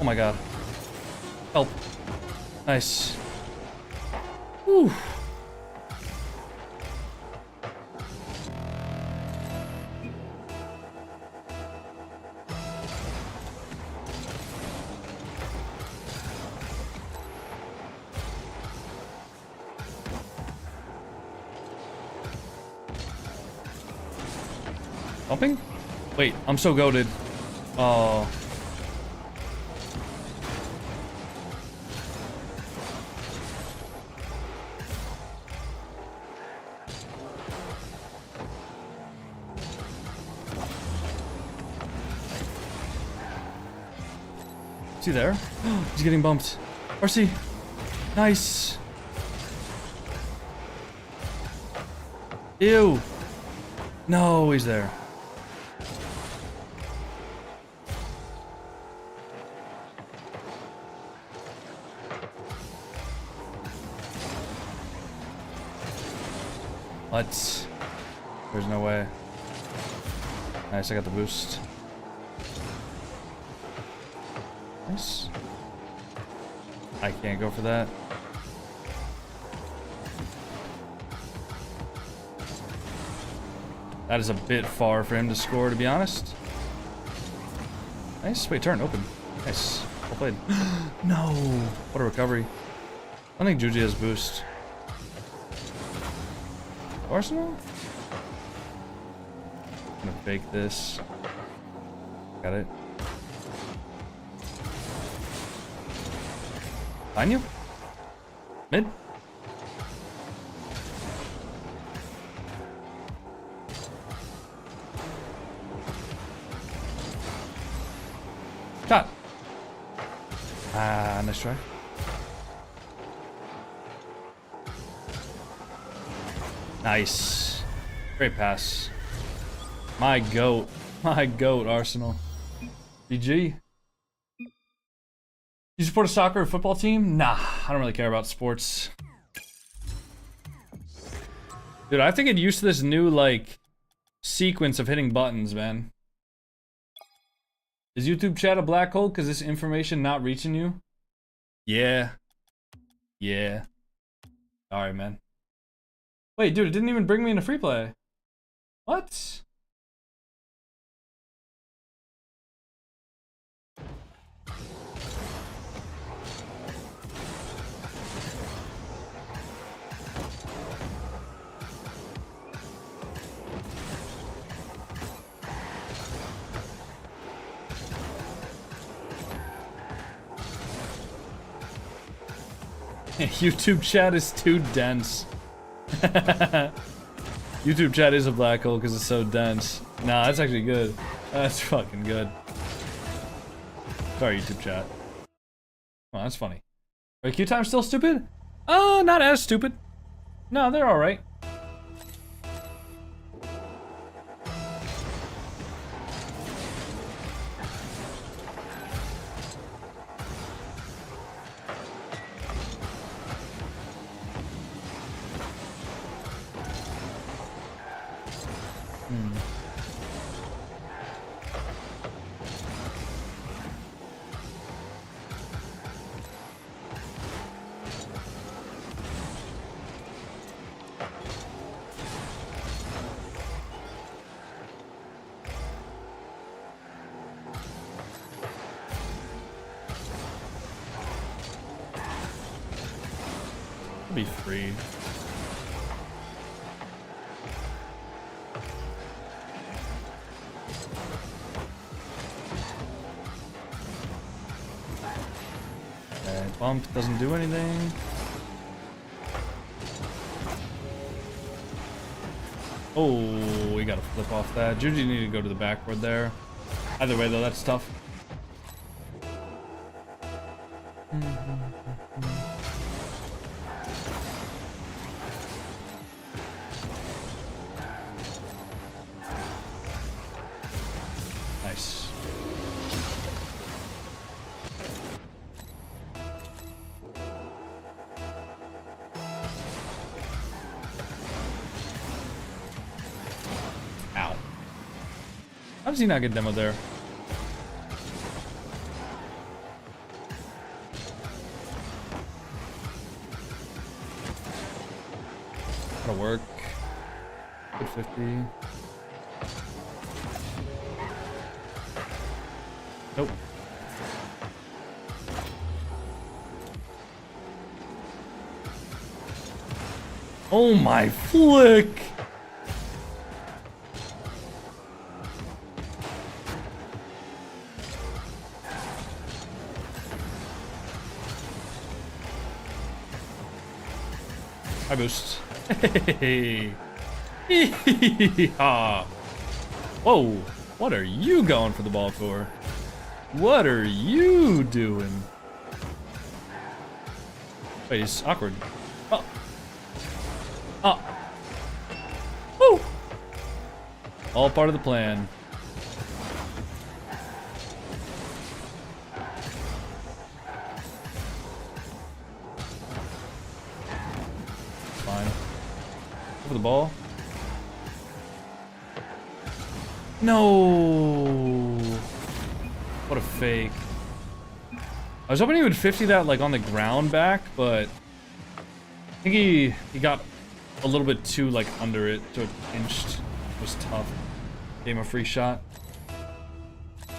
Oh my god. Help. Nice. Whew. Bumping? Wait, I'm so goated. Oh. Is he there? He's getting bumped. RC. Nice. Ew. No, he's there. What? There's no way. Nice, I got the boost. Nice. I can't go for that. That is a bit far for him to score, to be honest. Nice. Wait, turn. Open. Nice. Well played. No. What a recovery. I think Juji has boost. Arsenal? I'm gonna fake this. Got it. Find you? Mid? Shot. Ah, nice try. Nice. Great pass. My goat. My goat, Arsenal. GG. You support a soccer or football team? Nah, I don't really care about sports. Dude, I have to get used to this new, like, sequence of hitting buttons, man. Is YouTube chat a black hole because this information not reaching you? Yeah. Yeah. Alright, man. Wait, dude, it didn't even bring me into free play. What? YouTube chat is too dense. YouTube chat is a black hole because it's so dense. Nah, that's actually good. That's fucking good. Sorry, YouTube chat. Well, that's funny. Are Q time still stupid? Not as stupid. No, they're alright. Be free. Okay, bump doesn't do anything. Oh, we gotta flip off that. Juju need to go to the backward there. Either way though, that's tough. Nice. Ow. How does he not get demoed there? That'll work. Good 50. Nope. Oh my flick! I boost. Hey! Hee-hee-hee-ha! Whoa! What are you going for the ball for? What are you doing? Wait, he's awkward. Oh. Oh. Woo! All part of the plan. Fine. Over the ball. No! What a fake. I was hoping he would 50 that like on the ground back, but I think he got a little bit too like under it, so it pinched. It was tough. Gave him a free shot.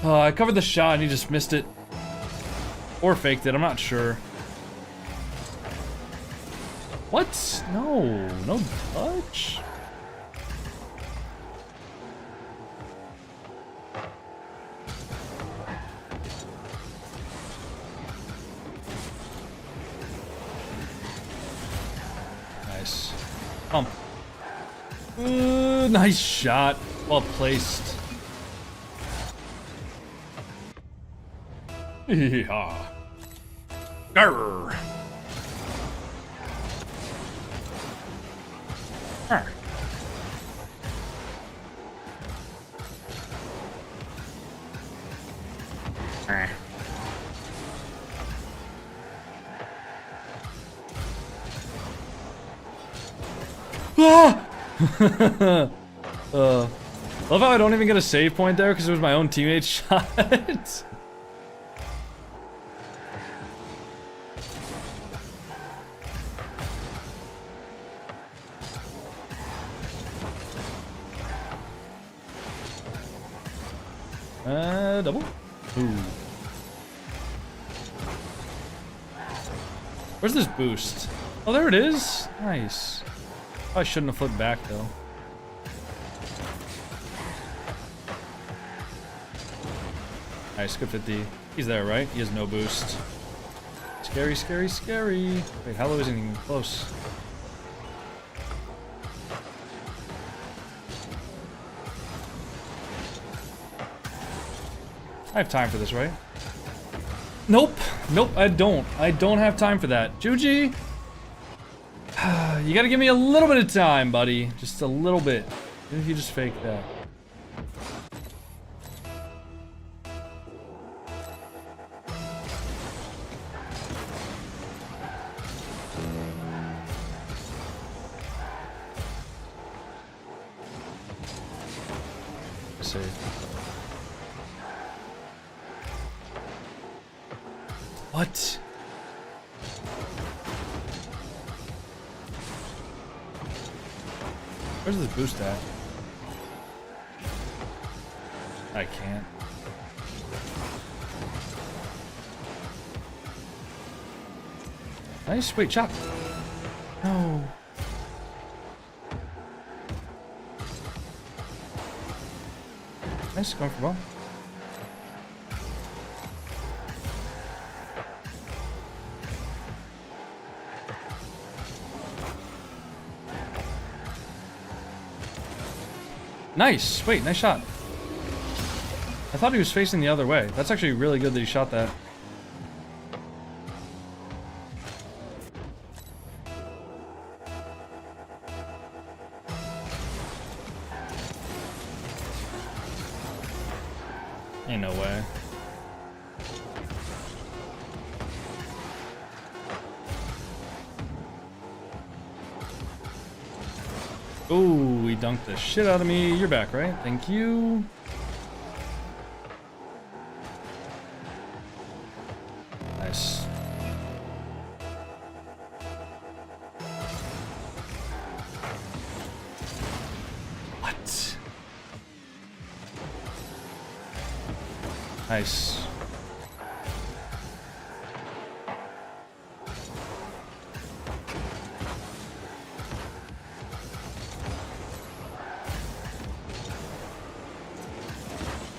I covered the shot and he just missed it. Or faked it, I'm not sure. What? No, no touch. Nice. Pump. Nice shot. Well placed. Yeehaw. Grr. Grr. Grr. Ah! Love how I don't even get a save point there because it was my own teammate's shot. Double? Ooh. Where's this boost? Oh, there it is. Nice. I shouldn't have flipped back though. Nice, good 50. He's there, right? He has no boost. Scary, scary, scary. Wait, Hello isn't even close. I have time for this, right? Nope. Nope, I don't. I don't have time for that. Juji! You gotta give me a little bit of time, buddy. Just a little bit. Even if you just fake that. Save. What? Where's this boost at? I can't. Nice. Wait, chop. No. Nice. Going for ball. Nice! Wait, nice shot. I thought he was facing the other way. That's actually really good that he shot that. Ain't no way. Ooh, he dunked the shit out of me. You're back, right? Thank you. Nice. What? Nice.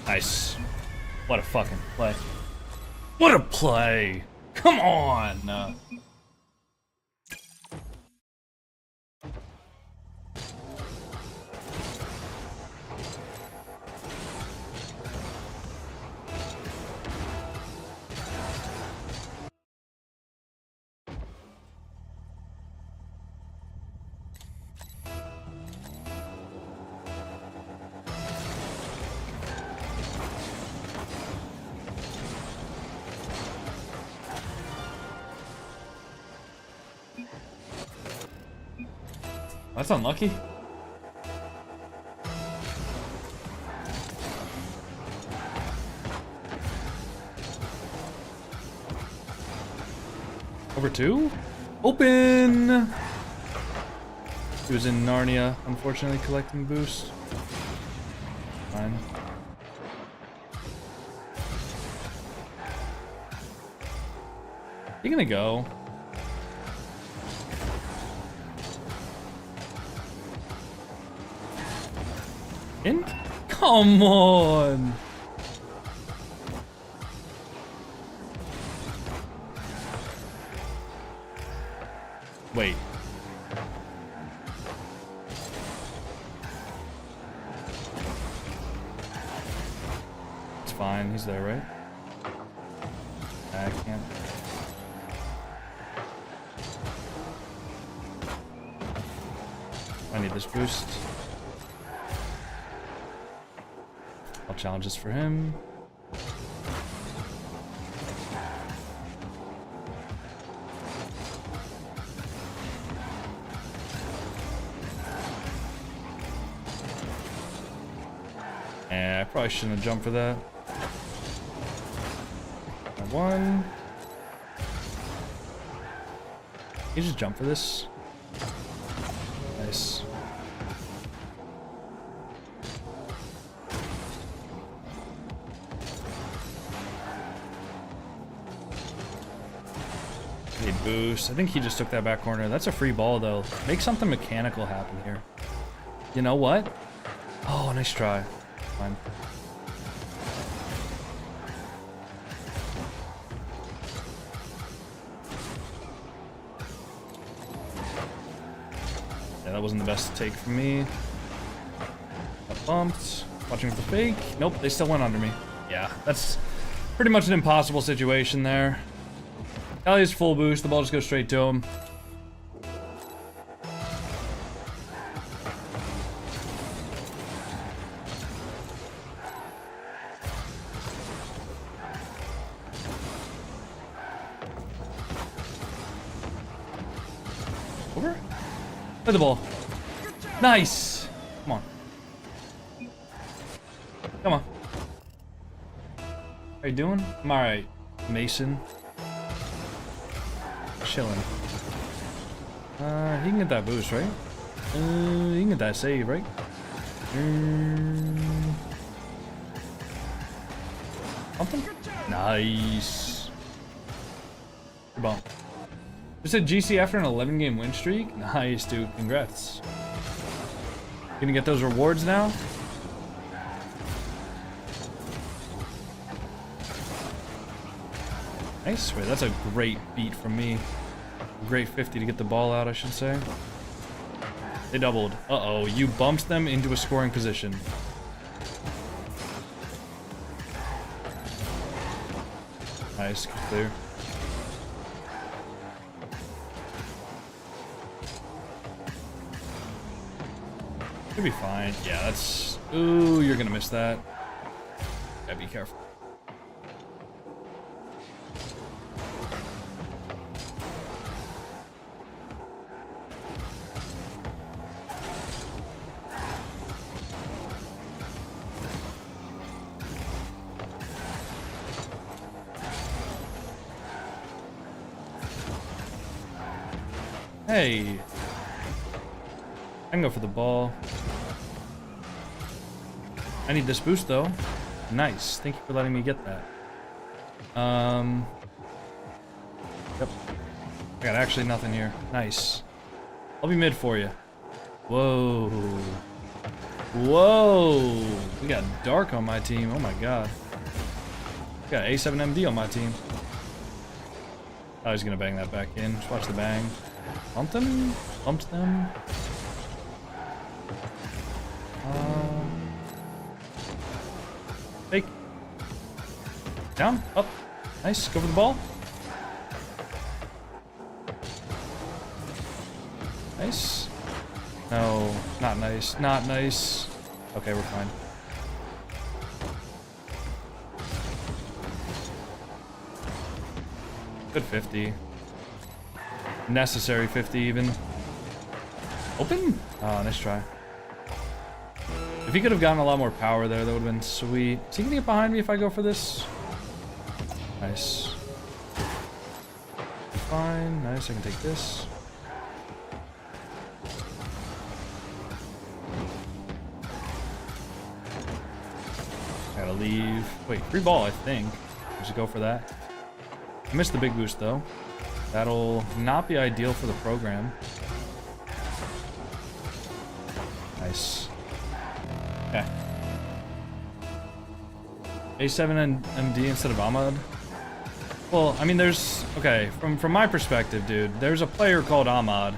Nice. What a fucking play. What a play! Come on! That's unlucky. Over 2? Open! He was in Narnia, unfortunately, collecting boost. Fine. You gonna go? In? Come on! Wait. It's fine, he's there, right? I can't. I need this boost. I'll challenge this for him. Yeah, I probably shouldn't have jumped for that. One. You just jump for this. Nice. Boost. I think he just took that back corner. That's a free ball, though. Make something mechanical happen here. You know what? Oh, nice try. Fine. that wasn't the best take from me. Got bumped. Watching for the fake. Nope, they still went under me. Yeah, that's pretty much an impossible situation there. Ellio's full boost. The ball just goes straight to him. Over? Play the ball. Nice. Come on. Come on. How you doing? I'm alright, Mason. Chilling. He can get that boost, right? He can get that save, right? Something? Nice. Good ball. Just a GC after an 11-game win streak? Nice, dude. Congrats. Gonna get those rewards now? Nice. Wait, that's a great beat from me. Great 50 to get the ball out, I should say. They doubled. Uh-oh, you bumped them into a scoring position. Nice, clear. Should be fine. Yeah, that's... Ooh, you're gonna miss that. Gotta be careful. Hey. I can go for the ball. I need this boost though. Nice. Thank you for letting me get that. Yep. I got actually nothing here. Nice. I'll be mid for you. Whoa. Whoa. We got Dark on my team. Oh my god. We got A7MD on my team. I was gonna bang that back in. Just watch the bang. Bumped them? Bumped them? Fake. Down. Up. Nice. Go for the ball. Nice. No. Not nice. Not nice. Okay, we're fine. Good 50. Necessary 50 even. Open? Oh, nice try. If he could have gotten a lot more power there, that would have been sweet. Is he gonna get behind me if I go for this? Nice. Fine. Nice, I can take this. Gotta leave. Wait, free ball, I think. Just go for that. I missed the big boost, though. That'll not be ideal for the program. Nice. Okay. A7 and MD instead of Ahmad. Well, I mean, there's... Okay, from my perspective, dude, there's a player called Ahmad,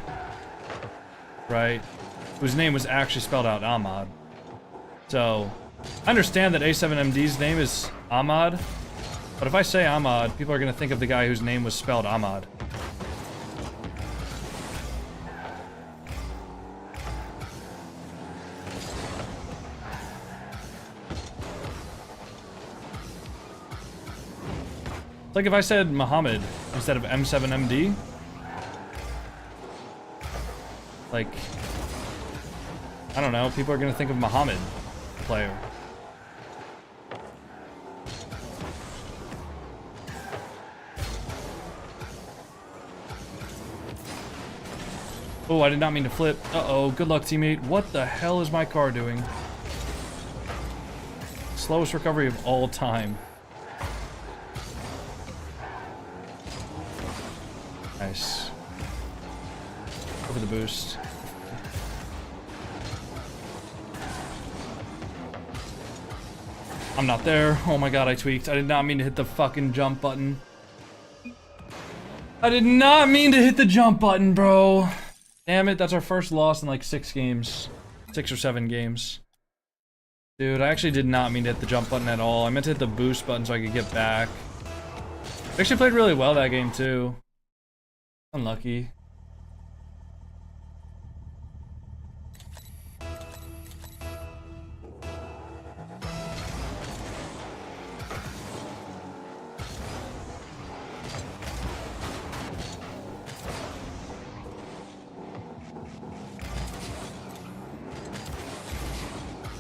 right? Whose name was actually spelled out Ahmad. So, I understand that A7MD's name is Ahmad, but if I say Ahmad, people are going to think of the guy whose name was spelled Ahmad. Like if I said Muhammad instead of M7MD, like, I don't know, people are gonna think of Muhammad, player. Oh, I did not mean to flip. Uh-oh, good luck, teammate. What the hell is my car doing? Slowest recovery of all time. Nice. Go for the boost. I'm not there. Oh my god, I tweaked. I did not mean to hit the fucking jump button. I did not mean to hit the jump button, bro. Damn it, that's our first loss in like 6 games. 6 or 7 games. Dude, I actually did not mean to hit the jump button at all. I meant to hit the boost button so I could get back. I actually played really well that game too. Unlucky.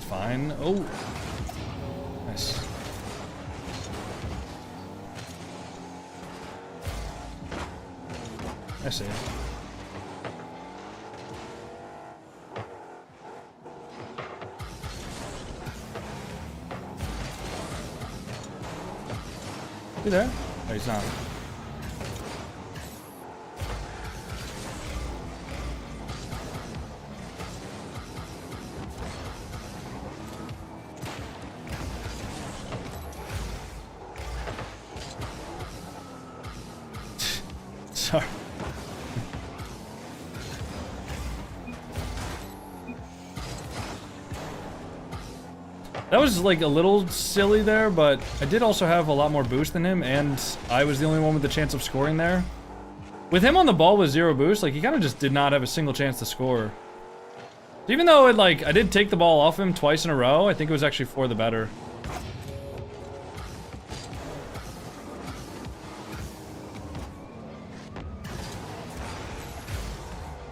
Fine. Oh. Nice. I see. You there? Oh, he's not. Sorry. That was like a little silly there, but I did also have a lot more boost than him, and I was the only one with the chance of scoring there. With him on the ball with 0 boost, like he kind of just did not have a single chance to score. Even though it I did take the ball off him twice in a row, I think it was actually for the better.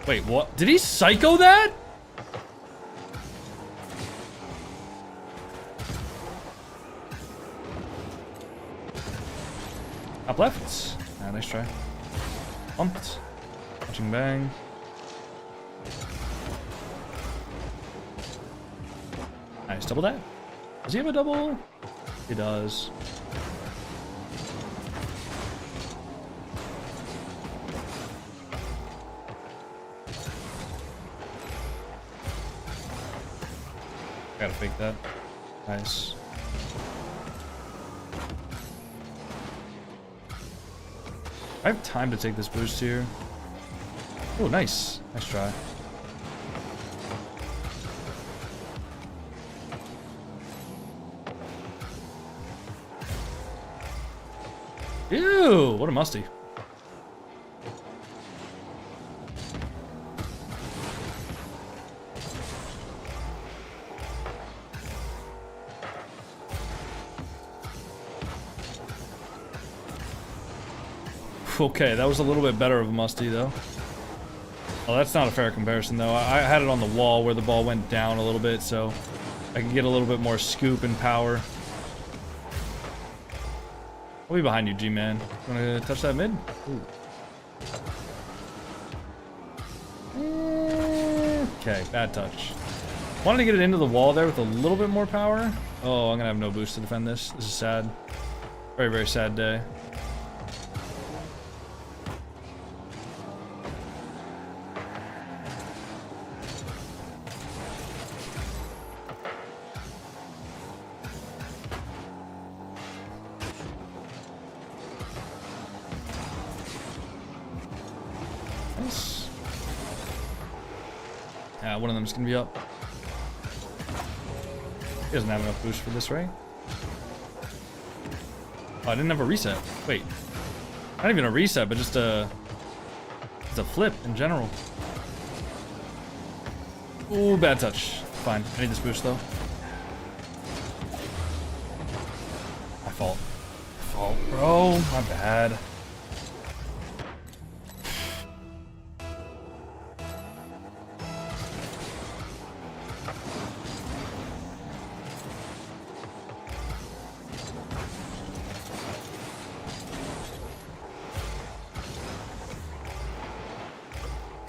Wait, what? Did he psycho that? Up left. Ah, nice try. Pumped. Watching bang. Nice double that. Does he have a double? He does. Gotta fake that. Nice. I have time to take this boost here. Oh, nice. Nice try. Ew, what a musty. Okay, that was a little bit better of a musty, though. Well, that's not a fair comparison, though. I had it on the wall where the ball went down a little bit, so I can get a little bit more scoop and power. I'll be behind you, G-Man. Wanna touch that mid? Ooh. Okay, bad touch. Wanted to get it into the wall there with a little bit more power. Oh, I'm gonna have no boost to defend this. This is sad. Very, very sad day. Nice. Yeah, one of them's gonna be up. He doesn't have enough boost for this, right? Oh, I didn't have a reset. Wait. Not even a reset, but just a flip in general. Ooh, bad touch. Fine. I need this boost though. My fault. My fault, bro. My bad.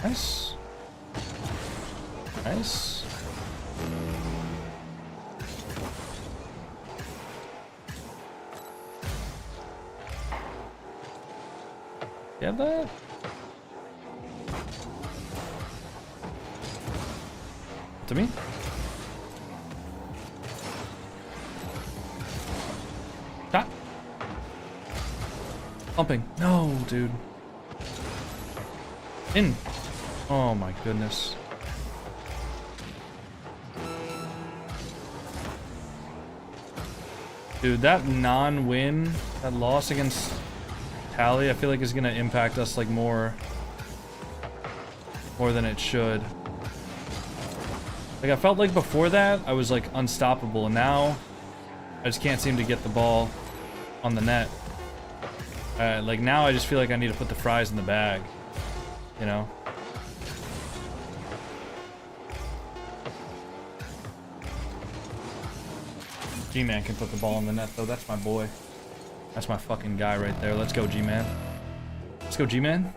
Nice. Nice. You have that? To me? Shot. Pumping. No, dude. In. Oh my goodness. Dude, that non-win, that loss against Tally, I feel like is gonna impact us like more than it should. Like I felt like before that I was like unstoppable, and now I just can't seem to get the ball on the net. Like now I just feel like I need to put the fries in the bag, you know? G-Man can put the ball in the net though, that's my boy. That's my fucking guy right there. Let's go, G-Man. Let's go, G-Man.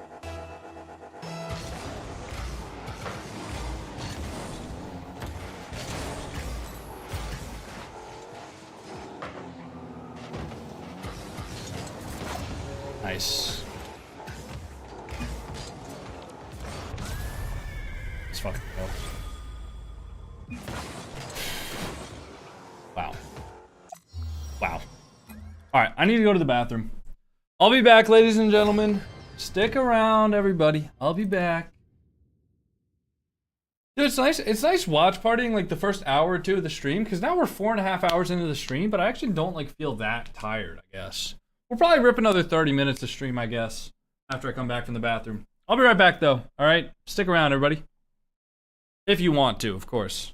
Nice. Let's fucking go. Wow. Wow. Alright, I need to go to the bathroom. I'll be back, ladies and gentlemen. Stick around, everybody. I'll be back. Dude, it's nice watch partying like the first hour or two of the stream, because now we're 4.5 hours into the stream, but I actually don't like feel that tired, I guess. We'll probably rip another 30 minutes of stream, I guess, after I come back from the bathroom. I'll be right back, though. All right? Stick around, everybody. If you want to, of course.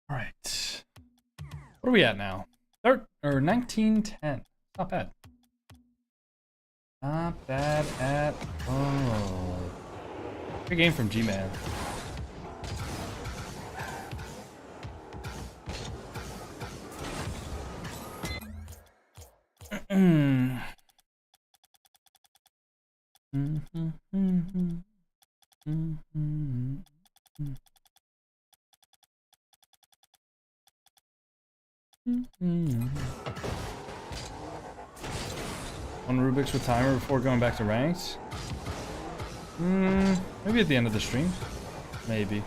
All right. What are we at now? 1910. Not bad. Not bad at all. Good game from G-Man. One Rubik's with timer before going back to ranked? Maybe at the end of the stream. Maybe.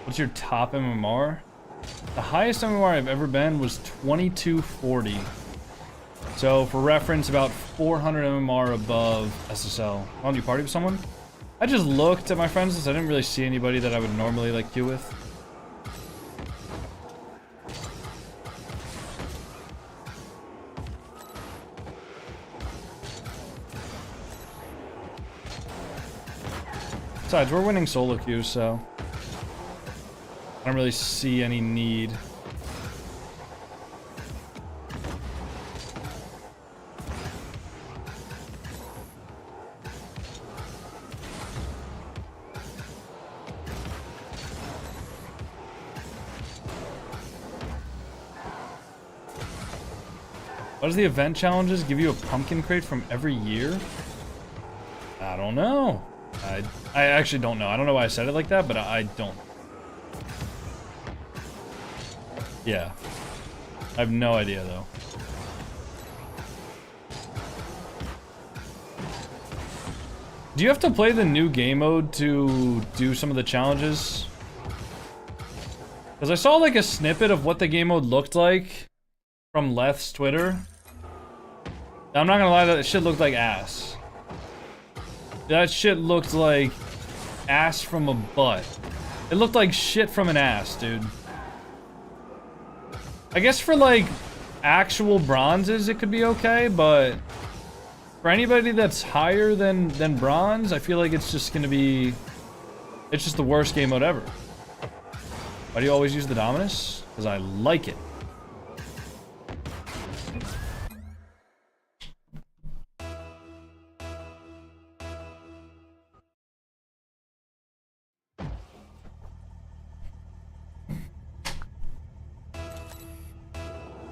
What's your top MMR? The highest MMR I've ever been was 2240. So for reference, about 400 MMR above SSL. Want to party with someone? I just looked at my friends list. I didn't really see anybody that I would normally like queue with. Besides, we're winning solo queues, so I don't really see any need. What does the event challenges give you a pumpkin crate from every year? I don't know. I actually don't know. I don't know why I said it like that, but I don't. Yeah. I have no idea, though. Do you have to play the new game mode to do some of the challenges? Because I saw like a snippet of what the game mode looked like from Leth's Twitter. I'm not gonna lie, that shit looked like ass. That shit looked like ass from a butt. It looked like shit from an ass, dude. I guess for like actual bronzes it could be okay, but for anybody that's higher than bronze, I feel like it's just gonna be... It's just the worst game mode ever. Why do you always use the Dominus? Because I like it.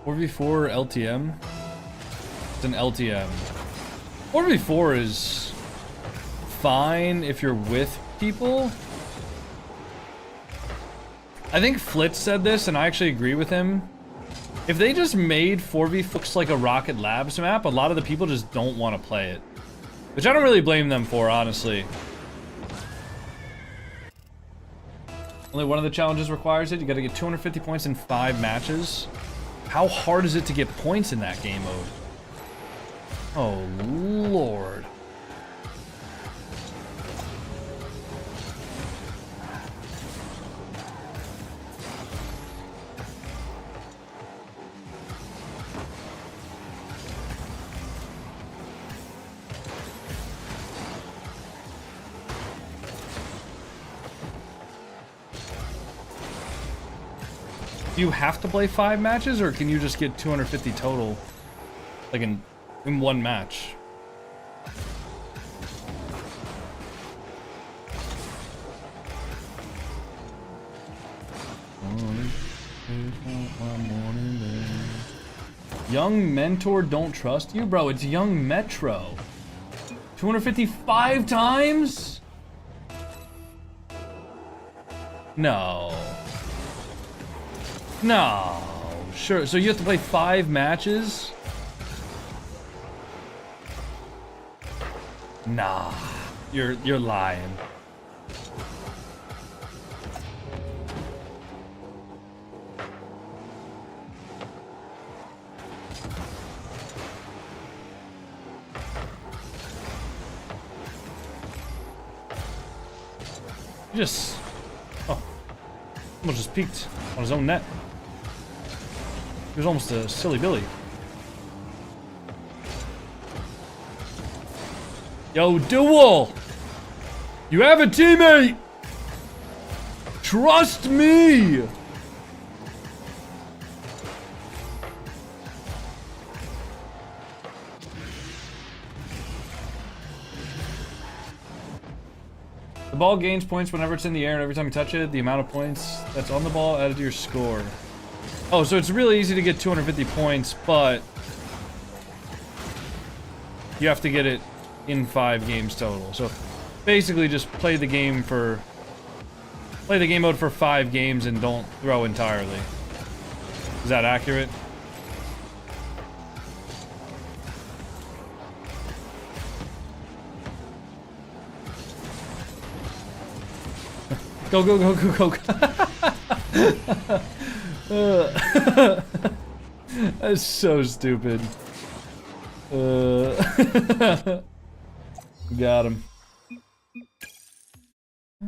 .4v4 LTM? It's an LTM. 4v4 is fine if you're with people. I think Flitz said this, and I actually agree with him. If they just made 4v4 looks like a Rocket Labs map, a lot of the people just don't want to play it. Which I don't really blame them for, honestly. Only one of the challenges requires it. You gotta get 250 points in 5 matches. How hard is it to get points in that game mode? Oh, Lord. Do you have to play 5 matches, or can you just get 250 total, like in one match? Young Mentor don't trust you? Bro, it's Young Metro. 255 times? No. No. Sure, so you have to play 5 matches? Nah. You're lying. You just... Oh. Almost just peeked on his own net. He was almost a silly Billy. Yo, Duel! You have a teammate! Trust me! The ball gains points whenever it's in the air, and every time you touch it, the amount of points that's on the ball added to your score. Oh, so it's really easy to get 250 points, but you have to get it in 5 games total. So basically just play the game mode for 5 games and don't throw entirely. Is that accurate? Go, go, go, go, go. That's so stupid. Got him. I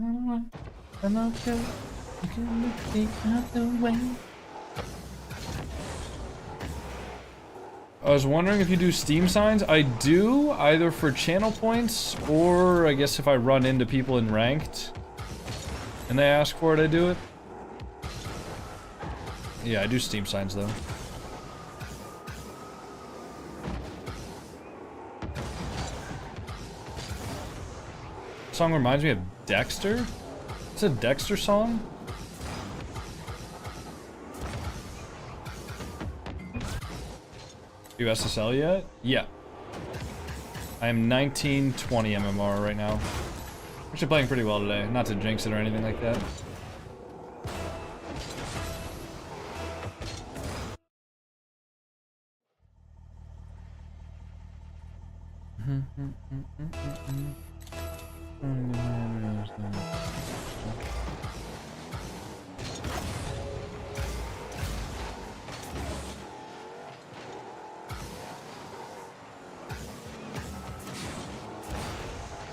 was wondering if you do Steam signs. I do, either for channel points, or I guess if I run into people in ranked and they ask for it, I do it. Yeah, I do Steam signs though. Song reminds me of Dexter? It's a Dexter song? You SSL yet? Yeah. I am 1920 MMR right now. Actually playing pretty well today. Not to jinx it or anything like that.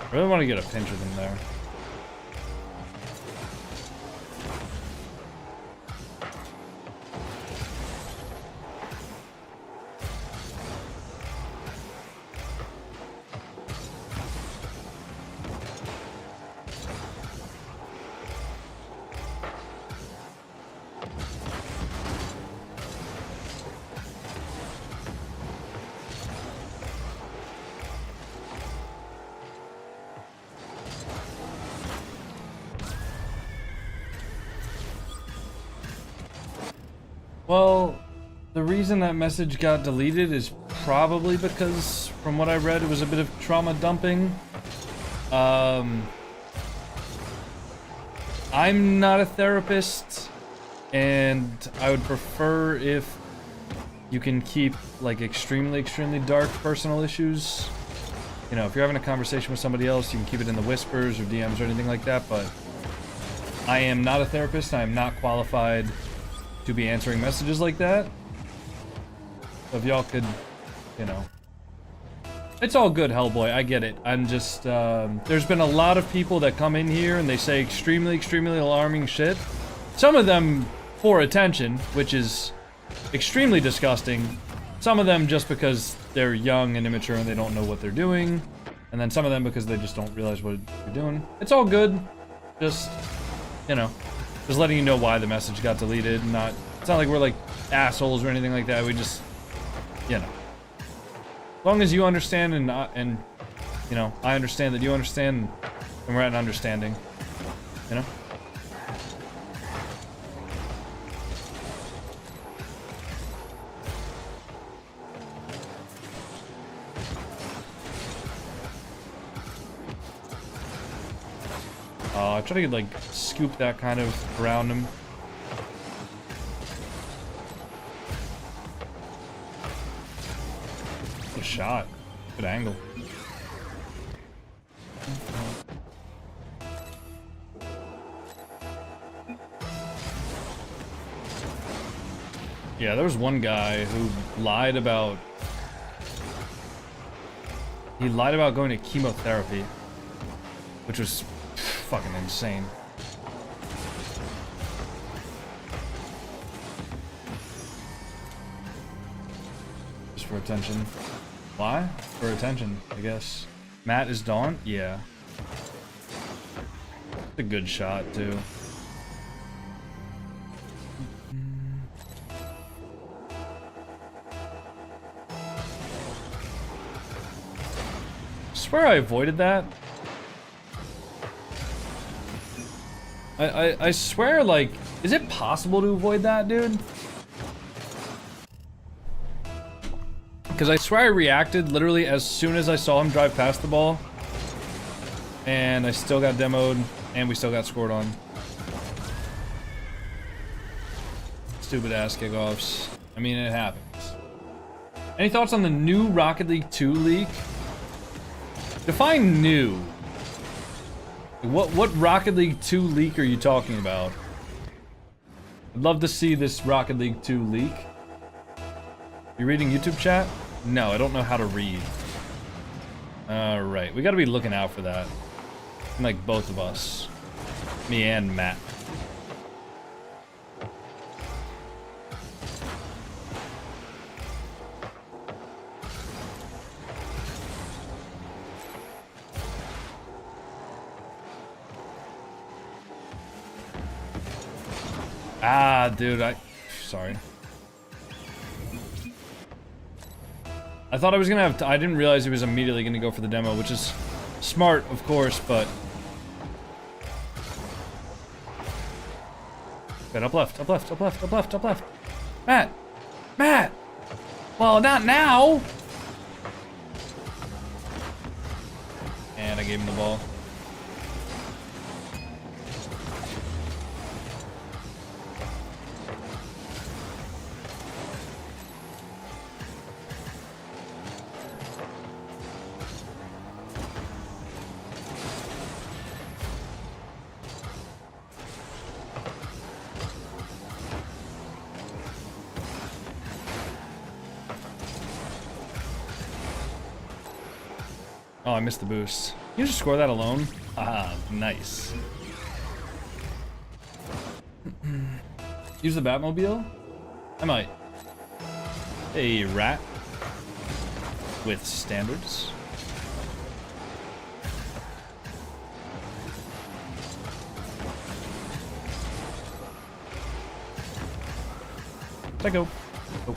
I really want to get a pinch of them there. Well, the reason that message got deleted is probably because, from what I read, it was a bit of trauma dumping. I'm not a therapist, and I would prefer if you can keep, like, extremely dark personal issues. You know, if you're having a conversation with somebody else, you can keep it in the whispers or DMs or anything like that, but I am not a therapist. I am not qualified to be answering messages like that. So if y'all could, you know. It's all good, Hellboy, I get it. I'm just, there's been a lot of people that come in here and they say extremely alarming shit. Some of them for attention, which is extremely disgusting. Some of them just because they're young and immature and they don't know what they're doing. And then some of them because they just don't realize what they're doing. It's all good. Just, you know. Just letting you know why the message got deleted. It's not like we're like assholes or anything like that. We just, you know. As long as you understand and you know, I understand that you understand, and we're at an understanding. You know? I try to like scoop that kind of around him. Good shot. Good angle. Yeah, there was one guy who lied about... He lied about going to chemotherapy, which was fucking insane. Just for attention. Why? For attention, I guess. Matt is Dawn? Yeah. It's a good shot, too. I swear I avoided that. I swear, like, is it possible to avoid that, dude? Because I swear I reacted literally as soon as I saw him drive past the ball. And I still got demoed, and we still got scored on. Stupid ass kickoffs. I mean, it happens. Any thoughts on the new Rocket League 2 leak? Define new. What Rocket League 2 leak are you talking about? I'd love to see this Rocket League 2 leak. You reading YouTube chat? No, I don't know how to read. Alright, we gotta be looking out for that. Like both of us. Me and Matt. Ah, dude, sorry. I thought I was gonna have I didn't realize he was immediately gonna go for the demo, which is smart, of course, but... Good, up left, up left, up left, up left, up left. Matt! Matt! Well, not now! And I gave him the ball. Oh, I missed the boost. You just score that alone? Ah, nice. Use the Batmobile? I might. A rat with standards. Let go. Oh.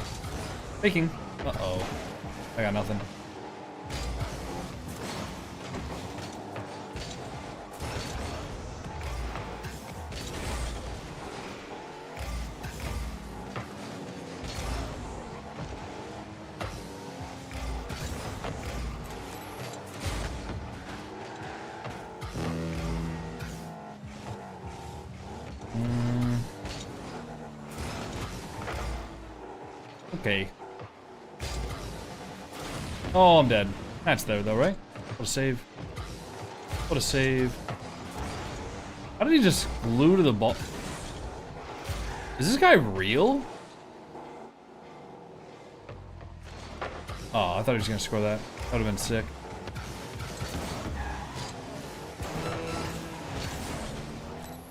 Faking. Uh-oh. I got nothing. Okay. Oh, I'm dead. That's there though, right? What a save. What a save. How did he just glue to the ball? Is this guy real? Oh, I thought he was gonna score that. That would have been sick.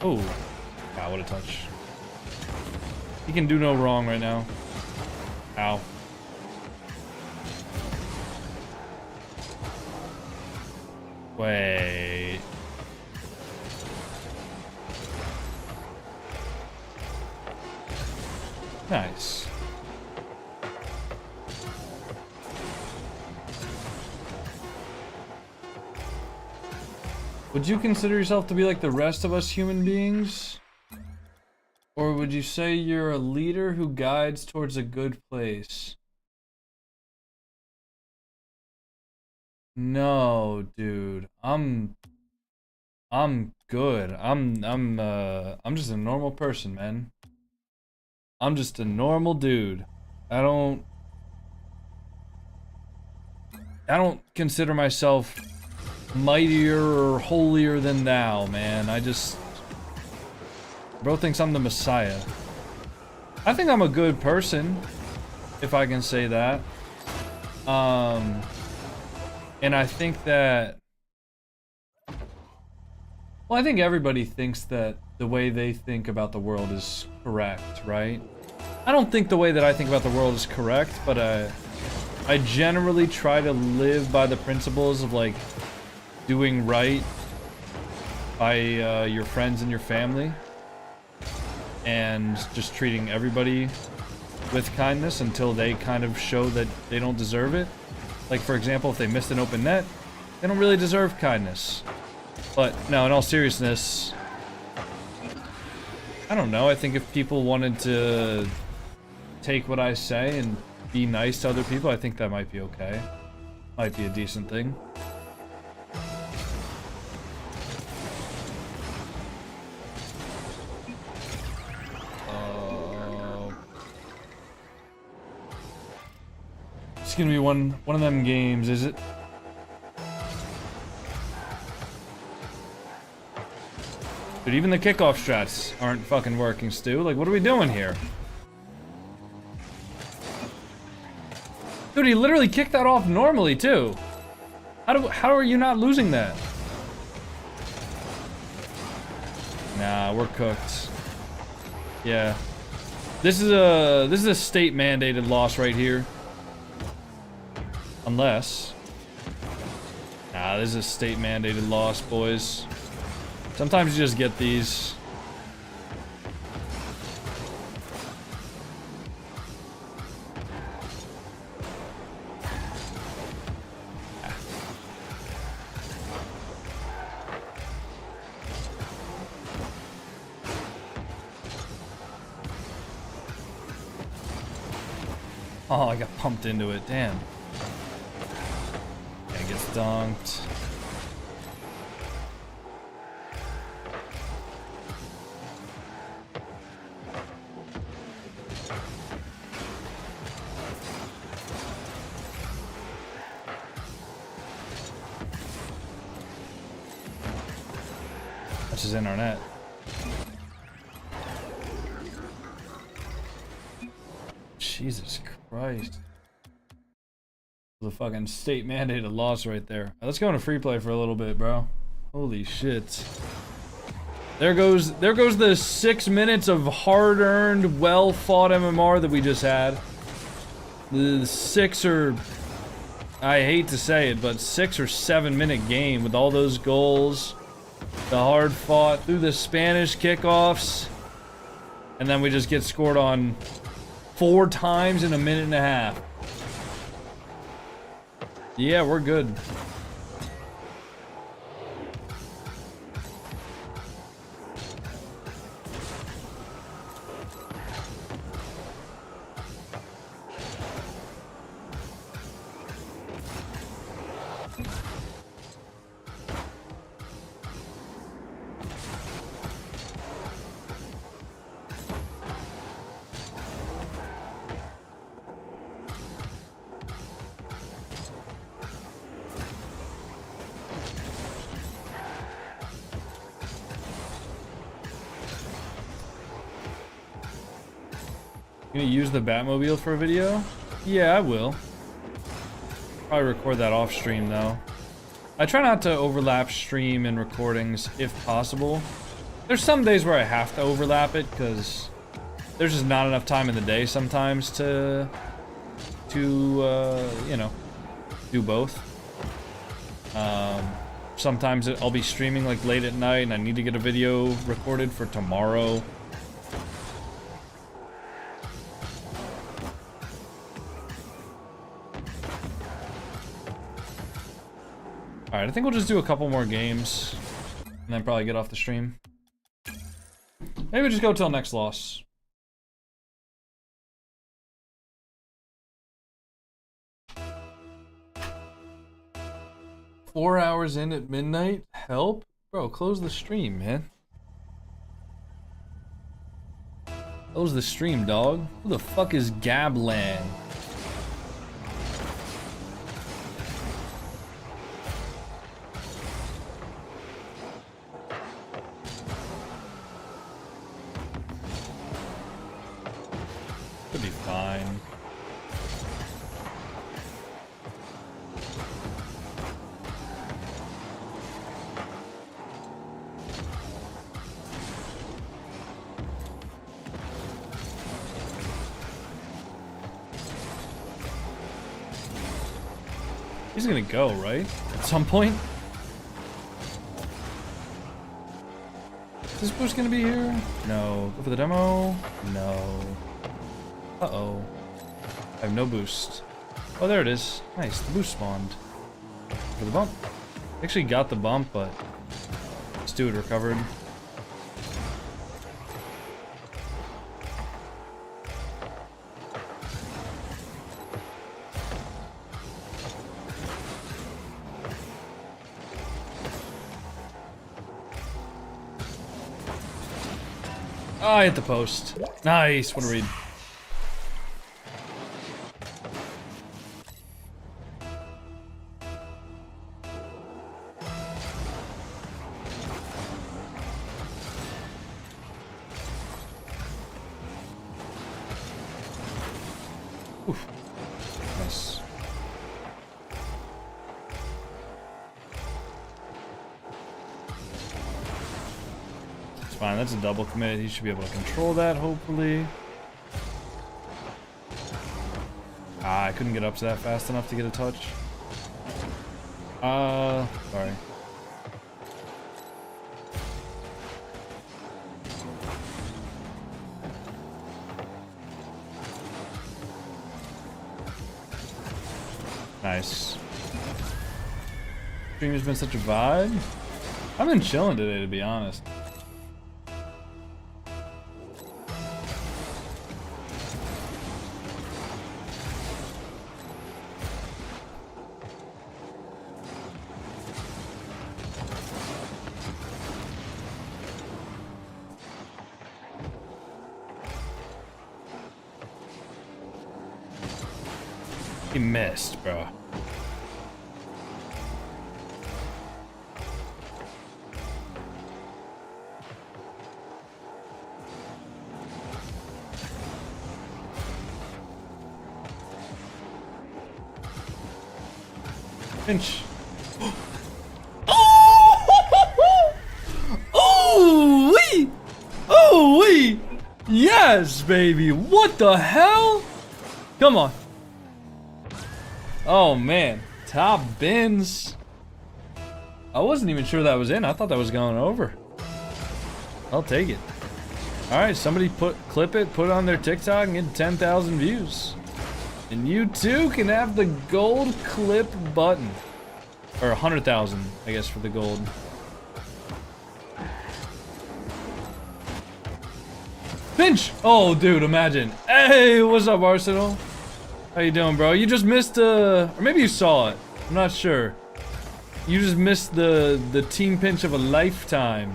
Oh. Wow, what a touch. He can do no wrong right now. Ow. Wait. Nice. Would you consider yourself to be like the rest of us human beings? Or would you say you're a leader who guides towards a good place? No, dude. I'm good. I'm just a normal person, man. I'm just a normal dude. I don't consider myself mightier or holier than thou, man. Bro thinks I'm the Messiah. I think I'm a good person, if I can say that. And I think that... Well, I think everybody thinks that the way they think about the world is correct, right? I don't think the way that I think about the world is correct, but I generally try to live by the principles of, like, doing right by your friends and your family. And just treating everybody with kindness until they kind of show that they don't deserve it. Like, for example, if they missed an open net, they don't really deserve kindness. But, no, in all seriousness, I don't know. I think if people wanted to take what I say and be nice to other people, I think that might be okay. Might be a decent thing. It's gonna be one of them games, is it? Dude, even the kickoff strats aren't fucking working, Stu. Like, what are we doing here? Dude, he literally kicked that off normally, too. How are you not losing that? Nah, we're cooked. Yeah. This is a state mandated loss right here. Unless. Nah, this is a state mandated loss, boys. Sometimes you just get these. Oh, I got pumped into it. Damn. And gets dunked. That's his internet. Jesus Christ. The fucking state mandated loss right there. Let's go into free play for a little bit, bro. Holy shit. There goes the 6 minutes of hard-earned, well-fought MMR that we just had. The 6 or, I hate to say it, but 6 or 7 minute game with all those goals, the hard-fought through the Spanish kickoffs, and then we just get scored on 4 times in a minute and a half. Yeah, we're good. You gonna use the Batmobile for a video? Yeah, I will. Probably record that off stream though. I try not to overlap stream and recordings if possible. There's some days where I have to overlap it because there's just not enough time in the day sometimes to you know, do both. Sometimes I'll be streaming like late at night and I need to get a video recorded for tomorrow. Alright, I think we'll just do a couple more games and then probably get off the stream. Maybe just go till next loss. Four hours in at midnight? Help? Bro, close the stream, man. Close the stream, dog. Who the fuck is Gablan? Could be fine. He's gonna go, right? At some point? Is this boost gonna be here? No. Go for the demo? No. Uh-oh. I have no boost. Oh, there it is. Nice, the boost spawned. For the bump. Actually got the bump, but this dude recovered. Oh, I hit the post. Nice, what a read. Oof. Nice. It's fine. That's a double commit. He should be able to control that, hopefully. Ah, I couldn't get up to that fast enough to get a touch. Sorry. Nice. Stream has been such a vibe. I've been chilling today, to be honest. He missed, bro. Pinch. Oh wee! Oh wee! Yes, baby! What the hell? Come on. Oh man, top bins. I wasn't even sure that was in. I thought that was going over. I'll take it. All right, somebody clip it, put it on their TikTok, and get 10,000 views. And you too can have the gold clip button. Or 100,000, I guess, for the gold. Pinch! Oh, dude, imagine. Hey, what's up, Arsenal? How you doing, bro? You just missed, or maybe you saw it. I'm not sure. You just missed the team pinch of a lifetime.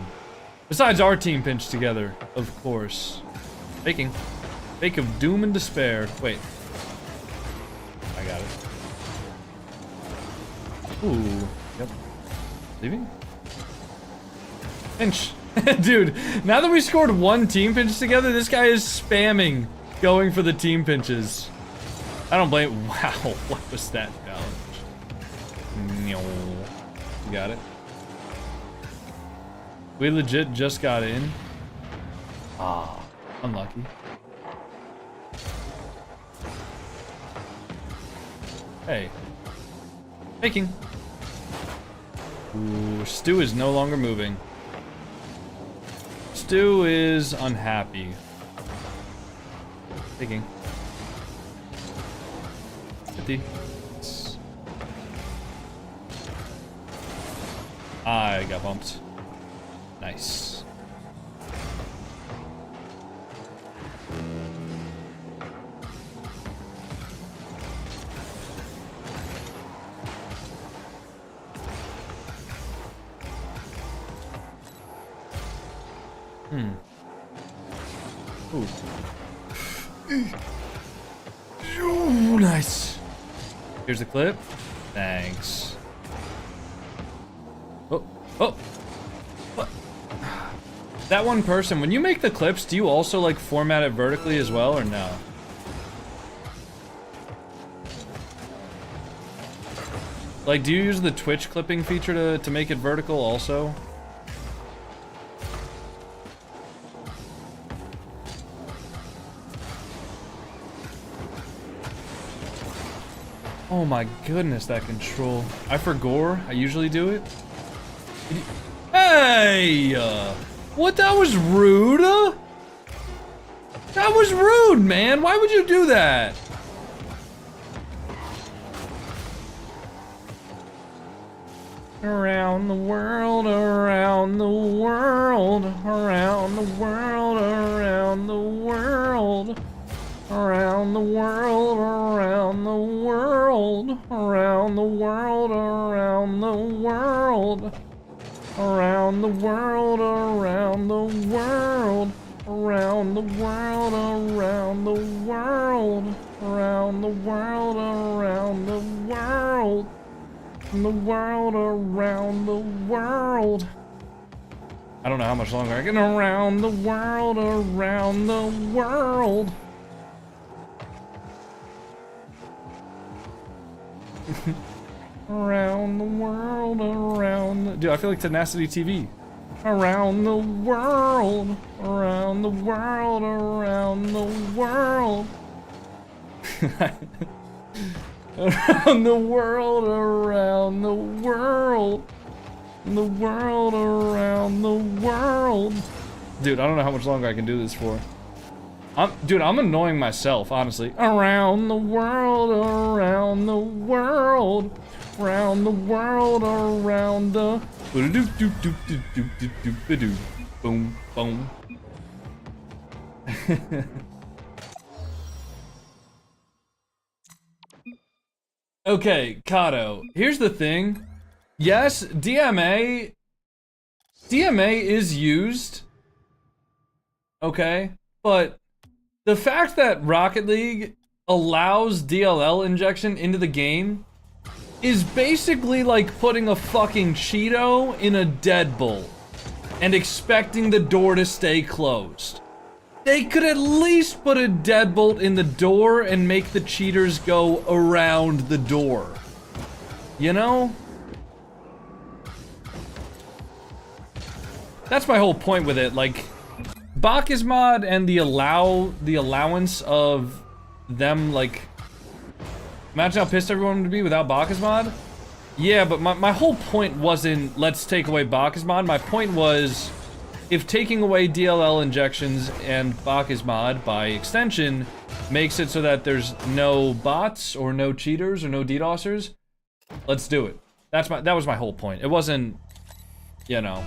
Besides our team pinch together, of course. Faking. Fake of doom and despair. Wait. I got it. Ooh. Yep. Leaving? Pinch. Dude, now that we scored one team pinch together, this guy is spamming going for the team pinches. I don't blame. Wow, what was that challenge? You got it. We legit just got in. Ah, unlucky. Hey. Faking. Ooh, Stu is no longer moving. Stu is unhappy. Faking. 50. I got bumped. Nice. Ooh. Ooh, nice. Here's the clip. Thanks. Oh, oh. What? That one person, when you make the clips, do you also like format it vertically as well, or no? Like, do you use the Twitch clipping feature to make it vertical also? Oh my goodness, that control. I forgot. I usually do it. Hey! What? That was rude? That was rude, man. Why would you do that? Around the world, around the world, around the world, around the world. Around the world, around the world, around the world, around the world, around the world, around the world, around the world, around the world, around the world, around the world, the world, around the world. I don't know how much longer I can. Around the world, around the world. Around the world, around the... Dude, I feel like Tenacity TV. around the world, around the world, around the world. Around the world, around the world. The world, around the world. Dude, I don't know how much longer I can do this for. Dude, I'm annoying myself, honestly. Around the world, around the world. Around the world, around the... Boom, boom. Okay, Kato, here's the thing. Yes, DMA is used, okay, but the fact that Rocket League allows DLL injection into the game is basically like putting a fucking Cheeto in a deadbolt and expecting the door to stay closed. They could at least put a deadbolt in the door and make the cheaters go around the door. You know? That's my whole point with it. Like, Bacchus mod and the allowance of them, like, imagine how pissed everyone would be without Bacchus mod. Yeah, but my whole point wasn't let's take away Bacchus mod. My point was, if taking away DLL injections and Bacchus mod by extension makes it so that there's no bots or no cheaters or no DDoSers, let's do it. That was my whole point. It wasn't, you know.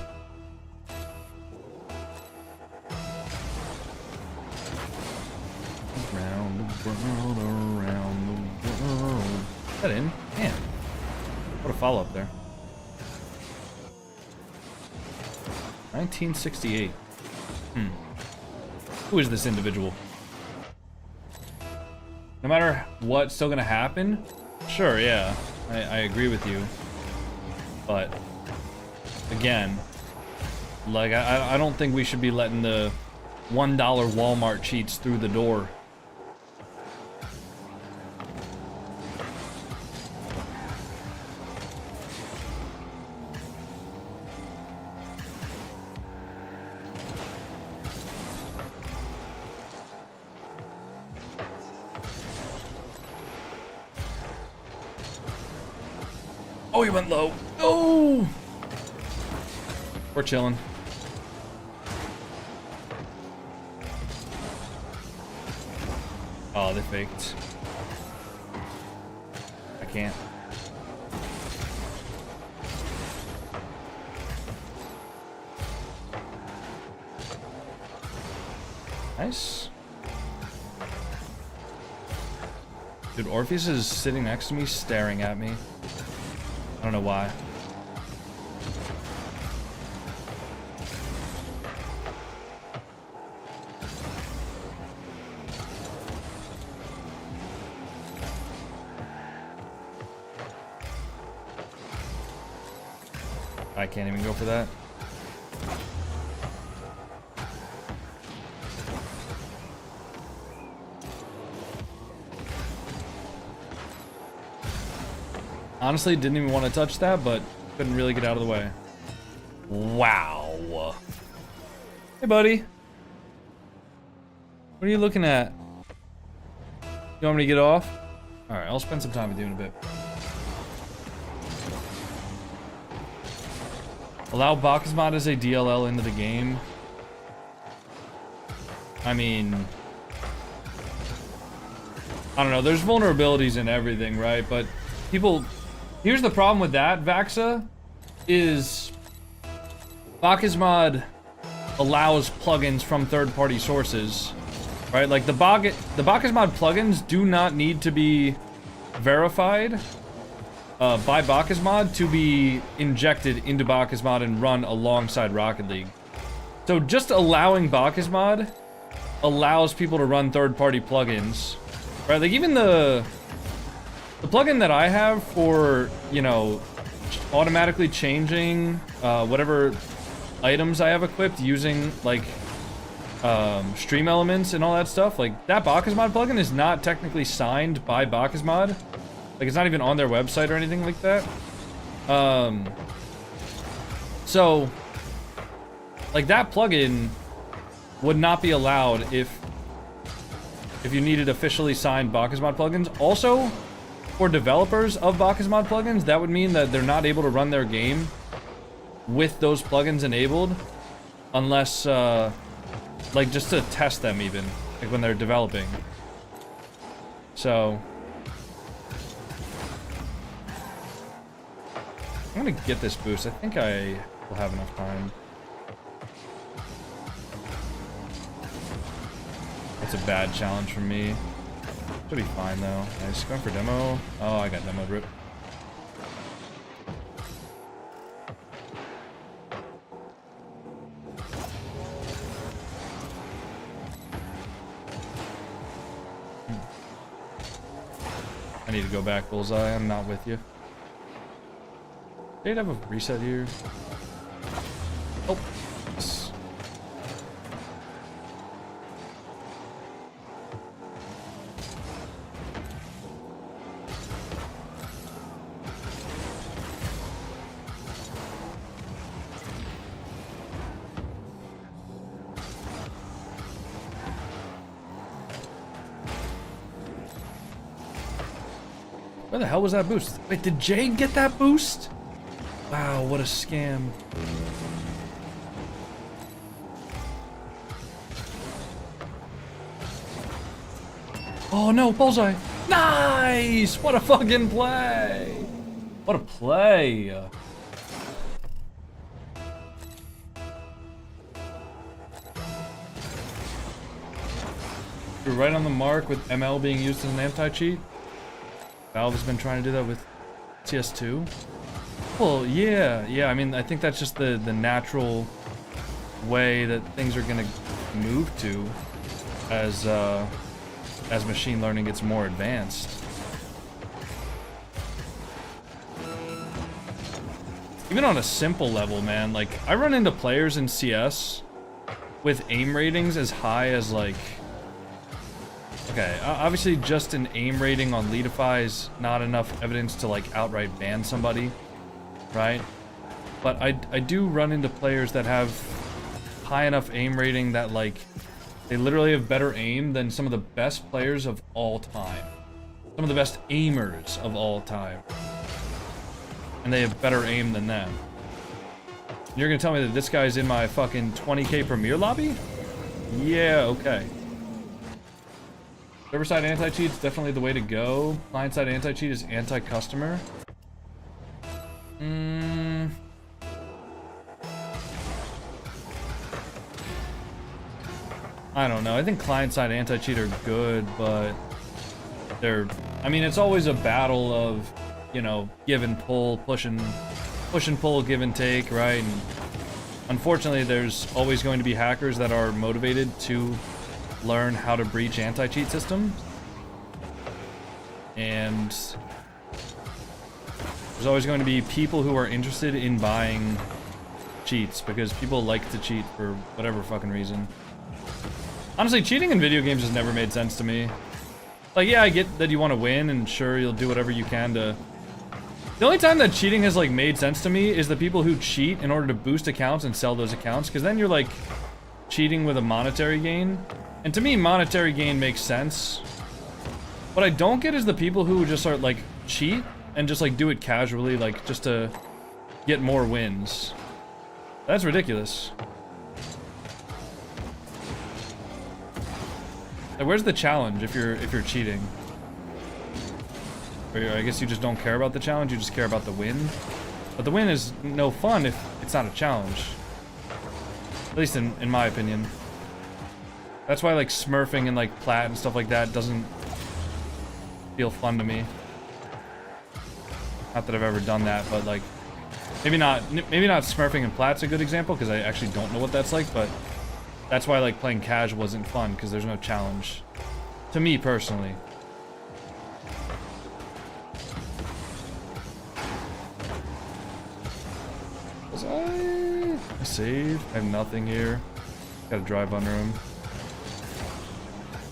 Around the world, around the world. Is that in? Man, what a follow up there. 1968. Who is this individual? No matter what's still gonna happen? Sure, yeah. I agree with you. But, again, like, I don't think we should be letting the $1 Walmart cheats through the door. Oh, he went low. Oh! We're chilling. Oh, they faked. I can't. Nice. Dude, Orpheus is sitting next to me, staring at me. I don't know why. I can't even go for that. Honestly, didn't even want to touch that, but couldn't really get out of the way. Wow. Hey, buddy. What are you looking at? You want me to get off? Alright, I'll spend some time with you in a bit. Allow Bacchus mod as a DLL into the game. I mean, I don't know, there's vulnerabilities in everything, right? But people, here's the problem with that, Vaxa, is Bacchus mod allows plugins from third-party sources, right? Like the Bacchus mod plugins do not need to be verified by Bacchus mod to be injected into Bacchus mod and run alongside Rocket League. So just allowing Bacchus mod allows people to run third-party plugins, right? Like even the plugin that I have for, you know, automatically changing whatever items I have equipped using like stream elements and all that stuff, like that Bacchus mod plugin is not technically signed by Bacchus mod. Like it's not even on their website or anything like that. So Like, that plugin would not be allowed if you needed officially signed Bacchusmod plugins. Also, for developers of Bacchusmod plugins, that would mean that they're not able to run their game with those plugins enabled unless, like, just to test them even, like when they're developing. So, I'm gonna get this boost. I think I will have enough time. That's a bad challenge for me. Should be fine though. Nice. Going for demo. Oh, I got demoed. Rip. I need to go back, Bullseye. I'm not with you. They'd have a reset here. Oh. Yes. Where the hell was that boost? Wait, did Jay get that boost? Wow, what a scam. Oh no, Bullseye! Nice! What a fucking play! What a play! You're right on the mark with ML being used as an anti-cheat. Valve has been trying to do that with CS2. Well, yeah, I mean, I think that's just the natural way that things are gonna move to as machine learning gets more advanced. Even on a simple level, man, like, I run into players in CS with aim ratings as high as, like, okay, obviously just an aim rating on Leadify is not enough evidence to, like, outright ban somebody, right? But I do run into players that have high enough aim rating that, like, they literally have better aim than some of the best players of all time. Some of the best aimers of all time. And they have better aim than them. You're gonna tell me that this guy's in my fucking 20k Premier lobby? Yeah, okay. Server-side anti-cheat is definitely the way to go. Client-side anti-cheat is anti-customer. I don't know. I think client-side anti-cheat are good, but they're... I mean, it's always a battle of, you know, give and pull, push and pull, give and take, right? And unfortunately, there's always going to be hackers that are motivated to learn how to breach anti-cheat systems. And there's always going to be people who are interested in buying cheats because people like to cheat for whatever fucking reason. Honestly, cheating in video games has never made sense to me. Like, yeah, I get that you want to win, and sure, you'll do whatever you can to... The only time that cheating has, like, made sense to me is the people who cheat in order to boost accounts and sell those accounts, because then you're, like, cheating with a monetary gain. And to me, monetary gain makes sense. What I don't get is the people who just sort of, like, cheat and just, like, do it casually, like, just to get more wins. That's ridiculous. Like, where's the challenge if you're cheating? Or I guess you just don't care about the challenge, you just care about the win. But the win is no fun if it's not a challenge. At least in my opinion. That's why, like, smurfing and, like, plat and stuff like that doesn't feel fun to me. Not that I've ever done that, but, like, maybe not smurfing and plat's a good example because I actually don't know what that's like, but that's why, like, playing casual wasn't fun because there's no challenge. To me personally. Was I save? I have nothing here. Gotta drive under him.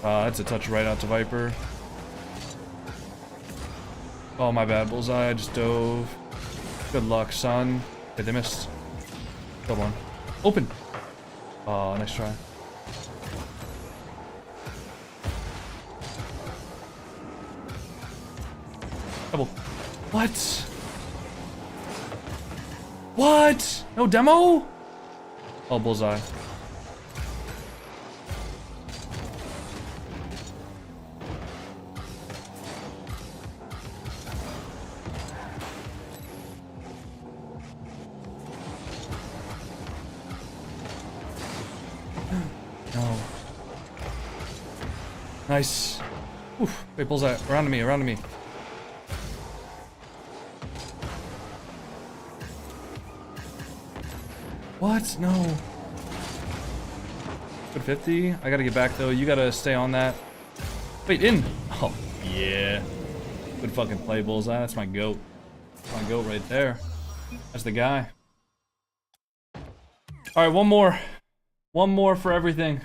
That's a touch right out to Viper. Oh, my bad, Bullseye. I just dove. Good luck, son. Okay, they missed. Killed one. Open. Oh, nice try. Double. What? What? No demo? Oh, bullseye. No. Nice. Oof. Wait, bullseye. Around to me, around to me. What? No. Good 50. I gotta get back though. You gotta stay on that. Wait, in. Oh, yeah. Good fucking play, bullseye. That's my goat. That's my goat right there. That's the guy. All right, one more. One more for everything.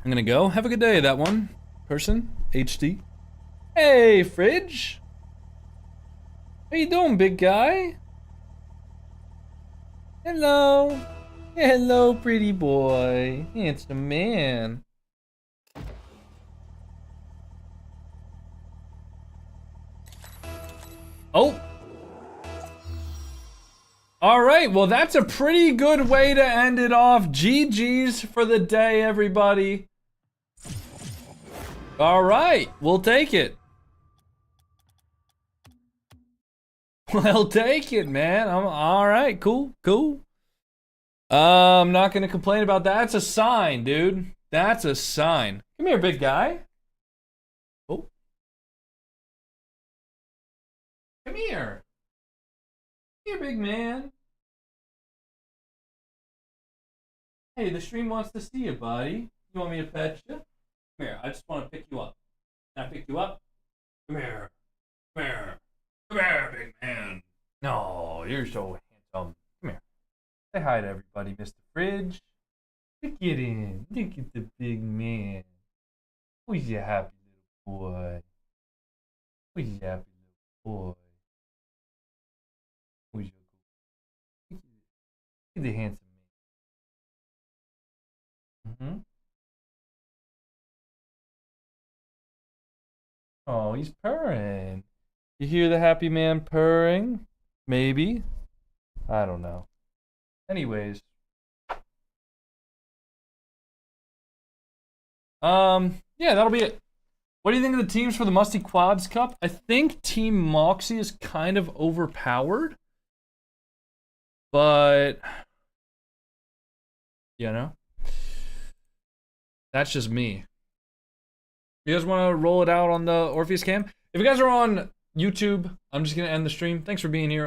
I'm gonna go. Have a good day, that one. Person. HD. Hey, Fridge. How you doing, big guy? Hello. Hello, pretty boy. Handsome man. Oh. All right, well, that's a pretty good way to end it off. GG's for the day, everybody. All right, we'll take it. We'll take it, man. All right, cool, cool. I'm not gonna complain about that. That's a sign, dude. That's a sign. Come here, big guy. Oh. Come here. Come here, big man. Hey, the stream wants to see you, buddy. You want me to pet you? Come here, I just want to pick you up. Can I pick you up? Come here. Come here. Come here, big man. No, you're so handsome. Come here. Say hi to everybody, Mr. Fridge. Look at him. Look at the big man. Who's your happy little boy? Who's your happy little boy? Who's your Look at the handsome man. Mm-hmm. Oh, he's purring. You hear the happy man purring? Maybe. I don't know. Anyways. Yeah, that'll be it. What do you think of the teams for the Musty Quads Cup? I think Team Moxie is kind of overpowered. But, you know, that's just me. You guys want to roll it out on the Orpheus cam? If you guys are on YouTube, I'm just going to end the stream. Thanks for being here.